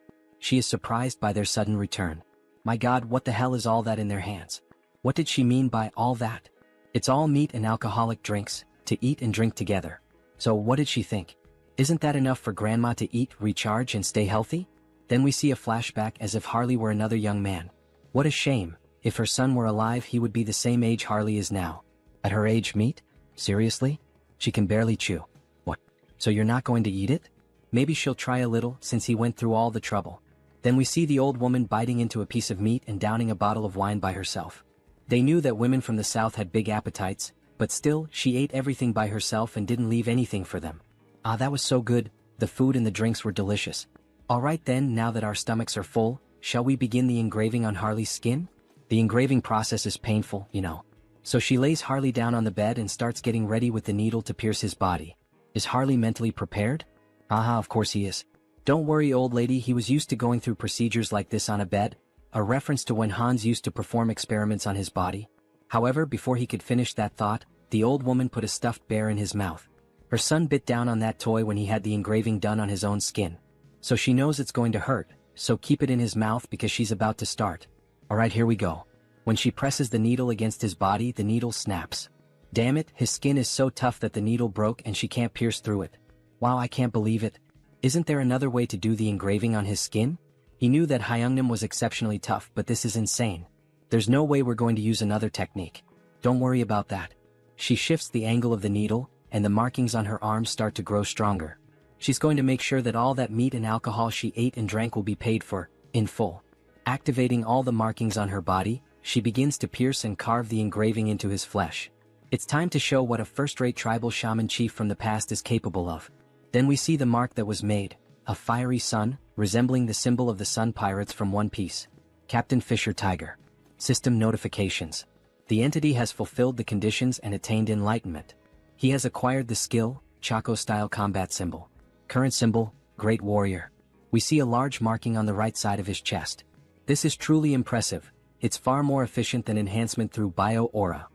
She is surprised by their sudden return. My God, what the hell is all that in their hands? What did she mean by all that? It's all meat and alcoholic drinks, to eat and drink together. So what did she think? Isn't that enough for Grandma to eat, recharge, and stay healthy? Then we see a flashback as if Harley were another young man. What a shame. If her son were alive, he would be the same age Harley is now. At her age, meat? Seriously? She can barely chew. What? So you're not going to eat it? Maybe she'll try a little, since he went through all the trouble. Then we see the old woman biting into a piece of meat and downing a bottle of wine by herself. They knew that women from the south had big appetites, but still, she ate everything by herself and didn't leave anything for them. Ah, that was so good. The food and the drinks were delicious. Alright then, now that our stomachs are full, shall we begin the engraving on Harley's skin? The engraving process is painful, you know. So she lays Harley down on the bed and starts getting ready with the needle to pierce his body. Is Harley mentally prepared? Aha, of course he is. Don't worry, old lady, he was used to going through procedures like this on a bed, a reference to when Hans used to perform experiments on his body. However, before he could finish that thought, the old woman put a stuffed bear in his mouth. Her son bit down on that toy when he had the engraving done on his own skin. So she knows it's going to hurt, so keep it in his mouth because she's about to start. Alright, here we go. When she presses the needle against his body, the needle snaps. Damn it, his skin is so tough that the needle broke and she can't pierce through it. Wow, I can't believe it. Isn't there another way to do the engraving on his skin? He knew that Hyungnim was exceptionally tough, but this is insane. There's no way we're going to use another technique. Don't worry about that. She shifts the angle of the needle, and the markings on her arms start to grow stronger. She's going to make sure that all that meat and alcohol she ate and drank will be paid for, in full. Activating all the markings on her body, she begins to pierce and carve the engraving into his flesh. It's time to show what a first-rate tribal shaman chief from the past is capable of. Then we see the mark that was made, a fiery sun, resembling the symbol of the Sun Pirates from One Piece. Captain Fisher Tiger. System notifications. The entity has fulfilled the conditions and attained enlightenment. He has acquired the skill, Chaco-style combat symbol. Current symbol, Great Warrior. We see a large marking on the right side of his chest. This is truly impressive. It's far more efficient than enhancement through bio-aura.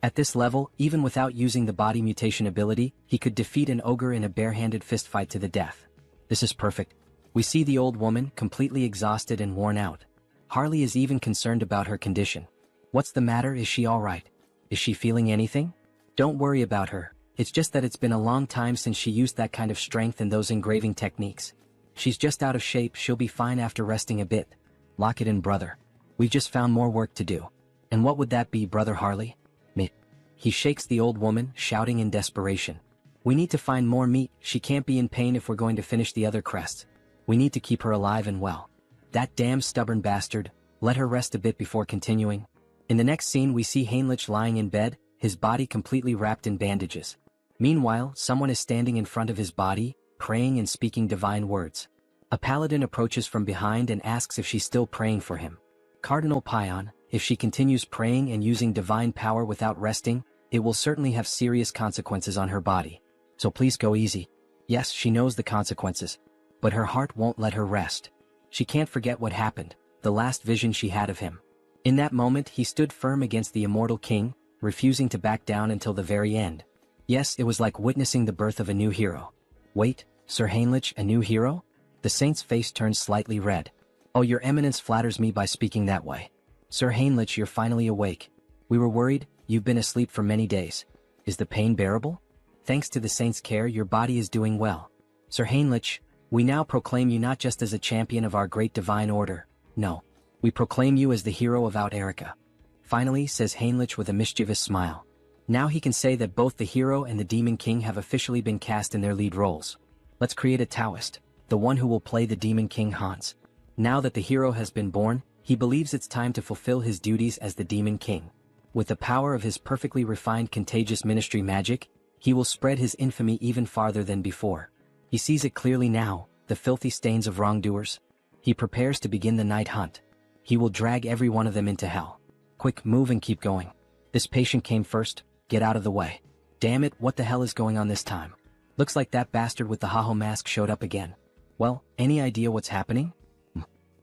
At this level, even without using the body mutation ability, he could defeat an ogre in a bare-handed fistfight to the death. This is perfect. We see the old woman, completely exhausted and worn out. Harley is even concerned about her condition. What's the matter? Is she alright? Is she feeling anything? Don't worry about her. It's just that it's been a long time since she used that kind of strength and those engraving techniques. She's just out of shape. She'll be fine after resting a bit. Lock it in, brother. We've just found more work to do. And what would that be, Brother Harley? Meat. He shakes the old woman, shouting in desperation. We need to find more meat. She can't be in pain if we're going to finish the other crests. We need to keep her alive and well. That damn stubborn bastard. Let her rest a bit before continuing. In the next scene we see Heinrich lying in bed, his body completely wrapped in bandages. Meanwhile, someone is standing in front of his body, praying and speaking divine words. A paladin approaches from behind and asks if she's still praying for him. Cardinal Pion, if she continues praying and using divine power without resting, it will certainly have serious consequences on her body. So please go easy. Yes, she knows the consequences. But her heart won't let her rest. She can't forget what happened, the last vision she had of him. In that moment he stood firm against the immortal king, refusing to back down until the very end. Yes, it was like witnessing the birth of a new hero. Wait, Sir Heinrich, a new hero? The saint's face turned slightly red. Oh, your eminence flatters me by speaking that way. Sir Heinrich, you're finally awake. We were worried, you've been asleep for many days. Is the pain bearable? Thanks to the saint's care, your body is doing well. Sir Heinrich, we now proclaim you not just as a champion of our great divine order. No. We proclaim you as the hero of Out Erica. Finally, says Heinrich with a mischievous smile. Now he can say that both the hero and the demon king have officially been cast in their lead roles. Let's create a Taoist, the one who will play the demon king Hans. Now that the hero has been born, he believes it's time to fulfill his duties as the demon king. With the power of his perfectly refined contagious ministry magic, he will spread his infamy even farther than before. He sees it clearly now, the filthy stains of wrongdoers. He prepares to begin the night hunt. He will drag every one of them into hell. Quick, move and keep going. This patient came first, get out of the way. Damn it, what the hell is going on this time? Looks like that bastard with the Haho mask showed up again. Well, any idea what's happening?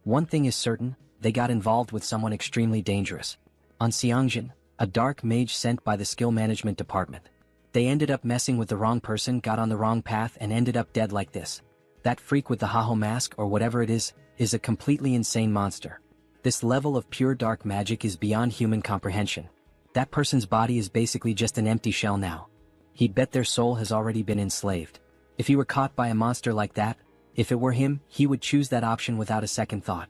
One thing is certain, they got involved with someone extremely dangerous. On Xiangjin, a dark mage sent by the skill management department. They ended up messing with the wrong person, got on the wrong path and ended up dead like this. That freak with the Haho mask or whatever it is a completely insane monster. This level of pure dark magic is beyond human comprehension. That person's body is basically just an empty shell now. He'd bet their soul has already been enslaved. If he were caught by a monster like that, if it were him, he would choose that option without a second thought.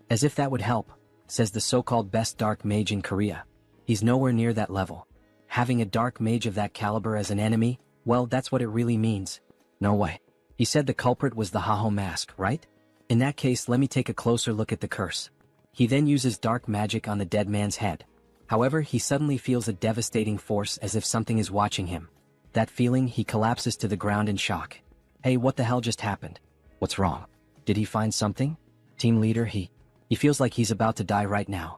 As if that would help, says the so-called best dark mage in Korea. He's nowhere near that level. Having a dark mage of that caliber as an enemy, well, that's what it really means. No way. He said the culprit was the Haho mask, right? In that case, let me take a closer look at the curse. He then uses dark magic on the dead man's head. However, he suddenly feels a devastating force as if something is watching him. That feeling, he collapses to the ground in shock. Hey, what the hell just happened? What's wrong? Did he find something? Team leader, he feels like he's about to die right now.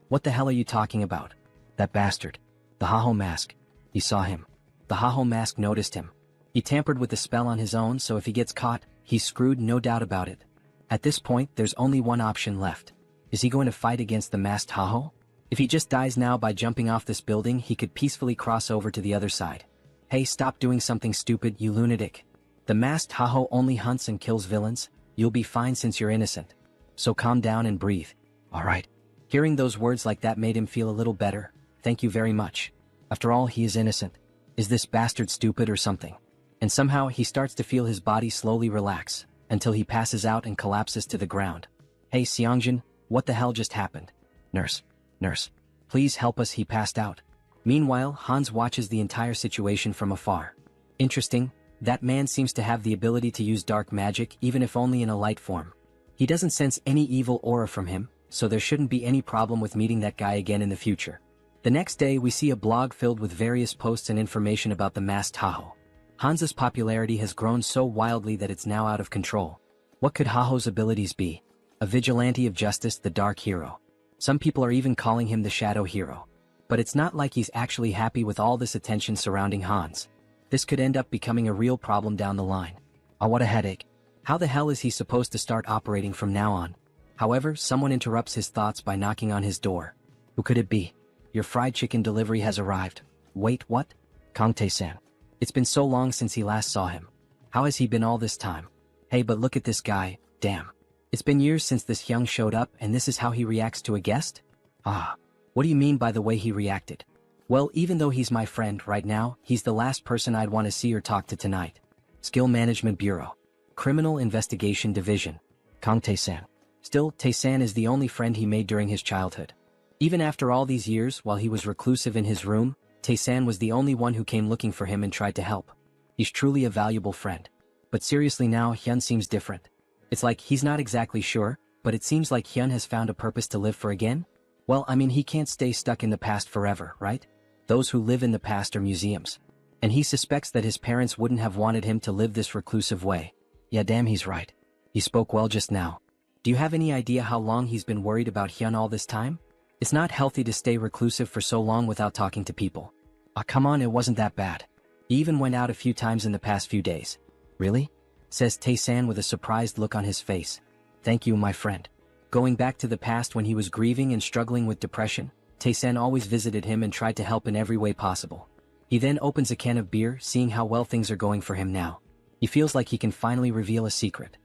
What the hell are you talking about? That bastard. The Haho mask. He saw him. The Haho mask noticed him. He tampered with the spell on his own, so if he gets caught, he's screwed, no doubt about it. At this point, there's only one option left. Is he going to fight against the masked Haho? If he just dies now by jumping off this building, he could peacefully cross over to the other side. Hey, stop doing something stupid, you lunatic. The masked Haho only hunts and kills villains. You'll be fine since you're innocent. So calm down and breathe. Alright. Hearing those words like that made him feel a little better. Thank you very much. After all, he is innocent. Is this bastard stupid or something? And somehow he starts to feel his body slowly relax, until he passes out and collapses to the ground. Hey Xiangjin, what the hell just happened? Nurse. Please help us, he passed out. Meanwhile, Hans watches the entire situation from afar. Interesting, That man seems to have the ability to use dark magic even if only in a light form. He doesn't sense any evil aura from him, so there shouldn't be any problem with meeting that guy again in the future. The next day we see a blog filled with various posts and information about the masked Haho. Hansa's popularity has grown so wildly that it's now out of control. What could Haho's abilities be? A vigilante of justice, the dark hero. Some people are even calling him the shadow hero. But it's not like he's actually happy with all this attention surrounding Hans. This could end up becoming a real problem down the line. Oh, what a headache. How the hell is he supposed to start operating from now on? However, someone interrupts his thoughts by knocking on his door. Who could it be? Your fried chicken delivery has arrived. Wait, what? Kang Tae-san. It's been so long since he last saw him. How has he been all this time? Hey, but look at this guy, damn. It's been years since this Hyung showed up and this is how he reacts to a guest? Ah. What do you mean by the way he reacted? Well, even though he's my friend right now, he's the last person I'd want to see or talk to tonight. Skill Management Bureau. Criminal Investigation Division. Kang Tae-san. Still, Tae-san is the only friend he made during his childhood. Even after all these years, while he was reclusive in his room, Tae-san was the only one who came looking for him and tried to help. He's truly a valuable friend. But seriously now, Hyun seems different. It's like he's not exactly sure, but it seems like Hyun has found a purpose to live for again? Well, I mean, he can't stay stuck in the past forever, right? Those who live in the past are museums. And he suspects that his parents wouldn't have wanted him to live this reclusive way. Yeah, damn, he's right. He spoke well just now. Do you have any idea how long he's been worried about Hyun all this time? It's not healthy to stay reclusive for so long without talking to people. Ah, come on, it wasn't that bad. He even went out a few times in the past few days. Really? Says Tae-san with a surprised look on his face. Thank you, my friend. Going back to the past when he was grieving and struggling with depression, Tae-san always visited him and tried to help in every way possible. He then opens a can of beer, seeing how well things are going for him now. He feels like he can finally reveal a secret.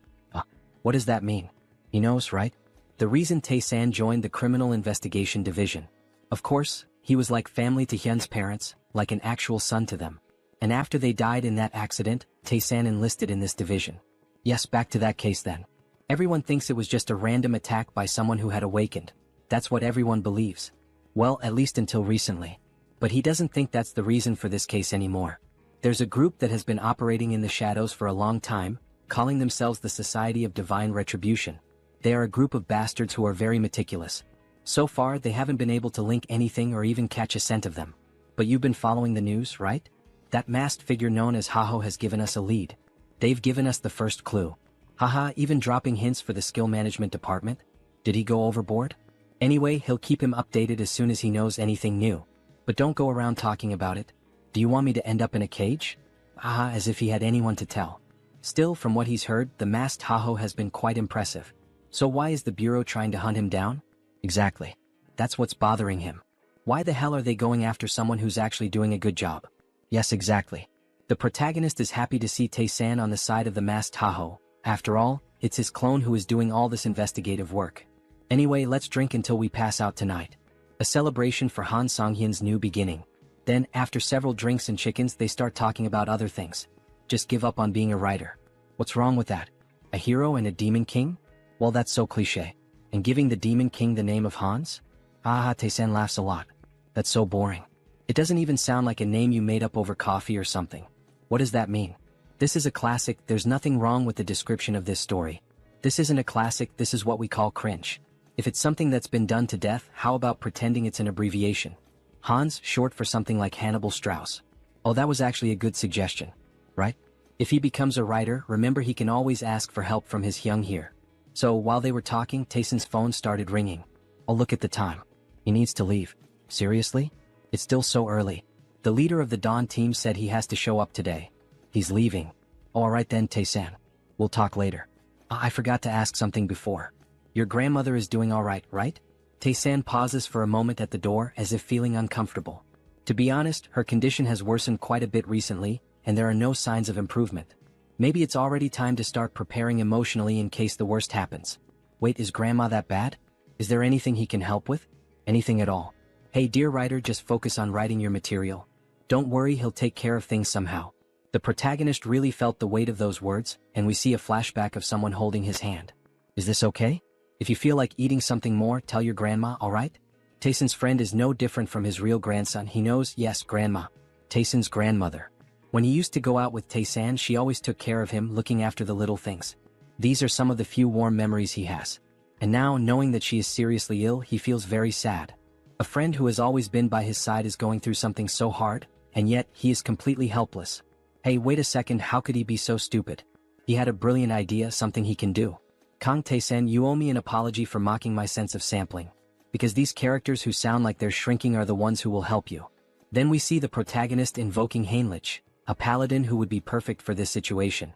What does that mean? He knows, right? The reason Tae-san joined the Criminal Investigation Division. Of course, he was like family to Hyun's parents, like an actual son to them. And after they died in that accident, Tae-san enlisted in this division. Yes, back to that case then. Everyone thinks it was just a random attack by someone who had awakened. That's what everyone believes. Well, at least until recently. But he doesn't think that's the reason for this case anymore. There's a group that has been operating in the shadows for a long time, calling themselves the Society of Divine Retribution. They are a group of bastards who are very meticulous. So far, they haven't been able to link anything or even catch a scent of them. But you've been following the news, right? That masked figure known as Haho has given us a lead. They've given us the first clue. Haha, even dropping hints for the skill management department? Did he go overboard? Anyway, he'll keep him updated as soon as he knows anything new. But don't go around talking about it. Do you want me to end up in a cage? Haha, as if he had anyone to tell. Still, from what he's heard, the masked Haho has been quite impressive. So why is the Bureau trying to hunt him down? Exactly. That's what's bothering him. Why the hell are they going after someone who's actually doing a good job? Yes, exactly. The protagonist is happy to see Tae-san on the side of the masked Haho. After all, it's his clone who is doing all this investigative work. Anyway, let's drink until we pass out tonight. A celebration for Han Song-hyun's new beginning. Then, after several drinks and chickens, they start talking about other things. Just give up on being a writer. What's wrong with that? A hero and a demon king? Well, that's so cliché. And giving the demon king the name of Hans? Haha, Tae-san laughs a lot. That's so boring. It doesn't even sound like a name you made up over coffee or something. What does that mean? This is a classic, there's nothing wrong with the description of this story. This isn't a classic, this is what we call cringe. If it's something that's been done to death, how about pretending it's an abbreviation? Hans, short for something like Hannibal Strauss. Oh, that was actually a good suggestion. Right? If he becomes a writer, remember he can always ask for help from his Hyung here. So, while they were talking, Tae-san's phone started ringing. Oh, look at the time. He needs to leave. Seriously? It's still so early. The leader of the Dawn team said he has to show up today. He's leaving. Oh, alright then, Tae-san. We'll talk later. I forgot to ask something before. Your grandmother is doing alright, right? Tae-san pauses for a moment at the door as if feeling uncomfortable. To be honest, her condition has worsened quite a bit recently, and there are no signs of improvement. Maybe it's already time to start preparing emotionally in case the worst happens. Wait, is Grandma that bad? Is there anything he can help with? Anything at all? Hey dear writer, just focus on writing your material. Don't worry, he'll take care of things somehow. The protagonist really felt the weight of those words, and we see a flashback of someone holding his hand. Is this okay? If you feel like eating something more, tell your grandma, alright? Tae-san's friend is no different from his real grandson. He knows, yes, grandma. Tae-san's grandmother. When he used to go out with Tae-san, she always took care of him, looking after the little things. These are some of the few warm memories he has. And now, knowing that she is seriously ill, he feels very sad. A friend who has always been by his side is going through something so hard, and yet, he is completely helpless. Hey, wait a second, how could he be so stupid? He had a brilliant idea, something he can do. Kang Tae-sen, you owe me an apology for mocking my sense of sampling. Because these characters who sound like they're shrinking are the ones who will help you. Then we see the protagonist invoking Heinrich, a paladin who would be perfect for this situation.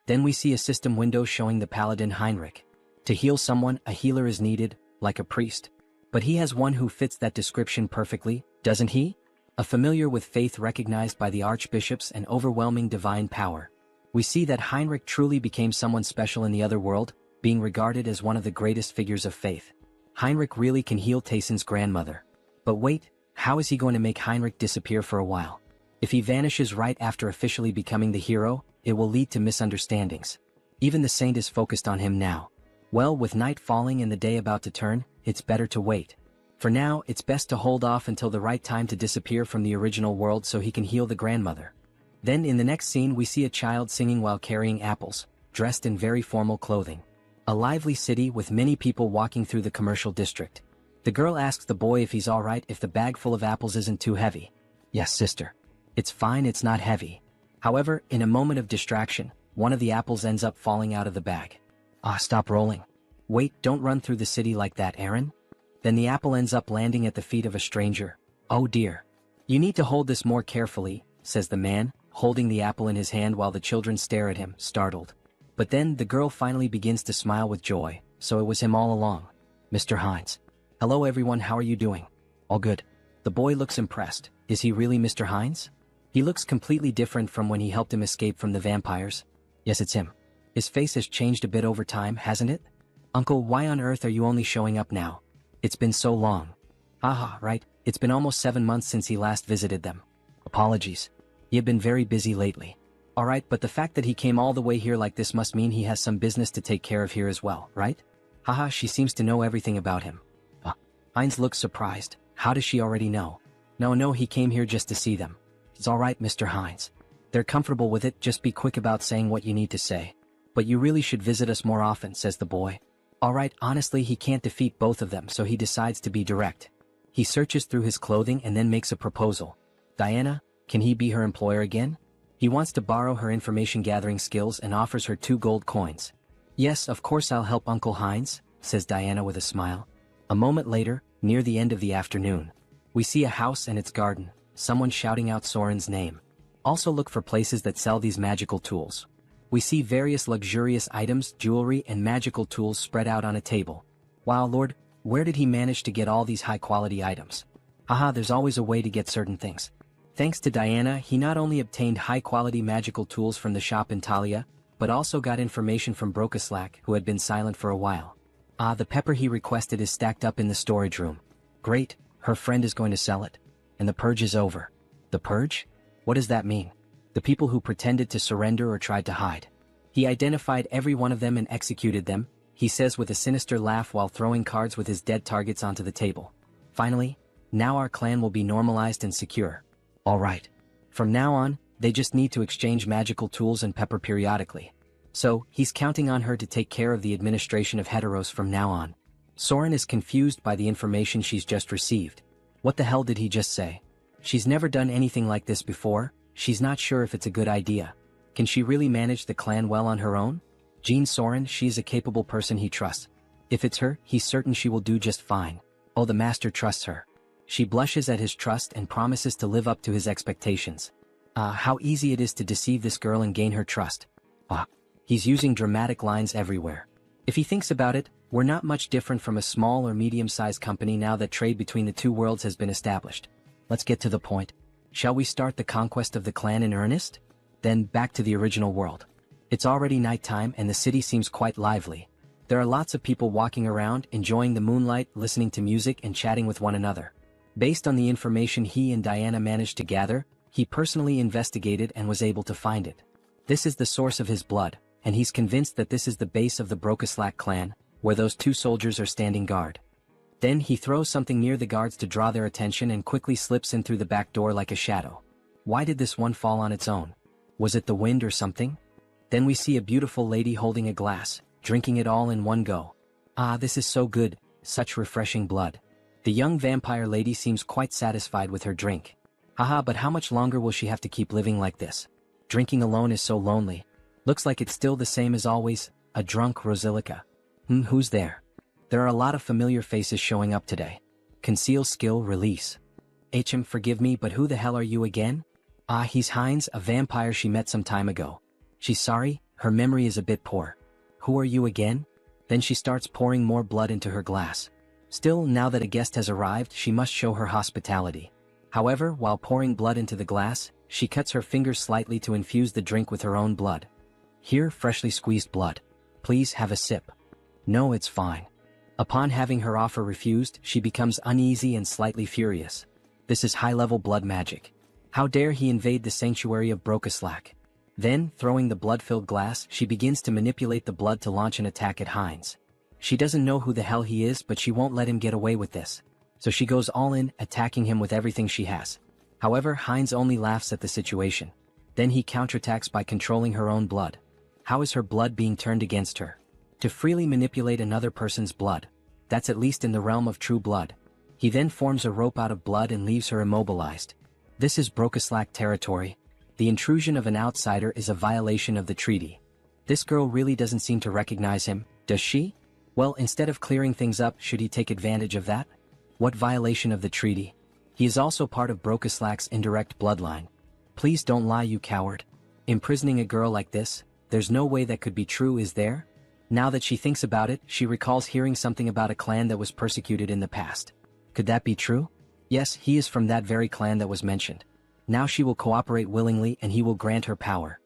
Then we see a system window showing the paladin Heinrich. To heal someone, a healer is needed, like a priest. But he has one who fits that description perfectly, doesn't he? A familiar with faith recognized by the archbishops and overwhelming divine power. We see that Heinrich truly became someone special in the other world, being regarded as one of the greatest figures of faith. Heinrich really can heal Taesan's grandmother. But wait, how is he going to make Heinrich disappear for a while? If he vanishes right after officially becoming the hero, it will lead to misunderstandings. Even the saint is focused on him now. Well, with night falling and the day about to turn, it's better to wait. For now, it's best to hold off until the right time to disappear from the original world so he can heal the grandmother. Then in the next scene we see a child singing while carrying apples, dressed in very formal clothing. A lively city with many people walking through the commercial district. The girl asks the boy if he's alright if the bag full of apples isn't too heavy. Yes, sister. It's fine, it's not heavy. However, in a moment of distraction, one of the apples ends up falling out of the bag. Stop rolling. Wait, don't run through the city like that, Aaron. Then the apple ends up landing at the feet of a stranger. Oh dear. You need to hold this more carefully, says the man, holding the apple in his hand while the children stare at him, startled. But then the girl finally begins to smile with joy, so it was him all along. Mr. Hines. Hello everyone, how are you doing? All good. The boy looks impressed. Is he really Mr. Hines? He looks completely different from when he helped him escape from the vampires. Yes, it's him. His face has changed a bit over time, hasn't it? Uncle, why on earth are you only showing up now? It's been so long. Haha, right, it's been almost 7 months since he last visited them. Apologies. He had been very busy lately. Alright, but the fact that he came all the way here like this must mean he has some business to take care of here as well, right? Haha, she seems to know everything about him. Heinz looks surprised. How does she already know? No, he came here just to see them. It's alright, Mr. Heinz. They're comfortable with it, just be quick about saying what you need to say. But you really should visit us more often, says the boy. Alright, honestly he can't defeat both of them, so he decides to be direct. He searches through his clothing and then makes a proposal. Diana, can he be her employer again? He wants to borrow her information gathering skills and offers her 2 gold coins. Yes, of course I'll help Uncle Heinz, says Diana with a smile. A moment later, near the end of the afternoon, we see a house and its garden, someone shouting out Soren's name. Also look for places that sell these magical tools. We see various luxurious items, jewelry and magical tools spread out on a table. Wow, Lord, where did he manage to get all these high-quality items? Haha, there's always a way to get certain things. Thanks to Diana, he not only obtained high-quality magical tools from the shop in Talia, but also got information from Brokaslack, who had been silent for a while. The pepper he requested is stacked up in the storage room. Great, her friend is going to sell it. And the purge is over. The purge? What does that mean? The people who pretended to surrender or tried to hide. He identified every one of them and executed them, he says with a sinister laugh while throwing cards with his dead targets onto the table. Finally, now our clan will be normalized and secure. Alright. From now on, they just need to exchange magical tools and pepper periodically. So, he's counting on her to take care of the administration of Heteros from now on. Soren is confused by the information she's just received. What the hell did he just say? She's never done anything like this before, she's not sure if it's a good idea. Can she really manage the clan well on her own? Jean Soren, she's a capable person he trusts. If it's her, he's certain she will do just fine. Oh, the master trusts her. She blushes at his trust and promises to live up to his expectations. How easy it is to deceive this girl and gain her trust. He's using dramatic lines everywhere. If he thinks about it, we're not much different from a small or medium-sized company now that trade between the two worlds has been established. Let's get to the point. Shall we start the conquest of the clan in earnest? Then back to the original world. It's already nighttime and the city seems quite lively. There are lots of people walking around, enjoying the moonlight, listening to music and chatting with one another. Based on the information he and Diana managed to gather, he personally investigated and was able to find it. This is the source of his blood, and he's convinced that this is the base of the Brokaslack clan, where those 2 soldiers are standing guard. Then he throws something near the guards to draw their attention and quickly slips in through the back door like a shadow. Why did this one fall on its own? Was it the wind or something? Then we see a beautiful lady holding a glass, drinking it all in one go. Ah, this is so good, such refreshing blood. The young vampire lady seems quite satisfied with her drink. Haha, but how much longer will she have to keep living like this? Drinking alone is so lonely. Looks like it's still the same as always, a drunk Rosilica. Who's there? There are a lot of familiar faces showing up today. Conceal skill release. Forgive me, but who the hell are you again? Ah, he's Heinz, a vampire she met some time ago. She's sorry, her memory is a bit poor. Who are you again? Then she starts pouring more blood into her glass. Still, now that a guest has arrived, she must show her hospitality. However, while pouring blood into the glass, she cuts her fingers slightly to infuse the drink with her own blood. Here, freshly squeezed blood. Please have a sip. No, it's fine. Upon having her offer refused, she becomes uneasy and slightly furious. This is high-level blood magic. How dare he invade the sanctuary of Brokaslak? Then, throwing the blood-filled glass, she begins to manipulate the blood to launch an attack at Heinz. She doesn't know who the hell he is, but she won't let him get away with this. So she goes all in, attacking him with everything she has. However, Heinz only laughs at the situation. Then he counterattacks by controlling her own blood. How is her blood being turned against her? To freely manipulate another person's blood. That's at least in the realm of true blood. He then forms a rope out of blood and leaves her immobilized. This is Brokaslak territory. The intrusion of an outsider is a violation of the treaty. This girl really doesn't seem to recognize him, does she? Well, instead of clearing things up, should he take advantage of that? What violation of the treaty? He is also part of Brokaslak's indirect bloodline. Please don't lie, you coward. Imprisoning a girl like this, there's no way that could be true, is there? Now that she thinks about it, she recalls hearing something about a clan that was persecuted in the past. Could that be true? Yes, he is from that very clan that was mentioned. Now she will cooperate willingly and he will grant her power.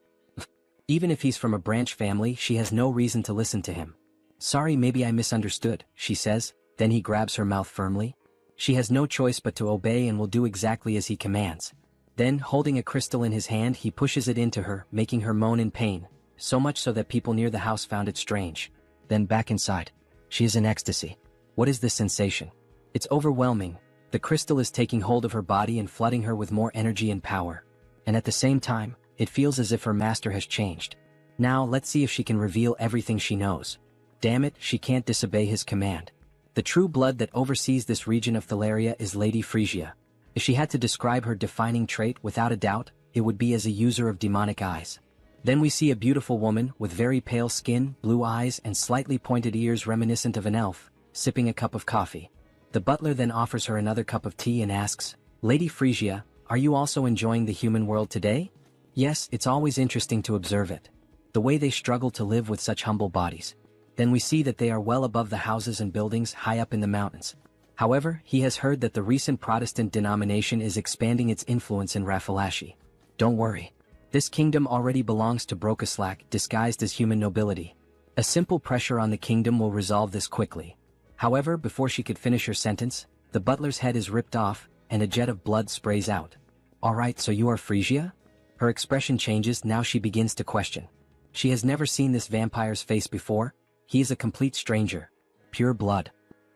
Even if he's from a branch family, she has no reason to listen to him. Sorry, maybe I misunderstood, she says, then he grabs her mouth firmly. She has no choice but to obey and will do exactly as he commands. Then, holding a crystal in his hand, he pushes it into her, making her moan in pain, so much so that people near the house found it strange. Then back inside. She is in ecstasy. What is this sensation? It's overwhelming. The crystal is taking hold of her body and flooding her with more energy and power. And at the same time, it feels as if her master has changed. Now, let's see if she can reveal everything she knows. Damn it, she can't disobey his command. The true blood that oversees this region of Thalaria is Lady Frisia. If she had to describe her defining trait without a doubt, it would be as a user of demonic eyes. Then we see a beautiful woman with very pale skin, blue eyes and slightly pointed ears reminiscent of an elf, sipping a cup of coffee. The butler then offers her another cup of tea and asks, Lady Frisia, are you also enjoying the human world today? Yes, it's always interesting to observe it. The way they struggle to live with such humble bodies. Then we see that they are well above the houses and buildings high up in the mountains. However, he has heard that the recent Protestant denomination is expanding its influence in Rafalashi. Don't worry. This kingdom already belongs to Brokaslak, disguised as human nobility. A simple pressure on the kingdom will resolve this quickly. However, before she could finish her sentence, the butler's head is ripped off, and a jet of blood sprays out. Alright, so you are Frisia? Her expression changes, now she begins to question. She has never seen this vampire's face before. He is a complete stranger. Pure blood.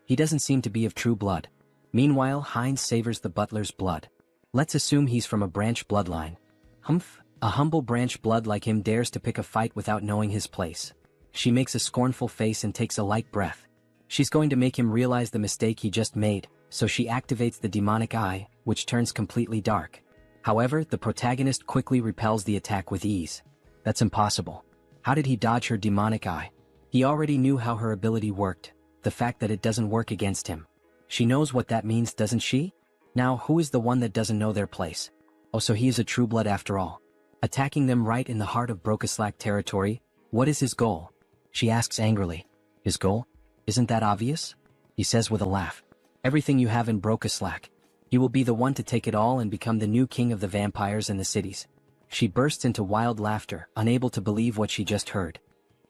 He doesn't seem to be of true blood. Meanwhile, Heinz savors the butler's blood. Let's assume he's from a branch bloodline. Humph, a humble branch blood like him dares to pick a fight without knowing his place. She makes a scornful face and takes a light breath. She's going to make him realize the mistake he just made, so she activates the demonic eye, which turns completely dark. However, the protagonist quickly repels the attack with ease. That's impossible. How did he dodge her demonic eye? He already knew how her ability worked, the fact that it doesn't work against him. She knows what that means, doesn't she? Now, who is the one that doesn't know their place? Oh, so he is a true blood after all. Attacking them right in the heart of Brokaslak territory, what is his goal? She asks angrily. His goal? Isn't that obvious? He says with a laugh. Everything you have in Brokaslak. You will be the one to take it all and become the new king of the vampires and the cities. She bursts into wild laughter, unable to believe what she just heard.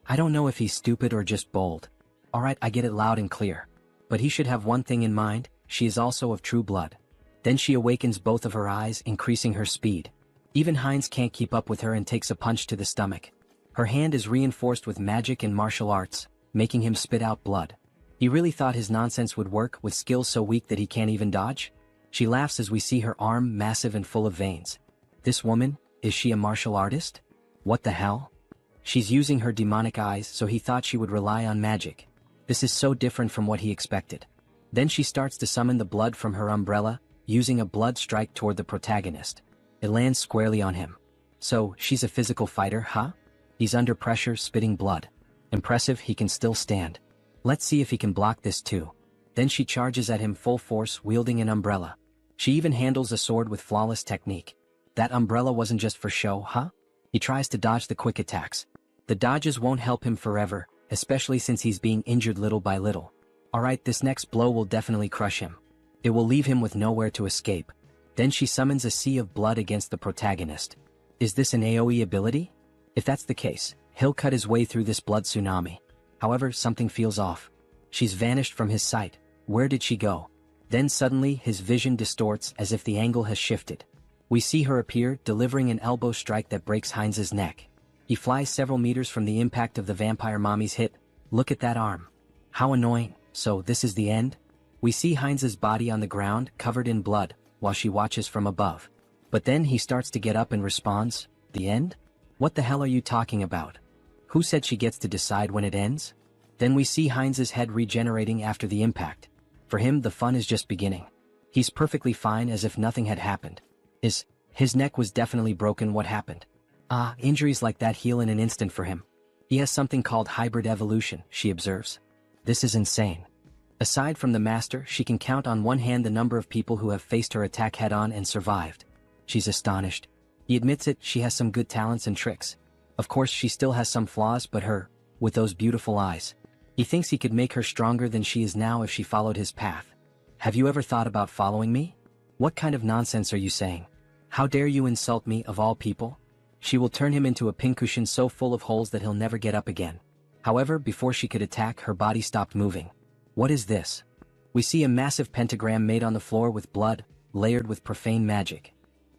I don't know if he's stupid or just bold. Alright, I get it loud and clear. But he should have one thing in mind, she is also of true blood. Then she awakens both of her eyes, increasing her speed. Even Heinz can't keep up with her and takes a punch to the stomach. Her hand is reinforced with magic and martial arts, making him spit out blood. He really thought his nonsense would work with skills so weak that he can't even dodge? She laughs as we see her arm massive and full of veins. This woman, is she a martial artist? What the hell? She's using her demonic eyes, so he thought she would rely on magic. This is so different from what he expected. Then she starts to summon the blood from her umbrella, using a blood strike toward the protagonist. It lands squarely on him. So, she's a physical fighter, huh? He's under pressure, spitting blood. Impressive, he can still stand. Let's see if he can block this too. Then she charges at him full force, wielding an umbrella. She even handles a sword with flawless technique. That umbrella wasn't just for show, huh? He tries to dodge the quick attacks. The dodges won't help him forever, especially since he's being injured little by little. Alright, this next blow will definitely crush him. It will leave him with nowhere to escape. Then she summons a sea of blood against the protagonist. Is this an AoE ability? If that's the case, he'll cut his way through this blood tsunami. However, something feels off. She's vanished from his sight. Where did she go? Then suddenly his vision distorts as if the angle has shifted. We see her appear, delivering an elbow strike that breaks Heinz's neck. He flies several meters from the impact of the vampire mommy's hit. Look at that arm. How annoying. So this is the end? We see Heinz's body on the ground, covered in blood, while she watches from above. But then he starts to get up and responds, "The end? What the hell are you talking about? Who said she gets to decide when it ends?" Then we see Heinz's head regenerating after the impact. For him, the fun is just beginning. He's perfectly fine, as if nothing had happened. His neck was definitely broken. What happened? Injuries like that heal in an instant for him. He has something called hybrid evolution, she observes. This is insane. Aside from the master, she can count on one hand the number of people who have faced her attack head-on and survived. She's astonished. He admits it, she has some good talents and tricks. Of course, she still has some flaws, but with those beautiful eyes. He thinks he could make her stronger than she is now if she followed his path. Have you ever thought about following me? What kind of nonsense are you saying? How dare you insult me, of all people? She will turn him into a pincushion so full of holes that he'll never get up again. However, before she could attack, her body stopped moving. What is this? We see a massive pentagram made on the floor with blood, layered with profane magic.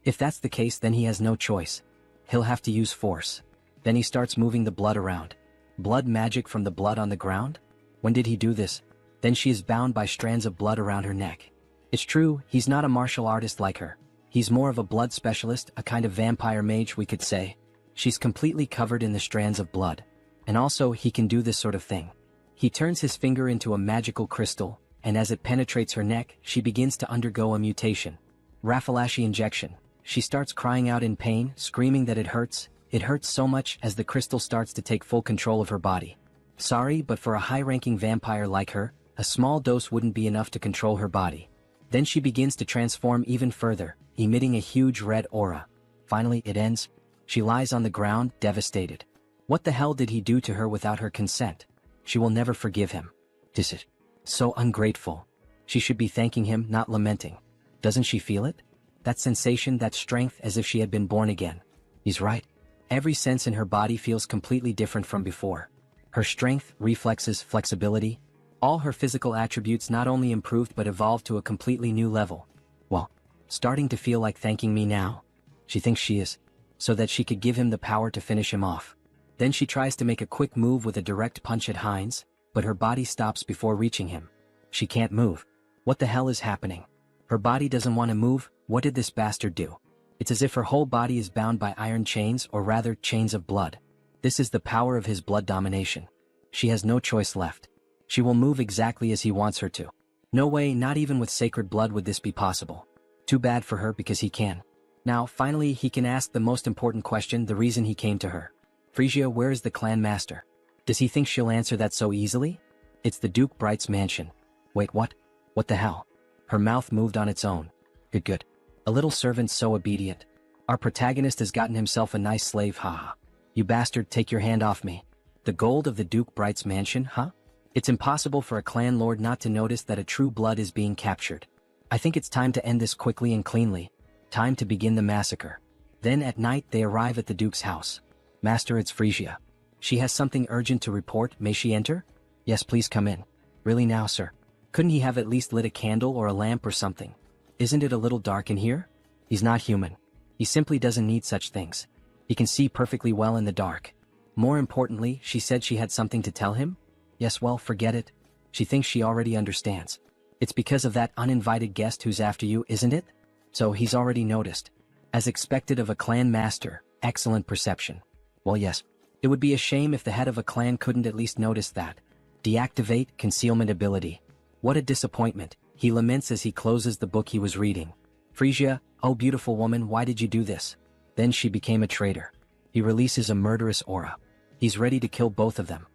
If that's the case, then he has no choice. He'll have to use force. Then he starts moving the blood around. Blood magic from the blood on the ground? When did he do this? Then she is bound by strands of blood around her neck. It's true, he's not a martial artist like her. He's more of a blood specialist, a kind of vampire mage, we could say. She's completely covered in the strands of blood. And also, he can do this sort of thing. He turns his finger into a magical crystal, and as it penetrates her neck, she begins to undergo a mutation. Raffalashi injection. She starts crying out in pain, screaming that it hurts. It hurts so much as the crystal starts to take full control of her body. Sorry, but for a high-ranking vampire like her, a small dose wouldn't be enough to control her body. Then she begins to transform even further, emitting a huge red aura. Finally, it ends. She lies on the ground, devastated. What the hell did he do to her without her consent? She will never forgive him. This is so ungrateful. She should be thanking him, not lamenting. Doesn't she feel it? That sensation, that strength, as if she had been born again. He's right. Every sense in her body feels completely different from before. Her strength, reflexes, flexibility, all her physical attributes not only improved but evolved to a completely new level. Well, starting to feel like thanking me now. She thinks she is, so that she could give him the power to finish him off. Then she tries to make a quick move with a direct punch at Heinz, but her body stops before reaching him. She can't move. What the hell is happening? Her body doesn't want to move. What did this bastard do? It's as if her whole body is bound by iron chains, or rather, chains of blood. This is the power of his blood domination. She has no choice left. She will move exactly as he wants her to. No way, not even with sacred blood would this be possible. Too bad for her, because he can. Now, finally, he can ask the most important question, the reason he came to her. Frisia, where is the clan master? Does he think she'll answer that so easily? It's the Duke Bright's mansion. Wait, what? What the hell? Her mouth moved on its own. Good. A little servant so obedient. Our protagonist has gotten himself a nice slave, haha. You bastard, take your hand off me. The gold of the Duke Bright's mansion, huh? It's impossible for a clan lord not to notice that a true blood is being captured. I think it's time to end this quickly and cleanly. Time to begin the massacre. Then at night they arrive at the Duke's house. Master, it's Frisia. She has something urgent to report. May she enter? Yes, please come in. Really now, sir? Couldn't he have at least lit a candle or a lamp or something? Isn't it a little dark in here? He's not human. He simply doesn't need such things. He can see perfectly well in the dark. More importantly, she said she had something to tell him? Yes, well, forget it. She thinks she already understands. It's because of that uninvited guest who's after you, isn't it? So he's already noticed. As expected of a clan master, excellent perception. Well, yes. It would be a shame if the head of a clan couldn't at least notice that. Deactivate concealment ability. What a disappointment, he laments as he closes the book he was reading. Frisia, oh beautiful woman, why did you do this? Then she became a traitor. He releases a murderous aura. He's ready to kill both of them.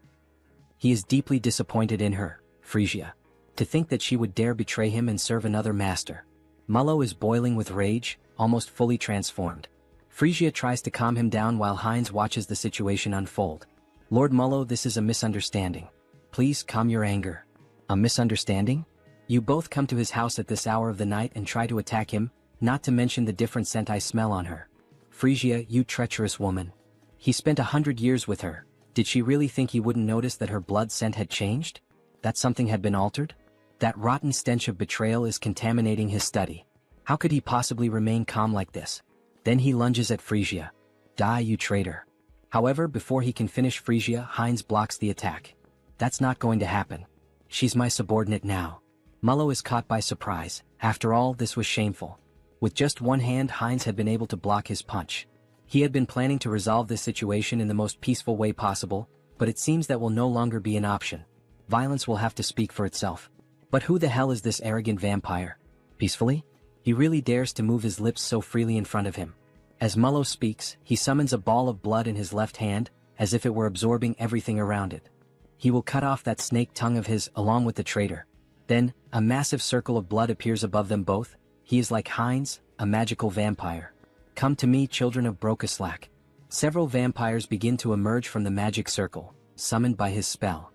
He is deeply disappointed in her, Frisia. To think that she would dare betray him and serve another master. Mullo is boiling with rage, almost fully transformed. Frisia tries to calm him down while Heinz watches the situation unfold. Lord Mullo, this is a misunderstanding. Please calm your anger. A misunderstanding? You both come to his house at this hour of the night and try to attack him, not to mention the different scent I smell on her. Frisia, you treacherous woman. He spent 100 years with her. Did she really think he wouldn't notice that her blood scent had changed? That something had been altered? That rotten stench of betrayal is contaminating his study. How could he possibly remain calm like this? Then he lunges at Frisia. Die, you traitor. However, before he can finish Frisia, Heinz blocks the attack. That's not going to happen. She's my subordinate now. Mullo is caught by surprise. After all, this was shameful. With just one hand, Heinz had been able to block his punch. He had been planning to resolve this situation in the most peaceful way possible, but it seems that will no longer be an option. Violence will have to speak for itself. But who the hell is this arrogant vampire? Peacefully? He really dares to move his lips so freely in front of him. As Mullo speaks, he summons a ball of blood in his left hand, as if it were absorbing everything around it. He will cut off that snake tongue of his, along with the traitor. Then, a massive circle of blood appears above them both. He is like Heinz, a magical vampire. Come to me, children of Brokaslak. Several vampires begin to emerge from the magic circle, summoned by his spell.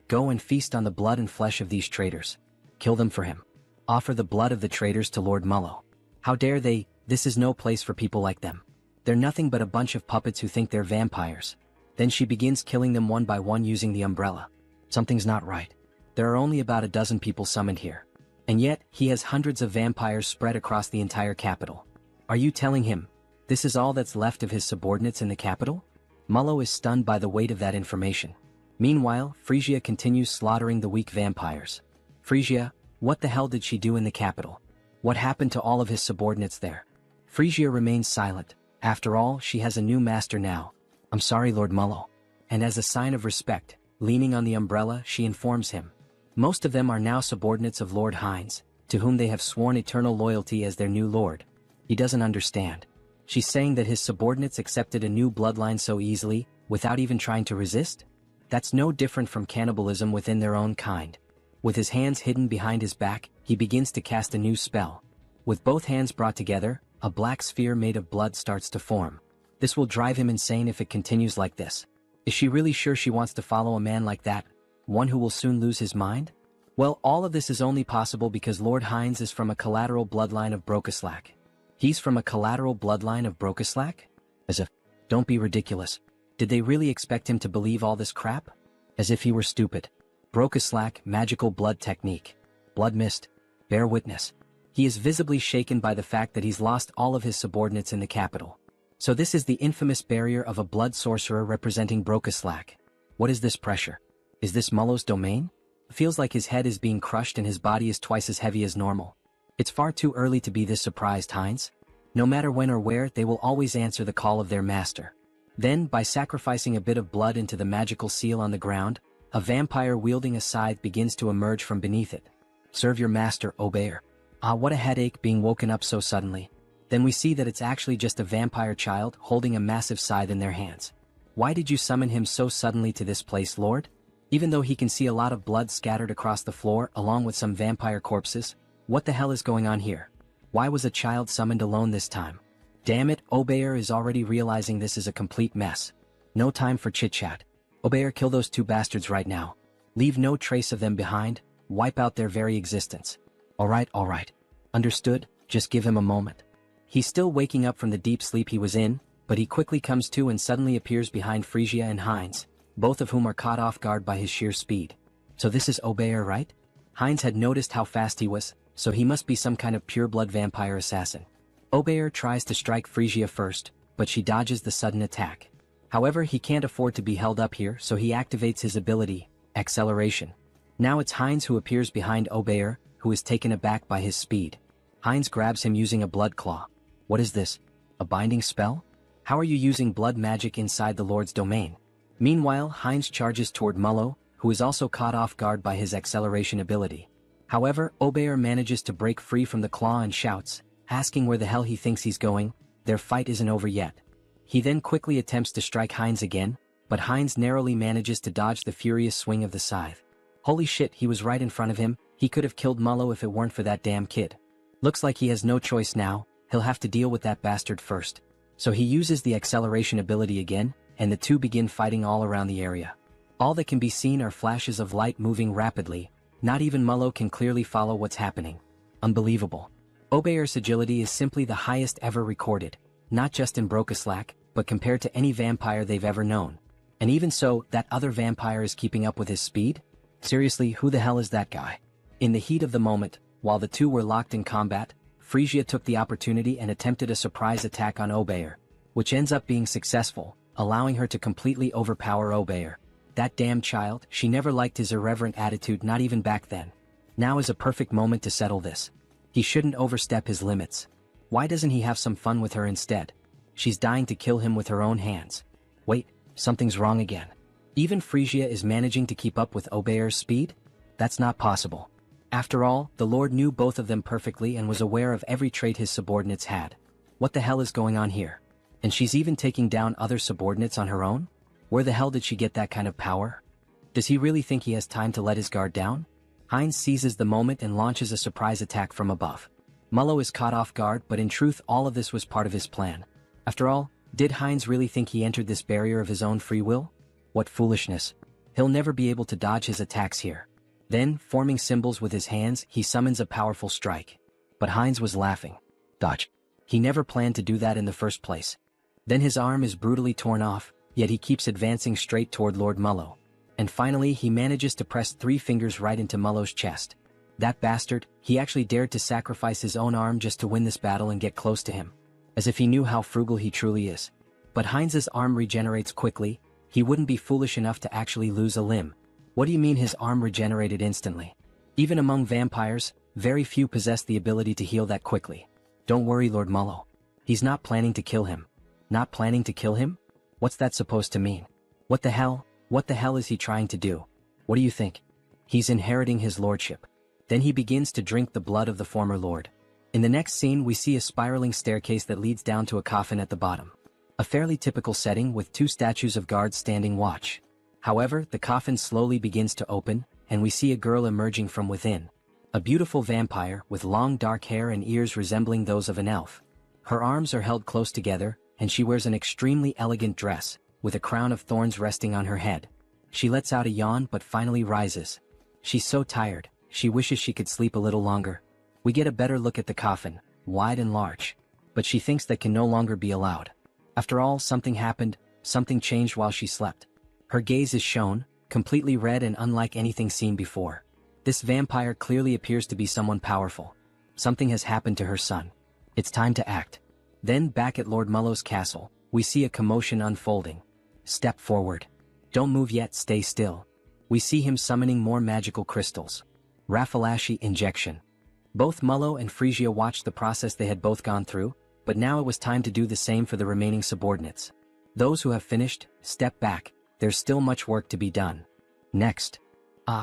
Go and feast on the blood and flesh of these traitors. Kill them for him. Offer the blood of the traitors to Lord Mullo. How dare they? This is no place for people like them. They're nothing but a bunch of puppets who think they're vampires. Then she begins killing them one by one using the umbrella. Something's not right. There are only about a dozen people summoned here. And yet, he has hundreds of vampires spread across the entire capital. Are you telling him this is all that's left of his subordinates in the capital? Mullo is stunned by the weight of that information. Meanwhile, Frisia continues slaughtering the weak vampires. Frisia, what the hell did she do in the capital? What happened to all of his subordinates there? Frisia remains silent. After all, she has a new master now. I'm sorry, Lord Mullo. And as a sign of respect, leaning on the umbrella, she informs him. Most of them are now subordinates of Lord Heinz, to whom they have sworn eternal loyalty as their new lord. He doesn't understand. She's saying that his subordinates accepted a new bloodline so easily, without even trying to resist? That's no different from cannibalism within their own kind. With his hands hidden behind his back, he begins to cast a new spell. With both hands brought together, a black sphere made of blood starts to form. This will drive him insane if it continues like this. Is she really sure she wants to follow a man like that? One who will soon lose his mind? Well, all of this is only possible because Lord Heinz is from a collateral bloodline of Brokaslak. He's from a collateral bloodline of Brokaslak? As if, don't be ridiculous. Did they really expect him to believe all this crap? As if he were stupid. Brokaslak, magical blood technique. Blood mist. Bear witness. He is visibly shaken by the fact that he's lost all of his subordinates in the capital. So this is the infamous barrier of a blood sorcerer representing Brokaslak. What is this pressure? Is this Mullo's domain? Feels like his head is being crushed and his body is twice as heavy as normal. It's far too early to be this surprised, Heinz. No matter when or where, they will always answer the call of their master. Then, by sacrificing a bit of blood into the magical seal on the ground, a vampire wielding a scythe begins to emerge from beneath it. Serve your master, Obeyer. Ah, what a headache being woken up so suddenly. Then we see that it's actually just a vampire child holding a massive scythe in their hands. Why did you summon him so suddenly to this place, Lord? Even though he can see a lot of blood scattered across the floor along with some vampire corpses, what the hell is going on here? Why was a child summoned alone this time? Damn it, Obeyer is already realizing this is a complete mess. No time for chit-chat. Obeyer, kill those two bastards right now. Leave no trace of them behind, wipe out their very existence. Alright. Understood, just give him a moment. He's still waking up from the deep sleep he was in, but he quickly comes to and suddenly appears behind Frisia and Heinz, both of whom are caught off guard by his sheer speed. So this is Obeyer, right? Heinz had noticed how fast he was, so he must be some kind of pure-blood vampire assassin. Obeyer tries to strike Frisia first, but she dodges the sudden attack. However, he can't afford to be held up here, so he activates his ability, Acceleration. Now it's Heinz who appears behind Obeyer, who is taken aback by his speed. Heinz grabs him using a blood claw. What is this? A binding spell? How are you using blood magic inside the Lord's domain? Meanwhile, Heinz charges toward Mullo, who is also caught off guard by his acceleration ability. However, Obeyer manages to break free from the claw and shouts, asking where the hell he thinks he's going. Their fight isn't over yet. He then quickly attempts to strike Heinz again, but Heinz narrowly manages to dodge the furious swing of the scythe. Holy shit, he was right in front of him. He could have killed Mullo if it weren't for that damn kid. Looks like he has no choice now. He'll have to deal with that bastard first. So he uses the acceleration ability again, and the two begin fighting all around the area. All that can be seen are flashes of light moving rapidly. Not even Mullo can clearly follow what's happening. Unbelievable. Obeyer's agility is simply the highest ever recorded, not just in Brokeslack, but compared to any vampire they've ever known. And even so, that other vampire is keeping up with his speed? Seriously, who the hell is that guy? In the heat of the moment, while the two were locked in combat, Frisia took the opportunity and attempted a surprise attack on Obeyer, which ends up being successful, allowing her to completely overpower Obeyer. That damn child, she never liked his irreverent attitude, not even back then. Now is a perfect moment to settle this. He shouldn't overstep his limits. Why doesn't he have some fun with her instead? She's dying to kill him with her own hands. Wait, something's wrong again. Even Frisia is managing to keep up with Obeyer's speed? That's not possible. After all, the Lord knew both of them perfectly and was aware of every trait his subordinates had. What the hell is going on here? And she's even taking down other subordinates on her own? Where the hell did she get that kind of power? Does he really think he has time to let his guard down? Heinz seizes the moment and launches a surprise attack from above. Mullo is caught off guard, but in truth all of this was part of his plan. After all, did Heinz really think he entered this barrier of his own free will? What foolishness. He'll never be able to dodge his attacks here. Then, forming symbols with his hands, he summons a powerful strike. But Heinz was laughing. Dodge. He never planned to do that in the first place. Then his arm is brutally torn off, yet he keeps advancing straight toward Lord Mullo. And finally he manages to press 3 fingers right into Mullo's chest. That bastard, he actually dared to sacrifice his own arm just to win this battle and get close to him. As if he knew how frugal he truly is. But Heinz's arm regenerates quickly. He wouldn't be foolish enough to actually lose a limb. What do you mean his arm regenerated instantly? Even among vampires, very few possess the ability to heal that quickly. Don't worry, Lord Mullo. He's not planning to kill him. Not planning to kill him? What's that supposed to mean? What the hell is he trying to do? What do you think? He's inheriting his lordship. Then he begins to drink the blood of the former lord. In the next scene we see a spiraling staircase that leads down to a coffin at the bottom. A fairly typical setting with 2 statues of guards standing watch. However, the coffin slowly begins to open, and we see a girl emerging from within. A beautiful vampire with long dark hair and ears resembling those of an elf. Her arms are held close together, and she wears an extremely elegant dress, with a crown of thorns resting on her head. She lets out a yawn but finally rises. She's so tired, she wishes she could sleep a little longer. We get a better look at the coffin, wide and large. But she thinks that can no longer be allowed. After all, something happened, something changed while she slept. Her gaze is shown, completely red and unlike anything seen before. This vampire clearly appears to be someone powerful. Something has happened to her son. It's time to act. Then back at Lord Mullo's castle, we see a commotion unfolding. Step forward. Don't move yet, stay still. We see him summoning more magical crystals. Raffalashi injection. Both Mullo and Frisia watched the process they had both gone through, but now it was time to do the same for the remaining subordinates. Those who have finished, step back. There's still much work to be done. Next.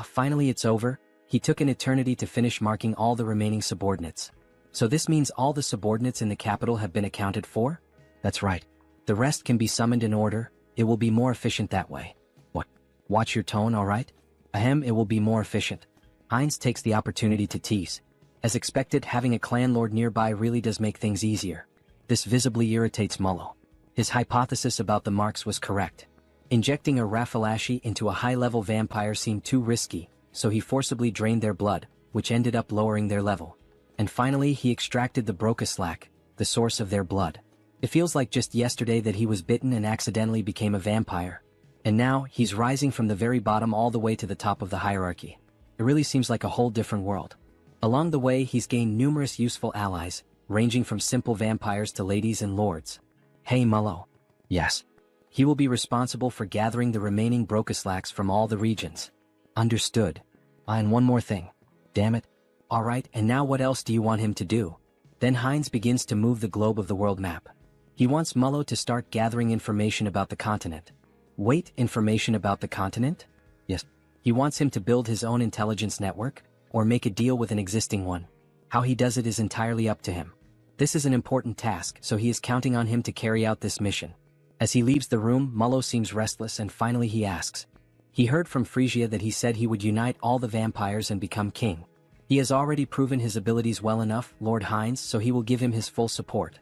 Finally it's over. He took an eternity to finish marking all the remaining subordinates. So this means all the subordinates in the capital have been accounted for? That's right. The rest can be summoned in order. It will be more efficient that way. What? Watch your tone, alright? Ahem, it will be more efficient. Heinz takes the opportunity to tease. As expected, having a clan lord nearby really does make things easier. This visibly irritates Mullo. His hypothesis about the marks was correct. Injecting a Raffalashi into a high-level vampire seemed too risky, so he forcibly drained their blood, which ended up lowering their level. And finally he extracted the Brokeslack, the source of their blood. It feels like just yesterday that he was bitten and accidentally became a vampire. And now, he's rising from the very bottom all the way to the top of the hierarchy. It really seems like a whole different world. Along the way he's gained numerous useful allies, ranging from simple vampires to ladies and lords. Hey Mullo. Yes. He will be responsible for gathering the remaining Brokeslacks from all the regions. Understood. And one more thing. Damn it. Alright, and now what else do you want him to do? Then Heinz begins to move the globe of the world map. He wants Mullo to start gathering information about the continent. Wait, information about the continent? Yes. He wants him to build his own intelligence network, or make a deal with an existing one. How he does it is entirely up to him. This is an important task, so he is counting on him to carry out this mission. As he leaves the room, Mullo seems restless and finally he asks. He heard from Frisia that he said he would unite all the vampires and become king. He has already proven his abilities well enough, Lord Heinz, so he will give him his full support.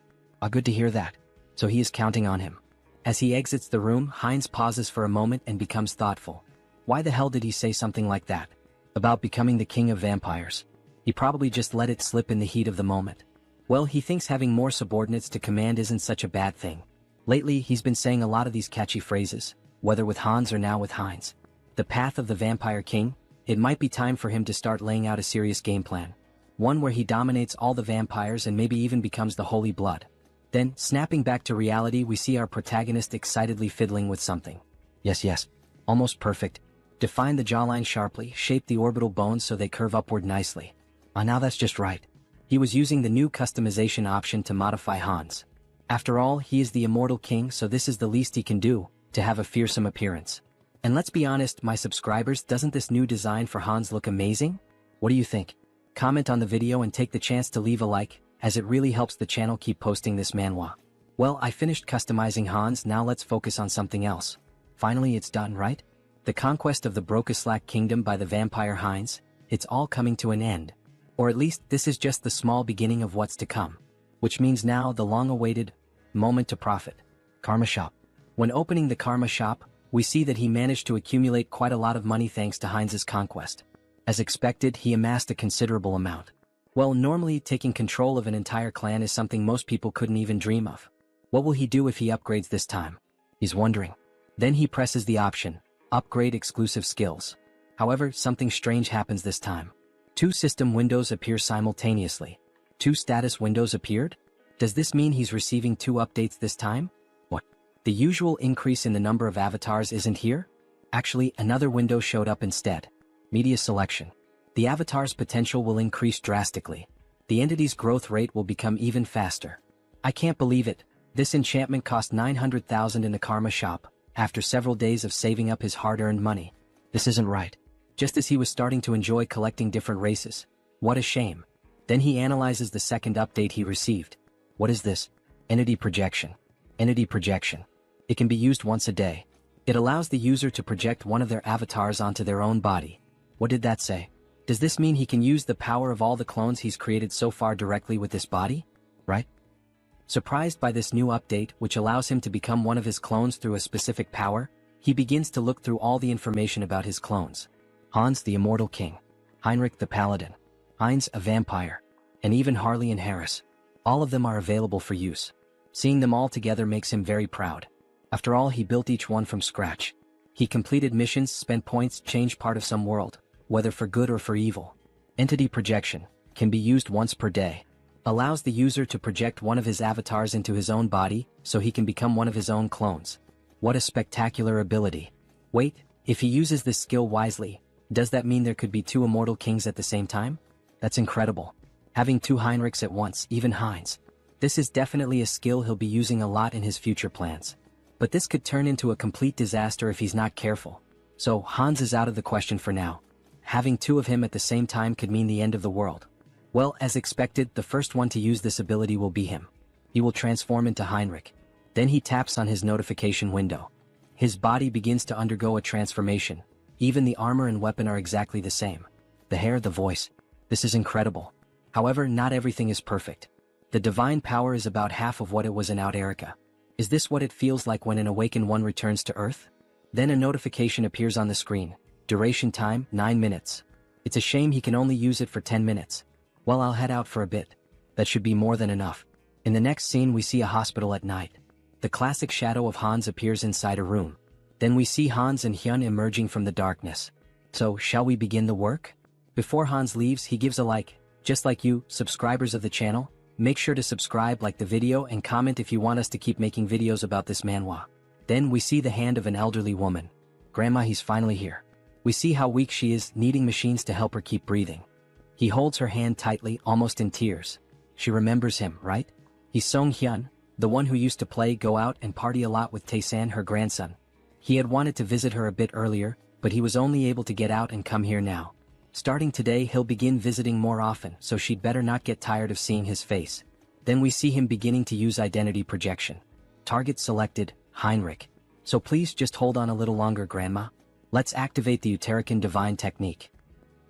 Good to hear that. So he is counting on him. As he exits the room, Heinz pauses for a moment and becomes thoughtful. Why the hell did he say something like that? About becoming the king of vampires? He probably just let it slip in the heat of the moment. Well, he thinks having more subordinates to command isn't such a bad thing. Lately, he's been saying a lot of these catchy phrases, whether with Hans or now with Heinz. The path of the vampire king? It might be time for him to start laying out a serious game plan. One where he dominates all the vampires and maybe even becomes the Holy Blood. Then, snapping back to reality, we see our protagonist excitedly fiddling with something. Yes. Almost perfect. Define the jawline sharply, shape the orbital bones so they curve upward nicely. Now that's just right. He was using the new customization option to modify Hans. After all, he is the immortal king, so this is the least he can do, to have a fearsome appearance. And let's be honest, my subscribers, doesn't this new design for Hans look amazing? What do you think? Comment on the video and take the chance to leave a like, as it really helps the channel keep posting this manhwa. Well, I finished customizing Hans, now let's focus on something else. Finally, it's done, right? The conquest of the Brokeslack kingdom by the vampire Heinz, it's all coming to an end. Or at least, this is just the small beginning of what's to come. Which means now the long-awaited moment to profit. Karma Shop. When opening the Karma Shop, we see that he managed to accumulate quite a lot of money thanks to Heinz's conquest. As expected, he amassed a considerable amount. Well, normally taking control of an entire clan is something most people couldn't even dream of. What will he do if he upgrades this time? He's wondering. Then he presses the option, Upgrade Exclusive Skills. However, something strange happens this time. 2 system windows appear simultaneously. 2 status windows appeared? Does this mean he's receiving 2 updates this time? What? The usual increase in the number of avatars isn't here? Actually, another window showed up instead. Media selection. The avatar's potential will increase drastically. The entity's growth rate will become even faster. I can't believe it. This enchantment cost 900,000 in the Karma Shop, after several days of saving up his hard-earned money. This isn't right. Just as he was starting to enjoy collecting different races. What a shame. Then he analyzes the second update he received. What is this? Entity projection. Entity projection. It can be used once a day. It allows the user to project one of their avatars onto their own body. What did that say? Does this mean he can use the power of all the clones he's created so far directly with this body? Right? Surprised by this new update, which allows him to become one of his clones through a specific power, he begins to look through all the information about his clones. Hans the Immortal King, Heinrich the Paladin, Heinz a Vampire, and even Harley and Harris. All of them are available for use. Seeing them all together makes him very proud. After all, he built each one from scratch. He completed missions, spent points, changed part of some world, whether for good or for evil. Entity projection can be used once per day. Allows the user to project one of his avatars into his own body, so he can become one of his own clones. What a spectacular ability. Wait, if he uses this skill wisely, does that mean there could be 2 immortal kings at the same time? That's incredible. Having 2 Heinrichs at once, even Heinz. This is definitely a skill he'll be using a lot in his future plans. But this could turn into a complete disaster if he's not careful. So Hans is out of the question for now. Having 2 of him at the same time could mean the end of the world. Well, as expected, the first one to use this ability will be him. He will transform into Heinrich. Then he taps on his notification window. His body begins to undergo a transformation. Even the armor and weapon are exactly the same. The hair, the voice. This is incredible. However, not everything is perfect. The divine power is about half of what it was in Out Erica. Is this what it feels like when an awakened one returns to Earth? Then a notification appears on the screen. Duration time, 9 minutes. It's a shame he can only use it for 10 minutes. Well, I'll head out for a bit. That should be more than enough. In the next scene, we see a hospital at night. The classic shadow of Hans appears inside a room. Then we see Hans and Hyun emerging from the darkness. So, shall we begin the work? Before Hans leaves, he gives a like. Just like you, subscribers of the channel, make sure to subscribe, like the video, and comment if you want us to keep making videos about this manhwa. Then we see the hand of an elderly woman. Grandma, he's finally here. We see how weak she is, needing machines to help her keep breathing. He holds her hand tightly, almost in tears. She remembers him, right? He's Song Hyun, the one who used to play, go out and party a lot with Tae-san, her grandson. He had wanted to visit her a bit earlier, but he was only able to get out and come here now. Starting today, he'll begin visiting more often, so she'd better not get tired of seeing his face. Then we see him beginning to use identity projection. Target selected, Heinrich. So please just hold on a little longer, Grandma. Let's activate the Uterican divine technique.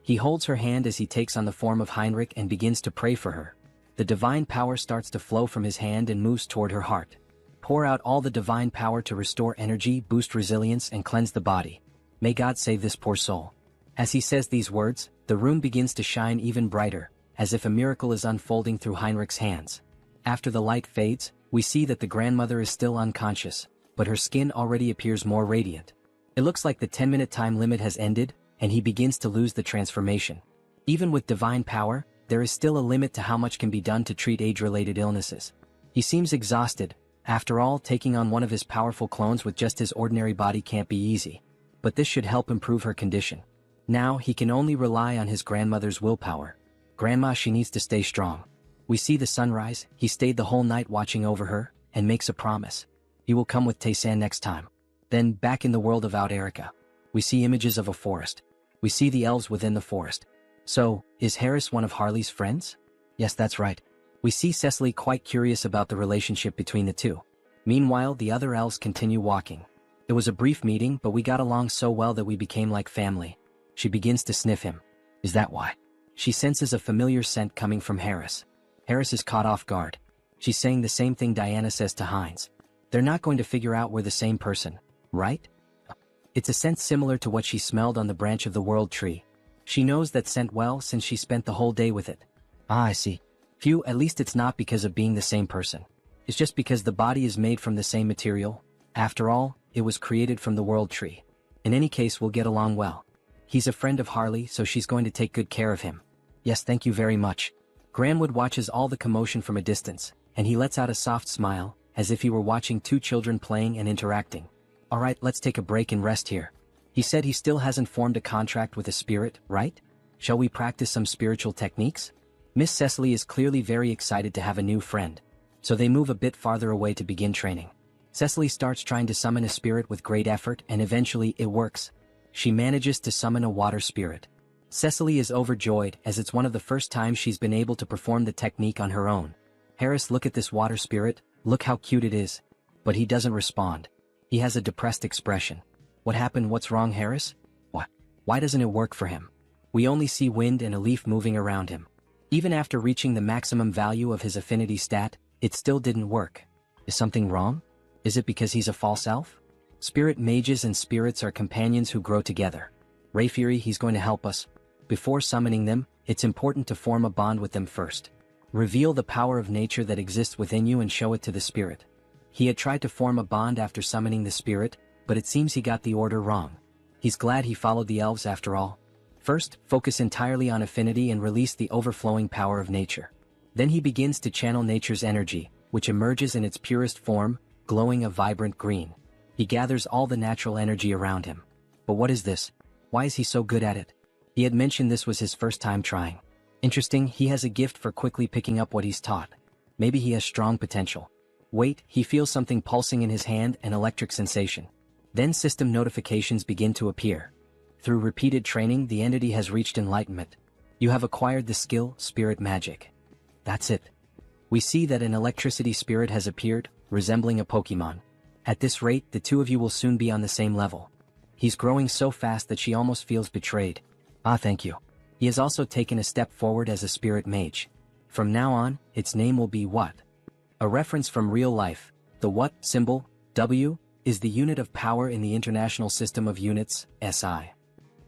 He holds her hand as he takes on the form of Heinrich and begins to pray for her. The divine power starts to flow from his hand and moves toward her heart. Pour out all the divine power to restore energy, boost resilience, and cleanse the body. May God save this poor soul. As he says these words, the room begins to shine even brighter, as if a miracle is unfolding through Heinrich's hands. After the light fades, we see that the grandmother is still unconscious, but her skin already appears more radiant. It looks like the 10-minute time limit has ended, and he begins to lose the transformation. Even with divine power, there is still a limit to how much can be done to treat age-related illnesses. He seems exhausted. After all, taking on one of his powerful clones with just his ordinary body can't be easy. But this should help improve her condition. Now, he can only rely on his grandmother's willpower. Grandma, she needs to stay strong. We see the sunrise. He stayed the whole night watching over her, and makes a promise. He will come with Tae-san next time. Then, back in the world of Out Erica, we see images of a forest. We see the elves within the forest. So, is Harris one of Harley's friends? Yes, that's right. We see Cecily quite curious about the relationship between the two. Meanwhile, the other elves continue walking. It was a brief meeting, but we got along so well that we became like family. She begins to sniff him. Is that why? She senses a familiar scent coming from Harris. Harris is caught off guard. She's saying the same thing Diana says to Heinz. They're not going to figure out we're the same person, right? It's a scent similar to what she smelled on the branch of the world tree. She knows that scent well since she spent the whole day with it. Ah, I see. Phew, at least it's not because of being the same person. It's just because the body is made from the same material. After all, it was created from the world tree. In any case, we'll get along well. He's a friend of Harley, so she's going to take good care of him. Yes, thank you very much. Granwood watches all the commotion from a distance, and he lets out a soft smile, as if he were watching two children playing and interacting. Alright, let's take a break and rest here. He said he still hasn't formed a contract with a spirit, right? Shall we practice some spiritual techniques? Miss Cecily is clearly very excited to have a new friend, so they move a bit farther away to begin training. Cecily starts trying to summon a spirit with great effort, and eventually it works. She manages to summon a water spirit. Cecily is overjoyed as it's one of the first times she's been able to perform the technique on her own. Harris, look at this water spirit, look how cute it is. But he doesn't respond. He has a depressed expression. What happened? What's wrong, Harris? What? Why doesn't it work for him? We only see wind and a leaf moving around him. Even after reaching the maximum value of his affinity stat, it still didn't work. Is something wrong? Is it because he's a false elf? Spirit mages and spirits are companions who grow together. Ray Fury, he's going to help us. Before summoning them, it's important to form a bond with them first. Reveal the power of nature that exists within you and show it to the spirit. He had tried to form a bond after summoning the spirit, but it seems he got the order wrong. He's glad he followed the elves after all. First, focus entirely on affinity and release the overflowing power of nature. Then he begins to channel nature's energy, which emerges in its purest form, glowing a vibrant green. He gathers all the natural energy around him. But what is this? Why is he so good at it? He had mentioned this was his first time trying. Interesting, he has a gift for quickly picking up what he's taught. Maybe he has strong potential. Wait, he feels something pulsing in his hand, an electric sensation. Then system notifications begin to appear. Through repeated training, the entity has reached enlightenment. You have acquired the skill, Spirit Magic. That's it. We see that an electricity spirit has appeared, resembling a Pokemon. At this rate, the two of you will soon be on the same level. He's growing so fast that she almost feels betrayed. Ah, thank you. He has also taken a step forward as a spirit mage. From now on, its name will be What? A reference from real life. The What symbol, W, is the unit of power in the International System of Units, SI.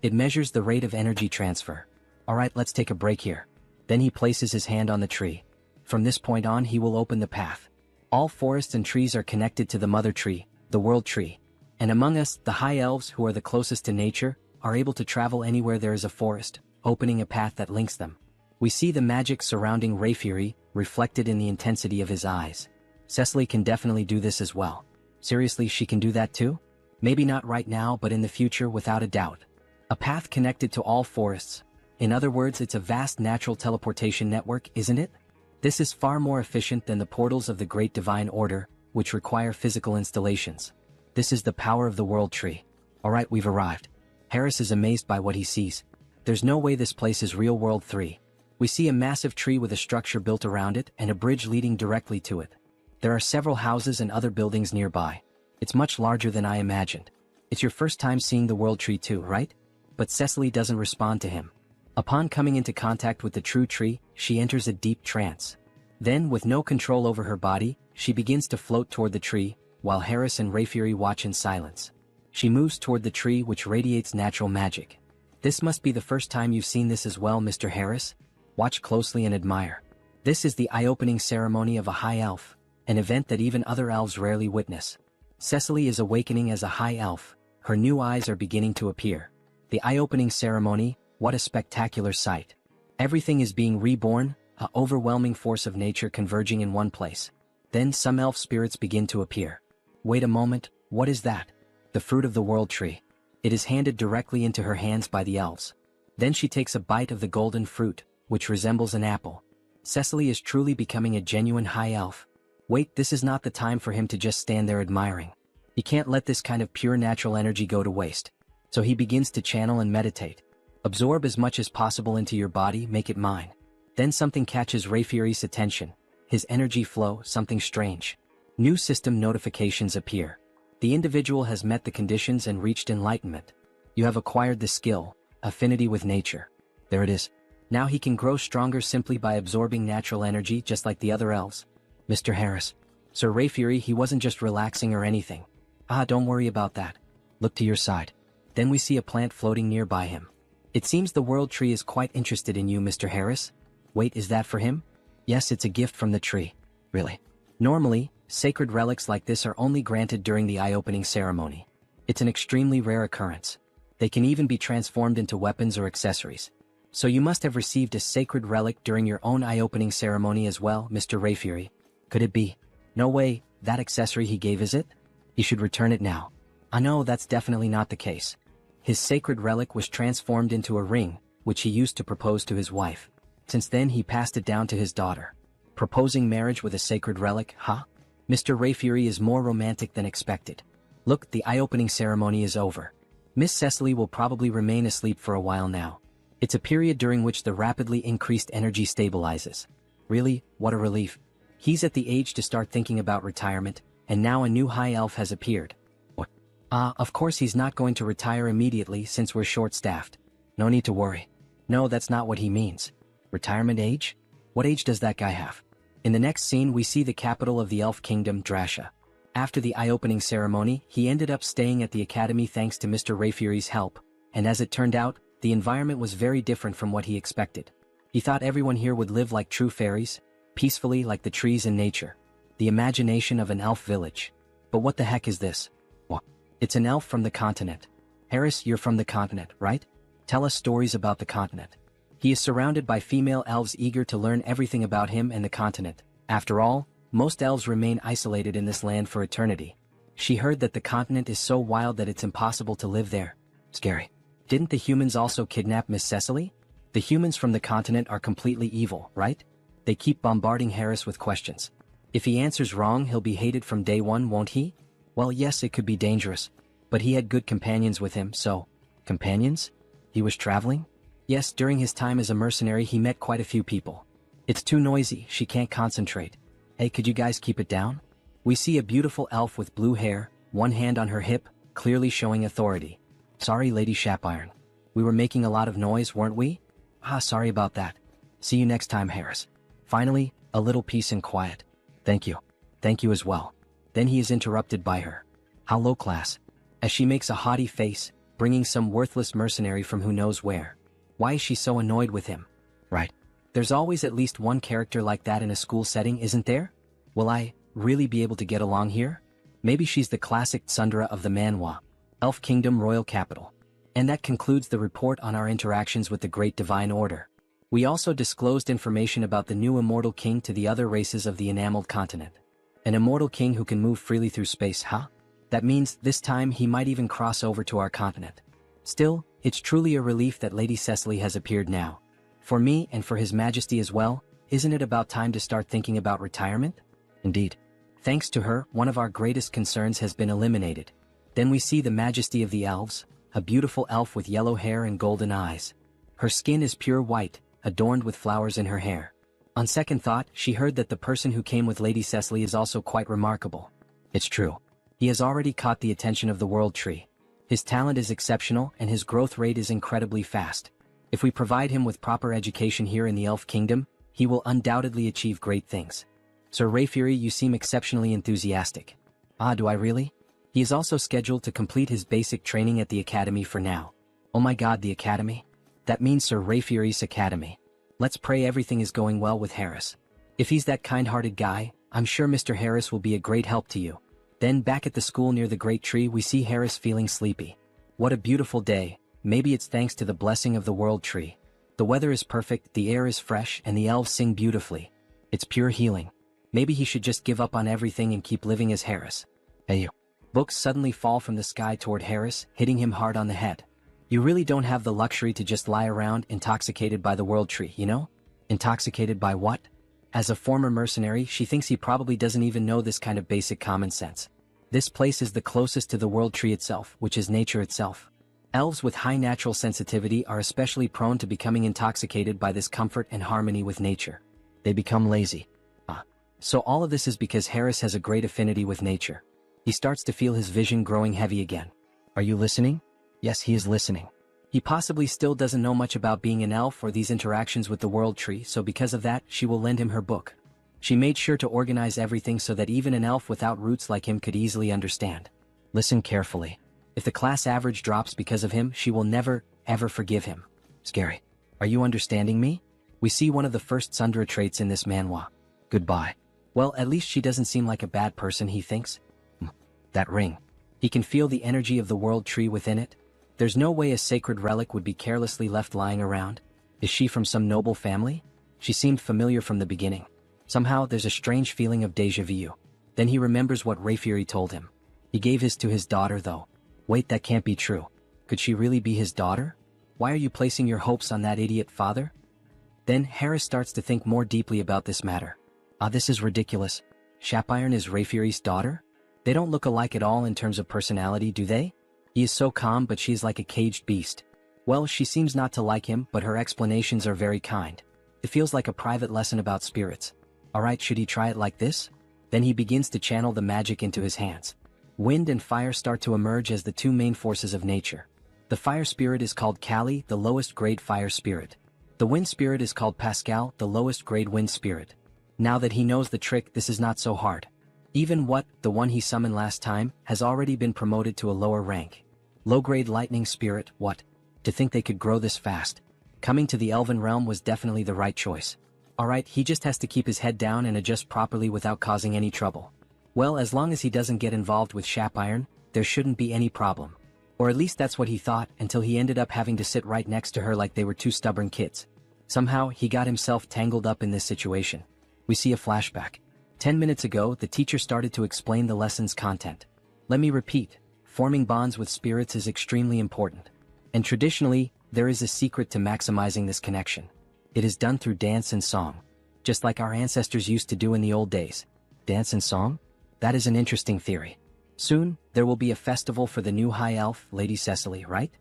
It measures the rate of energy transfer. Alright, let's take a break here. Then he places his hand on the tree. From this point on, he will open the path. All forests and trees are connected to the mother tree, the world tree. And among us, the high elves who are the closest to nature, are able to travel anywhere there is a forest, opening a path that links them. We see the magic surrounding Ray Fury, reflected in the intensity of his eyes. Cecily can definitely do this as well. Seriously, she can do that too? Maybe not right now, but in the future, without a doubt. A path connected to all forests. In other words, it's a vast natural teleportation network, isn't it? This is far more efficient than the portals of the Great Divine Order, which require physical installations. This is the power of the World Tree. Alright, we've arrived. Harris is amazed by what he sees. There's no way this place is Real World 3. We see a massive tree with a structure built around it and a bridge leading directly to it. There are several houses and other buildings nearby. It's much larger than I imagined. It's your first time seeing the World Tree too, right? But Cecily doesn't respond to him. Upon coming into contact with the true tree, she enters a deep trance. Then, with no control over her body, she begins to float toward the tree, while Harris and Rayfury watch in silence. She moves toward the tree, which radiates natural magic. This must be the first time you've seen this as well, Mr. Harris. Watch closely and admire. This is the eye-opening ceremony of a high elf, an event that even other elves rarely witness. Cecily is awakening as a high elf. Her new eyes are beginning to appear. The eye-opening ceremony, what a spectacular sight. Everything is being reborn, an overwhelming force of nature converging in one place. Then some elf spirits begin to appear. Wait a moment, what is that? The fruit of the World Tree. It is handed directly into her hands by the elves. Then she takes a bite of the golden fruit, which resembles an apple. Cecily is truly becoming a genuine high elf. Wait, this is not the time for him to just stand there admiring. He can't let this kind of pure natural energy go to waste. So he begins to channel and meditate. Absorb as much as possible into your body, make it mine. Then something catches Rayfury's attention. His energy flow, something strange. New system notifications appear. The individual has met the conditions and reached enlightenment. You have acquired the skill, affinity with nature. There it is. Now he can grow stronger simply by absorbing natural energy just like the other elves. Mr. Harris. Sir Rayfury, he wasn't just relaxing or anything. Don't worry about that. Look to your side. Then we see a plant floating nearby him. It seems the World Tree is quite interested in you, Mr. Harris. Wait, is that for him? Yes, it's a gift from the tree. Really? Normally, sacred relics like this are only granted during the eye-opening ceremony. It's an extremely rare occurrence. They can even be transformed into weapons or accessories. So you must have received a sacred relic during your own eye-opening ceremony as well, Mr. Rayfury. Could it be? No way, that accessory he gave, is it? He should return it now. I know that's definitely not the case. His sacred relic was transformed into a ring, which he used to propose to his wife. Since then he passed it down to his daughter. Proposing marriage with a sacred relic, huh? Mr. Rayfury is more romantic than expected. Look, the eye-opening ceremony is over. Miss Cecily will probably remain asleep for a while now. It's a period during which the rapidly increased energy stabilizes. Really, what a relief. He's at the age to start thinking about retirement, and now a new high elf has appeared. What? Of course he's not going to retire immediately since we're short-staffed. No need to worry. No, that's not what he means. Retirement age? What age does that guy have? In the next scene we see the capital of the Elf Kingdom, Drasha. After the eye-opening ceremony, he ended up staying at the academy thanks to Mr. Rayfury's help, and as it turned out, the environment was very different from what he expected. He thought everyone here would live like true fairies, peacefully like the trees in nature. The imagination of an elf village. But what the heck is this? What? It's an elf from the continent. Harris, you're from the continent, right? Tell us stories about the continent. He is surrounded by female elves eager to learn everything about him and the continent. After all, most elves remain isolated in this land for eternity. She heard that the continent is so wild that it's impossible to live there. Scary. Didn't the humans also kidnap Miss Cecily? The humans from the continent are completely evil, right? They keep bombarding Harris with questions. If he answers wrong, he'll be hated from day one, won't he? Well, yes, it could be dangerous. But he had good companions with him, so... Companions? He was traveling? Yes, during his time as a mercenary he met quite a few people. It's too noisy, she can't concentrate. Hey, could you guys keep it down? We see a beautiful elf with blue hair, one hand on her hip, clearly showing authority. Sorry, Lady Shapiron. We were making a lot of noise, weren't we? Sorry about that. See you next time, Harris. Finally, a little peace and quiet. Thank you. Thank you as well. Then he is interrupted by her. How low class. As she makes a haughty face, bringing some worthless mercenary from who knows where. Why is she so annoyed with him? Right. There's always at least one character like that in a school setting, isn't there? Will I really be able to get along here? Maybe she's the classic Tsundere of the Manhwa, Elf Kingdom Royal Capital. And that concludes the report on our interactions with the Great Divine Order. We also disclosed information about the new immortal king to the other races of the enameled continent. An immortal king who can move freely through space, huh? That means this time he might even cross over to our continent. Still, it's truly a relief that Lady Cecily has appeared now. For me and for His Majesty as well, Isn't it about time to start thinking about retirement? Indeed. Thanks to her, one of our greatest concerns has been eliminated. Then we see the majesty of the elves, a beautiful elf with yellow hair and golden eyes. Her skin is pure white, adorned with flowers in her hair. On second thought, she heard that the person who came with Lady Cecily is also quite remarkable. It's true. He has already caught the attention of the World Tree. His talent is exceptional and his growth rate is incredibly fast. If we provide him with proper education here in the Elf Kingdom, he will undoubtedly achieve great things. Sir Rayfury, you seem exceptionally enthusiastic. Ah, do I really? He is also scheduled to complete his basic training at the Academy for now. Oh my god, the Academy? That means Sir Rayfury's Academy. Let's pray everything is going well with Harris. If he's that kind-hearted guy, I'm sure Mr. Harris will be a great help to you. Then back at the school near the great tree we see Harris feeling sleepy. What a beautiful day, maybe it's thanks to the blessing of the World Tree. The weather is perfect, the air is fresh, and the elves sing beautifully. It's pure healing. Maybe he should just give up on everything and keep living as Harris. Hey you. Books suddenly fall from the sky toward Harris, hitting him hard on the head. You really don't have the luxury to just lie around intoxicated by the World Tree, you know? Intoxicated by what? As a former mercenary, she thinks he probably doesn't even know this kind of basic common sense. This place is the closest to the World Tree itself, which is nature itself. Elves with high natural sensitivity are especially prone to becoming intoxicated by this comfort and harmony with nature. They become lazy. So all of this is because Harris has a great affinity with nature. He starts to feel his vision growing heavy again. Are you listening? Yes, he is listening. He possibly still doesn't know much about being an elf or these interactions with the World Tree, so because of that, she will lend him her book. She made sure to organize everything so that even an elf without roots like him could easily understand. Listen carefully. If the class average drops because of him, she will never, ever forgive him. Scary. Are you understanding me? We see one of the first Sundra traits in this manhwa. Goodbye. Well, at least she doesn't seem like a bad person, he thinks. That ring. He can feel the energy of the World Tree within it. There's no way a sacred relic would be carelessly left lying around. Is she from some noble family? She seemed familiar from the beginning. Somehow, there's a strange feeling of déjà vu. Then he remembers what Rayfury told him. He gave his to his daughter, though. Wait, that can't be true. Could she really be his daughter? Why are you placing your hopes on that idiot father? Then Harris starts to think more deeply about this matter. This is ridiculous. Shapiron is Rayfury's daughter? They don't look alike at all in terms of personality, do they? He is so calm, but she is like a caged beast. Well, she seems not to like him, but her explanations are very kind. It feels like a private lesson about spirits. Alright, should he try it like this? Then he begins to channel the magic into his hands. Wind and fire start to emerge as the two main forces of nature. The fire spirit is called Kali, the lowest grade fire spirit. The wind spirit is called Pascal, the lowest grade wind spirit. Now that he knows the trick, this is not so hard. Even the one he summoned last time, has already been promoted to a lower rank. Low-grade lightning spirit, what? To think they could grow this fast. Coming to the elven realm was definitely the right choice. Alright, he just has to keep his head down and adjust properly without causing any trouble. Well, as long as he doesn't get involved with Shapiron, there shouldn't be any problem. Or at least that's what he thought, until he ended up having to sit right next to her like they were two stubborn kids. Somehow, he got himself tangled up in this situation. We see a flashback. 10 minutes ago, the teacher started to explain the lesson's content. Let me repeat, forming bonds with spirits is extremely important. And traditionally, there is a secret to maximizing this connection. It is done through dance and song. Just like our ancestors used to do in the old days. Dance and song? That is an interesting theory. Soon, there will be a festival for the new High Elf, Lady Cecily, right?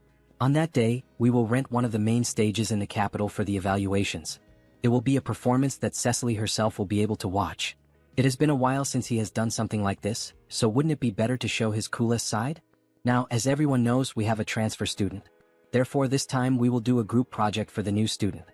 On that day, we will rent one of the main stages in the capital for the evaluations. It will be a performance that Cecily herself will be able to watch. It has been a while since he has done something like this, so wouldn't it be better to show his coolest side? Now, as everyone knows, we have a transfer student. Therefore, this time we will do a group project for the new student.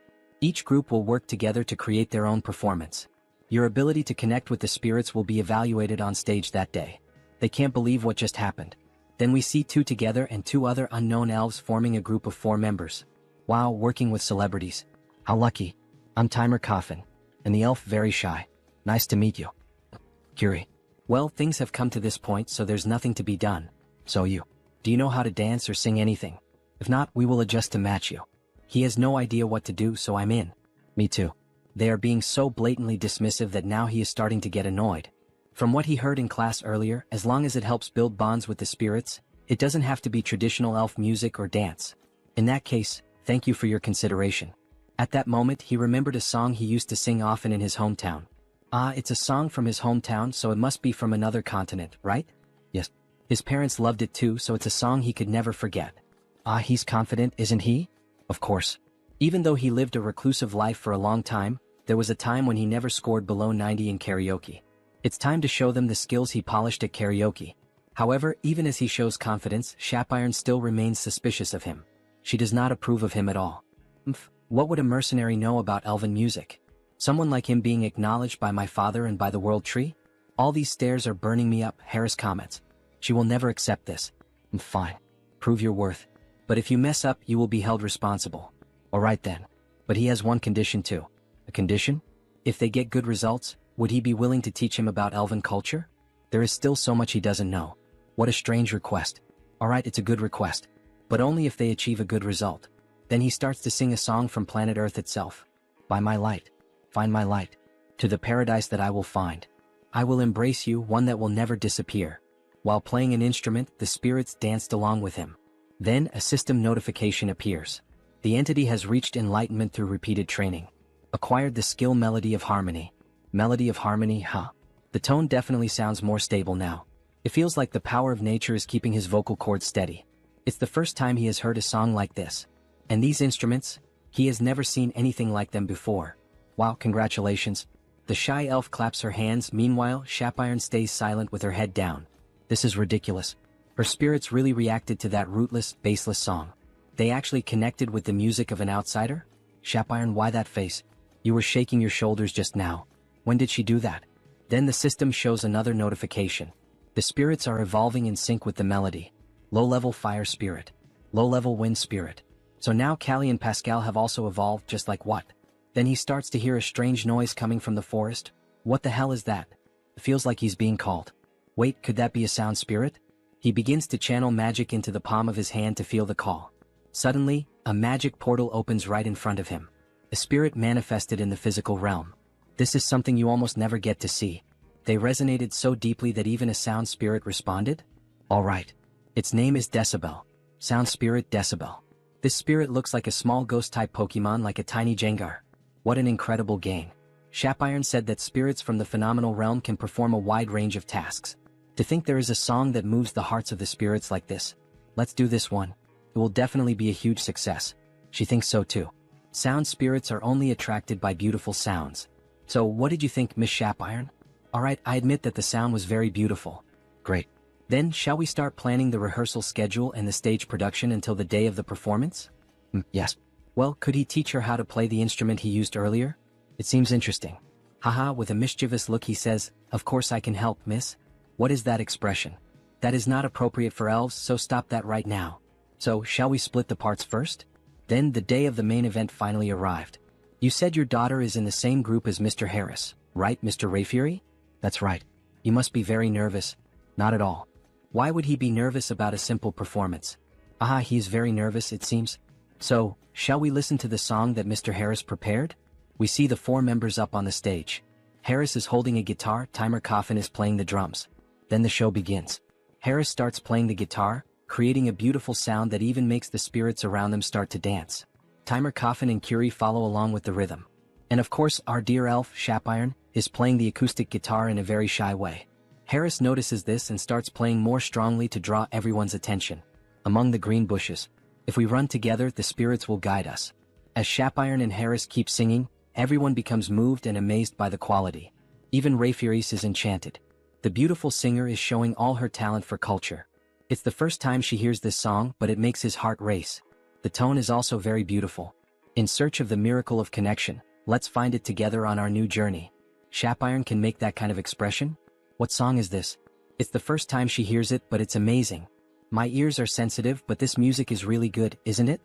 Each group will work together to create their own performance. Your ability to connect with the spirits will be evaluated on stage that day. They can't believe what just happened. Then we see two together and two other unknown elves forming a group of 4 members. Wow, working with celebrities. How lucky. I'm Timer Coffin, and the elf very shy. Nice to meet you. Curie. Well, things have come to this point, so there's nothing to be done. So do you know how to dance or sing anything? If not, we will adjust to match you. He has no idea what to do, so I'm in. Me too. They are being so blatantly dismissive that now he is starting to get annoyed. From what he heard in class earlier, as long as it helps build bonds with the spirits, it doesn't have to be traditional elf music or dance. In that case, thank you for your consideration. At that moment he remembered a song he used to sing often in his hometown. Ah, it's a song from his hometown, so it must be from another continent, right? Yes. His parents loved it too, so it's a song he could never forget. Ah, he's confident, isn't he? Of course. Even though he lived a reclusive life for a long time, there was a time when he never scored below 90 in karaoke. It's time to show them the skills he polished at karaoke. However, even as he shows confidence, Shapiron still remains suspicious of him. She does not approve of him at all. What would a mercenary know about elven music? Someone like him being acknowledged by my father and by the world tree? All these stares are burning me up, Harris comments. She will never accept this. Fine. Prove your worth. But if you mess up, you will be held responsible. Alright then. But he has one condition too. A condition? If they get good results, would he be willing to teach him about elven culture? There is still so much he doesn't know. What a strange request. Alright, it's a good request. But only if they achieve a good result. Then he starts to sing a song from planet Earth itself. By my light. Find my light. To the paradise that I will find. I will embrace you, one that will never disappear. While playing an instrument, the spirits danced along with him. Then a system notification appears. The entity has reached enlightenment through repeated training. Acquired the skill Melody of Harmony. Melody of Harmony, huh? The tone definitely sounds more stable now. It feels like the power of nature is keeping his vocal cords steady. It's the first time he has heard a song like this. And these instruments? He has never seen anything like them before. Wow, congratulations. The shy elf claps her hands, meanwhile, Shapiron stays silent with her head down. This is ridiculous. Her spirits really reacted to that rootless, baseless song. They actually connected with the music of an outsider? Shapiron, why that face? You were shaking your shoulders just now. When did she do that? Then the system shows another notification. The spirits are evolving in sync with the melody. Low-level fire spirit. Low-level wind spirit. So now Callie and Pascal have also evolved, just like what? Then he starts to hear a strange noise coming from the forest. What the hell is that? It feels like he's being called. Wait, could that be a sound spirit? He begins to channel magic into the palm of his hand to feel the call. Suddenly, a magic portal opens right in front of him. A spirit manifested in the physical realm. This is something you almost never get to see. They resonated so deeply that even a sound spirit responded? Alright. Its name is Decibel. Sound spirit Decibel. This spirit looks like a small ghost-type Pokemon, like a tiny Jengar. What an incredible gain. Shapiron said that spirits from the phenomenal realm can perform a wide range of tasks. To think there is a song that moves the hearts of the spirits like this. Let's do this one. It will definitely be a huge success. She thinks so too. Sound spirits are only attracted by beautiful sounds. So what did you think, Miss Shapiron? Alright, I admit that the sound was very beautiful. Great. Then, shall we start planning the rehearsal schedule and the stage production until the day of the performance? Yes. Well, could he teach her how to play the instrument he used earlier? It seems interesting. Haha, with a mischievous look he says, of course I can help, miss. What is that expression? That is not appropriate for elves, so stop that right now. So, shall we split the parts first? Then the day of the main event finally arrived. You said your daughter is in the same group as Mr. Harris, right, Mr. Rayfury? That's right. You must be very nervous. Not at all. Why would he be nervous about a simple performance? Ah, he is very nervous, it seems. So, shall we listen to the song that Mr. Harris prepared? We see the four members up on the stage. Harris is holding a guitar, Timer Coffin is playing the drums. Then the show begins. Harris starts playing the guitar, creating a beautiful sound that even makes the spirits around them start to dance. Timer Coffin and Curie follow along with the rhythm. And of course, our dear elf, Shapiron, is playing the acoustic guitar in a very shy way. Harris notices this and starts playing more strongly to draw everyone's attention. Among the green bushes. If we run together, the spirits will guide us. As Shapiron and Harris keep singing, everyone becomes moved and amazed by the quality. Even Rayfury is enchanted. The beautiful singer is showing all her talent for culture. It's the first time she hears this song, but it makes his heart race. The tone is also very beautiful. In search of the miracle of connection, let's find it together on our new journey. Shapiron can make that kind of expression? What song is this? It's the first time she hears it, but it's amazing. My ears are sensitive, but this music is really good, isn't it?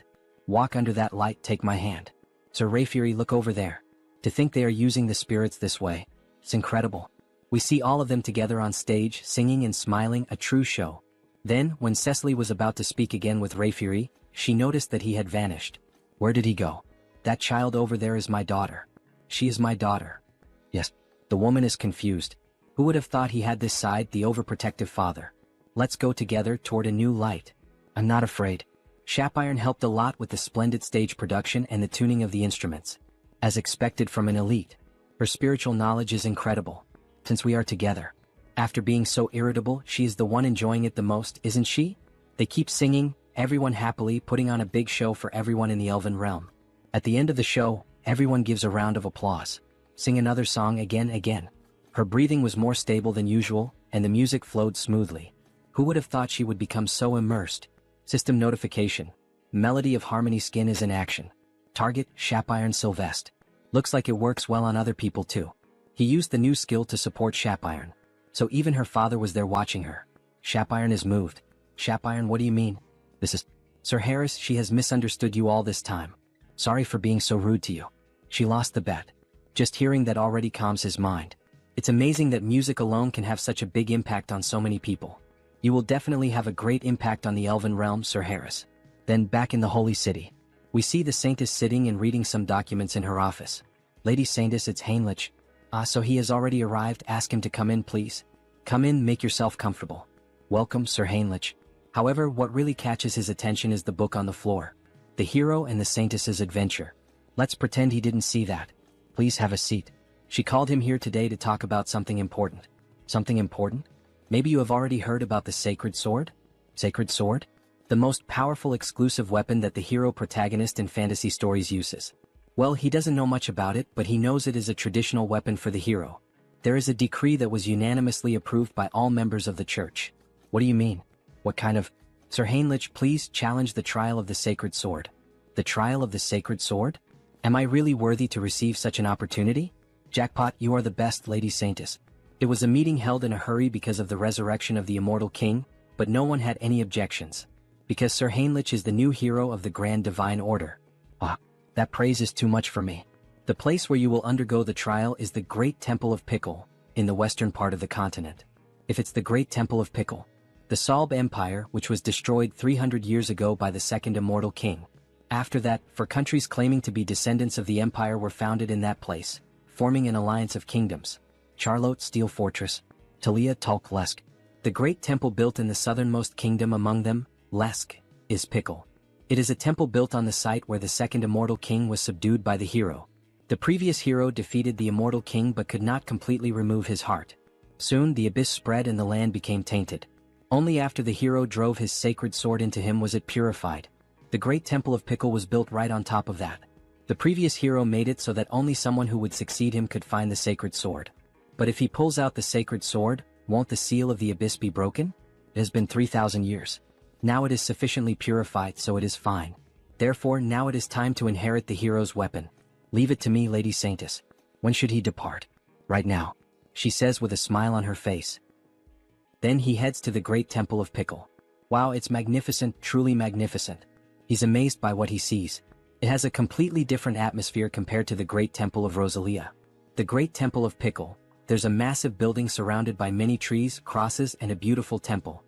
Walk under that light, take my hand. Sir Rayfury, look over there. To think they are using the spirits this way. It's incredible. We see all of them together on stage, singing and smiling, a true show. Then, when Cecily was about to speak again with Rayfury, she noticed that he had vanished. Where did he go? That child over there is my daughter. She is my daughter. Yes. The woman is confused. Who would have thought he had this side, the overprotective father? Let's go together toward a new light. I'm not afraid. Shapiron helped a lot with the splendid stage production and the tuning of the instruments. As expected from an elite, her spiritual knowledge is incredible. Since we are together. After being so irritable, she is the one enjoying it the most, isn't she? They keep singing, everyone happily putting on a big show for everyone in the elven realm. At the end of the show, everyone gives a round of applause. Sing another song again. Her breathing was more stable than usual, and the music flowed smoothly. Who would have thought she would become so immersed? System notification. Melody of Harmony Skin is in action. Target, Shapiron Sylvest. Looks like it works well on other people too. He used the new skill to support Shapiron. So even her father was there watching her. Shapiron is moved. Shapiron, what do you mean? This is... Sir Harris, she has misunderstood you all this time. Sorry for being so rude to you. She lost the bet. Just hearing that already calms his mind. It's amazing that music alone can have such a big impact on so many people. You will definitely have a great impact on the elven realm, Sir Harris. Then back in the Holy City. We see the Saintess sitting and reading some documents in her office. Lady Saintess, it's Heinrich. So he has already arrived, ask him to come in please. Come in, make yourself comfortable. Welcome, Sir Heinrich. However, what really catches his attention is the book on the floor. The Hero and the Saintess's Adventure. Let's pretend he didn't see that. Please have a seat. She called him here today to talk about something important. Something important? Maybe you have already heard about the Sacred Sword? Sacred Sword? The most powerful exclusive weapon that the hero protagonist in fantasy stories uses. Well, he doesn't know much about it, but he knows it is a traditional weapon for the hero. There is a decree that was unanimously approved by all members of the church. What do you mean? What kind of... Sir Heinrich, please challenge the trial of the Sacred Sword. The trial of the Sacred Sword? Am I really worthy to receive such an opportunity? Jackpot, you are the best, Lady Saintess. It was a meeting held in a hurry because of the resurrection of the immortal king, but no one had any objections. Because Sir Heinrich is the new hero of the Grand Divine Order. That praise is too much for me. The place where you will undergo the trial is the Great Temple of Pickle, in the western part of the continent. If it's the Great Temple of Pickle, the Salb Empire, which was destroyed 300 years ago by the second immortal king. After that, for countries claiming to be descendants of the empire were founded in that place, forming an alliance of kingdoms. Charlotte Steel Fortress, Talia Tulk Lesk. The great temple built in the southernmost kingdom among them, Lesk, is Pickle. It is a temple built on the site where the second immortal king was subdued by the hero. The previous hero defeated the immortal king but could not completely remove his heart. Soon the abyss spread and the land became tainted. Only after the hero drove his sacred sword into him was it purified. The great temple of Pickle was built right on top of that. The previous hero made it so that only someone who would succeed him could find the sacred sword. But if he pulls out the sacred sword, won't the seal of the abyss be broken? It has been 3,000 years. Now it is sufficiently purified, so it is fine. Therefore, now it is time to inherit the hero's weapon. Leave it to me, Lady Saintess. When should he depart? Right now, she says with a smile on her face. Then he heads to the great temple of Pickle. Wow, it's magnificent, truly magnificent. He's amazed by what he sees. It has a completely different atmosphere compared to the great temple of Rosalia. The great temple of Pickle, there's a massive building surrounded by many trees, crosses, and a beautiful temple.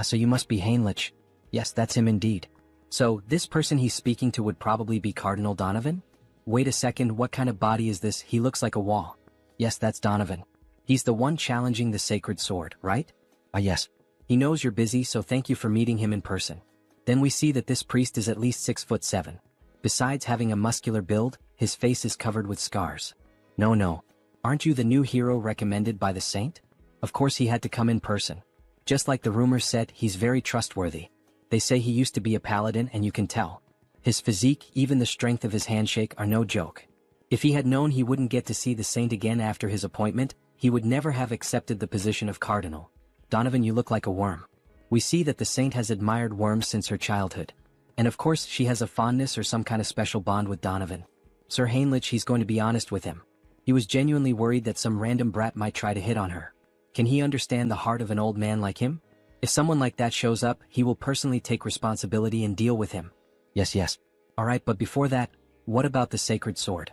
So you must be Heinrich. Yes, that's him indeed. So, this person he's speaking to would probably be Cardinal Donovan? Wait a second, what kind of body is this? He looks like a wall. Yes, that's Donovan. He's the one challenging the sacred sword, right? Yes. He knows you're busy, so thank you for meeting him in person. Then we see that this priest is at least 6'7". Besides having a muscular build, his face is covered with scars. No. Aren't you the new hero recommended by the saint? Of course he had to come in person. Just like the rumors said, he's very trustworthy. They say he used to be a paladin and you can tell. His physique, even the strength of his handshake are no joke. If he had known he wouldn't get to see the saint again after his appointment, he would never have accepted the position of cardinal. Donovan, you look like a worm. We see that the saint has admired worms since her childhood. And of course she has a fondness or some kind of special bond with Donovan. Sir Heinrich, he's going to be honest with him. He was genuinely worried that some random brat might try to hit on her. Can he understand the heart of an old man like him? If someone like that shows up, he will personally take responsibility and deal with him. Yes. Alright, but before that, what about the sacred sword?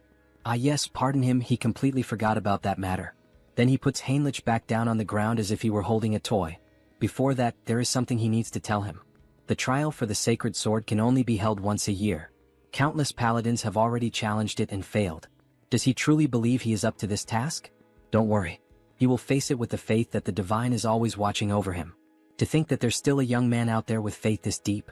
Yes, pardon him, he completely forgot about that matter. Then he puts Heinrich back down on the ground as if he were holding a toy. Before that, there is something he needs to tell him. The trial for the sacred sword can only be held once a year. Countless paladins have already challenged it and failed. Does he truly believe he is up to this task? Don't worry. He will face it with the faith that the divine is always watching over him. To think that there's still a young man out there with faith this deep.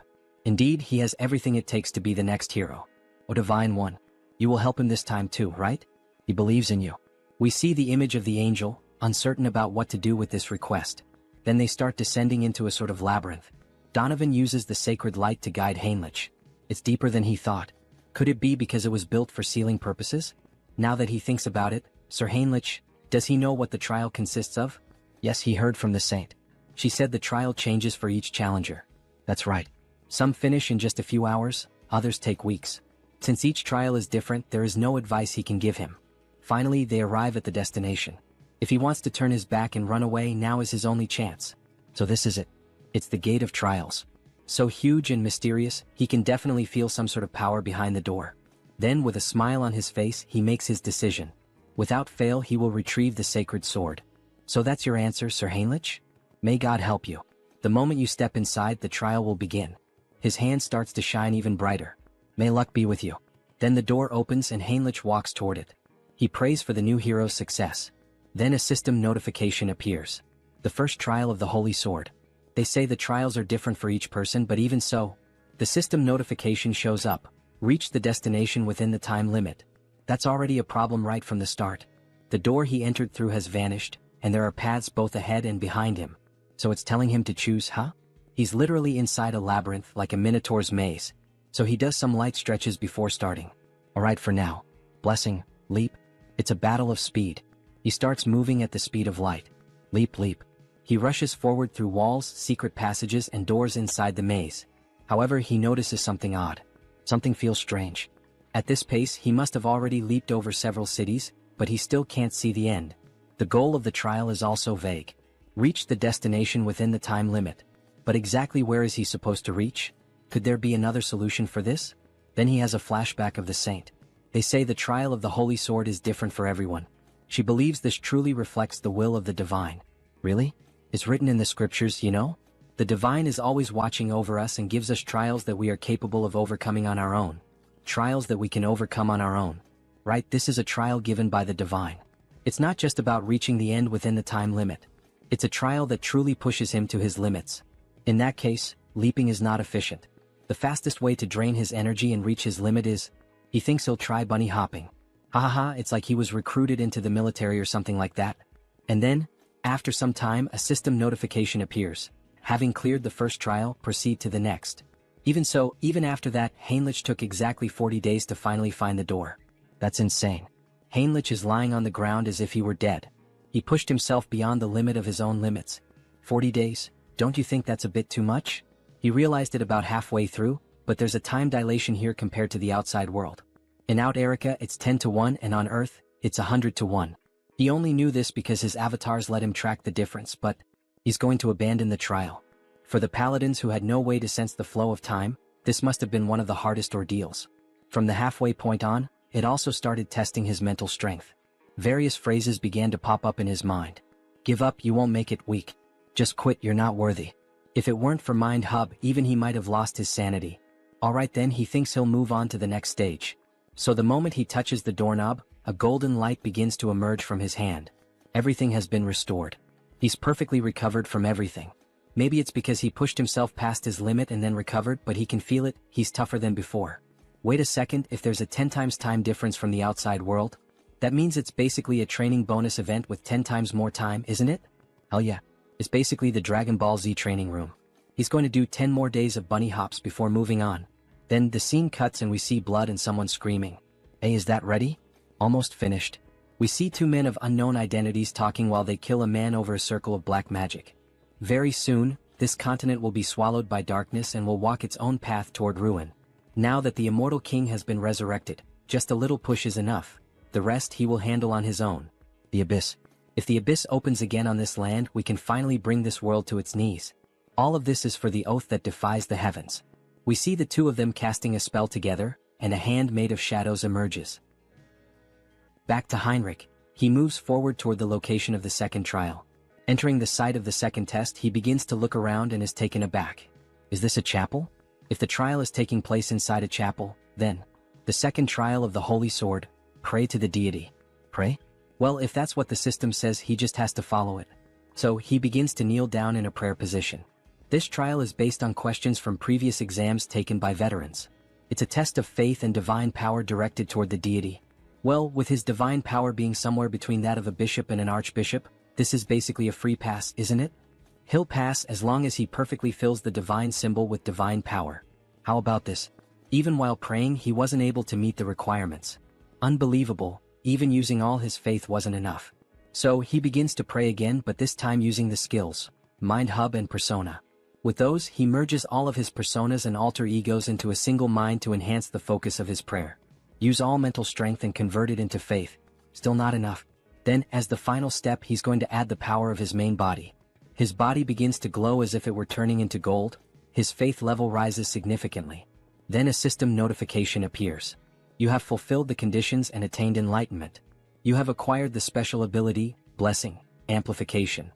Indeed, he has everything it takes to be the next hero. O Divine One, you will help him this time too, right? He believes in you. We see the image of the angel, uncertain about what to do with this request. Then they start descending into a sort of labyrinth. Donovan uses the sacred light to guide Heinrich. It's deeper than he thought. Could it be because it was built for sealing purposes? Now that he thinks about it, Sir Heinrich, does he know what the trial consists of? Yes, he heard from the saint. She said the trial changes for each challenger. That's right. Some finish in just a few hours, others take weeks. Since each trial is different, there is no advice he can give him. Finally, they arrive at the destination. If he wants to turn his back and run away, now is his only chance. So this is it. It's the Gate of Trials. So huge and mysterious, he can definitely feel some sort of power behind the door. Then, with a smile on his face, he makes his decision. Without fail, he will retrieve the sacred sword. So that's your answer, Sir Heinrich? May God help you. The moment you step inside, the trial will begin. His hand starts to shine even brighter. May luck be with you. Then the door opens and Heinrich walks toward it. He prays for the new hero's success. Then a system notification appears. The first trial of the Holy Sword. They say the trials are different for each person, but even so, the system notification shows up. Reach the destination within the time limit. That's already a problem right from the start. The door he entered through has vanished, and there are paths both ahead and behind him. So it's telling him to choose, huh? He's literally inside a labyrinth like a minotaur's maze. So he does some light stretches before starting. Alright for now. Blessing, leap. It's a battle of speed. He starts moving at the speed of light. Leap, leap. He rushes forward through walls, secret passages, and doors inside the maze. However, he notices something odd. Something feels strange. At this pace, he must have already leaped over several cities, but he still can't see the end. The goal of the trial is also vague. Reach the destination within the time limit. But exactly where is he supposed to reach? Could there be another solution for this? Then he has a flashback of the saint. They say the trial of the Holy Sword is different for everyone. She believes this truly reflects the will of the divine. Really? It's written in the scriptures, you know? The divine is always watching over us and gives us trials that we are capable of overcoming on our own. Trials that we can overcome on our own. Right? This is a trial given by the divine. It's not just about reaching the end within the time limit. It's a trial that truly pushes him to his limits. In that case, leaping is not efficient. The fastest way to drain his energy and reach his limit is, he thinks he'll try bunny hopping. Ha ha ha, it's like he was recruited into the military or something like that. And then, after some time, a system notification appears. Having cleared the first trial, proceed to the next. Even so, even after that, Heinrich took exactly 40 days to finally find the door. That's insane. Heinrich is lying on the ground as if he were dead. He pushed himself beyond the limit of his own limits. 40 days? Don't you think that's a bit too much? He realized it about halfway through, but there's a time dilation here compared to the outside world. In Out Erica, it's 10 to 1, and on Earth, it's 100 to 1. He only knew this because his avatars let him track the difference, but he's going to abandon the trial. For the paladins who had no way to sense the flow of time, this must have been one of the hardest ordeals. From the halfway point on, it also started testing his mental strength. Various phrases began to pop up in his mind. Give up, you won't make it, weak. Just quit, you're not worthy. If it weren't for Mind Hub, even he might have lost his sanity. Alright then, he thinks he'll move on to the next stage. So the moment he touches the doorknob, a golden light begins to emerge from his hand. Everything has been restored. He's perfectly recovered from everything. Maybe it's because he pushed himself past his limit and then recovered, but he can feel it, he's tougher than before. Wait a second, if there's a 10 times time difference from the outside world, that means it's basically a training bonus event with 10 times more time, isn't it? Hell yeah. It's basically the Dragon Ball Z training room. He's going to do 10 more days of bunny hops before moving on. Then the scene cuts and we see blood and someone screaming. Hey, is that ready? Almost finished. We see two men of unknown identities talking while they kill a man over a circle of black magic. Very soon, this continent will be swallowed by darkness and will walk its own path toward ruin. Now that the immortal king has been resurrected, just a little push is enough. The rest he will handle on his own. The Abyss. If the Abyss opens again on this land, we can finally bring this world to its knees. All of this is for the oath that defies the heavens. We see the two of them casting a spell together, and a hand made of shadows emerges. Back to Heinrich. He moves forward toward the location of the second trial. Entering the site of the second test, he begins to look around and is taken aback. Is this a chapel? If the trial is taking place inside a chapel, then the second trial of the Holy Sword, pray to the deity. Pray? Well, if that's what the system says, he just has to follow it. So he begins to kneel down in a prayer position. This trial is based on questions from previous exams taken by veterans. It's a test of faith and divine power directed toward the deity. Well, with his divine power being somewhere between that of a bishop and an archbishop, this is basically a free pass, isn't it? He'll pass as long as he perfectly fills the divine symbol with divine power. How about this? Even while praying, he wasn't able to meet the requirements. Unbelievable, even using all his faith wasn't enough. So he begins to pray again, but this time using the skills, mind hub and persona. With those, he merges all of his personas and alter egos into a single mind to enhance the focus of his prayer. Use all mental strength and convert it into faith. Still not enough. Then, as the final step, he's going to add the power of his main body. His body begins to glow as if it were turning into gold. His faith level rises significantly. Then a system notification appears. You have fulfilled the conditions and attained enlightenment. You have acquired the special ability, blessing, amplification.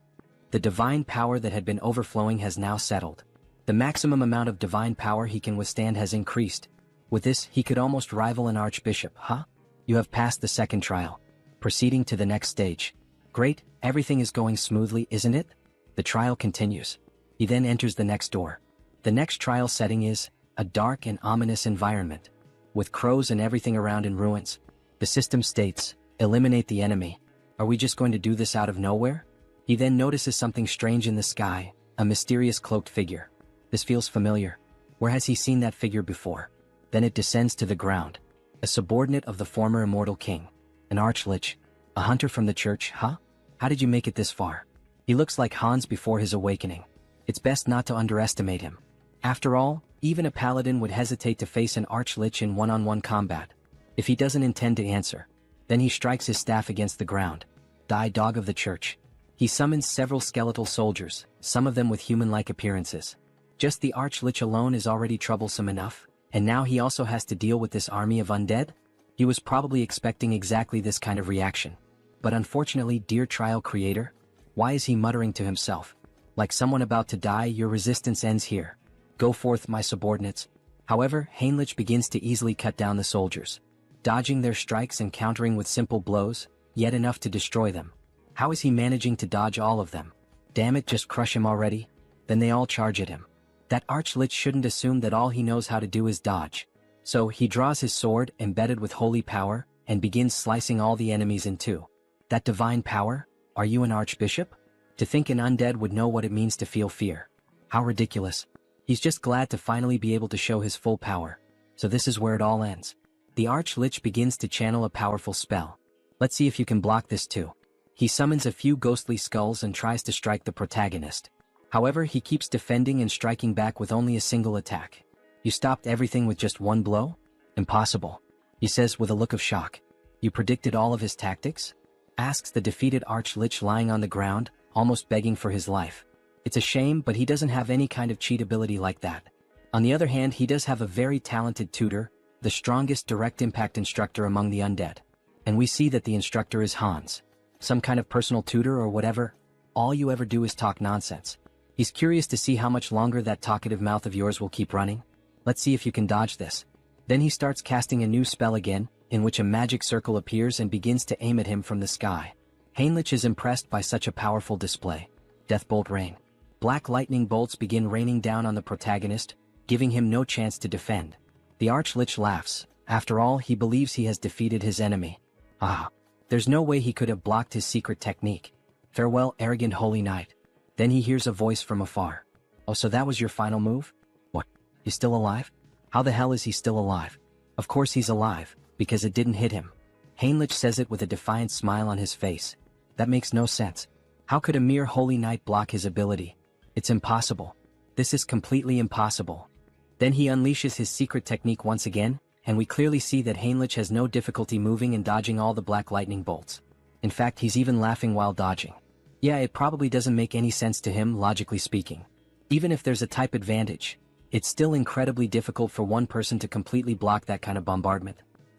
The divine power that had been overflowing has now settled. The maximum amount of divine power he can withstand has increased. With this, he could almost rival an archbishop, huh? You have passed the second trial. Proceeding to the next stage. Great, everything is going smoothly, isn't it? The trial continues. He then enters the next door. The next trial setting is a dark and ominous environment. With crows and everything around in ruins. The system states, eliminate the enemy. Are we just going to do this out of nowhere? He then notices something strange in the sky, a mysterious cloaked figure. This feels familiar. Where has he seen that figure before? Then it descends to the ground. A subordinate of the former immortal king. An archlich. A hunter from the church, huh? How did you make it this far? He looks like Hans before his awakening. It's best not to underestimate him. After all, even a paladin would hesitate to face an archlich in one-on-one combat. If he doesn't intend to answer, then he strikes his staff against the ground. Die, dog of the church. He summons several skeletal soldiers, some of them with human-like appearances. Just the archlich alone is already troublesome enough, and now he also has to deal with this army of undead? He was probably expecting exactly this kind of reaction. But unfortunately, dear trial creator, why is he muttering to himself? Like someone about to die, your resistance ends here. Go forth, my subordinates. However, Heinrich begins to easily cut down the soldiers. Dodging their strikes and countering with simple blows, yet enough to destroy them. How is he managing to dodge all of them? Damn it, just crush him already. Then they all charge at him. That archlich shouldn't assume that all he knows how to do is dodge. So he draws his sword, embedded with holy power, and begins slicing all the enemies in two. That divine power? Are you an archbishop? To think an undead would know what it means to feel fear. How ridiculous. He's just glad to finally be able to show his full power. So this is where it all ends. The archlich begins to channel a powerful spell. Let's see if you can block this too. He summons a few ghostly skulls and tries to strike the protagonist. However, he keeps defending and striking back with only a single attack. You stopped everything with just one blow? Impossible. He says with a look of shock. You predicted all of his tactics? Asks the defeated archlich lying on the ground, almost begging for his life. It's a shame, but he doesn't have any kind of cheat ability like that. On the other hand, he does have a very talented tutor, the strongest direct impact instructor among the undead. And we see that the instructor is Hans. Some kind of personal tutor or whatever. All you ever do is talk nonsense. He's curious to see how much longer that talkative mouth of yours will keep running. Let's see if you can dodge this. Then he starts casting a new spell again, in which a magic circle appears and begins to aim at him from the sky. Heinrich is impressed by such a powerful display. Deathbolt rain. Black lightning bolts begin raining down on the protagonist, giving him no chance to defend. The archlich laughs. After all, he believes he has defeated his enemy. Ah, there's no way he could have blocked his secret technique. Farewell, arrogant holy knight. Then he hears a voice from afar. Oh, so that was your final move? What? He's still alive? How the hell is he still alive? Of course he's alive, because it didn't hit him. Heinrich says it with a defiant smile on his face. That makes no sense. How could a mere holy knight block his ability? It's impossible. This is completely impossible. Then he unleashes his secret technique once again, and we clearly see that Heinrich has no difficulty moving and dodging all the black lightning bolts. In fact, he's even laughing while dodging. Yeah, it probably doesn't make any sense to him, logically speaking. Even if there's a type advantage, it's still incredibly difficult for one person to completely block that kind of bombardment.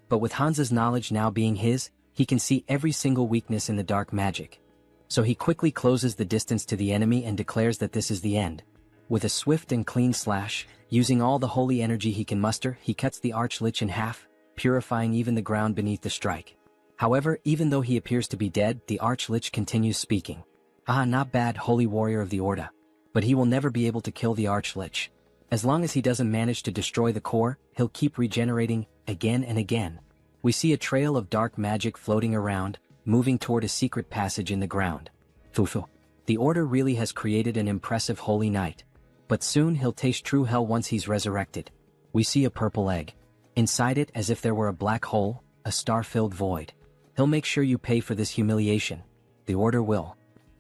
But with Hans's knowledge now being his, he can see every single weakness in the dark magic. So he quickly closes the distance to the enemy and declares that this is the end. With a swift and clean slash, using all the holy energy he can muster, he cuts the archlich in half, purifying even the ground beneath the strike. However, even though he appears to be dead, the archlich continues speaking. Ah, not bad, holy warrior of the Orda. but he will never be able to kill the Archlich. As long as he doesn't manage to destroy the core, he'll keep regenerating, again and again. We see a trail of dark magic floating around, moving toward a secret passage in the ground. Fufu. The Order really has created an impressive holy knight. But soon he'll taste true hell once he's resurrected. We see a purple egg. Inside it, as if there were a black hole, a star-filled void. He'll make sure you pay for this humiliation. The Order will.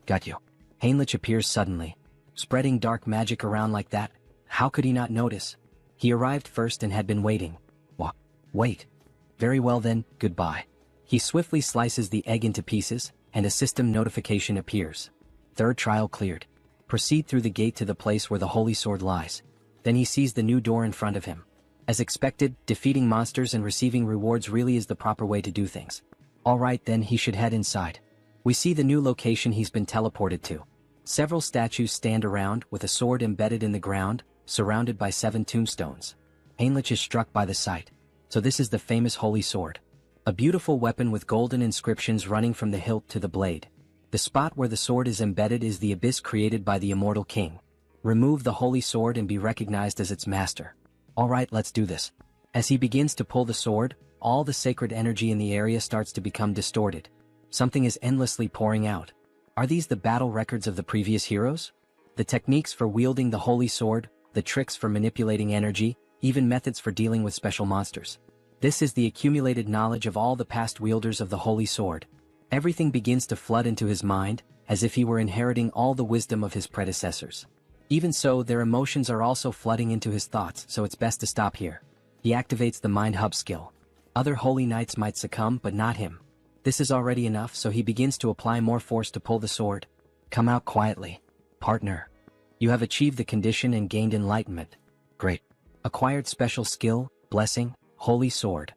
Got you. Heinrich appears suddenly. Spreading dark magic around like that, how could he not notice? He arrived first and had been waiting. Wait. Very well then, goodbye. He swiftly slices the egg into pieces, and a system notification appears. Third trial cleared. Proceed through the gate to the place where the holy sword lies. Then he sees the new door in front of him. As expected, defeating monsters and receiving rewards really is the proper way to do things. Alright then, he should head inside. We see the new location he's been teleported to. Several statues stand around with a sword embedded in the ground, surrounded by 7 tombstones. Heinrich is struck by the sight. So this is the famous holy sword. A beautiful weapon with golden inscriptions running from the hilt to the blade. The spot where the sword is embedded is the abyss created by the immortal king. Remove the holy sword and be recognized as its master. Alright, let's do this. As he begins to pull the sword, all the sacred energy in the area starts to become distorted. Something is endlessly pouring out. Are these the battle records of the previous heroes? The techniques for wielding the holy sword, the tricks for manipulating energy, even methods for dealing with special monsters. This is the accumulated knowledge of all the past wielders of the holy sword. Everything begins to flood into his mind, as if he were inheriting all the wisdom of his predecessors. Even so, their emotions are also flooding into his thoughts, so it's best to stop here. He activates the Mind Hub skill. Other holy knights might succumb, but not him. This is already enough, so he begins to apply more force to pull the sword. Come out quietly. Partner. You have achieved the condition and gained enlightenment. Great. Acquired special skill, blessing, holy sword.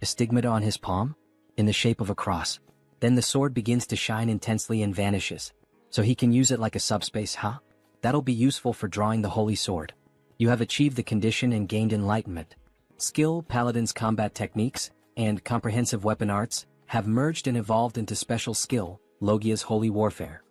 A stigmata on his palm? In the shape of a cross. Then the sword begins to shine intensely and vanishes. So he can use it like a subspace, huh? That'll be useful for drawing the holy sword. You have achieved the condition and gained enlightenment. Skill, Paladin's combat techniques, and comprehensive weapon arts, have merged and evolved into special skill, Logia's holy warfare.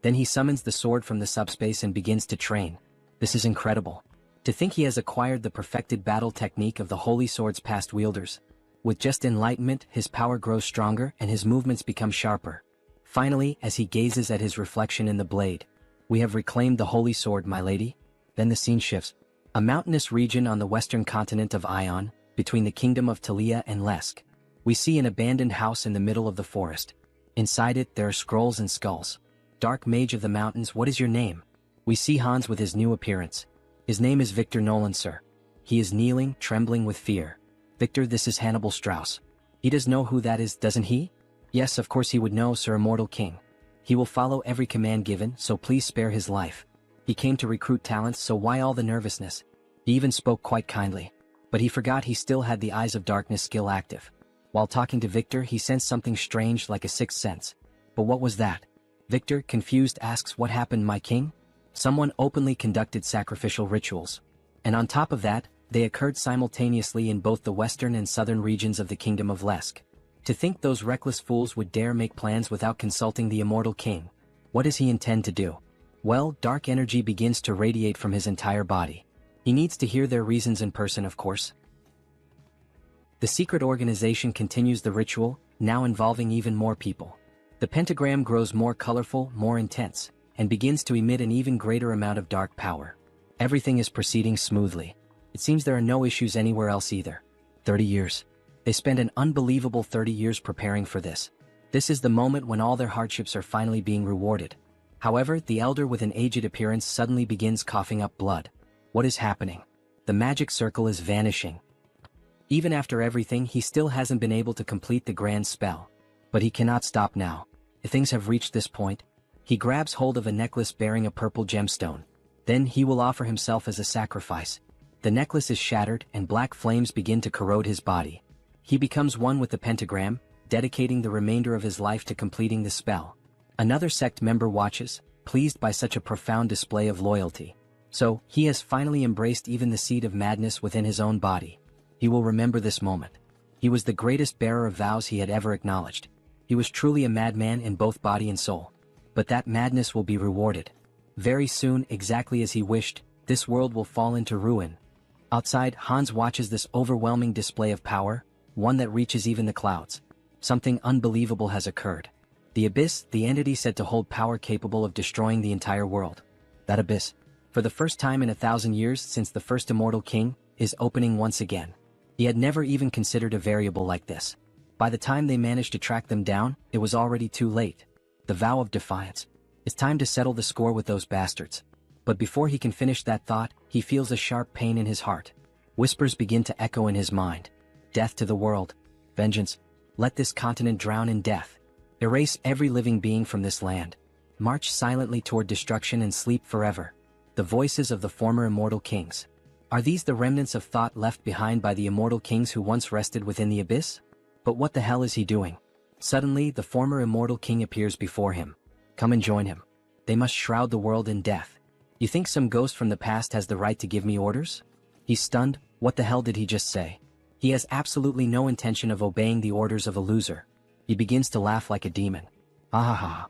Then he summons the sword from the subspace and begins to train. This is incredible. To think he has acquired the perfected battle technique of the holy sword's past wielders. With just enlightenment, his power grows stronger and his movements become sharper. Finally, as he gazes at his reflection in the blade, we have reclaimed the holy sword, my lady. Then the scene shifts. A mountainous region on the western continent of Ion, between the kingdom of Talia and Lesk. We see an abandoned house in the middle of the forest. Inside it, there are scrolls and skulls. Dark mage of the mountains, what is your name? We see Hans with his new appearance. His name is Victor Nolan, sir. He is kneeling, trembling with fear. Victor, this is Hannibal Strauss. He does know who that is, doesn't he? Yes, of course he would know, sir, immortal king. He will follow every command given, so please spare his life. He came to recruit talents, so why all the nervousness? He even spoke quite kindly. But he forgot he still had the Eyes of Darkness skill active. While talking to Victor, he sensed something strange like a sixth sense. But what was that? Victor, confused, asks, what happened, my king? Someone openly conducted sacrificial rituals. And on top of that, they occurred simultaneously in both the western and southern regions of the kingdom of Lesk. To think those reckless fools would dare make plans without consulting the immortal king. What does he intend to do? Well, dark energy begins to radiate from his entire body. He needs to hear their reasons in person, of course. The secret organization continues the ritual, now involving even more people. The pentagram grows more colorful, more intense, and begins to emit an even greater amount of dark power. Everything is proceeding smoothly. It seems there are no issues anywhere else either. 30 years. They spend an unbelievable 30 years preparing for this. This is the moment when all their hardships are finally being rewarded. However, the elder with an aged appearance suddenly begins coughing up blood. What is happening? The magic circle is vanishing. Even after everything, he still hasn't been able to complete the grand spell. But he cannot stop now. If things have reached this point, he grabs hold of a necklace bearing a purple gemstone. Then he will offer himself as a sacrifice. The necklace is shattered and black flames begin to corrode his body. He becomes one with the pentagram, dedicating the remainder of his life to completing the spell. Another sect member watches, pleased by such a profound display of loyalty. So, he has finally embraced even the seed of madness within his own body. He will remember this moment. He was the greatest bearer of vows he had ever acknowledged. He was truly a madman in both body and soul. But that madness will be rewarded. Very soon, exactly as he wished, this world will fall into ruin. Outside, Hans watches this overwhelming display of power, one that reaches even the clouds. Something unbelievable has occurred. The abyss, the entity said to hold power capable of destroying the entire world. That abyss, for the first time in 1,000 years since the first immortal king, is opening once again. He had never even considered a variable like this. By the time they managed to track them down, it was already too late. The vow of defiance. It's time to settle the score with those bastards. But before he can finish that thought, he feels a sharp pain in his heart. Whispers begin to echo in his mind. Death to the world. Vengeance. Let this continent drown in death. Erase every living being from this land. March silently toward destruction and sleep forever. The voices of the former immortal kings. Are these the remnants of thought left behind by the immortal kings who once rested within the abyss? But what the hell is he doing? Suddenly, the former immortal king appears before him. Come and join him. They must shroud the world in death. You think some ghost from the past has the right to give me orders? He's stunned. What the hell did he just say? He has absolutely no intention of obeying the orders of a loser. He begins to laugh like a demon. Ah.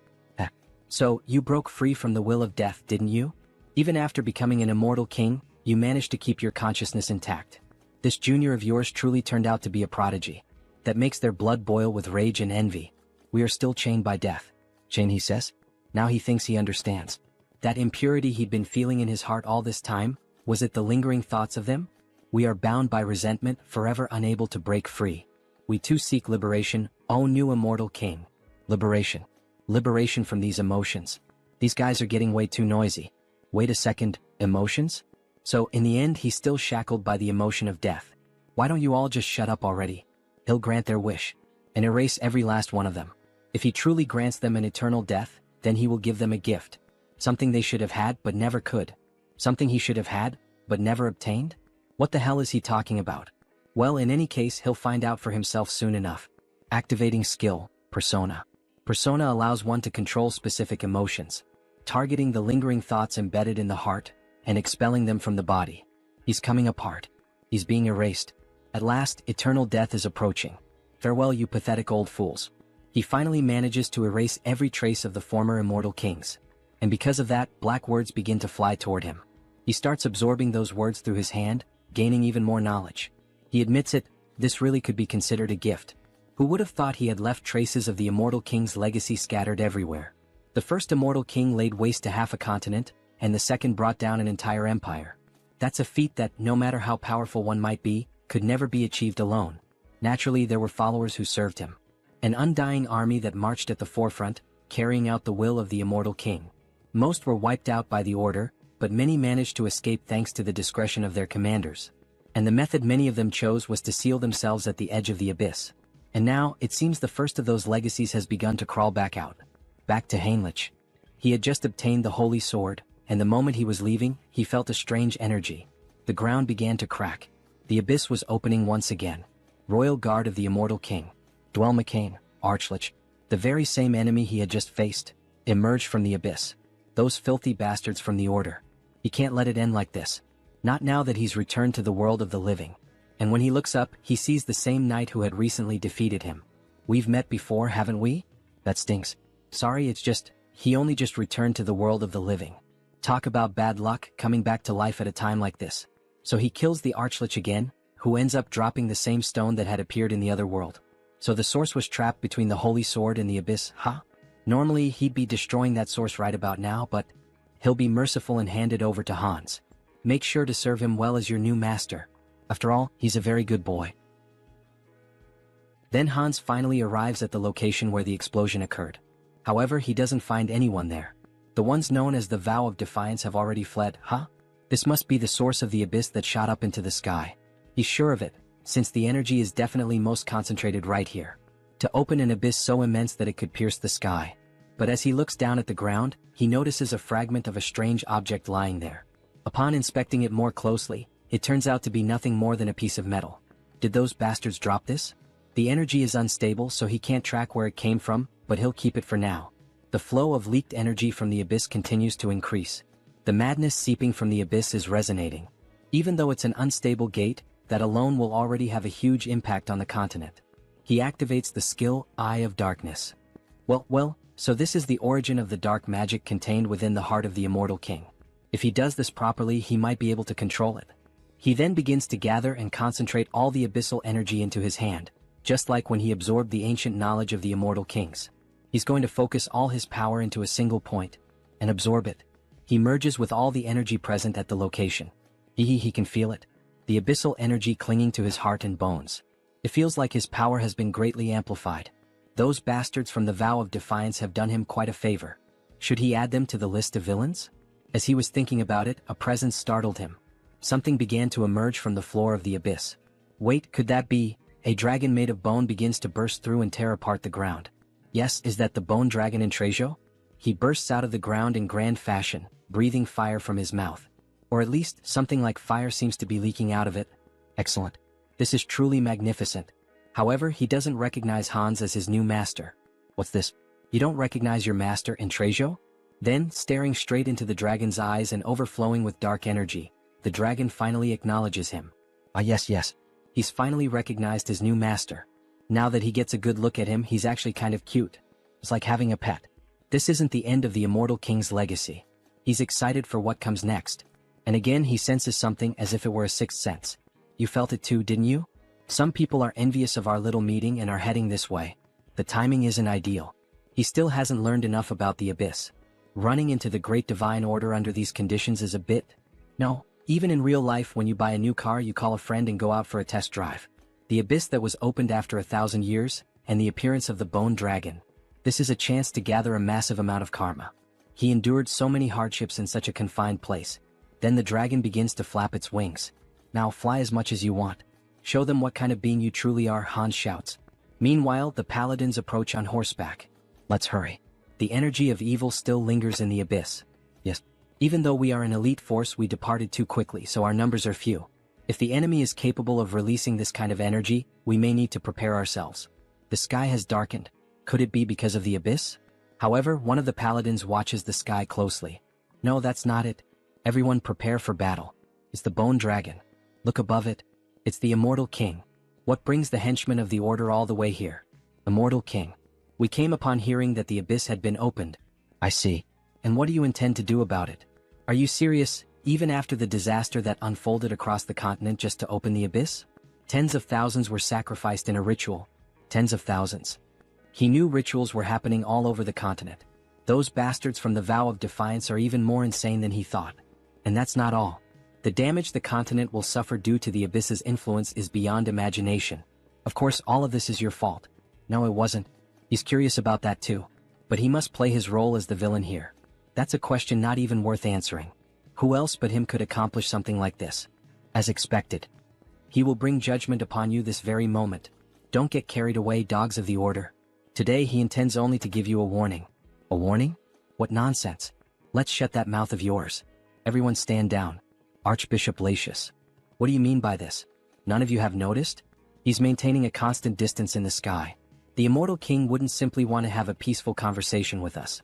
So, you broke free from the will of death, didn't you? Even after becoming an immortal king, you managed to keep your consciousness intact. This junior of yours truly turned out to be a prodigy. That makes their blood boil with rage and envy. We are still chained by death. Chain, he says. Now he thinks he understands. That impurity he'd been feeling in his heart all this time, was it the lingering thoughts of them? We are bound by resentment, forever unable to break free. We too seek liberation, O new immortal king. Liberation. Liberation from these emotions. These guys are getting way too noisy. Wait a second, emotions? So, in the end, he's still shackled by the emotion of death. Why don't you all just shut up already? He'll grant their wish. And erase every last one of them. If he truly grants them an eternal death, then he will give them a gift. Something they should have had but never could. Something he should have had, but never obtained? What the hell is he talking about? Well, in any case, he'll find out for himself soon enough. Activating skill, persona. Persona allows one to control specific emotions, targeting the lingering thoughts embedded in the heart, and expelling them from the body. He's coming apart. He's being erased. At last, eternal death is approaching. Farewell, you pathetic old fools. He finally manages to erase every trace of the former immortal kings. And because of that, black words begin to fly toward him. He starts absorbing those words through his hand, gaining even more knowledge. He admits it, this really could be considered a gift. Who would have thought he had left traces of the immortal king's legacy scattered everywhere? The first immortal king laid waste to half a continent, and the second brought down an entire empire. That's a feat that, no matter how powerful one might be, could never be achieved alone. Naturally, there were followers who served him. An undying army that marched at the forefront, carrying out the will of the immortal king. Most were wiped out by the order, but many managed to escape thanks to the discretion of their commanders. And the method many of them chose was to seal themselves at the edge of the abyss. And now, it seems the first of those legacies has begun to crawl back out. Back to Heinrich. He had just obtained the holy sword, and the moment he was leaving, he felt a strange energy. The ground began to crack. The abyss was opening once again. Royal Guard of the Immortal King. Dwell McCain, Archlich, the very same enemy he had just faced, emerged from the abyss. Those filthy bastards from the Order. He can't let it end like this. Not now that he's returned to the world of the living. And when he looks up, he sees the same knight who had recently defeated him. We've met before, haven't we? That stinks. Sorry, it's just, he only just returned to the world of the living. Talk about bad luck, coming back to life at a time like this. So he kills the Archlich again, who ends up dropping the same stone that had appeared in the other world. So the source was trapped between the holy sword and the abyss, huh? Normally, he'd be destroying that source right about now, but he'll be merciful and hand it over to Hans. Make sure to serve him well as your new master. After all, he's a very good boy. Then Hans finally arrives at the location where the explosion occurred. However, he doesn't find anyone there. The ones known as the Vow of Defiance have already fled, huh? This must be the source of the abyss that shot up into the sky. He's sure of it, since the energy is definitely most concentrated right here. To open an abyss so immense that it could pierce the sky. But as he looks down at the ground, he notices a fragment of a strange object lying there. Upon inspecting it more closely, it turns out to be nothing more than a piece of metal. Did those bastards drop this? The energy is unstable, so he can't track where it came from, but he'll keep it for now. The flow of leaked energy from the abyss continues to increase. The madness seeping from the abyss is resonating. Even though it's an unstable gate, that alone will already have a huge impact on the continent. He activates the skill, Eye of Darkness. Well, So this is the origin of the dark magic contained within the heart of the Immortal King. If he does this properly, he might be able to control it. He then begins to gather and concentrate all the abyssal energy into his hand, just like when he absorbed the ancient knowledge of the Immortal Kings. He's going to focus all his power into a single point and absorb it. He merges with all the energy present at the location. He can feel it. The abyssal energy clinging to his heart and bones. It feels like his power has been greatly amplified. Those bastards from the Vow of Defiance have done him quite a favor. Should he add them to the list of villains? As he was thinking about it, a presence startled him. Something began to emerge from the floor of the abyss. Wait, could that be? A dragon made of bone begins to burst through and tear apart the ground. Yes, is that the bone dragon in Trejo? He bursts out of the ground in grand fashion, breathing fire from his mouth. Or at least, something like fire seems to be leaking out of it. Excellent. This is truly magnificent. However, he doesn't recognize Hans as his new master. What's this? You don't recognize your master in Trejo? Then, staring straight into the dragon's eyes and overflowing with dark energy, the dragon finally acknowledges him. Ah yes. He's finally recognized his new master. Now that he gets a good look at him, he's actually kind of cute. It's like having a pet. This isn't the end of the Immortal King's legacy. He's excited for what comes next. And again he senses something as if it were a sixth sense. You felt it too, didn't you? Some people are envious of our little meeting and are heading this way. The timing isn't ideal. He still hasn't learned enough about the abyss. Running into the Great Divine Order under these conditions is a bit... No, even in real life when you buy a new car you call a friend and go out for a test drive. The abyss that was opened after 1,000 years, and the appearance of the bone dragon. This is a chance to gather a massive amount of karma. He endured so many hardships in such a confined place. Then the dragon begins to flap its wings. Now fly as much as you want. Show them what kind of being you truly are, Hans shouts. Meanwhile, the paladins approach on horseback. Let's hurry. The energy of evil still lingers in the abyss. Yes. Even though we are an elite force, we departed too quickly, so our numbers are few. If the enemy is capable of releasing this kind of energy, we may need to prepare ourselves. The sky has darkened. Could it be because of the abyss? However, one of the paladins watches the sky closely. No, that's not it. Everyone prepare for battle. It's the bone dragon. Look above it. It's the Immortal King. What brings the henchmen of the Order all the way here? Immortal King. We came upon hearing that the abyss had been opened. I see. And what do you intend to do about it? Are you serious, even after the disaster that unfolded across the continent just to open the abyss? Tens of thousands were sacrificed in a ritual. Tens of thousands. He knew rituals were happening all over the continent. Those bastards from the Vow of Defiance are even more insane than he thought. And that's not all. The damage the continent will suffer due to the abyss's influence is beyond imagination. Of course, all of this is your fault. No, it wasn't. He's curious about that too. But he must play his role as the villain here. That's a question not even worth answering. Who else but him could accomplish something like this? As expected. He will bring judgment upon you this very moment. Don't get carried away, dogs of the Order. Today he intends only to give you a warning. A warning? What nonsense. Let's shut that mouth of yours. Everyone stand down. Archbishop Latius. What do you mean by this? None of you have noticed? He's maintaining a constant distance in the sky. The Immortal King wouldn't simply want to have a peaceful conversation with us.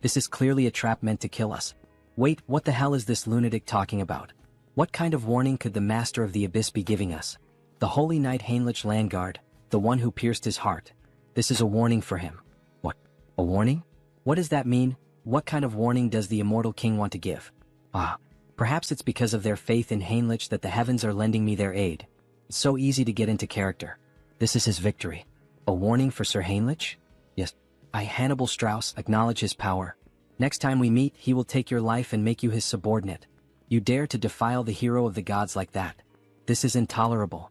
This is clearly a trap meant to kill us. Wait, what the hell is this lunatic talking about? What kind of warning could the Master of the Abyss be giving us? The Holy Knight Heinrich Landgard, the one who pierced his heart. This is a warning for him. What? A warning? What does that mean? What kind of warning does the Immortal King want to give? Perhaps it's because of their faith in Heinrich that the heavens are lending me their aid. It's so easy to get into character. This is his victory. A warning for Sir Heinrich? Yes. I, Hannibal Strauss, acknowledge his power. Next time we meet, he will take your life and make you his subordinate. You dare to defile the hero of the gods like that. This is intolerable.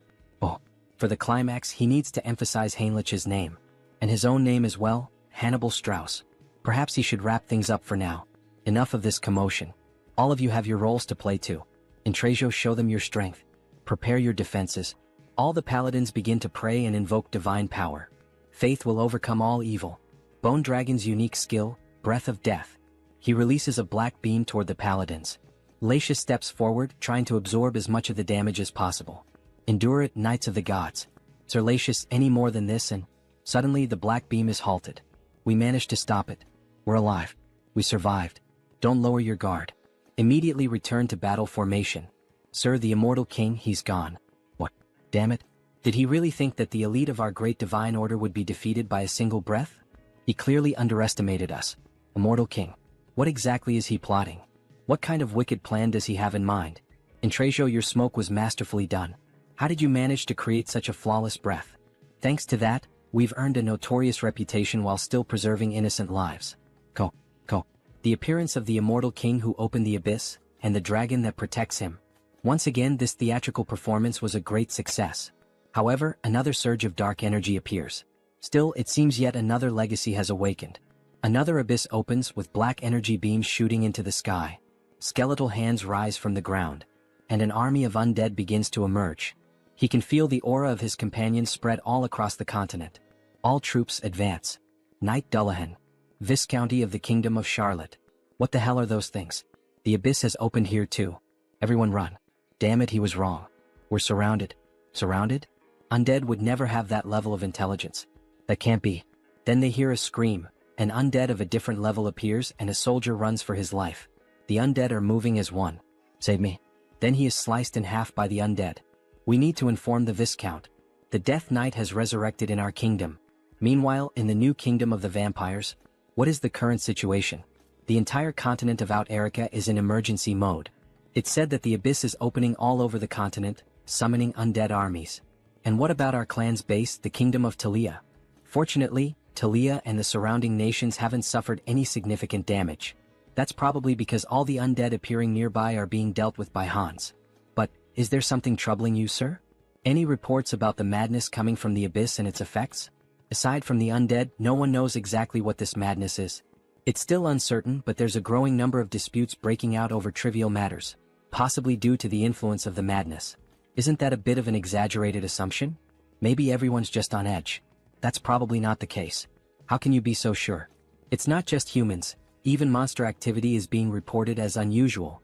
For the climax, he needs to emphasize Heinrich's name. And his own name as well, Hannibal Strauss. Perhaps he should wrap things up for now. Enough of this commotion. All of you have your roles to play too. In Trejo, show them your strength. Prepare your defenses. All the paladins begin to pray and invoke divine power. Faith will overcome all evil. Bone Dragon's unique skill, Breath of Death. He releases a black beam toward the paladins. Latius steps forward, trying to absorb as much of the damage as possible. Endure it, Knights of the Gods. Sir Latius, any more than this and... Suddenly, the black beam is halted. We managed to stop it. We're alive. We survived. Don't lower your guard. Immediately return to battle formation. Sir, the Immortal King, he's gone. What? Damn it. Did he really think that the elite of our great divine order would be defeated by a single breath? He clearly underestimated us. Immortal King. What exactly is he plotting? What kind of wicked plan does he have in mind? Intrejo, your smoke was masterfully done. How did you manage to create such a flawless breath? Thanks to that, we've earned a notorious reputation while still preserving innocent lives. Ko. The appearance of the immortal king who opened the abyss, and the dragon that protects him. Once again, this theatrical performance was a great success. However, another surge of dark energy appears. Still, it seems yet another legacy has awakened. Another abyss opens with black energy beams shooting into the sky. Skeletal hands rise from the ground, and an army of undead begins to emerge. He can feel the aura of his companions spread all across the continent. All troops advance. Knight Dullahan, Viscounty of the Kingdom of Charlotte. What the hell are those things? The abyss has opened here too. Everyone run. Damn it, he was wrong. We're surrounded. Surrounded? Undead would never have that level of intelligence. That can't be. Then they hear a scream. An undead of a different level appears and a soldier runs for his life. The undead are moving as one. Save me. Then he is sliced in half by the undead. We need to inform the Viscount. The Death Knight has resurrected in our kingdom. Meanwhile, in the new kingdom of the vampires, what is the current situation? The entire continent of Out Erica is in emergency mode. It's said that the abyss is opening all over the continent, summoning undead armies. And what about our clan's base, the kingdom of Talia? Fortunately, Talia and the surrounding nations haven't suffered any significant damage. That's probably because all the undead appearing nearby are being dealt with by Hans. But, is there something troubling you, sir? Any reports about the madness coming from the abyss and its effects? Aside from the undead, no one knows exactly what this madness is. It's still uncertain, but there's a growing number of disputes breaking out over trivial matters, possibly due to the influence of the madness. Isn't that a bit of an exaggerated assumption? Maybe everyone's just on edge. That's probably not the case. How can you be so sure? It's not just humans, even monster activity is being reported as unusual.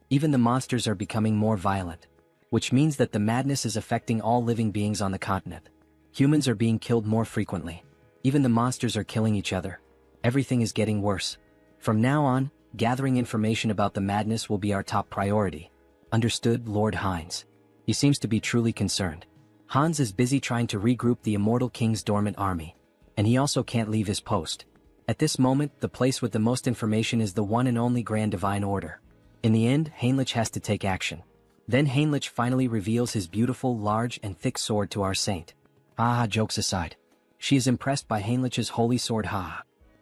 Even the monsters are becoming more violent, which means that the madness is affecting all living beings on the continent. Humans are being killed more frequently. Even the monsters are killing each other. Everything is getting worse. From now on, gathering information about the madness will be our top priority. Understood, Lord Hines. He seems to be truly concerned. Hans is busy trying to regroup the Immortal King's dormant army. And he also can't leave his post. At this moment, the place with the most information is the one and only Grand Divine Order. In the end, Heinrich has to take action. Then Heinrich finally reveals his beautiful, large and thick sword to our saint. Jokes aside. She is impressed by Heinrich's holy sword.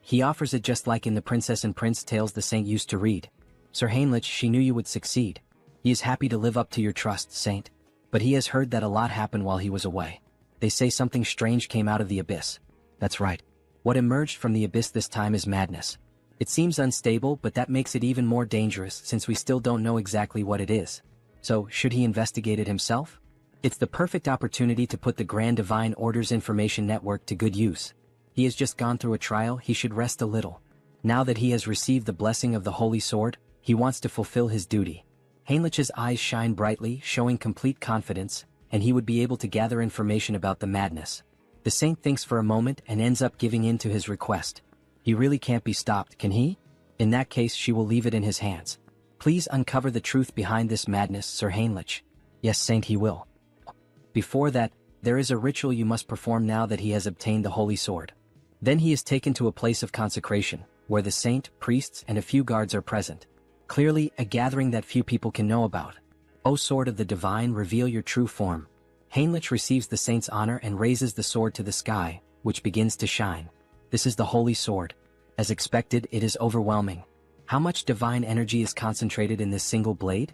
He offers it just like in the Princess and Prince tales the saint used to read. Sir Heinrich, she knew you would succeed. He is happy to live up to your trust, saint. But he has heard that a lot happened while he was away. They say something strange came out of the abyss. That's right. What emerged from the abyss this time is madness. It seems unstable, but that makes it even more dangerous since we still don't know exactly what it is. So, should he investigate it himself? It's the perfect opportunity to put the Grand Divine Order's information network to good use. He has just gone through a trial, he should rest a little. Now that he has received the blessing of the Holy Sword, he wants to fulfill his duty. Heinrich's eyes shine brightly, showing complete confidence, and he would be able to gather information about the madness. The saint thinks for a moment and ends up giving in to his request. He really can't be stopped, can he? In that case, she will leave it in his hands. Please uncover the truth behind this madness, Sir Heinrich. Yes, saint, he will. Before that, there is a ritual you must perform now that he has obtained the Holy Sword. Then he is taken to a place of consecration, where the saint, priests, and a few guards are present. Clearly, a gathering that few people can know about. O Sword of the Divine, reveal your true form. Heinrich receives the saint's honor and raises the sword to the sky, which begins to shine. This is the Holy Sword. As expected, it is overwhelming. How much divine energy is concentrated in this single blade?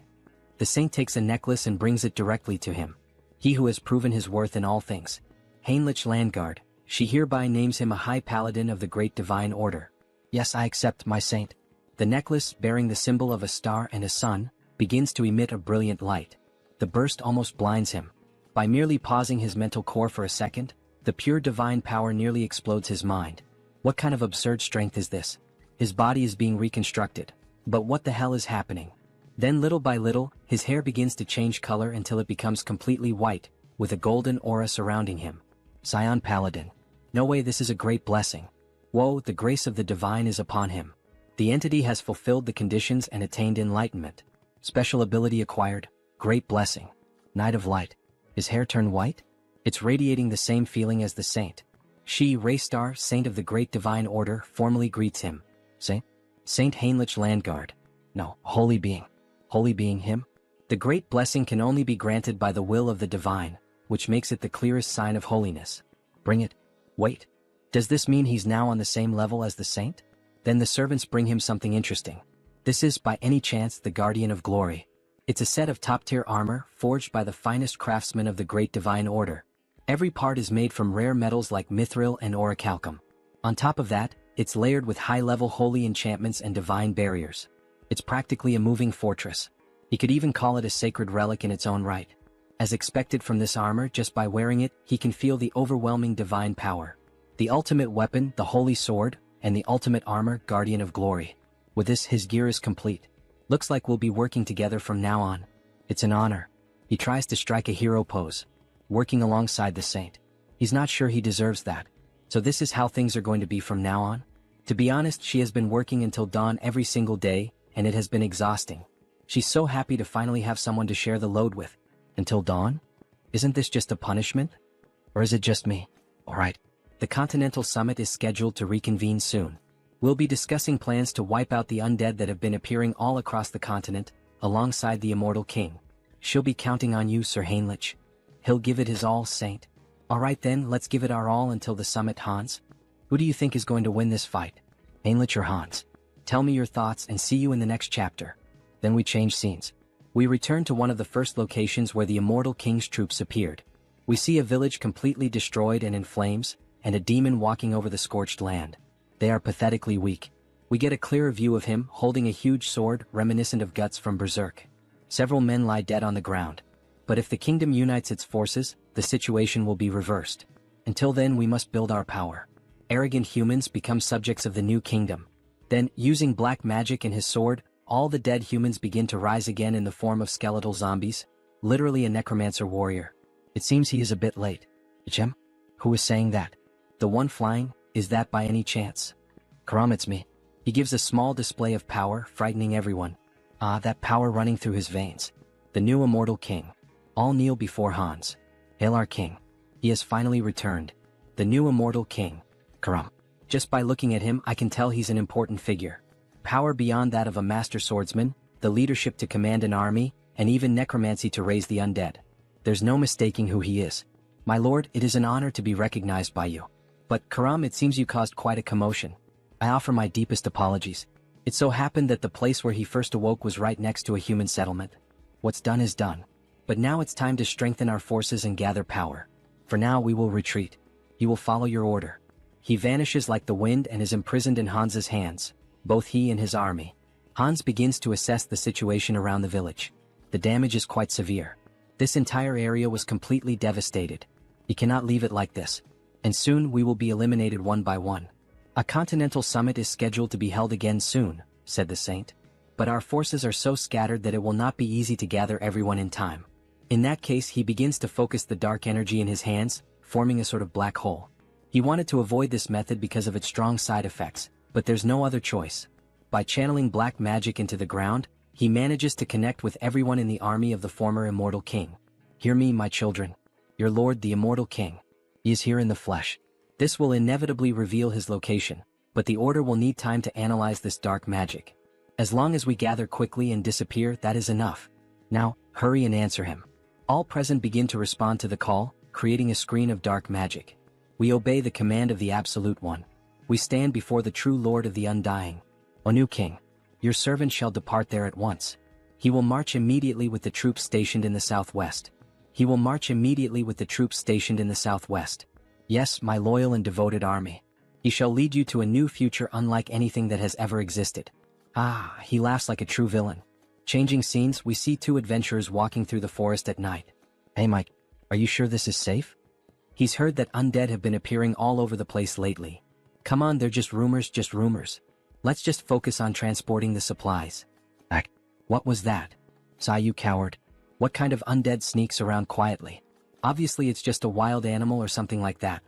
The saint takes a necklace and brings it directly to him. He who has proven his worth in all things. Heinrich Landgard, she hereby names him a High Paladin of the Great Divine Order. Yes, I accept, my saint. The necklace, bearing the symbol of a star and a sun, begins to emit a brilliant light. The burst almost blinds him. By merely pausing his mental core for a second, the pure divine power nearly explodes his mind. What kind of absurd strength is this? His body is being reconstructed. But what the hell is happening? Then little by little, his hair begins to change color until it becomes completely white, with a golden aura surrounding him. Scion Paladin. No way, this is a great blessing. Whoa, the grace of the divine is upon him. The entity has fulfilled the conditions and attained enlightenment. Special ability acquired. Great blessing. Knight of Light. His hair turned white? It's radiating the same feeling as the saint. She, Raystar, Saint of the Great Divine Order, formally greets him. Saint Heinrich Landguard. No, holy being. Holy being him? The great blessing can only be granted by the will of the divine, which makes it the clearest sign of holiness. Bring it. Wait. Does this mean he's now on the same level as the saint? Then the servants bring him something interesting. This is, by any chance, the Guardian of Glory. It's a set of top-tier armor, forged by the finest craftsmen of the Great Divine Order. Every part is made from rare metals like mithril and orichalcum. On top of that, it's layered with high-level holy enchantments and divine barriers. It's practically a moving fortress. You could even call it a sacred relic in its own right. As expected from this armor, just by wearing it, he can feel the overwhelming divine power. The ultimate weapon, the Holy Sword, and the ultimate armor, Guardian of Glory. With this, his gear is complete. Looks like we'll be working together from now on. It's an honor. He tries to strike a hero pose, working alongside the saint. He's not sure he deserves that. So this is how things are going to be from now on? To be honest, she has been working until dawn every single day, and it has been exhausting. She's so happy to finally have someone to share the load with. Until dawn? Isn't this just a punishment? Or is it just me? Alright. The Continental Summit is scheduled to reconvene soon. We'll be discussing plans to wipe out the undead that have been appearing all across the continent, alongside the Immortal King. She'll be counting on you, Sir Heinrich. He'll give it his all, Saint. Alright then, let's give it our all until the summit, Hans. Who do you think is going to win this fight? Heinrich or Hans? Tell me your thoughts and see you in the next chapter. Then we change scenes. We return to one of the first locations where the Immortal King's troops appeared. We see a village completely destroyed and in flames, and a demon walking over the scorched land. They are pathetically weak. We get a clearer view of him holding a huge sword reminiscent of Guts from Berserk. Several men lie dead on the ground. But if the kingdom unites its forces, the situation will be reversed. Until then, we must build our power. Arrogant humans become subjects of the new kingdom. Then, using black magic and his sword, all the dead humans begin to rise again in the form of skeletal zombies, literally a necromancer warrior. It seems he is a bit late. Jem? Who is saying that? The one flying? Is that by any chance? Karam, it's me. He gives a small display of power, frightening everyone. Ah, that power running through his veins. The new Immortal King. All kneel before Hans. Hail our king. He has finally returned. The new Immortal King. Karam. Just by looking at him, I can tell he's an important figure. Power beyond that of a master swordsman, the leadership to command an army, and even necromancy to raise the undead. There's no mistaking who he is. My lord, it is an honor to be recognized by you. But, Karam, it seems you caused quite a commotion. I offer my deepest apologies. It so happened that the place where he first awoke was right next to a human settlement. What's done is done. But now it's time to strengthen our forces and gather power. For now, we will retreat. He will follow your order. He vanishes like the wind and is imprisoned in Hans's hands, both he and his army. Hans begins to assess the situation around the village. The damage is quite severe. This entire area was completely devastated. He cannot leave it like this. And soon we will be eliminated one by one. A continental summit is scheduled to be held again soon, said the saint. But our forces are so scattered that it will not be easy to gather everyone in time. In that case, he begins to focus the dark energy in his hands, forming a sort of black hole. He wanted to avoid this method because of its strong side effects, but there's no other choice. By channeling black magic into the ground, he manages to connect with everyone in the army of the former Immortal King. Hear me, my children. Your lord, the Immortal King. He is here in the flesh. This will inevitably reveal his location, but the Order will need time to analyze this dark magic. As long as we gather quickly and disappear, that is enough. Now, hurry and answer him. All present begin to respond to the call, creating a screen of dark magic. We obey the command of the Absolute One. We stand before the true Lord of the Undying. O new King, your servant shall depart there at once. He will march immediately with the troops stationed in the southwest. He will march immediately with the troops stationed in the southwest. Yes, my loyal and devoted army. He shall lead you to a new future unlike anything that has ever existed. Ah, he laughs like a true villain. Changing scenes, we see two adventurers walking through the forest at night. Hey Mike, are you sure this is safe? He's heard that undead have been appearing all over the place lately. Come on, they're just rumors, just rumors. Let's just focus on transporting the supplies. What was that? Sigh, you coward. What kind of undead sneaks around quietly? Obviously it's just a wild animal or something like that.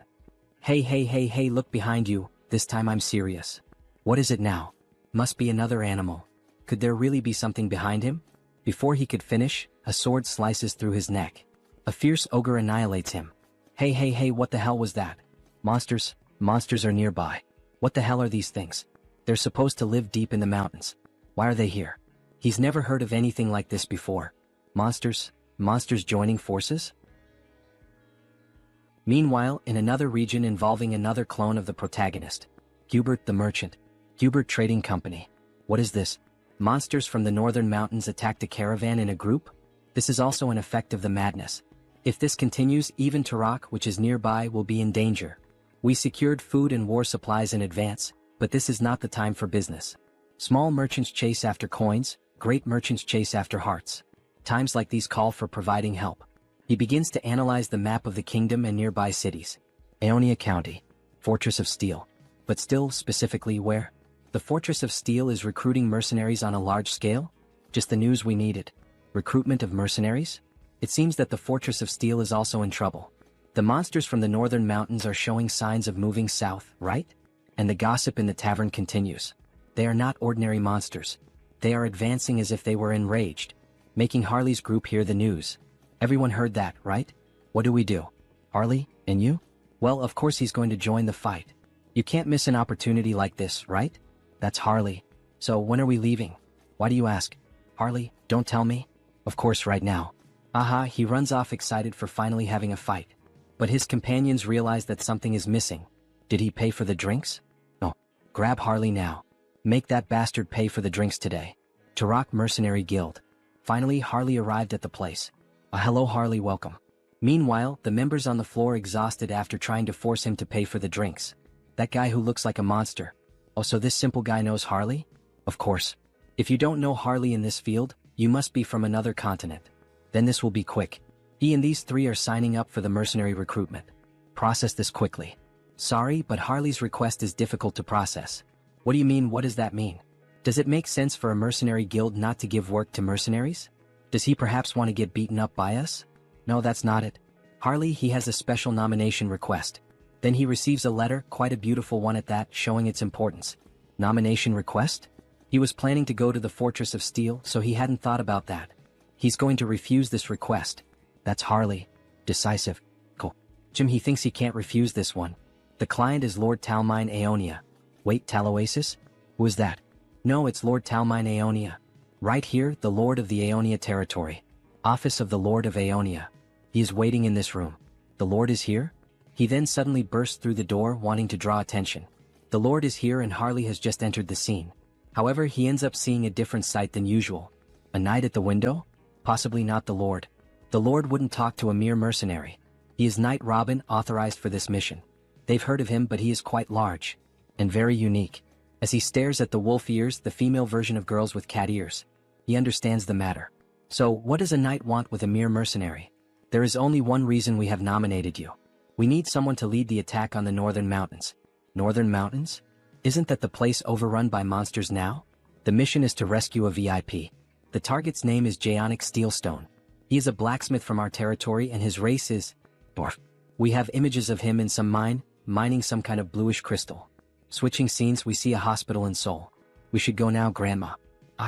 Hey, look behind you, this time I'm serious. What is it now? Must be another animal. Could there really be something behind him? Before he could finish, a sword slices through his neck. A fierce ogre annihilates him. Hey, what the hell was that? Monsters are nearby. What the hell are these things? They're supposed to live deep in the mountains. Why are they here? He's never heard of anything like this before. Monsters joining forces? Meanwhile, in another region involving another clone of the protagonist, Hubert the Merchant, Hubert Trading Company. What is this? Monsters from the northern mountains attacked a caravan in a group? This is also an effect of the madness. If this continues, even Tarak, which is nearby, will be in danger. We secured food and war supplies in advance, but this is not the time for business. Small merchants chase after coins, great merchants chase after hearts. Times like these call for providing help. He begins to analyze the map of the kingdom and nearby cities. Aeonia County. Fortress of Steel. But still, specifically where? The Fortress of Steel is recruiting mercenaries on a large scale? Just the news we needed. Recruitment of mercenaries? It seems that the Fortress of Steel is also in trouble. The monsters from the northern mountains are showing signs of moving south, right? And the gossip in the tavern continues. They are not ordinary monsters. They are advancing as if they were enraged, making Harley's group hear the news. Everyone heard that, right? What do we do? Harley, and you? Well, of course he's going to join the fight. You can't miss an opportunity like this, right? That's Harley. So when are we leaving? Why do you ask? Harley, don't tell me. Of course right now. Aha, he runs off excited for finally having a fight. But his companions realize that something is missing. Did he pay for the drinks? No. Grab Harley now. Make that bastard pay for the drinks today. Tarak Mercenary Guild. Finally, Harley arrived at the place. Hello Harley, welcome. Meanwhile, the members on the floor exhausted after trying to force him to pay for the drinks. That guy who looks like a monster. Oh, so this simple guy knows Harley? Of course. If you don't know Harley in this field, you must be from another continent. Then this will be quick. He and these three are signing up for the mercenary recruitment. Process this quickly. Sorry, but Harley's request is difficult to process. What do you mean? What does that mean? Does it make sense for a mercenary guild not to give work to mercenaries? Does he perhaps want to get beaten up by us? No, that's not it. Harley, he has a special nomination request. Then he receives a letter, quite a beautiful one at that, showing its importance. Nomination request? He was planning to go to the Fortress of Steel, so he hadn't thought about that. He's going to refuse this request. That's Harley. Decisive. Cool. Jim, he thinks he can't refuse this one. The client is Lord Talmine Aeonia. Wait, Taloasis? Who is that? No, it's Lord Talmine Aeonia. Right here, the Lord of the Aeonia territory. Office of the Lord of Aeonia. He is waiting in this room. The Lord is here? He then suddenly bursts through the door, wanting to draw attention. The Lord is here and Harley has just entered the scene. However, he ends up seeing a different sight than usual. A knight at the window? Possibly not the Lord. The Lord wouldn't talk to a mere mercenary. He is Knight Robin, authorized for this mission. They've heard of him, but he is quite large. And very unique. As he stares at the wolf ears, the female version of girls with cat ears, he understands the matter. So, what does a knight want with a mere mercenary? There is only one reason we have nominated you. We need someone to lead the attack on the northern mountains. Northern mountains? Isn't that the place overrun by monsters now? The mission is to rescue a VIP. The target's name is Jaonic Steelstone. He is a blacksmith from our territory and his race is dwarf. We have images of him in some mine, mining some kind of bluish crystal. Switching scenes, we see a hospital in Seoul. We should go now, Grandma.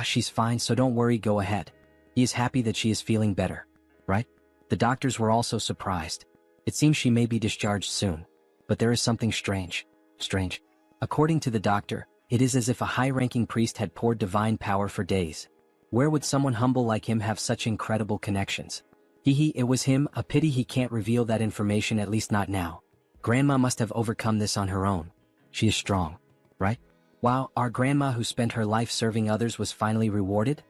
She's fine, so don't worry, go ahead. He is happy that she is feeling better. Right? The doctors were also surprised. It seems she may be discharged soon. But there is something strange. Strange. According to the doctor, it is as if a high-ranking priest had poured divine power for days. Where would someone humble like him have such incredible connections? It was him, a pity he can't reveal that information, at least not now. Grandma must have overcome this on her own. She is strong, right? Wow, our grandma who spent her life serving others was finally rewarded?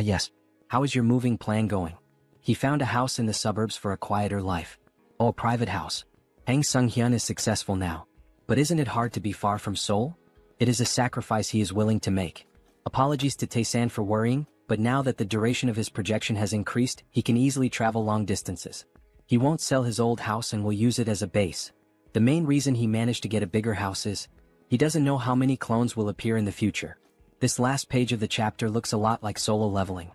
Yes. How is your moving plan going? He found a house in the suburbs for a quieter life. Oh, a private house. Hang Sung-hyun is successful now. But isn't it hard to be far from Seoul? It is a sacrifice he is willing to make. Apologies to Taesan for worrying, but now that the duration of his projection has increased, he can easily travel long distances. He won't sell his old house and will use it as a base. The main reason he managed to get a bigger house is, he doesn't know how many clones will appear in the future. This last page of the chapter looks a lot like solo leveling.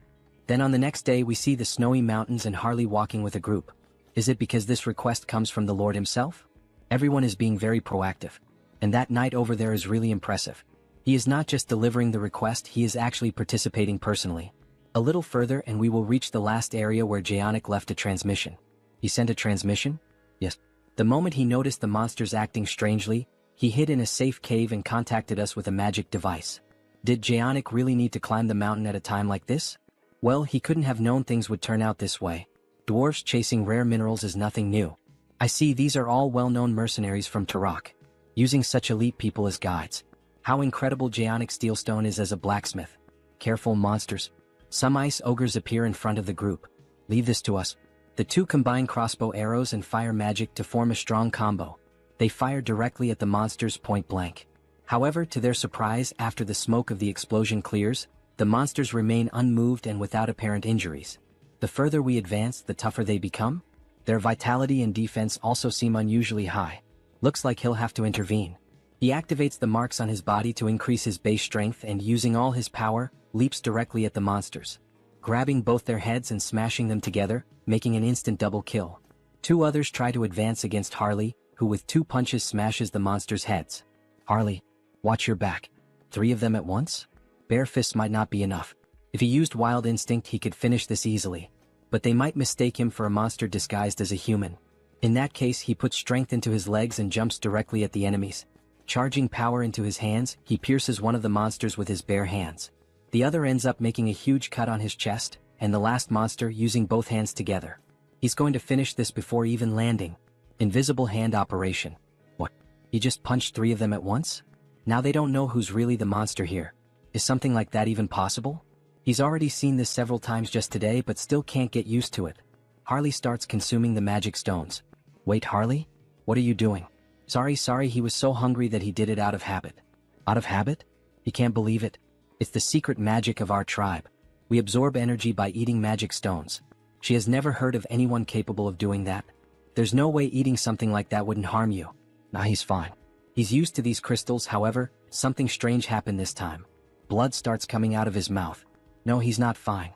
Then on the next day we see the snowy mountains and Harley walking with a group. Is it because this request comes from the Lord himself? Everyone is being very proactive. And that knight over there is really impressive. He is not just delivering the request, he is actually participating personally. A little further and we will reach the last area where Jaonic left a transmission. He sent a transmission? Yes. The moment he noticed the monsters acting strangely, he hid in a safe cave and contacted us with a magic device. Did Jaonic really need to climb the mountain at a time like this? Well, he couldn't have known things would turn out this way. Dwarfs chasing rare minerals is nothing new. I see these are all well-known mercenaries from Turok, using such elite people as guides. How incredible Jaonic Steelstone is as a blacksmith. Careful, monsters. Some ice ogres appear in front of the group. Leave this to us. The two combine crossbow arrows and fire magic to form a strong combo. They fire directly at the monsters point blank. However, to their surprise, after the smoke of the explosion clears, the monsters remain unmoved and without apparent injuries. The further we advance, the tougher they become. Their vitality and defense also seem unusually high. Looks like he'll have to intervene. He activates the marks on his body to increase his base strength and, using all his power, leaps directly at the monsters, grabbing both their heads and smashing them together, making an instant double kill. Two others try to advance against Harley, who with 2 punches smashes the monsters' heads. Harley, watch your back. 3 of them at once? Bare fists might not be enough. If he used Wild Instinct, he could finish this easily. But they might mistake him for a monster disguised as a human. In that case, he puts strength into his legs and jumps directly at the enemies. Charging power into his hands, he pierces one of the monsters with his bare hands. The other ends up making a huge cut on his chest, and the last monster using both hands together. He's going to finish this before even landing. Invisible hand operation. What? He just punched 3 of them at once? Now they don't know who's really the monster here. Is something like that even possible? He's already seen this several times just today but still can't get used to it. Harley starts consuming the magic stones. Wait, Harley? What are you doing? Sorry, he was so hungry that he did it out of habit. Out of habit? He can't believe it. It's the secret magic of our tribe. We absorb energy by eating magic stones. She has never heard of anyone capable of doing that. There's no way eating something like that wouldn't harm you. Nah, he's fine. He's used to these crystals. However, something strange happened this time. Blood starts coming out of his mouth. No, he's not fine.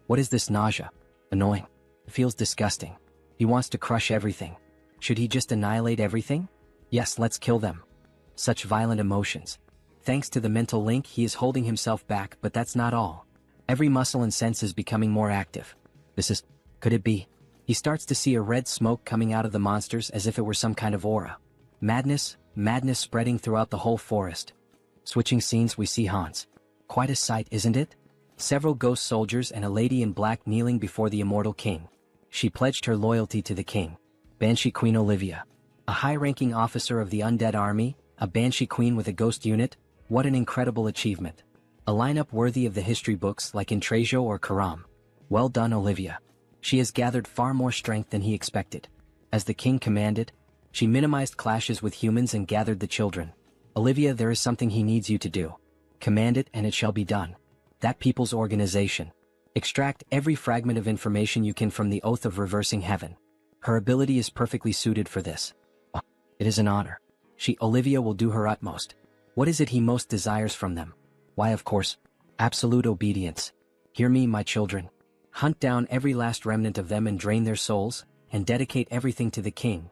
What is this nausea? Annoying. It feels disgusting. He wants to crush everything. Should he just annihilate everything? Yes, let's kill them. Such violent emotions. Thanks to the mental link, he is holding himself back, but that's not all. Every muscle and sense is becoming more active. Could it be? He starts to see a red smoke coming out of the monsters as if it were some kind of aura. Madness spreading throughout the whole forest. Switching scenes, we see Hans. Quite a sight, isn't it? Several ghost soldiers and a lady in black kneeling before the immortal king. She pledged her loyalty to the king. Banshee Queen Olivia. A high-ranking officer of the undead army, a Banshee Queen with a ghost unit. What an incredible achievement. A lineup worthy of the history books like in Trejo or Karam. Well done, Olivia. She has gathered far more strength than he expected. As the king commanded, she minimized clashes with humans and gathered the children. Olivia, there is something he needs you to do. Command it and it shall be done. That people's organization. Extract every fragment of information you can from the Oath of Reversing Heaven. Her ability is perfectly suited for this. It is an honor. Olivia will do her utmost. What is it he most desires from them? Why, of course, absolute obedience. Hear me, my children. Hunt down every last remnant of them and drain their souls, and dedicate everything to the king.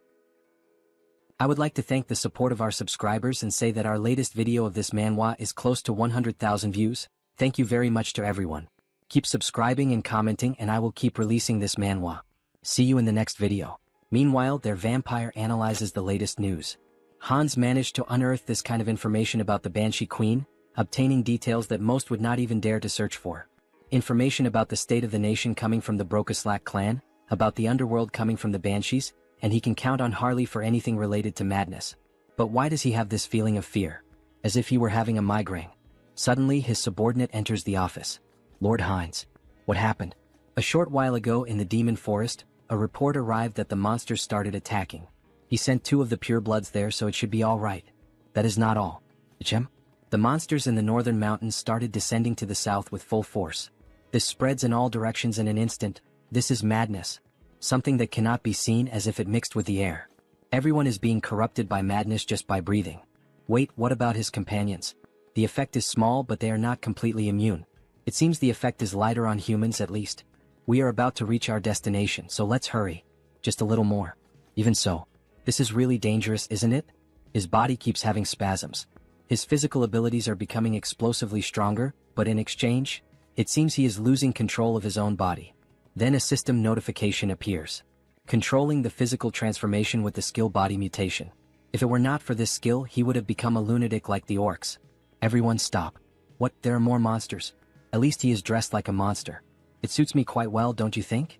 I would like to thank the support of our subscribers and say that our latest video of this manhwa is close to 100,000 views. Thank you very much to everyone. Keep subscribing and commenting and I will keep releasing this manhwa. See you in the next video. Meanwhile, their vampire analyzes the latest news. Hans managed to unearth this kind of information about the Banshee Queen, obtaining details that most would not even dare to search for. Information about the state of the nation coming from the Brokaslak clan, about the underworld coming from the Banshees, and he can count on Harley for anything related to madness. But why does he have this feeling of fear? As if he were having a migraine. Suddenly, his subordinate enters the office. Lord Hines. What happened? A short while ago in the Demon Forest, a report arrived that the monsters started attacking. He sent 2 of the purebloods there, so it should be all right. That is not all. Ichem? The monsters in the northern mountains started descending to the south with full force. This spreads in all directions in an instant. This is madness. Something that cannot be seen, as if it mixed with the air. Everyone is being corrupted by madness just by breathing. Wait, what about his companions? The effect is small, but they are not completely immune. It seems the effect is lighter on humans at least. We are about to reach our destination, so let's hurry. Just a little more. Even so, this is really dangerous, isn't it? His body keeps having spasms. His physical abilities are becoming explosively stronger, but in exchange, it seems he is losing control of his own body. Then a system notification appears. controlling the physical transformation with the skill body mutation. If it were not for this skill, he would have become a lunatic like the orcs. Everyone stop. What, there are more monsters? At least he is dressed like a monster. It suits me quite well, don't you think?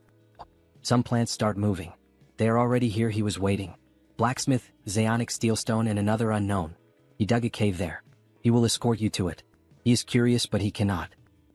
Some plants start moving. They are already here. He was waiting. Blacksmith, Zaonic Steelstone and another unknown. He dug a cave there. He will escort you to it. He is curious but he cannot.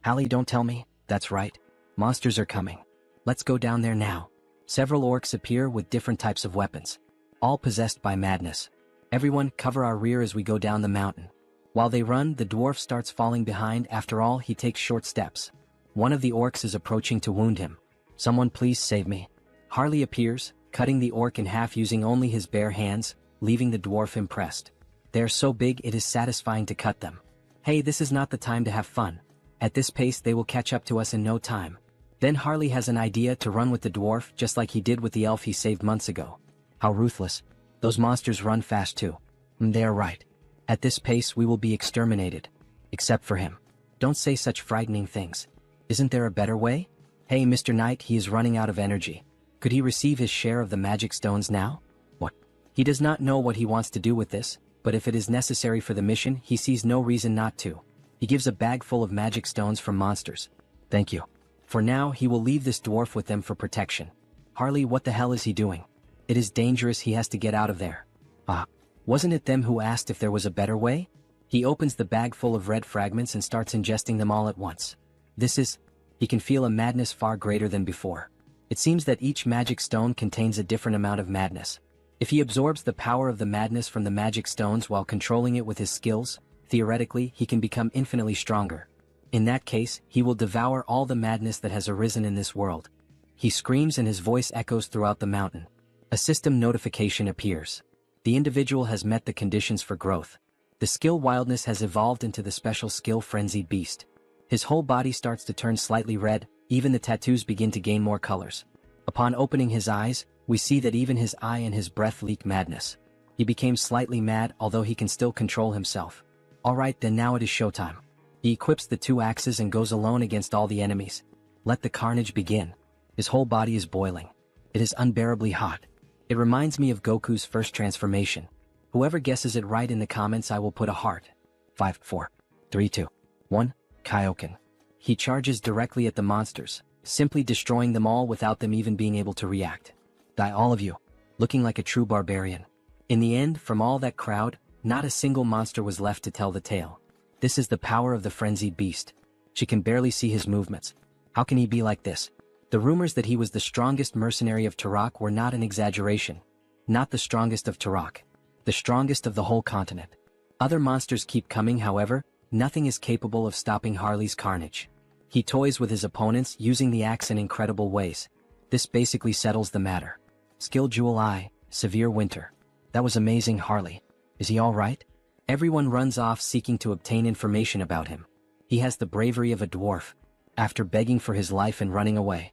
Hallie, don't tell me. That's right. Monsters are coming. Let's go down there now. Several orcs appear with different types of weapons. All possessed by madness. Everyone cover our rear as we go down the mountain. While they run, the dwarf starts falling behind. After all, he takes short steps. One of the orcs is approaching to wound him. Someone please save me. Harley appears, cutting the orc in half using only his bare hands, leaving the dwarf impressed. They are so big it is satisfying to cut them. Hey, this is not the time to have fun. At this pace they will catch up to us in no time. Then Harley has an idea to run with the dwarf just like he did with the elf he saved months ago. How ruthless. Those monsters run fast too. They are right. At this pace we will be exterminated. Except for him. Don't say such frightening things. Isn't there a better way? Hey, Mr. Knight, he is running out of energy. Could he receive his share of the magic stones now? What? He does not know what he wants to do with this, but if it is necessary for the mission, he sees no reason not to. He gives a bag full of magic stones from monsters. Thank you. For now, he will leave this dwarf with them for protection. Harley, what the hell is he doing? It is dangerous, he has to get out of there. Ah, wasn't it them who asked if there was a better way? He opens the bag full of red fragments and starts ingesting them all at once. He can feel a madness far greater than before. It seems that each magic stone contains a different amount of madness. If he absorbs the power of the madness from the magic stones while controlling it with his skills, theoretically he can become infinitely stronger. In that case, he will devour all the madness that has arisen in this world. He screams and his voice echoes throughout the mountain. A system notification appears. The individual has met the conditions for growth. The skill wildness has evolved into the special skill frenzied beast. His whole body starts to turn slightly red, even the tattoos begin to gain more colors. Upon opening his eyes, we see that even his eye and his breath leak madness. He became slightly mad, although he can still control himself. Alright then, now it is showtime. He equips the 2 axes and goes alone against all the enemies. Let the carnage begin. His whole body is boiling. It is unbearably hot. It reminds me of Goku's first transformation. Whoever guesses it right in the comments, I will put a heart. 5, 4, 3, 2, 1, Kaioken. He charges directly at the monsters, simply destroying them all without them even being able to react. Die all of you, looking like a true barbarian. In the end, from all that crowd, not a single monster was left to tell the tale. This is the power of the frenzied beast. She can barely see his movements. How can he be like this? The rumors that he was the strongest mercenary of Turok were not an exaggeration. Not the strongest of Turok. The strongest of the whole continent. Other monsters keep coming, however, nothing is capable of stopping Harley's carnage. He toys with his opponents using the axe in incredible ways. This basically settles the matter. Skill Jewel Eye, Severe Winter. That was amazing, Harley. Is he alright? Everyone runs off seeking to obtain information about him. He has the bravery of a dwarf. After begging for his life and running away.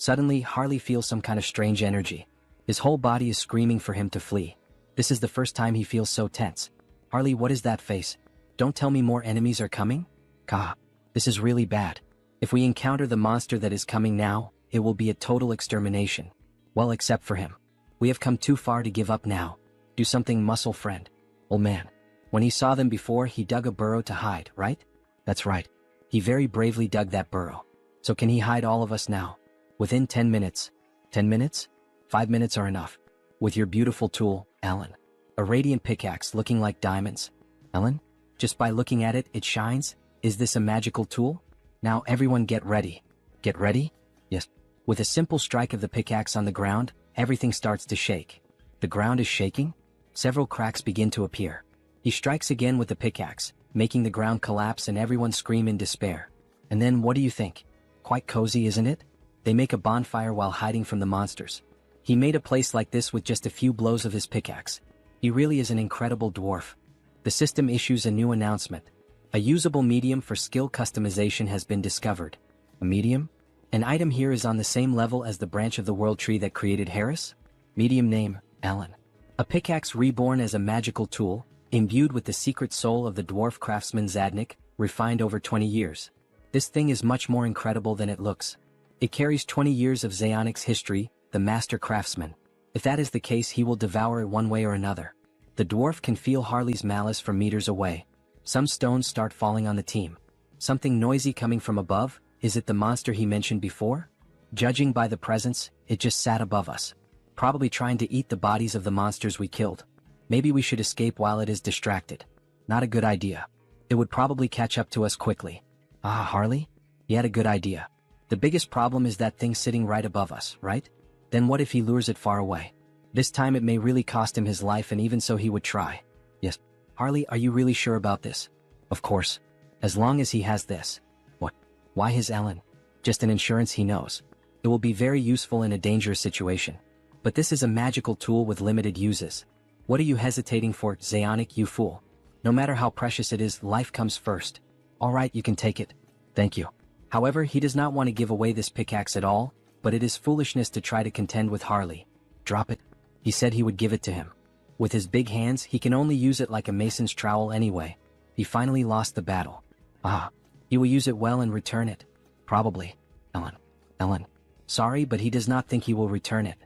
Suddenly, Harley feels some kind of strange energy. His whole body is screaming for him to flee. This is the first time he feels so tense. Harley, what is that face? Don't tell me more enemies are coming? Kah. This is really bad. If we encounter the monster that is coming now, it will be a total extermination. Well, except for him. We have come too far to give up now. Do something, muscle friend. Old man. When he saw them before, he dug a burrow to hide, right? That's right. He very bravely dug that burrow. So can he hide all of us now? Within 10 minutes. 10 minutes? 5 minutes are enough. With your beautiful tool, Ellen. A radiant pickaxe looking like diamonds. Ellen? Just by looking at it, it shines? Is this a magical tool? Now everyone get ready. Get ready? Yes. With a simple strike of the pickaxe on the ground, everything starts to shake. The ground is shaking? Several cracks begin to appear. He strikes again with the pickaxe, making the ground collapse and everyone scream in despair. And then what do you think? Quite cozy, isn't it? They make a bonfire while hiding from the monsters. He made a place like this with just a few blows of his pickaxe. He really is an incredible dwarf. The system issues a new announcement. A usable medium for skill customization has been discovered. A medium? An item here is on the same level as the branch of the world tree that created Harris? Medium name, Ellen. A pickaxe reborn as a magical tool, imbued with the secret soul of the dwarf craftsman Zadnik, refined over 20 years. This thing is much more incredible than it looks. It carries 20 years of Zaonic's history, the master craftsman. If that is the case, he will devour it one way or another. The dwarf can feel Harley's malice from meters away. Some stones start falling on the team. Something noisy coming from above. Is it the monster he mentioned before? Judging by the presence, it just sat above us. Probably trying to eat the bodies of the monsters we killed. Maybe we should escape while it is distracted. Not a good idea. It would probably catch up to us quickly. Ah, Harley? You had a good idea. The biggest problem is that thing sitting right above us, right? Then what if he lures it far away? This time it may really cost him his life, and even so he would try. Yes. Harley, are you really sure about this? Of course. As long as he has this. What? Why his Ellen? Just an insurance, he knows. It will be very useful in a dangerous situation. But this is a magical tool with limited uses. What are you hesitating for, Zaonic, you fool? No matter how precious it is, life comes first. Alright, you can take it. Thank you. However, he does not want to give away this pickaxe at all, but it is foolishness to try to contend with Harley. Drop it. He said he would give it to him. With his big hands, he can only use it like a mason's trowel anyway. He finally lost the battle. Ah. He will use it well and return it. Probably. Ellen. Sorry, but he does not think he will return it.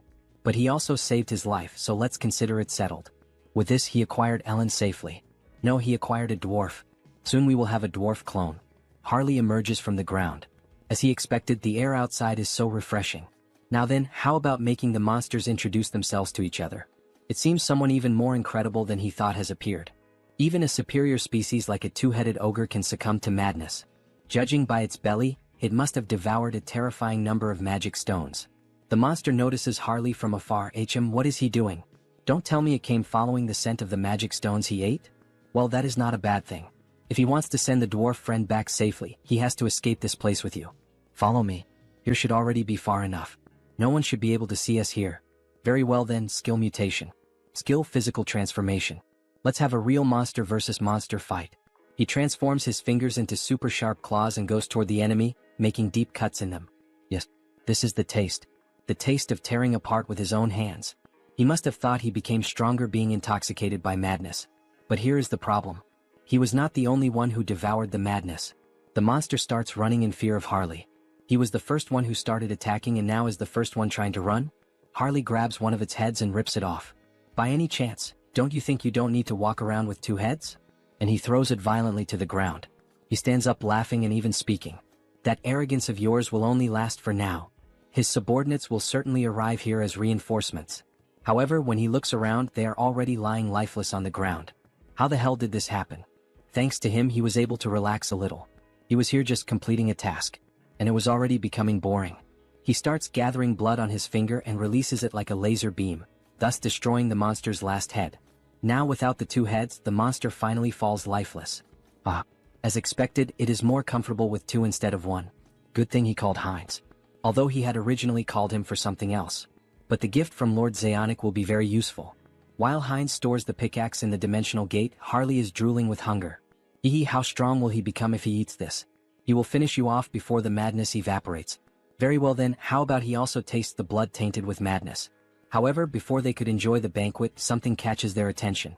But he also saved his life, so let's consider it settled. With this, he acquired Ellen safely. No, he acquired a dwarf. Soon we will have a dwarf clone. Harley emerges from the ground. As he expected, the air outside is so refreshing. Now then, how about making the monsters introduce themselves to each other? It seems someone even more incredible than he thought has appeared. Even a superior species like a two-headed ogre can succumb to madness. Judging by its belly, it must have devoured a terrifying number of magic stones. The monster notices Harley from afar. What is he doing? Don't tell me it came following the scent of the magic stones he ate? Well, that is not a bad thing. If he wants to send the dwarf friend back safely, he has to escape this place with you. Follow me. Here should already be far enough. No one should be able to see us here. Very well then, skill mutation. Skill physical transformation. Let's have a real monster versus monster fight. He transforms his fingers into super sharp claws and goes toward the enemy, making deep cuts in them. Yes, this is the taste. The taste of tearing apart with his own hands. He must have thought he became stronger being intoxicated by madness. But here is the problem. He was not the only one who devoured the madness. The monster starts running in fear of Harley. He was the first one who started attacking and now is the first one trying to run? Harley grabs one of its heads and rips it off. By any chance, don't you think you don't need to walk around with two heads? And he throws it violently to the ground. He stands up laughing and even speaking. That arrogance of yours will only last for now. His subordinates will certainly arrive here as reinforcements. However, when he looks around, they are already lying lifeless on the ground. How the hell did this happen? Thanks to him, he was able to relax a little. He was here just completing a task. And it was already becoming boring. He starts gathering blood on his finger and releases it like a laser beam, thus destroying the monster's last head. Now without the two heads, the monster finally falls lifeless. Ah. As expected, it is more comfortable with two instead of one. Good thing he called Heinz. Although he had originally called him for something else. But the gift from Lord Zaonic will be very useful. While Heinz stores the pickaxe in the dimensional gate, Harley is drooling with hunger. How strong will he become if he eats this? He will finish you off before the madness evaporates. Very well then, how about he also tastes the blood tainted with madness? However, before they could enjoy the banquet, something catches their attention.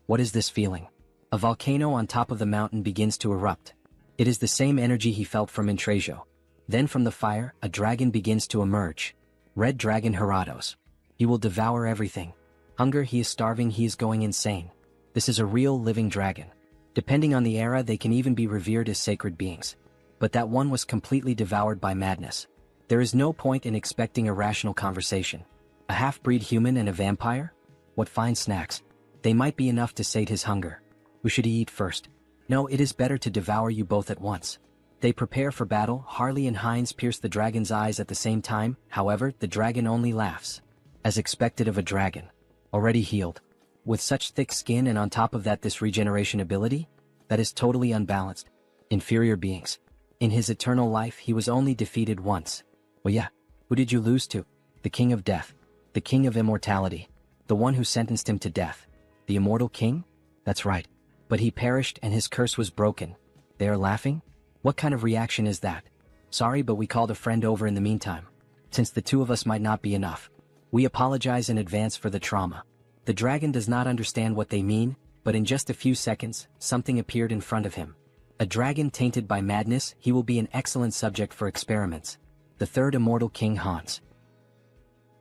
What is this feeling? A volcano on top of the mountain begins to erupt. It is the same energy he felt from Intrejo. Then from the fire, a dragon begins to emerge. Red Dragon Heratos. He will devour everything. Hunger, he is starving, he is going insane. This is a real living dragon. Depending on the era, they can even be revered as sacred beings. But that one was completely devoured by madness. There is no point in expecting a rational conversation. A half-breed human and a vampire? What fine snacks. They might be enough to sate his hunger. Who should he eat first? No, it is better to devour you both at once. They prepare for battle. Harley and Heinz pierce the dragon's eyes at the same time. However, the dragon only laughs. As expected of a dragon. Already healed. With such thick skin and on top of that this regeneration ability? That is totally unbalanced. Inferior beings. In his eternal life he was only defeated once. Well yeah, who did you lose to? The King of Death. The King of Immortality. The one who sentenced him to death. The Immortal King? That's right. But he perished and his curse was broken. They are laughing? What kind of reaction is that? Sorry, but we called a friend over in the meantime. Since the two of us might not be enough. We apologize in advance for the trauma. The dragon does not understand what they mean, but in just a few seconds, something appeared in front of him. A dragon tainted by madness, he will be an excellent subject for experiments. The third immortal King Hans.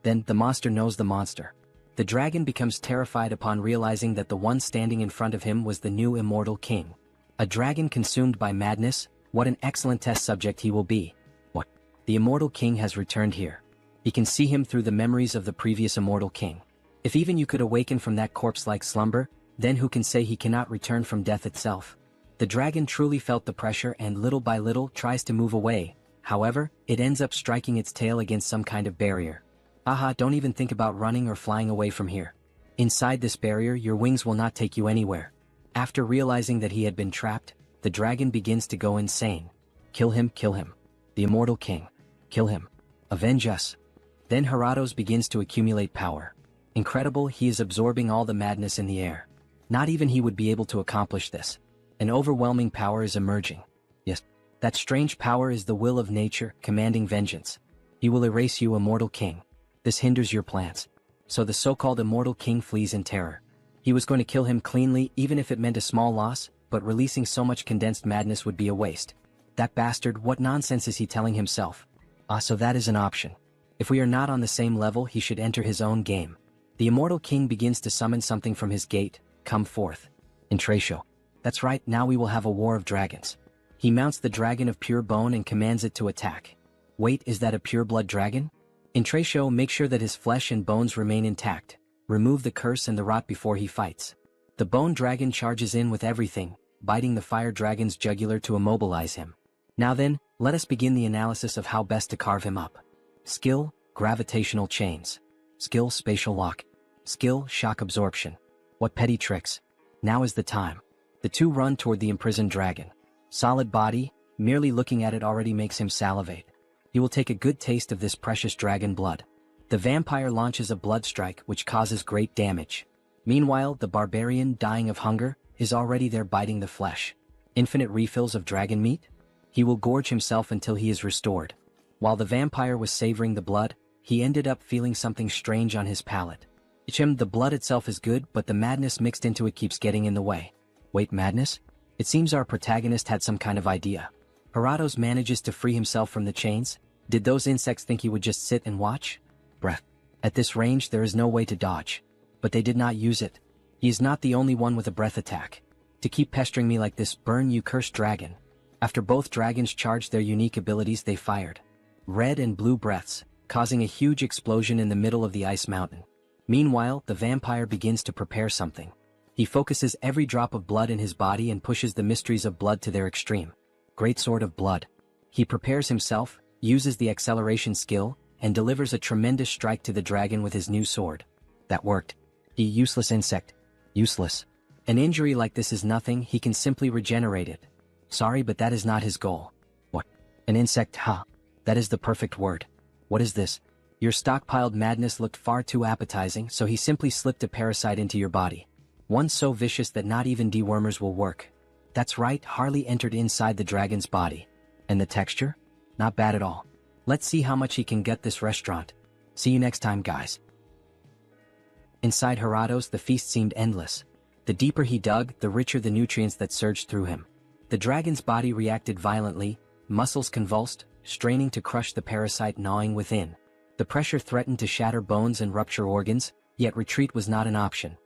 Then, the monster knows the monster. The dragon becomes terrified upon realizing that the one standing in front of him was the new immortal king. A dragon consumed by madness, what an excellent test subject he will be. What? The immortal king has returned here. He can see him through the memories of the previous immortal king. If even you could awaken from that corpse-like slumber, then who can say he cannot return from death itself? The dragon truly felt the pressure and little by little tries to move away. However, it ends up striking its tail against some kind of barrier. Aha, don't even think about running or flying away from here. Inside this barrier, your wings will not take you anywhere. After realizing that he had been trapped, the dragon begins to go insane. Kill him, kill him. The immortal king. Kill him. Avenge us. Then Heratos begins to accumulate power. Incredible, he is absorbing all the madness in the air. Not even he would be able to accomplish this. An overwhelming power is emerging. Yes, that strange power is the will of nature, commanding vengeance. He will erase you, immortal king. This hinders your plans. So the so-called immortal king flees in terror. He was going to kill him cleanly even if it meant a small loss, but releasing so much condensed madness would be a waste. That bastard, what nonsense is he telling himself? So that is an option. If we are not on the same level, he should enter his own game. The immortal king begins to summon something from his gate. Come forth. Intratio. That's right, now we will have a war of dragons. He mounts the dragon of pure bone and commands it to attack. Wait, is that a pure blood dragon? Intratio, make sure that his flesh and bones remain intact. Remove the curse and the rot before he fights. The bone dragon charges in with everything, biting the fire dragon's jugular to immobilize him. Now then, let us begin the analysis of how best to carve him up. Skill, gravitational chains. Skill, spatial lock. Skill, shock absorption. What petty tricks. Now is the time. The two run toward the imprisoned dragon. Solid body, merely looking at it already makes him salivate. He will take a good taste of this precious dragon blood. The vampire launches a blood strike which causes great damage. Meanwhile, the barbarian, dying of hunger, is already there biting the flesh. Infinite refills of dragon meat? He will gorge himself until he is restored. While the vampire was savoring the blood, he ended up feeling something strange on his palate. The blood itself is good, but the madness mixed into it keeps getting in the way. Wait, madness? It seems our protagonist had some kind of idea. Heratos manages to free himself from the chains. Did those insects think he would just sit and watch? Breath. At this range there is no way to dodge. But they did not use it. He is not the only one with a breath attack. To keep pestering me like this, burn you cursed dragon. After both dragons charged their unique abilities, they fired red and blue breaths, causing a huge explosion in the middle of the ice mountain. Meanwhile, the vampire begins to prepare something. He focuses every drop of blood in his body and pushes the mysteries of blood to their extreme. Great sword of blood. He prepares himself, uses the acceleration skill, and delivers a tremendous strike to the dragon with his new sword. That worked. Useless insect. Useless. An injury like this is nothing, he can simply regenerate it. Sorry, but that is not his goal. What? An insect, huh? That is the perfect word. What is this? Your stockpiled madness looked far too appetizing, so he simply slipped a parasite into your body. One so vicious that not even dewormers will work. That's right, Harley entered inside the dragon's body. And the texture? Not bad at all. Let's see how much he can get this restaurant. See you next time, guys. Inside Heratos, the feast seemed endless. The deeper he dug, the richer the nutrients that surged through him. The dragon's body reacted violently, muscles convulsed, straining to crush the parasite gnawing within. The pressure threatened to shatter bones and rupture organs, yet retreat was not an option.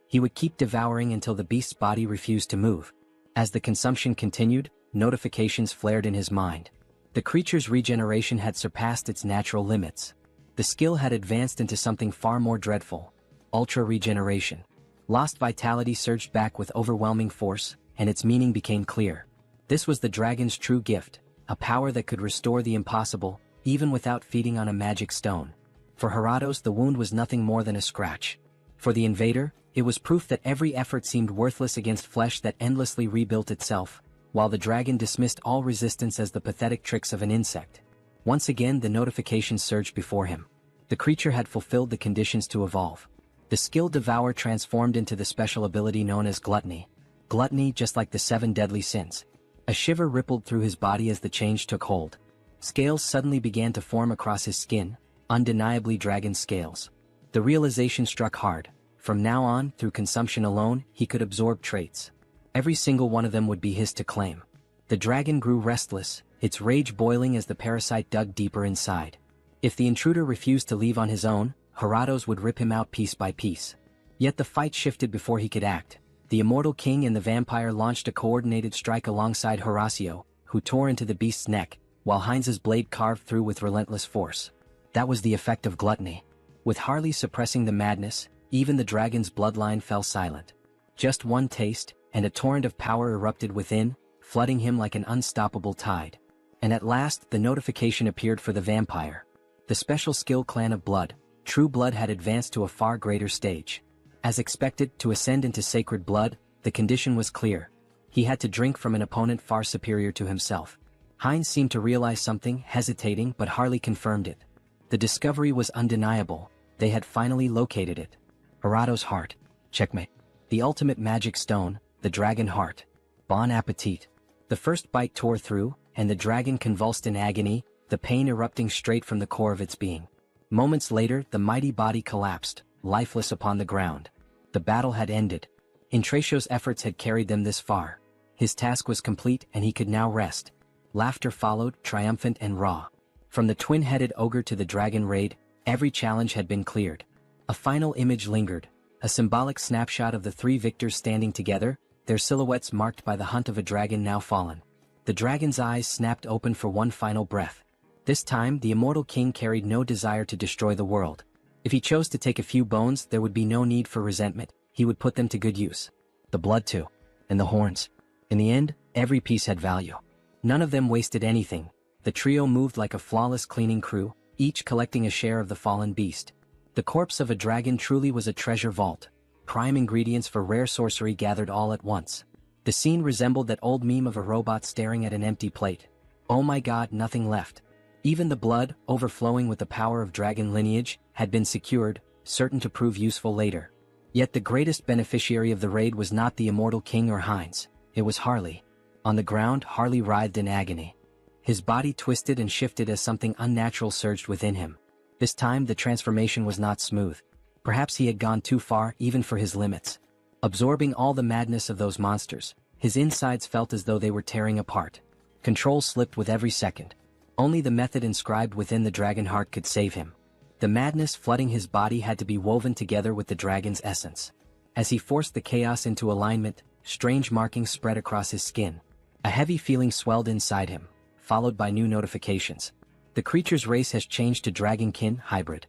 He would keep devouring until the beast's body refused to move. As the consumption continued, notifications flared in his mind. The creature's regeneration had surpassed its natural limits. The skill had advanced into something far more dreadful. Ultra regeneration. Lost vitality surged back with overwhelming force, and its meaning became clear. This was the dragon's true gift, a power that could restore the impossible, even without feeding on a magic stone. For Heratos, the wound was nothing more than a scratch. For the invader, it was proof that every effort seemed worthless against flesh that endlessly rebuilt itself, while the dragon dismissed all resistance as the pathetic tricks of an insect. Once again, the notifications surged before him. The creature had fulfilled the conditions to evolve. The skill Devour transformed into the special ability known as Gluttony. Gluttony, just like the 7 deadly sins. A shiver rippled through his body as the change took hold. Scales suddenly began to form across his skin, undeniably dragon scales. The realization struck hard. From now on, through consumption alone, he could absorb traits. Every single one of them would be his to claim. The dragon grew restless, its rage boiling as the parasite dug deeper inside. If the intruder refused to leave on his own, Heratos would rip him out piece by piece. Yet the fight shifted before he could act. The immortal king and the vampire launched a coordinated strike alongside Horacio, who tore into the beast's neck, while Heinz's blade carved through with relentless force. That was the effect of gluttony. With Harley suppressing the madness, even the dragon's bloodline fell silent. Just one taste, and a torrent of power erupted within, flooding him like an unstoppable tide. And at last, the notification appeared for the vampire. The special skill clan of blood, True Blood, had advanced to a far greater stage. As expected, to ascend into sacred blood, the condition was clear. He had to drink from an opponent far superior to himself. Heinz seemed to realize something, hesitating, but Harley confirmed it. The discovery was undeniable. They had finally located it. Heratos' heart. Checkmate. The ultimate magic stone, the dragon heart. Bon appetit. The first bite tore through, and the dragon convulsed in agony, the pain erupting straight from the core of its being. Moments later, the mighty body collapsed, lifeless upon the ground. The battle had ended. Intracio's efforts had carried them this far. His task was complete and he could now rest. Laughter followed, triumphant and raw. From the twin-headed ogre to the dragon raid, every challenge had been cleared. A final image lingered, a symbolic snapshot of the three victors standing together, their silhouettes marked by the hunt of a dragon now fallen. The dragon's eyes snapped open for one final breath. This time, the immortal king carried no desire to destroy the world. If he chose to take a few bones, there would be no need for resentment. He would put them to good use. The blood too. And the horns. In the end, every piece had value. None of them wasted anything. The trio moved like a flawless cleaning crew, each collecting a share of the fallen beast. The corpse of a dragon truly was a treasure vault. Prime ingredients for rare sorcery gathered all at once. The scene resembled that old meme of a robot staring at an empty plate. Oh my god, nothing left. Even the blood, overflowing with the power of dragon lineage, had been secured, certain to prove useful later. Yet the greatest beneficiary of the raid was not the immortal king or Heinz, it was Harley. On the ground, Harley writhed in agony. His body twisted and shifted as something unnatural surged within him. This time the transformation was not smooth. Perhaps he had gone too far even for his limits. Absorbing all the madness of those monsters, his insides felt as though they were tearing apart. Control slipped with every second. Only the method inscribed within the dragon heart could save him. The madness flooding his body had to be woven together with the dragon's essence. As he forced the chaos into alignment, strange markings spread across his skin. A heavy feeling swelled inside him, followed by new notifications. The creature's race has changed to Dragonkin Hybrid.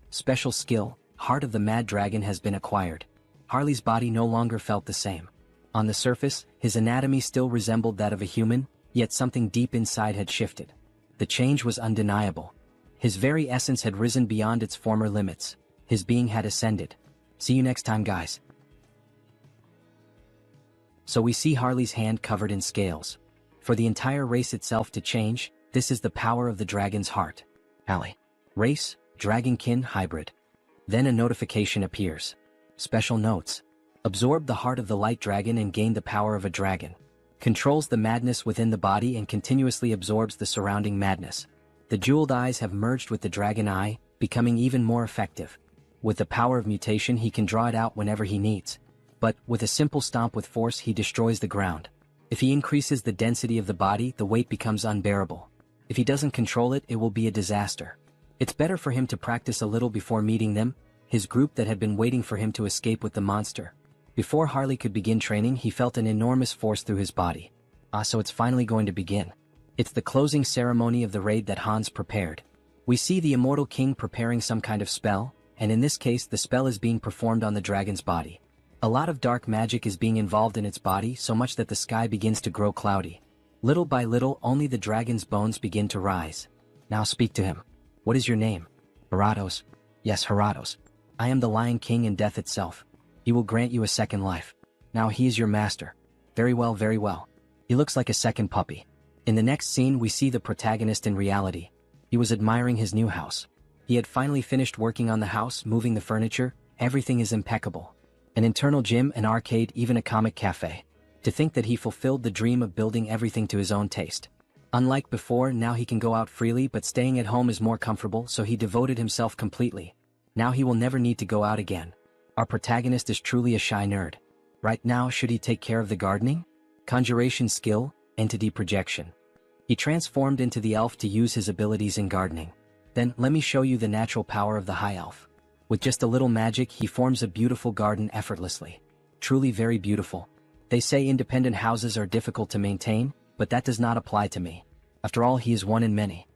Special skill, Heart of the Mad Dragon, has been acquired. Harley's body no longer felt the same. On the surface, his anatomy still resembled that of a human, yet something deep inside had shifted. The change was undeniable. His very essence had risen beyond its former limits. His being had ascended. See you next time, guys. So we see Harley's hand covered in scales. For the entire race itself to change, this is the power of the dragon's heart. Alley. Race, Dragonkin Hybrid. Then a notification appears. Special notes. Absorb the heart of the light dragon and gain the power of a dragon. Controls the madness within the body and continuously absorbs the surrounding madness. The jeweled eyes have merged with the dragon eye, becoming even more effective. With the power of mutation, he can draw it out whenever he needs. But, with a simple stomp with force, he destroys the ground. If he increases the density of the body, the weight becomes unbearable. If he doesn't control it, it will be a disaster. It's better for him to practice a little before meeting them, his group that had been waiting for him to escape with the monster. Before Harley could begin training, he felt an enormous force through his body. So it's finally going to begin. It's the closing ceremony of the raid that Hans prepared. We see the immortal king preparing some kind of spell, and in this case the spell is being performed on the dragon's body. A lot of dark magic is being involved in its body, so much that the sky begins to grow cloudy. Little by little, only the dragon's bones begin to rise. Now speak to him. What is your name? Heratos. Yes, Heratos. I am the Lion King and death itself. He will grant you a second life. Now he is your master. Very well, very well. He looks like a second puppy. In the next scene we see the protagonist in reality. He was admiring his new house. He had finally finished working on the house, moving the furniture, everything is impeccable. An internal gym, an arcade, even a comic cafe. To think that he fulfilled the dream of building everything to his own taste. Unlike before, now he can go out freely, but staying at home is more comfortable, so he devoted himself completely. Now he will never need to go out again. Our protagonist is truly a shy nerd. Right now, should he take care of the gardening? Conjuration skill, entity projection. He transformed into the elf to use his abilities in gardening. Then let me show you the natural power of the high elf. With just a little magic, he forms a beautiful garden effortlessly. Truly very beautiful. They say independent houses are difficult to maintain, but that does not apply to me. After all, he is one in many.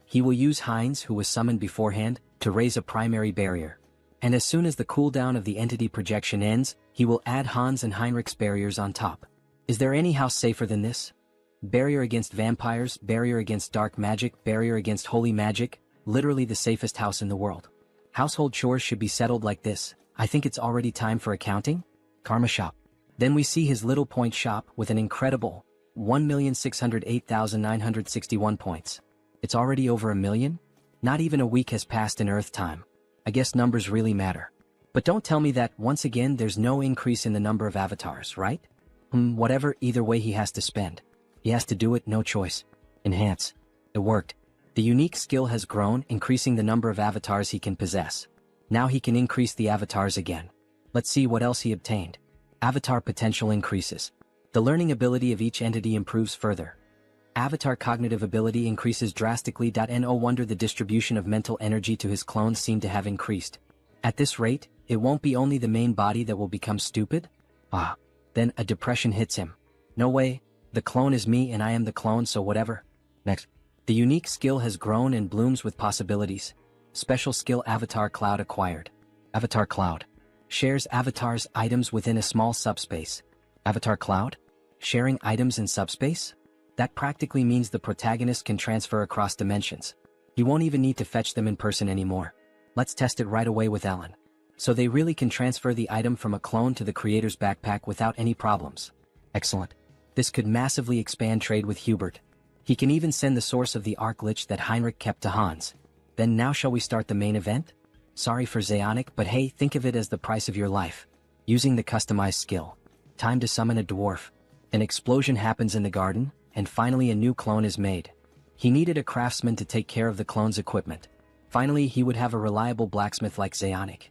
He will use Heinz, who was summoned beforehand, to raise a primary barrier. And as soon as the cooldown of the entity projection ends, he will add Hans and Heinrich's barriers on top. Is there any house safer than this? Barrier against vampires, barrier against dark magic, barrier against holy magic, literally the safest house in the world. Household chores should be settled like this. I think it's already time for accounting? Karma shop. Then we see his little point shop with an incredible 1,608,961 points. It's already over 1 million? Not even a week has passed in Earth time. I guess numbers really matter. But don't tell me that, once again, there's no increase in the number of avatars, right? Whatever, either way he has to spend. He has to do it, no choice. Enhance. It worked. The unique skill has grown, increasing the number of avatars he can possess. Now he can increase the avatars again. Let's see what else he obtained. Avatar potential increases. The learning ability of each entity improves further. Avatar cognitive ability increases drastically. No wonder the distribution of mental energy to his clones seem to have increased. At this rate, it won't be only the main body that will become stupid? Then a depression hits him. No way, the clone is me and I am the clone, so whatever. Next. The unique skill has grown and blooms with possibilities. Special skill Avatar Cloud acquired. Avatar Cloud. Shares avatars items within a small subspace. Avatar Cloud? Sharing items in subspace? That practically means the protagonist can transfer across dimensions. He won't even need to fetch them in person anymore. Let's test it right away with Ellen. So they really can transfer the item from a clone to the creator's backpack without any problems. Excellent. This could massively expand trade with Hubert. He can even send the source of the arc lich that Heinrich kept to Hans. Then now shall we start the main event? Sorry for Zeonic, but hey, think of it as the price of your life. Using the customized skill. Time to summon a dwarf. An explosion happens in the garden, and finally a new clone is made. He needed a craftsman to take care of the clone's equipment. Finally, he would have a reliable blacksmith like Zeonic.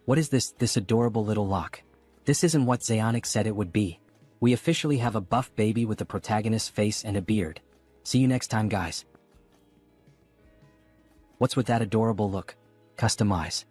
What is this adorable little lock? This isn't what Zeonic said it would be. We officially have a buff baby with the protagonist's face and a beard. See you next time, guys. What's with that adorable look? Customize.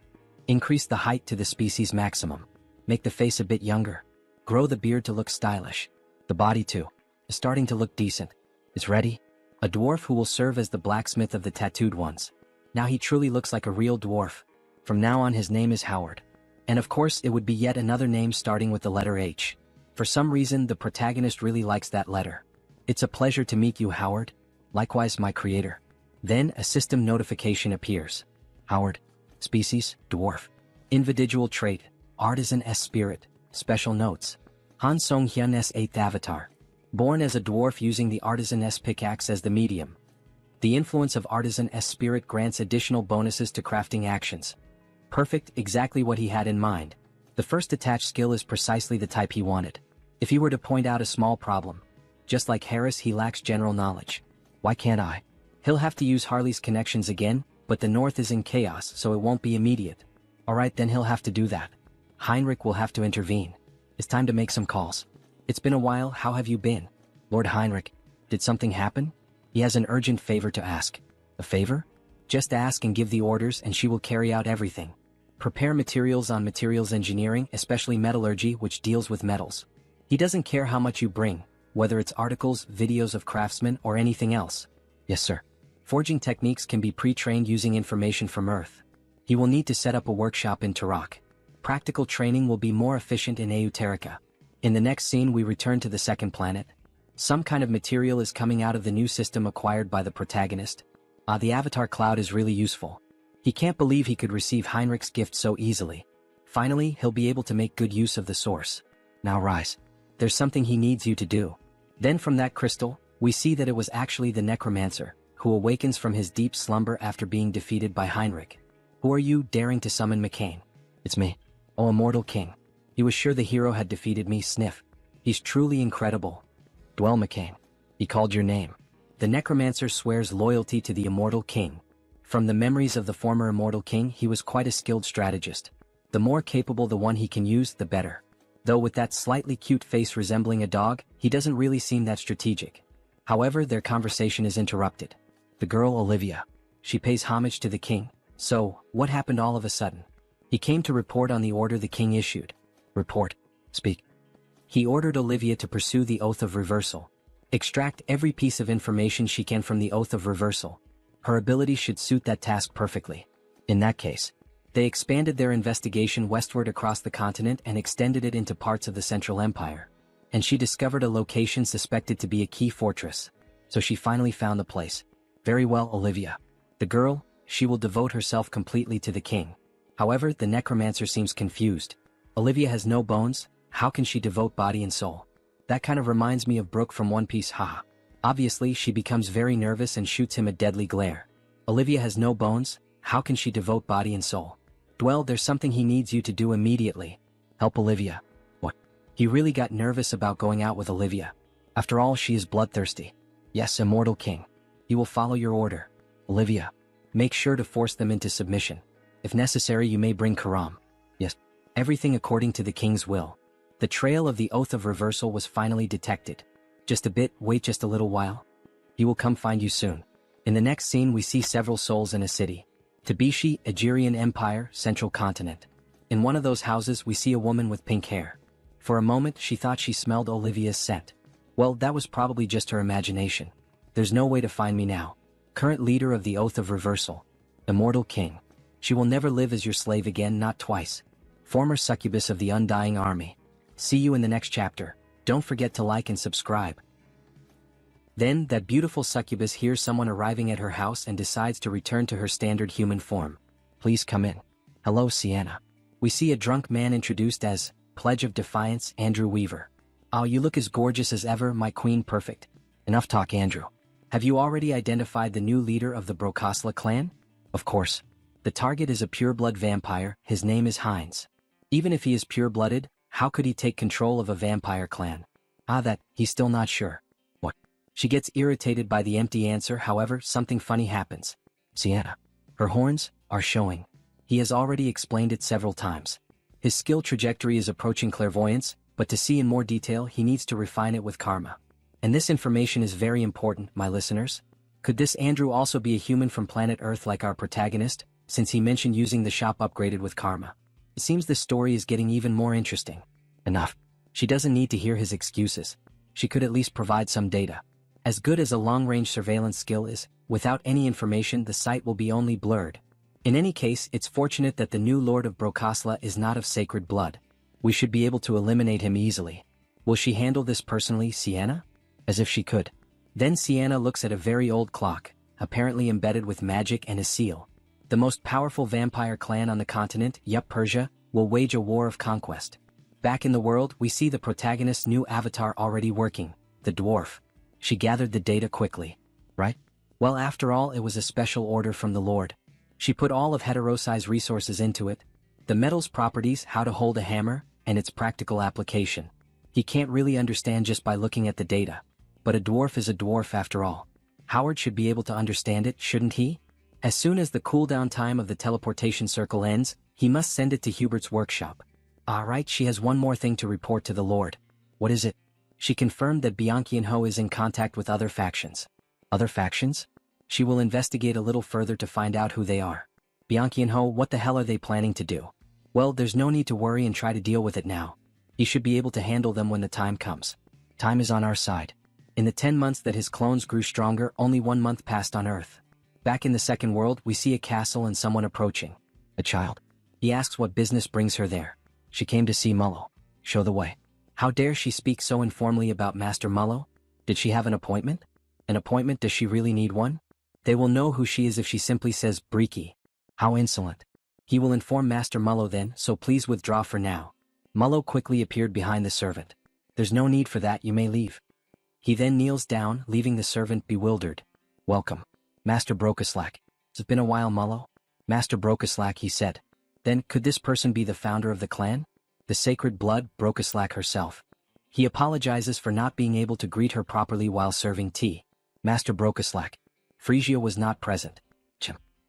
Increase the height to the species maximum. Make the face a bit younger. Grow the beard to look stylish. The body too is starting to look decent. It's ready. A dwarf who will serve as the blacksmith of the tattooed ones. Now he truly looks like a real dwarf. From now on his name is Howard. And of course it would be yet another name starting with the letter H. For some reason the protagonist really likes that letter. It's a pleasure to meet you, Howard. Likewise, my creator. Then a system notification appears. Howard. Species, dwarf. Individual trait, artisan S spirit. Special notes. Han Song-hyun S 8th avatar. Born as a dwarf using the artisan S pickaxe as the medium. The influence of artisan S spirit grants additional bonuses to crafting actions. Perfect, exactly what he had in mind. The first attached skill is precisely the type he wanted. If he were to point out a small problem. Just like Harris, he lacks general knowledge. Why can't I? He'll have to use Harley's connections again, but the north is in chaos, so it won't be immediate. Alright, then he'll have to do that. Heinrich will have to intervene. It's time to make some calls. It's been a while, how have you been? Lord Heinrich, did something happen? He has an urgent favor to ask. A favor? Just ask and give the orders and she will carry out everything. Prepare materials on materials engineering, especially metallurgy, which deals with metals. He doesn't care how much you bring, whether it's articles, videos of craftsmen, or anything else. Yes, sir. Forging techniques can be pre-trained using information from Earth. He will need to set up a workshop in Turok. Practical training will be more efficient in Euterica. In the next scene we return to the second planet. Some kind of material is coming out of the new system acquired by the protagonist. The Avatar Cloud is really useful. He can't believe he could receive Heinrich's gift so easily. Finally, he'll be able to make good use of the source. Now rise. There's something he needs you to do. Then from that crystal, we see that it was actually the necromancer, who awakens from his deep slumber after being defeated by Heinrich. Who are you, daring to summon McCain? It's me. Oh, immortal king. He was sure the hero had defeated me, sniff. He's truly incredible. Dwell McCain. He called your name. The necromancer swears loyalty to the immortal king. From the memories of the former immortal king, he was quite a skilled strategist. The more capable the one he can use, the better. Though with that slightly cute face resembling a dog, he doesn't really seem that strategic. However, their conversation is interrupted. The girl Olivia. She pays homage to the king. So, what happened all of a sudden? He came to report on the order the king issued. Report. Speak. He ordered Olivia to pursue the Oath of Reversal. Extract every piece of information she can from the Oath of Reversal. Her ability should suit that task perfectly. In that case, they expanded their investigation westward across the continent and extended it into parts of the Central Empire. And she discovered a location suspected to be a key fortress. So she finally found the place. Very well, Olivia. The girl, she will devote herself completely to the king. However, the necromancer seems confused. Olivia has no bones, how can she devote body and soul? That kind of reminds me of Brooke from One Piece, haha. Obviously, she becomes very nervous and shoots him a deadly glare. Olivia has no bones, how can she devote body and soul? Well, there's something he needs you to do immediately. Help Olivia. What? He really got nervous about going out with Olivia. After all, she is bloodthirsty. Yes, immortal king. He will follow your order. Olivia. Make sure to force them into submission. If necessary, you may bring Karam. Yes. Everything according to the king's will. The trail of the Oath of Reversal was finally detected. Just a bit, wait just a little while. He will come find you soon. In the next scene we see several souls in a city. Tabishi, Agirian Empire, Central Continent. In one of those houses we see a woman with pink hair. For a moment she thought she smelled Olivia's scent. Well, that was probably just her imagination. There's no way to find me now. Current leader of the Oath of Reversal. Immortal King. She will never live as your slave again, not twice. Former succubus of the Undying Army. See you in the next chapter. Don't forget to like and subscribe. Then, that beautiful succubus hears someone arriving at her house and decides to return to her standard human form. Please come in. Hello, Sienna. We see a drunk man introduced as Pledge of Defiance, Andrew Weaver. Oh, you look as gorgeous as ever, my queen, perfect. Enough talk, Andrew. Have you already identified the new leader of the Brokosla clan? Of course. The target is a pure-blood vampire, his name is Heinz. Even if he is pure-blooded, how could he take control of a vampire clan? He's still not sure. What? She gets irritated by the empty answer, however, something funny happens. Sienna. Her horns are showing. He has already explained it several times. His skill trajectory is approaching clairvoyance, but to see in more detail he needs to refine it with karma. And this information is very important, my listeners. Could this Andrew also be a human from planet Earth like our protagonist, since he mentioned using the shop upgraded with karma? It seems this story is getting even more interesting. Enough. She doesn't need to hear his excuses. She could at least provide some data. As good as a long-range surveillance skill is, without any information the sight will be only blurred. In any case, it's fortunate that the new Lord of Brokosla is not of sacred blood. We should be able to eliminate him easily. Will she handle this personally, Sienna? As if she could. Then Sienna looks at a very old clock, apparently embedded with magic and a seal. The most powerful vampire clan on the continent, Persia, will wage a war of conquest. Back in the world, we see the protagonist's new avatar already working, the dwarf. She gathered the data quickly. Right? Well, after all, it was a special order from the Lord. She put all of Heterosai's resources into it. The metal's properties, how to hold a hammer, and its practical application. He can't really understand just by looking at the data. But a dwarf is a dwarf after all. Howard should be able to understand it, shouldn't he? As soon as the cooldown time of the teleportation circle ends, he must send it to Hubert's workshop. Alright, she has one more thing to report to the Lord. What is it? She confirmed that Bianchianho is in contact with other factions. Other factions? She will investigate a little further to find out who they are. Bianchianho, what the hell are they planning to do? Well, there's no need to worry and try to deal with it now. He should be able to handle them when the time comes. Time is on our side. In the 10 months that his clones grew stronger, only 1 month passed on Earth. Back in the second world, we see a castle and someone approaching. A child. He asks what business brings her there. She came to see Mullo. Show the way. How dare she speak so informally about Master Mullo? Did she have an appointment? An appointment? Does she really need one? They will know who she is if she simply says, Breaky. How insolent. He will inform Master Mullo then, so please withdraw for now. Mullo quickly appeared behind the servant. There's no need for that, you may leave. He then kneels down, leaving the servant bewildered. Welcome. Master Brokaslak. It's been a while, Mullo. Master Brokaslak, he said. Then, could this person be the founder of the clan? The sacred blood, Brokaslak herself. He apologizes for not being able to greet her properly while serving tea. Master Brokaslak. Frisia was not present.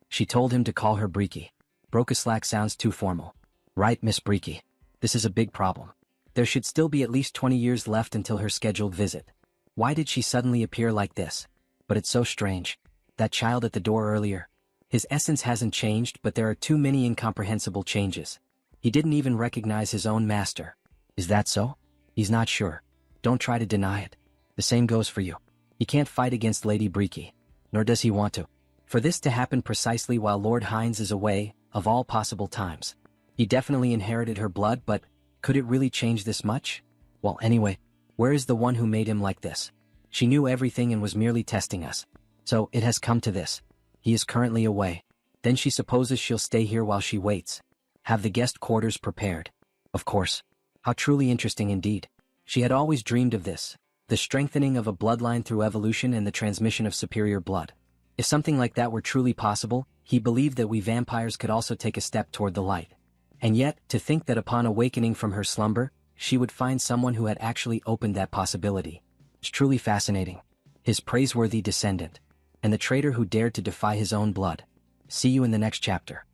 She told him to call her Breaky. Brokaslak sounds too formal. Right, Miss Breaky. This is a big problem. There should still be at least 20 years left until her scheduled visit. Why did she suddenly appear like this? But it's so strange. That child at the door earlier. His essence hasn't changed, but there are too many incomprehensible changes. He didn't even recognize his own master. Is that so? He's not sure. Don't try to deny it. The same goes for you. He can't fight against Lady Breaky, nor does he want to. For this to happen precisely while Lord Hines is away, of all possible times. He definitely inherited her blood, but could it really change this much? Well, anyway, where is the one who made him like this? She knew everything and was merely testing us. So it has come to this. He is currently away. Then she supposes she'll stay here while she waits. Have the guest quarters prepared. Of course. How truly interesting indeed. She had always dreamed of this. The strengthening of a bloodline through evolution and the transmission of superior blood. If something like that were truly possible, he believed that we vampires could also take a step toward the light. And yet, to think that upon awakening from her slumber, she would find someone who had actually opened that possibility. It's truly fascinating. His praiseworthy descendant. And the traitor who dared to defy his own blood. See you in the next chapter.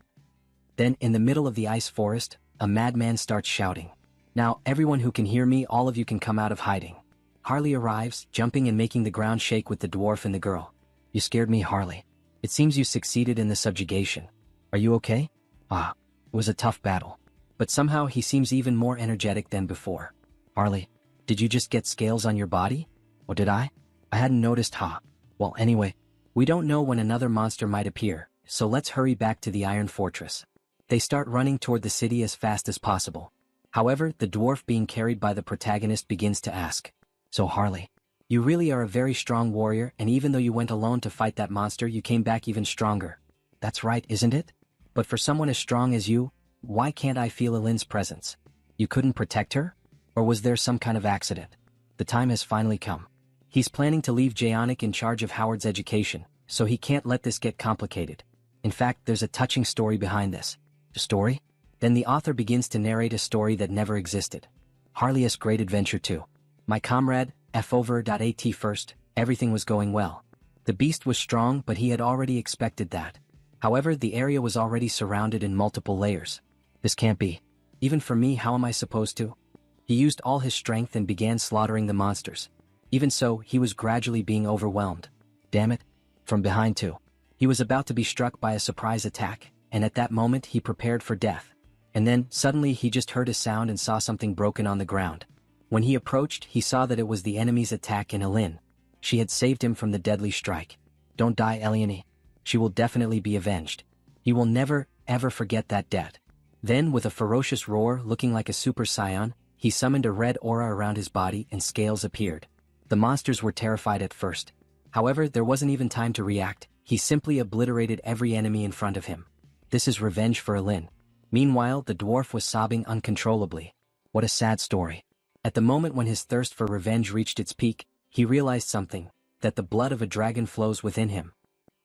Then, in the middle of the ice forest, a madman starts shouting. Now, everyone who can hear me, all of you can come out of hiding. Harley arrives, jumping and making the ground shake with the dwarf and the girl. You scared me, Harley. It seems you succeeded in the subjugation. Are you okay? Ah, it was a tough battle. But somehow he seems even more energetic than before. Harley, did you just get scales on your body? Or did I? I hadn't noticed, huh? Well, anyway, we don't know when another monster might appear, so let's hurry back to the Iron Fortress. They start running toward the city as fast as possible. However, the dwarf being carried by the protagonist begins to ask. So Harley, you really are a very strong warrior, and even though you went alone to fight that monster, you came back even stronger. That's right, isn't it? But for someone as strong as you, why can't I feel Elin's presence? You couldn't protect her? Or was there some kind of accident? The time has finally come. He's planning to leave Jaonic in charge of Howard's education, so he can't let this get complicated. In fact, there's a touching story behind this. A story? Then the author begins to narrate a story that never existed. Harley's Great Adventure 2. My comrade, F.over.at first, everything was going well. The beast was strong, but he had already expected that. However, the area was already surrounded in multiple layers. This can't be. Even for me, how am I supposed to? He used all his strength and began slaughtering the monsters. Even so, he was gradually being overwhelmed. Damn it. From behind too. He was about to be struck by a surprise attack, and at that moment he prepared for death. And then, suddenly he just heard a sound and saw something broken on the ground. When he approached, he saw that it was the enemy's attack in Elin. She had saved him from the deadly strike. Don't die, Eliane. She will definitely be avenged. He will never, ever forget that debt. Then, with a ferocious roar looking like a super scion, he summoned a red aura around his body and scales appeared. The monsters were terrified at first. However, there wasn't even time to react. He simply obliterated every enemy in front of him. This is revenge for Elin. Meanwhile, the dwarf was sobbing uncontrollably. What a sad story. At the moment when his thirst for revenge reached its peak, he realized something, that the blood of a dragon flows within him.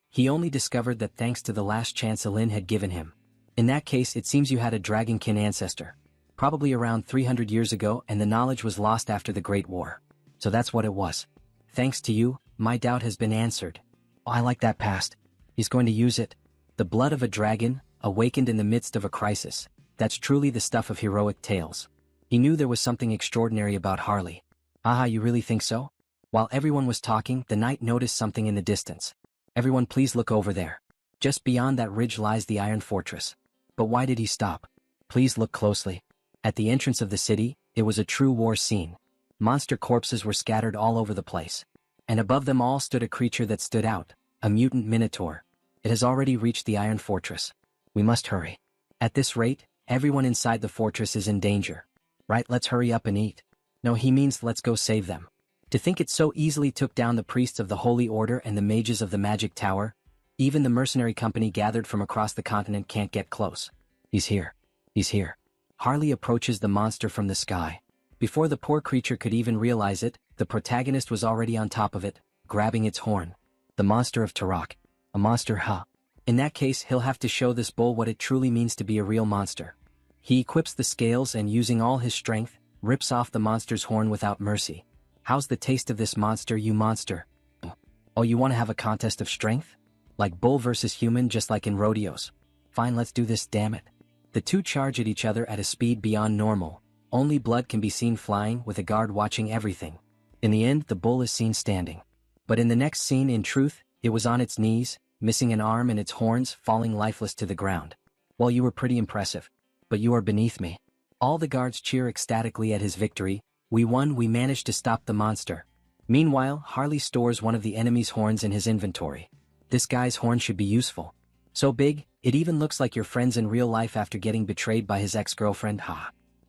He only discovered that thanks to the last chance Elin had given him. In that case, it seems you had a dragonkin ancestor. Probably around 300 years ago, and the knowledge was lost after the Great War. So that's what it was. Thanks to you, my doubt has been answered. Oh, I like that past. He's going to use it. The blood of a dragon, awakened in the midst of a crisis. That's truly the stuff of heroic tales. He knew there was something extraordinary about Harley. Aha, you really think so? While everyone was talking, the knight noticed something in the distance. Everyone please look over there. Just beyond that ridge lies the Iron Fortress. But why did he stop? Please look closely. At the entrance of the city, it was a true war scene. Monster corpses were scattered all over the place. And above them all stood a creature that stood out, a mutant minotaur. It has already reached the Iron Fortress. We must hurry. At this rate, everyone inside the fortress is in danger. Right, let's hurry up and eat. No, he means let's go save them. To think it so easily took down the priests of the Holy Order and the mages of the Magic Tower. Even the mercenary company gathered from across the continent can't get close. He's here. He's here. Harley approaches the monster from the sky. Before the poor creature could even realize it, the protagonist was already on top of it, grabbing its horn. The monster of Tarak. A monster, huh? In that case, he'll have to show this bull what it truly means to be a real monster. He equips the scales and, using all his strength, rips off the monster's horn without mercy. How's the taste of this monster, you monster? Oh, you want to have a contest of strength? Like bull versus human, just like in rodeos. Fine, let's do this, damn it. The two charge at each other at a speed beyond normal. Only blood can be seen flying, with a guard watching everything. In the end, the bull is seen standing. But in the next scene, in truth, it was on its knees, missing an arm and its horns falling lifeless to the ground. Well, you were pretty impressive. But you are beneath me. All the guards cheer ecstatically at his victory. We won, we managed to stop the monster. Meanwhile, Harley stores one of the enemy's horns in his inventory. This guy's horn should be useful. So big, it even looks like your friend's in real life after getting betrayed by his ex-girlfriend.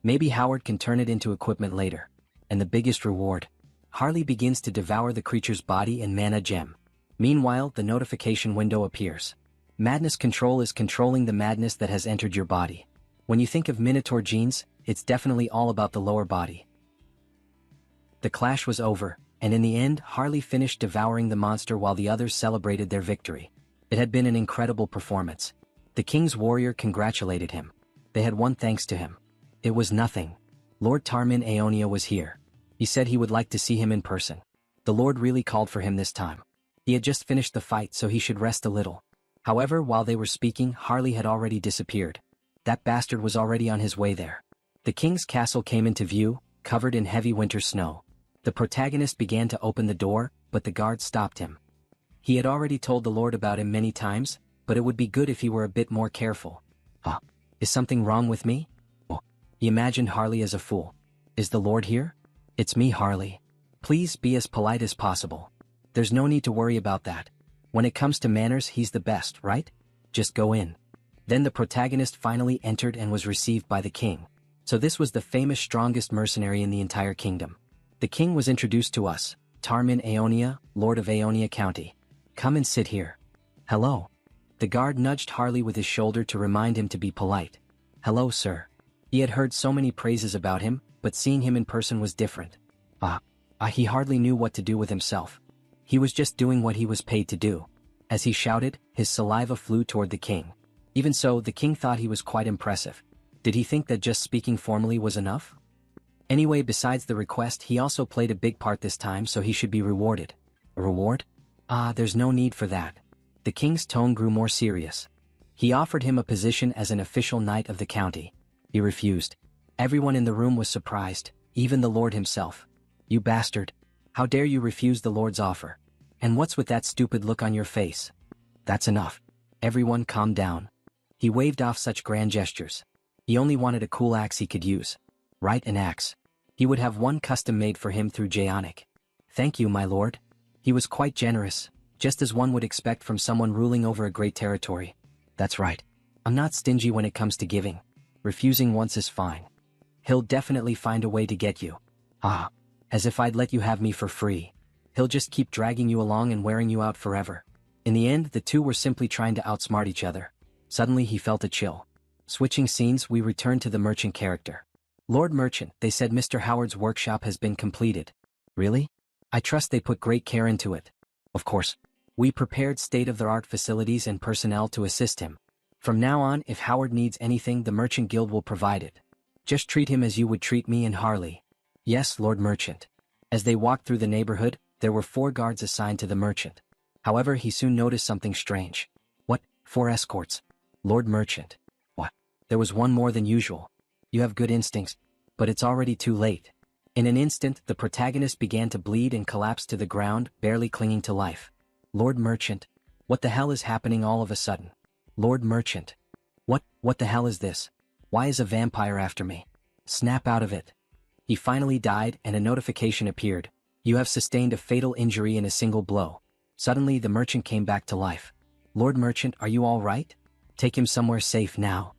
Maybe Howard can turn it into equipment later. And the biggest reward. Harley begins to devour the creature's body and mana gem. Meanwhile, the notification window appears. Madness Control is controlling the madness that has entered your body. When you think of Minotaur genes, it's definitely all about the lower body. The clash was over, and in the end, Harley finished devouring the monster while the others celebrated their victory. It had been an incredible performance. The king's warrior congratulated him. They had won thanks to him. It was nothing. Lord Tarmin Aeonia was here. He said he would like to see him in person. The Lord really called for him this time. He had just finished the fight, so he should rest a little. However, while they were speaking, Harley had already disappeared. That bastard was already on his way there. The king's castle came into view, covered in heavy winter snow. The protagonist began to open the door, but the guard stopped him. He had already told the Lord about him many times, but it would be good if he were a bit more careful. Is something wrong with me? He imagined Harley as a fool. Is the Lord here? It's me, Harley. Please be as polite as possible. There's no need to worry about that. When it comes to manners, he's the best, right? Just go in. Then the protagonist finally entered and was received by the king. So this was the famous strongest mercenary in the entire kingdom. The king was introduced to us, Tarmin Aeonia, Lord of Aeonia County. Come and sit here. Hello. The guard nudged Harley with his shoulder to remind him to be polite. Hello, sir. He had heard so many praises about him, but seeing him in person was different. He hardly knew what to do with himself. He was just doing what he was paid to do. As he shouted, his saliva flew toward the king. Even so, the king thought he was quite impressive. Did he think that just speaking formally was enough? Anyway, besides the request, he also played a big part this time, so he should be rewarded. A reward? There's no need for that. The king's tone grew more serious. He offered him a position as an official knight of the county. He refused. Everyone in the room was surprised, even the Lord himself. You bastard. How dare you refuse the Lord's offer? And what's with that stupid look on your face? That's enough. Everyone calm down. He waved off such grand gestures. He only wanted a cool axe he could use. Right, an axe. He would have one custom made for him through Jaonic. Thank you, my lord. He was quite generous, just as one would expect from someone ruling over a great territory. That's right. I'm not stingy when it comes to giving. Refusing once is fine. He'll definitely find a way to get you. As if I'd let you have me for free. He'll just keep dragging you along and wearing you out forever. In the end, the two were simply trying to outsmart each other. Suddenly he felt a chill. Switching scenes, we return to the merchant character. Lord Merchant, they said Mr. Howard's workshop has been completed. Really? I trust they put great care into it. Of course. We prepared state-of-the-art facilities and personnel to assist him. From now on, if Howard needs anything, the Merchant Guild will provide it. Just treat him as you would treat me and Harley. Yes, Lord Merchant. As they walked through the neighborhood, there were 4 guards assigned to the merchant. However, he soon noticed something strange. What? 4 escorts? Lord Merchant. What? There was one more than usual. You have good instincts, but it's already too late. In an instant, the protagonist began to bleed and collapsed to the ground, barely clinging to life. Lord Merchant. What the hell is happening all of a sudden? Lord Merchant. What the hell is this? Why is a vampire after me? Snap out of it. He finally died and a notification appeared. You have sustained a fatal injury in a single blow. Suddenly the merchant came back to life. Lord Merchant, are you all right? Take him somewhere safe now.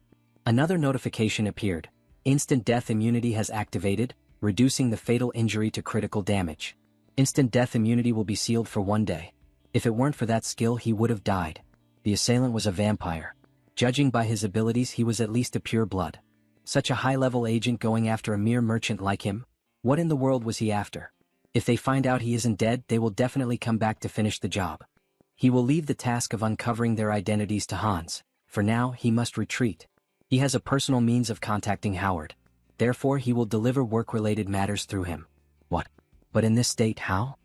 Another notification appeared. Instant death immunity has activated, reducing the fatal injury to critical damage. Instant death immunity will be sealed for 1 day. If it weren't for that skill, he would have died. The assailant was a vampire. Judging by his abilities, he was at least a pure blood. Such a high-level agent going after a mere merchant like him? What in the world was he after? If they find out he isn't dead, they will definitely come back to finish the job. He will leave the task of uncovering their identities to Hans. For now, he must retreat. He has a personal means of contacting Howard. Therefore, he will deliver work-related matters through him. What? But in this state, how?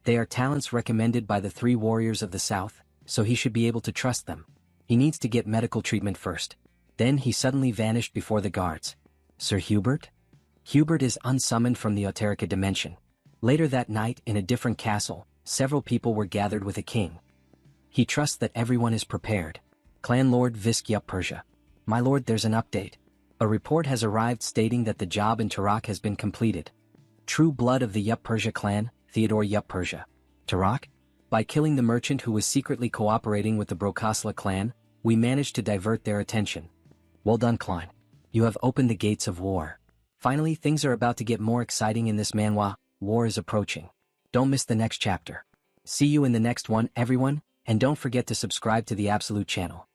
They are talents recommended by the 3 warriors of the south, so he should be able to trust them. He needs to get medical treatment first. Then he suddenly vanished before the guards. Sir Hubert? Hubert is unsummoned from the Oterica dimension. Later that night, in a different castle, several people were gathered with a king. He trusts that everyone is prepared. Clan Lord Visk Yup Persia. My lord, there's an update. A report has arrived stating that the job in Tarak has been completed. True blood of the Yup Persia clan, Theodore Yup Persia. Tarak? By killing the merchant who was secretly cooperating with the Brokasla clan, we managed to divert their attention. Well done, Klein. You have opened the gates of war. Finally, things are about to get more exciting in this manhwa. War is approaching. Don't miss the next chapter. See you in the next one, everyone, and don't forget to subscribe to the Absolute channel.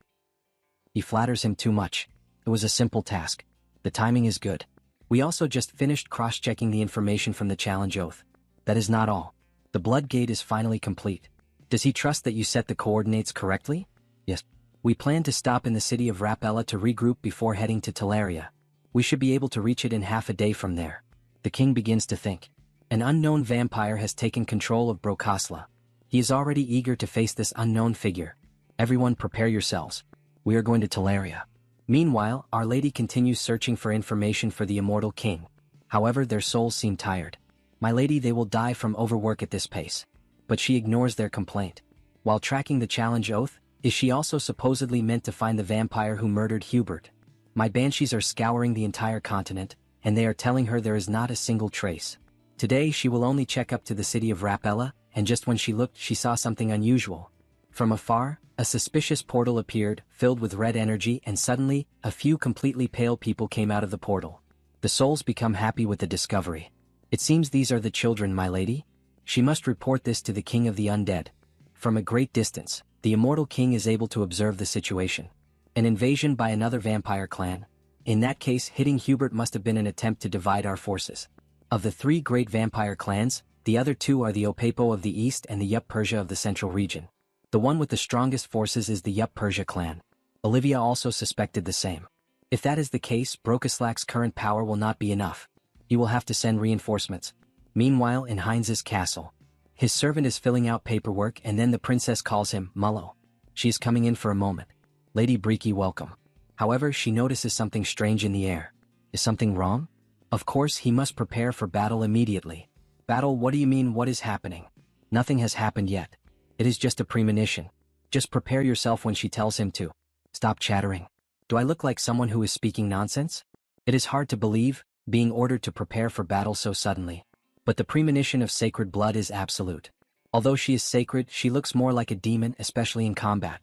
He flatters him too much. It was a simple task. The timing is good. We also just finished cross-checking the information from the challenge oath. That is not all. The blood gate is finally complete. Does he trust that you set the coordinates correctly? Yes. We plan to stop in the city of Rapella to regroup before heading to Teleria. We should be able to reach it in half a day from there. The king begins to think. An unknown vampire has taken control of Brokasla. He is already eager to face this unknown figure. Everyone prepare yourselves. We are going to Teleria. Meanwhile, Our Lady continues searching for information for the immortal king. However, their souls seem tired. My lady, they will die from overwork at this pace. But she ignores their complaint. While tracking the challenge oath, is she also supposedly meant to find the vampire who murdered Hubert? My banshees are scouring the entire continent, and they are telling her there is not a single trace. Today she will only check up to the city of Rapella, and just when she looked she saw something unusual. From afar, a suspicious portal appeared, filled with red energy, and suddenly, a few completely pale people came out of the portal. The souls become happy with the discovery. It seems these are the children, my lady. She must report this to the king of the undead. From a great distance, the immortal king is able to observe the situation. An invasion by another vampire clan. In that case, hitting Hubert must have been an attempt to divide our forces. Of the three great vampire clans, the other two are the Opepo of the east and the Yup Persia of the central region. The one with the strongest forces is the Yup Persia clan. Olivia also suspected the same. If that is the case, Brokaslak's current power will not be enough. He will have to send reinforcements. Meanwhile, in Heinz's castle, his servant is filling out paperwork, and then the princess calls him Mullo. She is coming in for a moment. Lady Breaky, welcome. However, she notices something strange in the air. Is something wrong? Of course, he must prepare for battle immediately. Battle? What do you mean, what is happening? Nothing has happened yet. It is just a premonition. Just prepare yourself when she tells him to. Stop chattering. Do I look like someone who is speaking nonsense? It is hard to believe, being ordered to prepare for battle so suddenly. But the premonition of sacred blood is absolute. Although she is sacred, she looks more like a demon, especially in combat.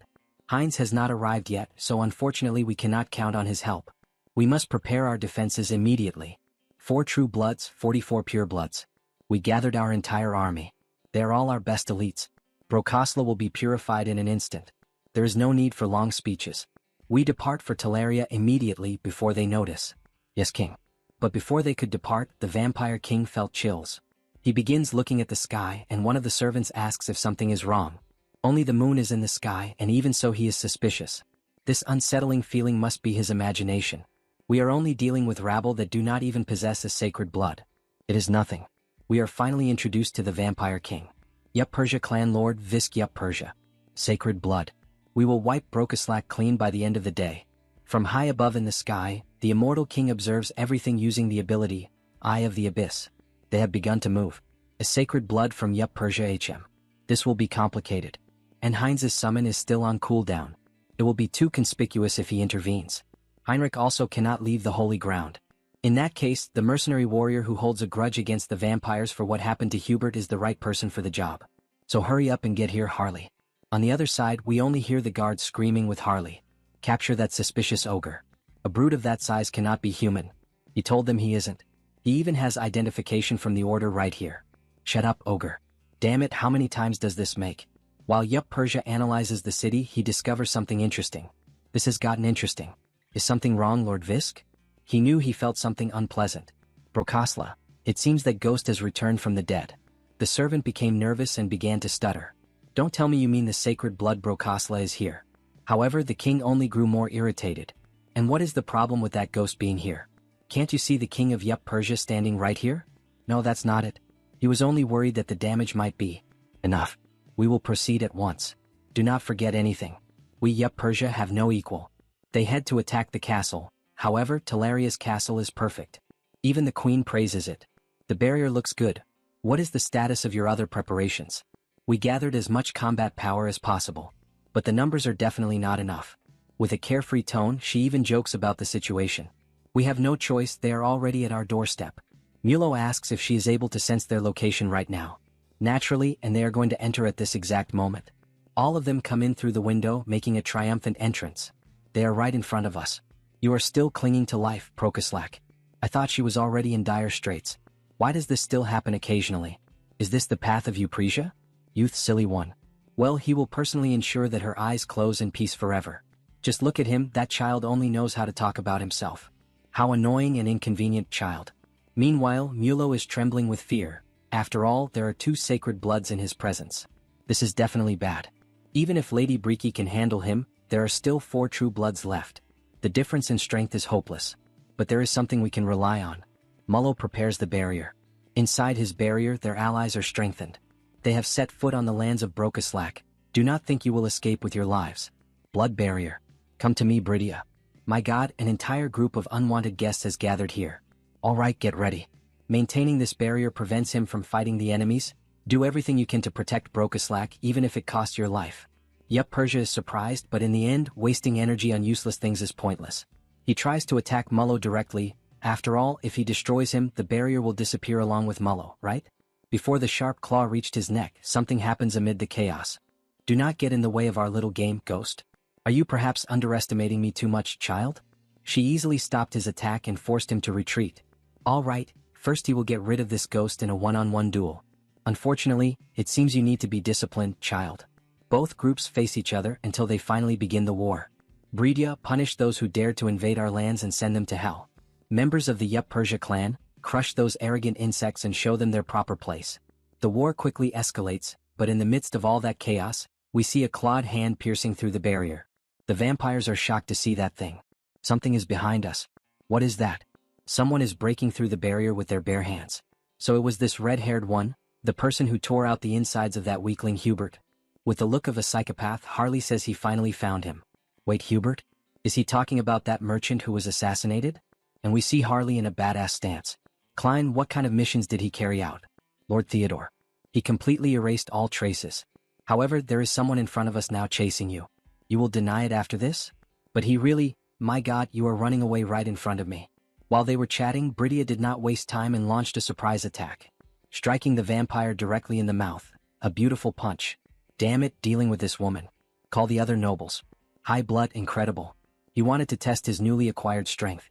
Heinz has not arrived yet, so unfortunately we cannot count on his help. We must prepare our defenses immediately. 4 true bloods, 44 pure bloods. We gathered our entire army. They are all our best elites. Brokasla will be purified in an instant. There is no need for long speeches. We depart for Teleria immediately before they notice. Yes, king. But before they could depart, the vampire king felt chills. He begins looking at the sky, and one of the servants asks if something is wrong. Only the moon is in the sky, and even so he is suspicious. This unsettling feeling must be his imagination. We are only dealing with rabble that do not even possess a sacred blood. It is nothing. We are finally introduced to the vampire king. Yup Persia clan lord Visk Yup Persia. Sacred blood. We will wipe Brokaslak clean by the end of the day. From high above in the sky, the immortal king observes everything using the ability, Eye of the Abyss. They have begun to move. A sacred blood from Yup Persia HM. This will be complicated. And Heinz's summon is still on cooldown. It will be too conspicuous if he intervenes. Heinrich also cannot leave the holy ground. In that case, the mercenary warrior who holds a grudge against the vampires for what happened to Hubert is the right person for the job. So hurry up and get here, Harley. On the other side, we only hear the guards screaming with Harley. Capture that suspicious ogre. A brute of that size cannot be human. He told them he isn't. He even has identification from the order right here. Shut up, ogre. Damn it, how many times does this make? While Yup Persia analyzes the city, he discovers something interesting. This has gotten interesting. Is something wrong, Lord Visk? He knew he felt something unpleasant. Brokasla. It seems that Ghost has returned from the dead. The servant became nervous and began to stutter. Don't tell me you mean the sacred blood Brokasla is here. However, the king only grew more irritated. And what is the problem with that ghost being here? Can't you see the king of Yup Persia standing right here? No, that's not it. He was only worried that the damage might be enough. We will proceed at once. Do not forget anything. We Yup Persia have no equal. They head to attack the castle. However, Teleria's castle is perfect. Even the queen praises it. The barrier looks good. What is the status of your other preparations? We gathered as much combat power as possible. but the numbers are definitely not enough. With a carefree tone, she even jokes about the situation. We have no choice, they are already at our doorstep. Mulo asks if she is able to sense their location right now. Naturally, and they are going to enter at this exact moment. All of them come in through the window, making a triumphant entrance. They are right in front of us. You are still clinging to life, Prokoslak. I thought she was already in dire straits. Why does this still happen occasionally? Is this the path of Eupresia? Youth silly one. Well, he will personally ensure that her eyes close in peace forever. Just look at him, that child only knows how to talk about himself. How annoying and inconvenient child. Meanwhile, Mulo is trembling with fear. After all, there are 2 sacred bloods in his presence. This is definitely bad. Even if Lady Briki can handle him, there are still 4 true bloods left. The difference in strength is hopeless. But there is something we can rely on. Mulo prepares the barrier. Inside his barrier, their allies are strengthened. They have set foot on the lands of Brokaslak. Do not think you will escape with your lives. Blood barrier. Come to me, Bridia. My god, an entire group of unwanted guests has gathered here. Alright, get ready. Maintaining this barrier prevents him from fighting the enemies. Do everything you can to protect Brokaslak, even if it costs your life. Yup, Persia is surprised, but in the end, wasting energy on useless things is pointless. He tries to attack Mulo directly. After all, if he destroys him, the barrier will disappear along with Mulo, right? Before the sharp claw reached his neck, something happens amid the chaos. Do not get in the way of our little game, Ghost. Are you perhaps underestimating me too much, child? She easily stopped his attack and forced him to retreat. Alright, first he will get rid of this ghost in a one-on-one duel. Unfortunately, it seems you need to be disciplined, child. Both groups face each other until they finally begin the war. Bridia, punish those who dared to invade our lands and send them to hell. Members of the Yup Persia clan, crush those arrogant insects and show them their proper place. The war quickly escalates, but in the midst of all that chaos, we see a clawed hand piercing through the barrier. The vampires are shocked to see that thing. Something is behind us. What is that? Someone is breaking through the barrier with their bare hands. So it was this red-haired one, the person who tore out the insides of that weakling Hubert. With the look of a psychopath, Harley says he finally found him. Wait, Hubert? Is he talking about that merchant who was assassinated? And we see Harley in a badass stance. Klein, what kind of missions did he carry out? Lord Theodore. He completely erased all traces. However, there is someone in front of us now chasing you. You will deny it after this? But he really, my god, you are running away right in front of me. While they were chatting, Bridia did not waste time and launched a surprise attack. Striking the vampire directly in the mouth. A beautiful punch. Damn it, dealing with this woman. Call the other nobles. High blood, incredible. He wanted to test his newly acquired strength.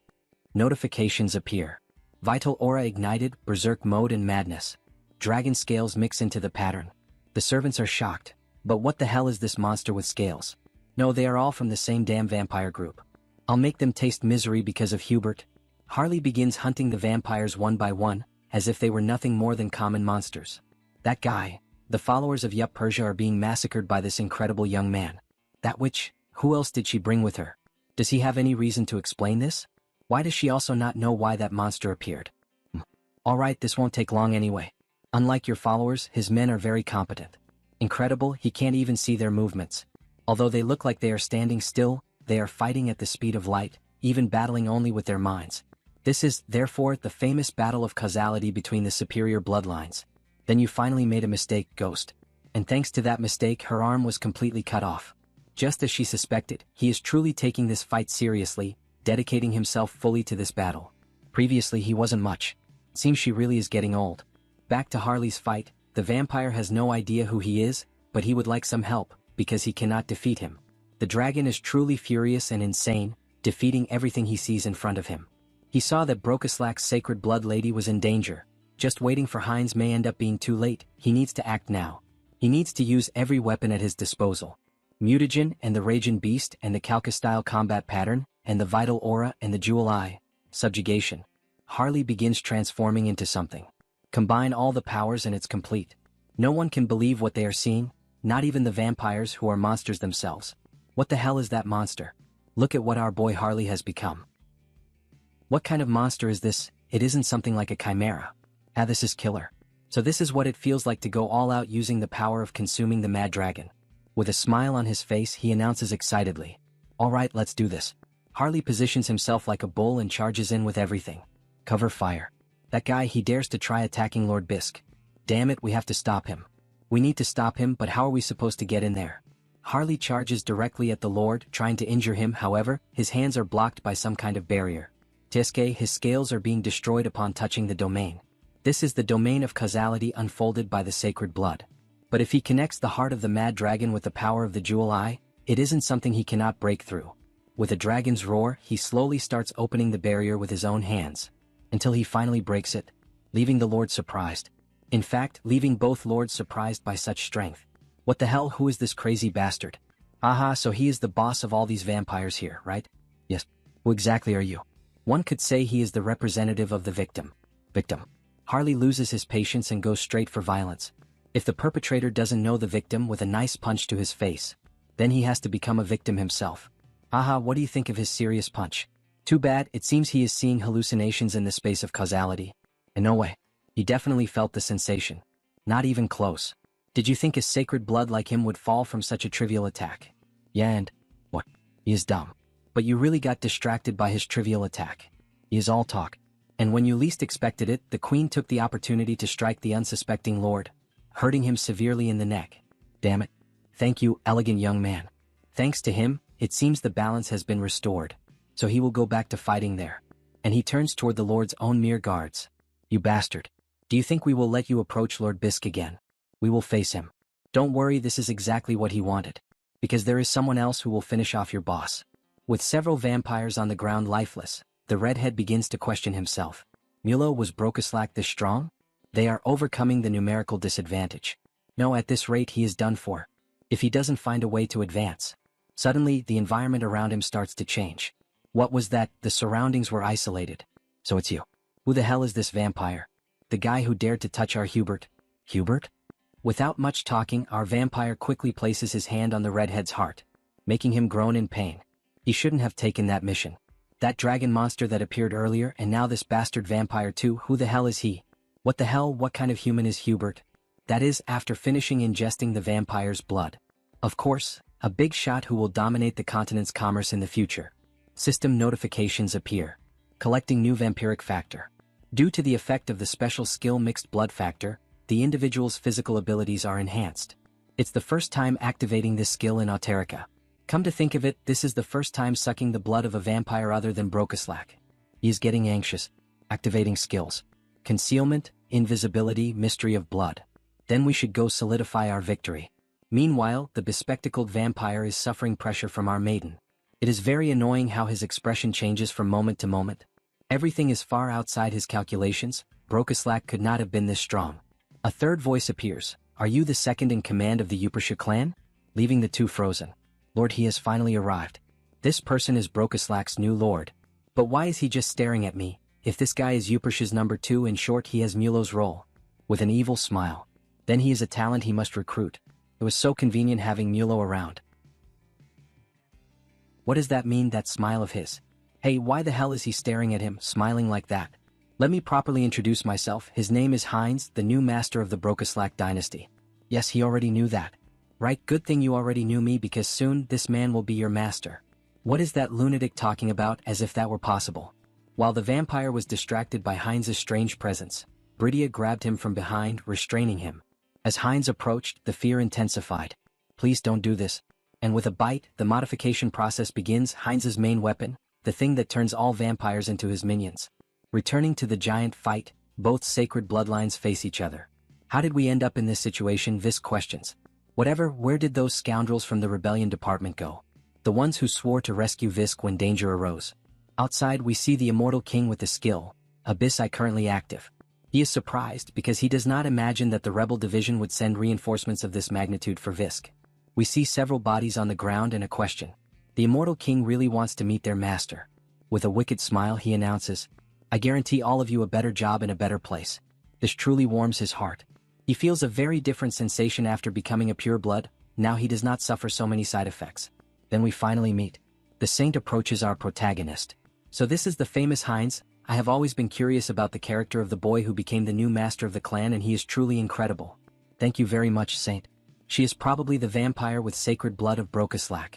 Notifications appear. Vital aura ignited, berserk mode and madness. Dragon scales mix into the pattern. The servants are shocked. But what the hell is this monster with scales? No, they are all from the same damn vampire group. I'll make them taste misery because of Hubert. Harley begins hunting the vampires one by one, as if they were nothing more than common monsters. That guy, the followers of Yup Persia are being massacred by this incredible young man. That witch, who else did she bring with her? Does he have any reason to explain this? Why does she also not know why that monster appeared? Alright, this won't take long anyway. Unlike your followers, his men are very competent. Incredible, he can't even see their movements. Although they look like they are standing still, they are fighting at the speed of light, even battling only with their minds. This is, therefore, the famous battle of causality between the superior bloodlines. Then you finally made a mistake, Ghost. And thanks to that mistake, her arm was completely cut off. Just as she suspected, he is truly taking this fight seriously, dedicating himself fully to this battle. Previously he wasn't much. Seems she really is getting old. Back to Harley's fight, the vampire has no idea who he is, but he would like some help, because he cannot defeat him. The dragon is truly furious and insane, defeating everything he sees in front of him. He saw that Brokaslak's sacred blood lady was in danger. Just waiting for Heinz may end up being too late, he needs to act now. He needs to use every weapon at his disposal. Mutagen and the Raging Beast and the Calca-style combat pattern, and the Vital Aura and the Jewel Eye, subjugation. Harley begins transforming into something. Combine all the powers and it's complete. No one can believe what they are seeing, not even the vampires who are monsters themselves. What the hell is that monster? Look at what our boy Harley has become. What kind of monster is this? It isn't something like a chimera. Ah, this is killer. So this is what it feels like to go all out using the power of consuming the mad dragon. With a smile on his face, he announces excitedly. Alright, let's do this. Harley positions himself like a bull and charges in with everything. Cover fire. That guy, he dares to try attacking Lord Bisk. Damn it, we have to stop him. We need to stop him, but how are we supposed to get in there? Harley charges directly at the Lord, trying to injure him. However, his hands are blocked by some kind of barrier. Teske, his scales are being destroyed upon touching the domain. This is the domain of causality unfolded by the sacred blood. But if he connects the heart of the mad dragon with the power of the jewel eye, it isn't something he cannot break through. With a dragon's roar, he slowly starts opening the barrier with his own hands, until he finally breaks it, leaving the Lord surprised. In fact, leaving both lords surprised by such strength. What the hell, who is this crazy bastard? Aha, so he is the boss of all these vampires here, right? Yes. Who exactly are you? One could say he is the representative of the victim. Harley loses his patience and goes straight for violence. If the perpetrator doesn't know the victim with a nice punch to his face, then he has to become a victim himself. Aha, what do you think of his serious punch? Too bad, it seems he is seeing hallucinations in the space of causality. And no way. He definitely felt the sensation. Not even close. Did you think a sacred blood like him would fall from such a trivial attack? Yeah, and what? He is dumb. But you really got distracted by his trivial attack. He is all talk. And when you least expected it, the queen took the opportunity to strike the unsuspecting lord, hurting him severely in the neck. Damn it. Thank you, elegant young man. Thanks to him, it seems the balance has been restored. So he will go back to fighting there. And he turns toward the lord's own mere guards. You bastard. Do you think we will let you approach Lord Bisk again? We will face him. Don't worry, this is exactly what he wanted. Because there is someone else who will finish off your boss. With several vampires on the ground lifeless, the redhead begins to question himself. Mulo, was Brokeslack this strong? They are overcoming the numerical disadvantage. No, at this rate he is done for. If he doesn't find a way to advance. Suddenly, the environment around him starts to change. What was that? The surroundings were isolated. So it's you. Who the hell is this vampire? The guy who dared to touch our Hubert. Hubert? Without much talking, our vampire quickly places his hand on the redhead's heart, making him groan in pain. He shouldn't have taken that mission. That dragon monster that appeared earlier, and now this bastard vampire too. Who the hell is he? What the hell, what kind of human is Hubert? That is, after finishing ingesting the vampire's blood. Of course, a big shot who will dominate the continent's commerce in the future. System notifications appear. Collecting new vampiric factor. Due to the effect of the special skill mixed blood factor, the individual's physical abilities are enhanced. It's the first time activating this skill in Auterica. Come to think of it, this is the first time sucking the blood of a vampire other than Brokeslack. He is getting anxious. Activating skills. Concealment, invisibility, mystery of blood. Then we should go solidify our victory. Meanwhile, the bespectacled vampire is suffering pressure from our maiden. It is very annoying how his expression changes from moment to moment. Everything is far outside his calculations. Brokeslack could not have been this strong. A third voice appears. Are you the second in command of the Yupersha clan? Leaving the two frozen. Lord, he has finally arrived. This person is Brokeslack's new lord. But why is he just staring at me? If this guy is Yupersha's number 2, in short, he has Mulo's role. With an evil smile. Then he is a talent he must recruit. It was so convenient having Mulo around. What does that mean, that smile of his? Hey, why the hell is he staring at him, smiling like that? Let me properly introduce myself. His name is Heinz, the new master of the Brokeslack dynasty. Yes, he already knew that. Right, good thing you already knew me, because soon this man will be your master. What is that lunatic talking about, as if that were possible? While the vampire was distracted by Heinz's strange presence, Bridia grabbed him from behind, restraining him. As Heinz approached, the fear intensified. Please don't do this. And with a bite, the modification process begins. Heinz's main weapon, the thing that turns all vampires into his minions. Returning to the giant fight, both sacred bloodlines face each other. How did we end up in this situation? Visk questions. Whatever, where did those scoundrels from the rebellion department go? The ones who swore to rescue Visk when danger arose. Outside we see the immortal king with the skill, Abyss I currently active. He is surprised because he does not imagine that the rebel division would send reinforcements of this magnitude for Visk. We see several bodies on the ground and a question. The immortal king really wants to meet their master. With a wicked smile he announces, I guarantee all of you a better job in a better place. This truly warms his heart. He feels a very different sensation after becoming a pureblood. Now he does not suffer so many side effects. Then we finally meet. The saint approaches our protagonist. So this is the famous Heinz. I have always been curious about the character of the boy who became the new master of the clan, and he is truly incredible. Thank you very much, Saint. She is probably the vampire with sacred blood of Brokeslack.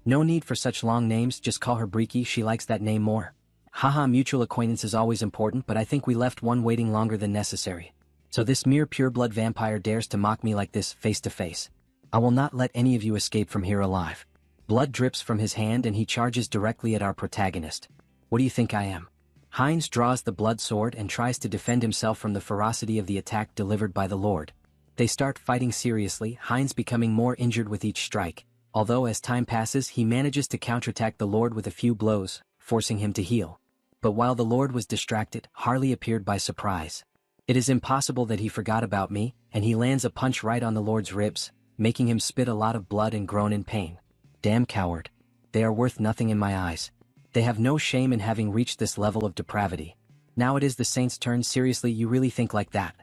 No need for such long names, just call her Breaky, she likes that name more. Haha, mutual acquaintance is always important, but I think we left one waiting longer than necessary. So this mere pureblood vampire dares to mock me like this, face to face. I will not let any of you escape from here alive. Blood drips from his hand and he charges directly at our protagonist. What do you think I am? Heinz draws the blood sword and tries to defend himself from the ferocity of the attack delivered by the Lord. They start fighting seriously, Heinz becoming more injured with each strike, although as time passes he manages to counterattack the Lord with a few blows, forcing him to heal. But while the Lord was distracted, Harley appeared by surprise. It is impossible that he forgot about me, and he lands a punch right on the Lord's ribs, making him spit a lot of blood and groan in pain. Damn coward. They are worth nothing in my eyes. They have no shame in having reached this level of depravity. Now it is the saint's turn. Seriously, you really think like that?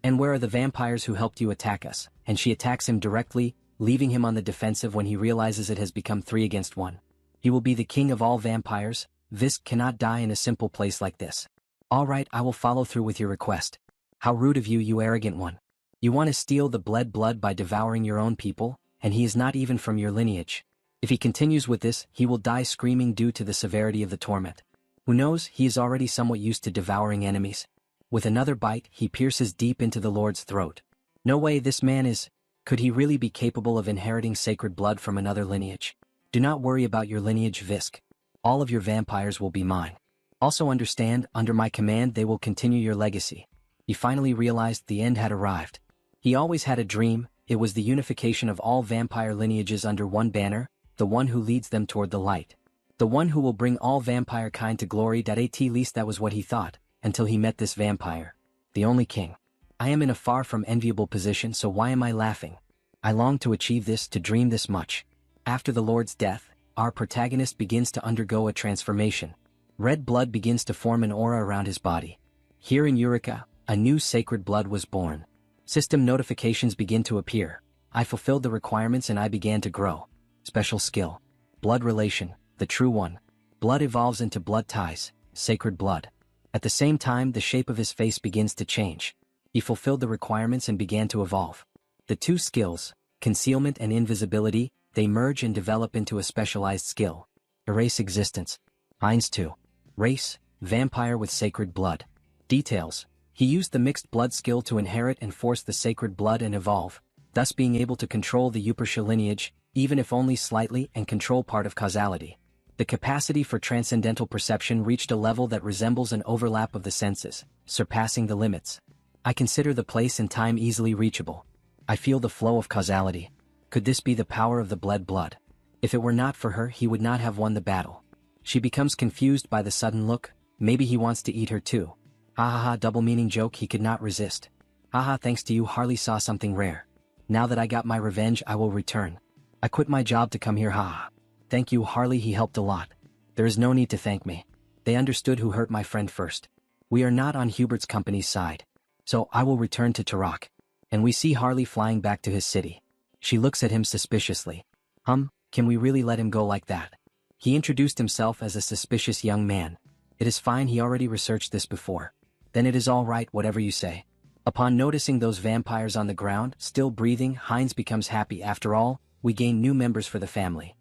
And where are the vampires who helped you attack us? And she attacks him directly, leaving him on the defensive when he realizes it has become 3 against 1. He will be the king of all vampires. Visk cannot die in a simple place like this. All right, I will follow through with your request. How rude of you, you arrogant one. You want to steal the blood by devouring your own people, and he is not even from your lineage. If he continues with this, he will die screaming due to the severity of the torment. Who knows, he is already somewhat used to devouring enemies. With another bite, he pierces deep into the Lord's throat. No way, this man is... Could he really be capable of inheriting sacred blood from another lineage? Do not worry about your lineage, Visk. All of your vampires will be mine. Also understand, under my command they will continue your legacy. He finally realized the end had arrived. He always had a dream, it was the unification of all vampire lineages under one banner, the one who leads them toward the light. The one who will bring all vampire kind to glory. At least that was what he thought, until he met this vampire. The only king. I am in a far from enviable position, so why am I laughing? I long to achieve this, to dream this much. After the Lord's death, our protagonist begins to undergo a transformation. Red blood begins to form an aura around his body. Here in Eureka, a new sacred blood was born. System notifications begin to appear. I fulfilled the requirements and I began to grow. Special skill. Blood relation, the true one. Blood evolves into blood ties, sacred blood. At the same time, the shape of his face begins to change. He fulfilled the requirements and began to evolve. The two skills, concealment and invisibility, they merge and develop into a specialized skill. Erase existence. Heinz 2. Race, vampire with sacred blood. Details. He used the mixed blood skill to inherit and force the sacred blood and evolve, thus being able to control the Yupersha lineage, even if only slightly, and control part of causality. The capacity for transcendental perception reached a level that resembles an overlap of the senses, surpassing the limits. I consider the place and time easily reachable. I feel the flow of causality. Could this be the power of the bled blood? If it were not for her, he would not have won the battle. She becomes confused by the sudden look. Maybe he wants to eat her too. Ha ha ha, double meaning joke he could not resist. Haha, thanks to you Harley saw something rare. Now that I got my revenge, I will return. I quit my job to come here, haha. Thank you Harley, he helped a lot. There is no need to thank me. They understood who hurt my friend first. We are not on Hubert's company's side. So I will return to Turok. And we see Harley flying back to his city. She looks at him suspiciously. Can we really let him go like that? He introduced himself as a suspicious young man. It is fine, he already researched this before. Then it is all right, whatever you say. Upon noticing those vampires on the ground, still breathing, Heinz becomes happy. After all, we gain new members for the family.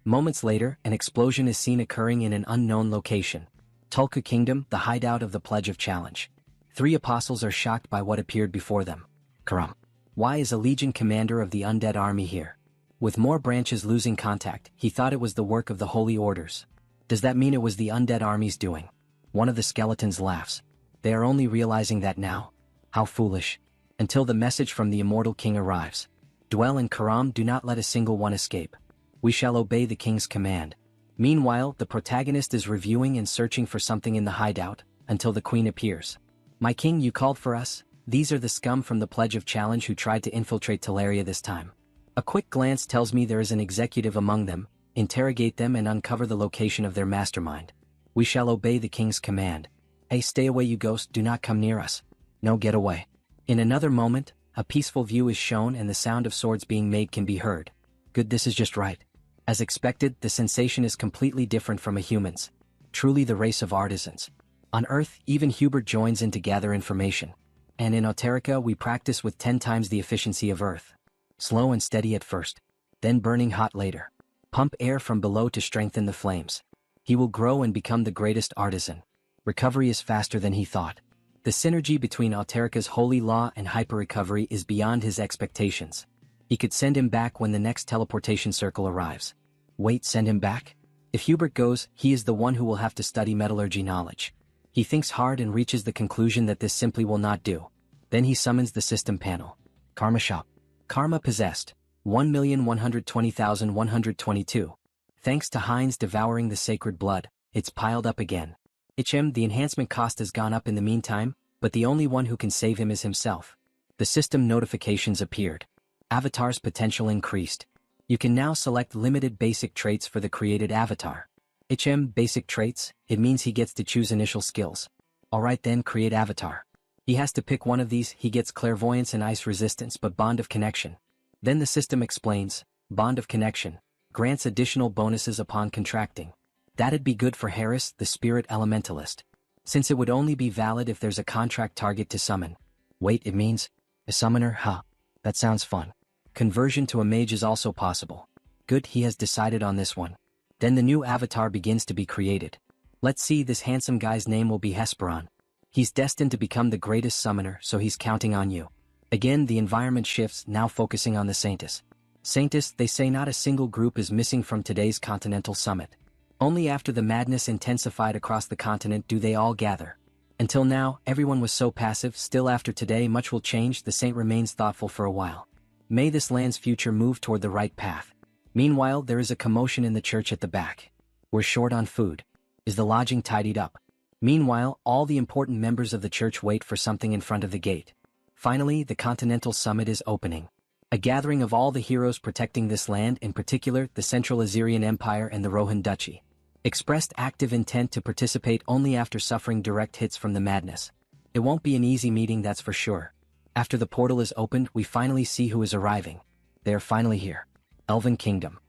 Moments later, an explosion is seen occurring in an unknown location. Tulka Kingdom, the hideout of the Pledge of Challenge. 3 apostles are shocked by what appeared before them. Karam. Why is a legion commander of the undead army here? With more branches losing contact, he thought it was the work of the holy orders. Does that mean it was the undead army's doing? One of the skeletons laughs. They are only realizing that now. How foolish. Until the message from the immortal king arrives. Dwell and Karam, do not let a single one escape. We shall obey the king's command. Meanwhile, the protagonist is reviewing and searching for something in the hideout, until the queen appears. My king, you called for us? These are the scum from the Pledge of Challenge who tried to infiltrate Teleria this time. A quick glance tells me there is an executive among them. Interrogate them and uncover the location of their mastermind. We shall obey the king's command. Hey, stay away you ghost, do not come near us. No, get away. In another moment, a peaceful view is shown and the sound of swords being made can be heard. Good, this is just right. As expected, the sensation is completely different from a human's. Truly the race of artisans. On Earth, even Hubert joins in to gather information. And in Auterica we practice with 10 times the efficiency of Earth. Slow and steady at first, then burning hot later. Pump air from below to strengthen the flames. He will grow and become the greatest artisan. Recovery is faster than he thought. The synergy between Auterica's holy law and hyper-recovery is beyond his expectations. He could send him back when the next teleportation circle arrives. Wait, send him back? If Hubert goes, he is the one who will have to study metallurgy knowledge. He thinks hard and reaches the conclusion that this simply will not do. Then he summons the system panel. Karma shop. Karma possessed. 1,120,122. Thanks to Heinz devouring the sacred blood, it's piled up again. The enhancement cost has gone up in the meantime, but the only one who can save him is himself. The system notifications appeared. Avatar's potential increased. You can now select limited basic traits for the created avatar. Basic traits, it means he gets to choose initial skills. Alright then, create avatar. He has to pick one of these. He gets clairvoyance and ice resistance but bond of connection. Then the system explains, bond of connection, grants additional bonuses upon contracting. That'd be good for Harris, the spirit elementalist. Since it would only be valid if there's a contract target to summon. Wait, it means? A summoner? Huh. That sounds fun. Conversion to a mage is also possible. Good, he has decided on this one. Then the new avatar begins to be created. Let's see, this handsome guy's name will be Hesperon. He's destined to become the greatest summoner, so he's counting on you. Again, the environment shifts, now focusing on the Saintus. Saintus, they say not a single group is missing from today's continental summit. Only after the madness intensified across the continent do they all gather. Until now, everyone was so passive. Still, after today much will change. The saint remains thoughtful for a while. May this land's future move toward the right path. Meanwhile, there is a commotion in the church at the back. We're short on food. Is the lodging tidied up? Meanwhile, all the important members of the church wait for something in front of the gate. Finally, the Continental Summit is opening. A gathering of all the heroes protecting this land, in particular the Central Assyrian Empire and the Rohan Duchy. Expressed active intent to participate only after suffering direct hits from the madness. It won't be an easy meeting, that's for sure. After the portal is opened, we finally see who is arriving. They are finally here. Elven Kingdom.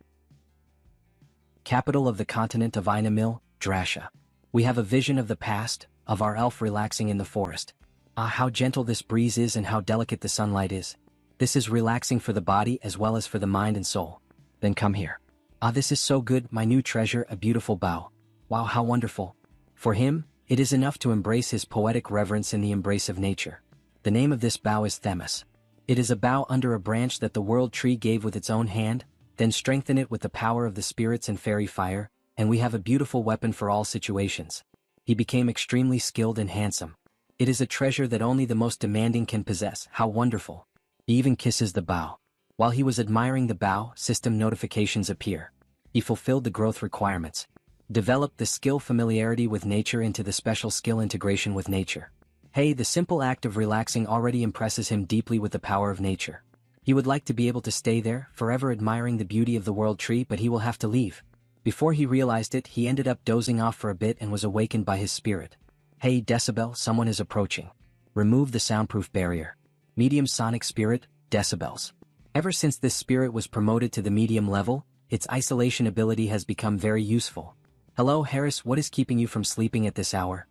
Capital of the continent of Ainamil, Drasha. We have a vision of the past, of our elf relaxing in the forest. Ah, how gentle this breeze is and how delicate the sunlight is. This is relaxing for the body as well as for the mind and soul. Then come here. Ah, this is so good, my new treasure, a beautiful bough. Wow, how wonderful. For him, it is enough to embrace his poetic reverence in the embrace of nature. The name of this bough is Themis. It is a bough under a branch that the world tree gave with its own hand, then strengthen it with the power of the spirits and fairy fire, and we have a beautiful weapon for all situations. He became extremely skilled and handsome. It is a treasure that only the most demanding can possess. How wonderful. He even kisses the bough. While he was admiring the bough, system notifications appear. He fulfilled the growth requirements. Developed the skill familiarity with nature into the special skill integration with nature. Hey, the simple act of relaxing already impresses him deeply with the power of nature. He would like to be able to stay there, forever admiring the beauty of the world tree, but he will have to leave. Before he realized it, he ended up dozing off for a bit and was awakened by his spirit. Hey, Decibel, someone is approaching. Remove the soundproof barrier. Medium sonic spirit, decibels. Ever since this spirit was promoted to the medium level, its isolation ability has become very useful. Hello, Harris, what is keeping you from sleeping at this hour?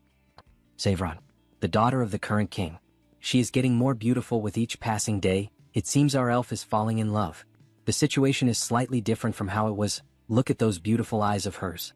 Savron, the daughter of the current king. She is getting more beautiful with each passing day. It seems our elf is falling in love. The situation is slightly different from how it was. Look at those beautiful eyes of hers.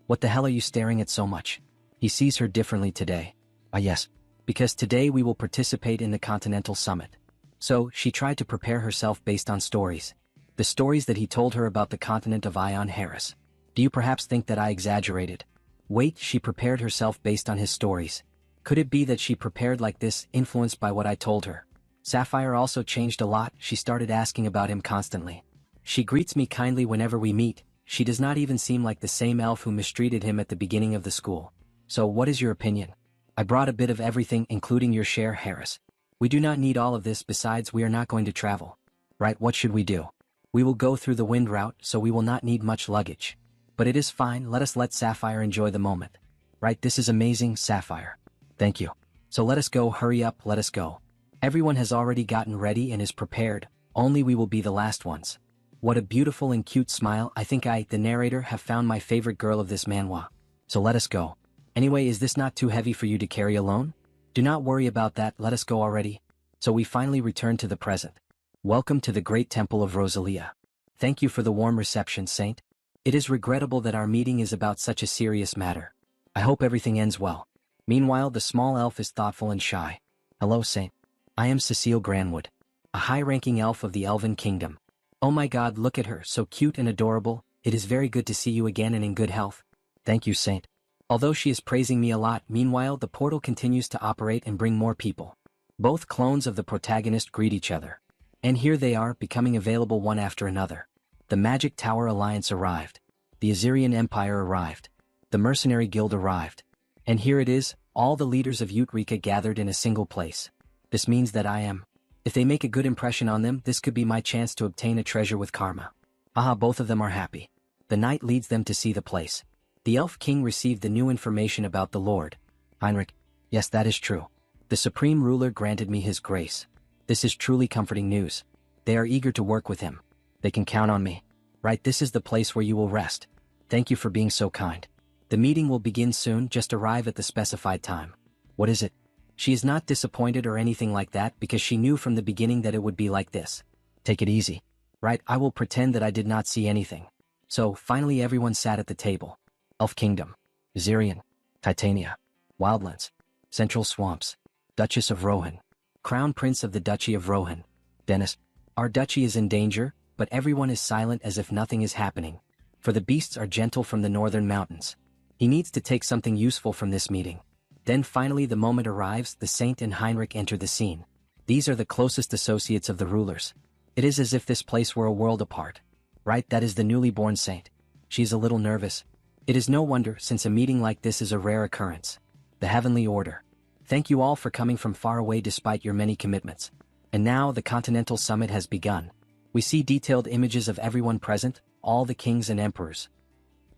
What the hell are you staring at so much? He sees her differently today. Ah yes, because today we will participate in the Continental Summit. So, she tried to prepare herself based on stories. The stories that he told her about the continent of Ion Harris. Do you perhaps think that I exaggerated? Wait, she prepared herself based on his stories. Could it be that she prepared like this, influenced by what I told her? Sapphire also changed a lot. She started asking about him constantly. She greets me kindly whenever we meet. She does not even seem like the same elf who mistreated him at the beginning of the school. So what is your opinion? I brought a bit of everything, including your share, Harris. We do not need all of this, besides we are not going to travel. Right, what should we do? We will go through the wind route, so we will not need much luggage. But it is fine, let Sapphire enjoy the moment. Right, this is amazing, Sapphire. Thank you. So let us go, hurry up, let us go. Everyone has already gotten ready and is prepared, only we will be the last ones. What a beautiful and cute smile. I think I, the narrator, have found my favorite girl of this manhwa. So let us go. Anyway, is this not too heavy for you to carry alone? Do not worry about that, let us go already. So we finally return to the present. Welcome to the great temple of Rosalia. Thank you for the warm reception, Saint. It is regrettable that our meeting is about such a serious matter. I hope everything ends well. Meanwhile, the small elf is thoughtful and shy. Hello, Saint. I am Cecile Granwood. a high-ranking elf of the Elven Kingdom. Oh my god, look at her, so cute and adorable. It is very good to see you again and in good health. Thank you, Saint. Although she is praising me a lot, meanwhile the portal continues to operate and bring more people. Both clones of the protagonist greet each other. And here they are, becoming available one after another. The Magic Tower Alliance arrived. The Assyrian Empire arrived. The Mercenary Guild arrived. And here it is, all the leaders of Eureka gathered in a single place. This means that I am. If they make a good impression on them, this could be my chance to obtain a treasure with karma. Aha, both of them are happy. The knight leads them to see the place. The Elf King received the new information about the Lord. Heinrich. Yes, that is true. The Supreme Ruler granted me his grace. This is truly comforting news. They are eager to work with him. They can count on me. Right, this is the place where you will rest. Thank you for being so kind. The meeting will begin soon, just arrive at the specified time. What is it? She is not disappointed or anything like that because she knew from the beginning that it would be like this. Take it easy. Right, I will pretend that I did not see anything. So, finally everyone sat at the table. Elf Kingdom, Assyrian, Titania, Wildlands, Central Swamps, Duchess of Rohan, Crown Prince of the Duchy of Rohan, Dennis. Our duchy is in danger, but everyone is silent as if nothing is happening. For the beasts are gentle from the northern mountains. He needs to take something useful from this meeting. Then finally the moment arrives, the Saint and Heinrich enter the scene. These are the closest associates of the rulers. It is as if this place were a world apart. Right, that is the newly born Saint. She is a little nervous. It is no wonder, since a meeting like this is a rare occurrence. The Heavenly Order. Thank you all for coming from far away despite your many commitments. And now the Continental Summit has begun. We see detailed images of everyone present, all the kings and emperors.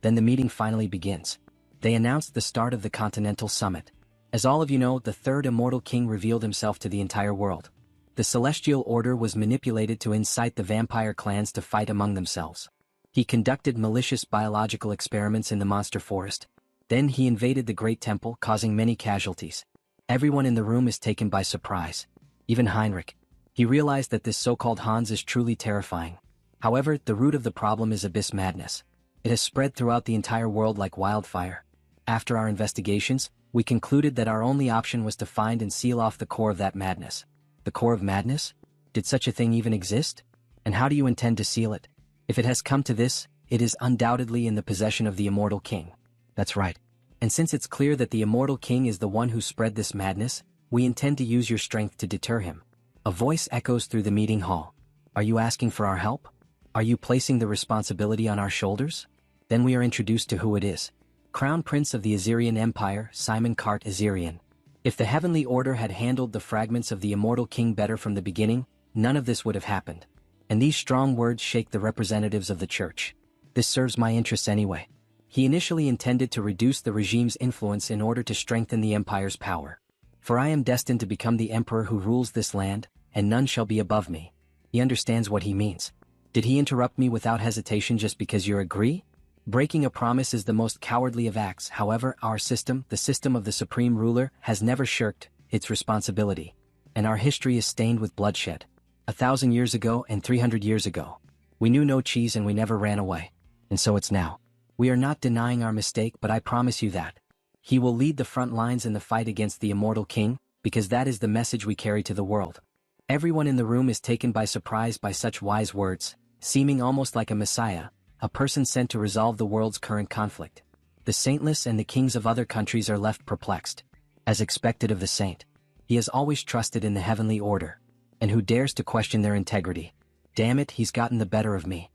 Then the meeting finally begins. They announced the start of the Continental Summit. As all of you know, the third immortal king revealed himself to the entire world. The Celestial Order was manipulated to incite the vampire clans to fight among themselves. He conducted malicious biological experiments in the monster forest. Then he invaded the Great Temple, causing many casualties. Everyone in the room is taken by surprise. Even Heinrich. He realized that this so-called Hans is truly terrifying. However, the root of the problem is abyss madness. It has spread throughout the entire world like wildfire. After our investigations, we concluded that our only option was to find and seal off the core of that madness. The core of madness? Did such a thing even exist? And how do you intend to seal it? If it has come to this, it is undoubtedly in the possession of the Immortal King. That's right. And since it's clear that the Immortal King is the one who spread this madness, we intend to use your strength to deter him. A voice echoes through the meeting hall. Are you asking for our help? Are you placing the responsibility on our shoulders? Then we are introduced to who it is. Crown Prince of the Assyrian Empire, Simon Cart Assyrian. If the Heavenly Order had handled the fragments of the Immortal King better from the beginning, none of this would have happened. And these strong words shake the representatives of the church. This serves my interests anyway. He initially intended to reduce the regime's influence in order to strengthen the empire's power. For I am destined to become the emperor who rules this land, and none shall be above me. He understands what he means. Did he interrupt me without hesitation just because you agree? Breaking a promise is the most cowardly of acts. However, our system, the system of the Supreme Ruler, has never shirked its responsibility. And our history is stained with bloodshed. 1,000 years ago and 300 years ago. We knew no cheese and we never ran away. And so it's now. We are not denying our mistake, but I promise you that he will lead the front lines in the fight against the Immortal King, because that is the message we carry to the world. Everyone in the room is taken by surprise by such wise words, seeming almost like a messiah, a person sent to resolve the world's current conflict. The saintless and the kings of other countries are left perplexed. As expected of the saint, he has always trusted in the Heavenly Order. And who dares to question their integrity? Damn it, he's gotten the better of me.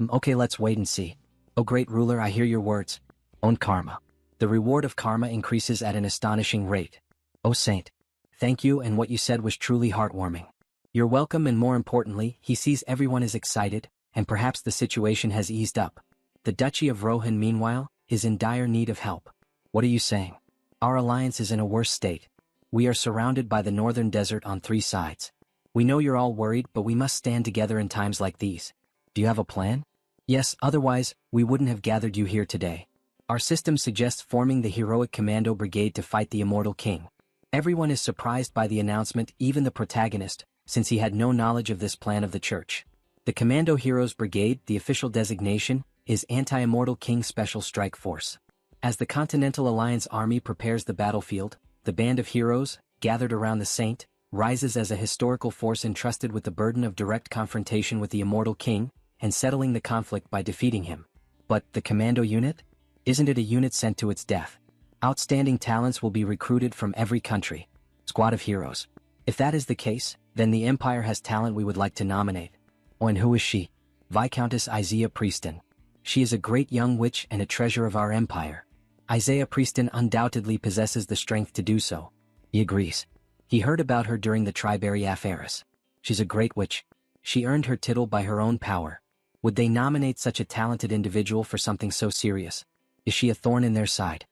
Okay, let's wait and see. Oh great ruler, I hear your words. Own karma. The reward of karma increases at an astonishing rate. Oh saint, thank you, and what you said was truly heartwarming. You're welcome, and more importantly, he sees everyone is excited, and perhaps the situation has eased up. The Duchy of Rohan, meanwhile, is in dire need of help. What are you saying? Our alliance is in a worse state. We are surrounded by the northern desert on 3 sides. We know you're all worried, but we must stand together in times like these. Do you have a plan? Yes, otherwise, we wouldn't have gathered you here today. Our system suggests forming the heroic commando brigade to fight the Immortal King. Everyone is surprised by the announcement, even the protagonist, since he had no knowledge of this plan of the church. The Commando Heroes Brigade, the official designation, is Anti-Immortal King Special Strike Force. As the Continental Alliance Army prepares the battlefield, the band of heroes, gathered around the saint, rises as a historical force entrusted with the burden of direct confrontation with the immortal king and settling the conflict by defeating him. But the commando unit? Isn't it a unit sent to its death? Outstanding talents will be recruited from every country. Squad of heroes. If that is the case, then the Empire has talent we would like to nominate. Oh, and who is she? Viscountess Isaiah Prieston. She is a great young witch and a treasure of our empire. Isaiah Prieston undoubtedly possesses the strength to do so. He agrees. He heard about her during the Triberry affairs. She's a great witch. She earned her title by her own power. Would they nominate such a talented individual for something so serious? Is she a thorn in their side?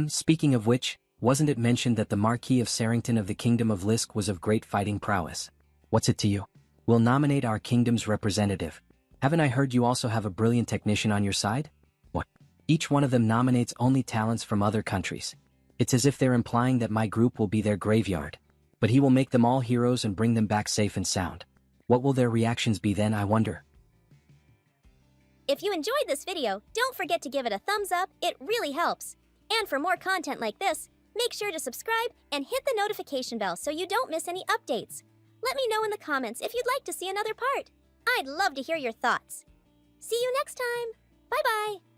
Speaking of which, wasn't it mentioned that the Marquis of Sarrington of the Kingdom of Lisk was of great fighting prowess? What's it to you? We'll nominate our kingdom's representative. Haven't I heard you also have a brilliant technician on your side? What? Each one of them nominates only talents from other countries. It's as if they're implying that my group will be their graveyard. But he will make them all heroes and bring them back safe and sound. What will their reactions be then, I wonder? If you enjoyed this video, don't forget to give it a thumbs up, it really helps. And for more content like this, make sure to subscribe and hit the notification bell so you don't miss any updates. Let me know in the comments if you'd like to see another part. I'd love to hear your thoughts. See you next time. Bye-bye.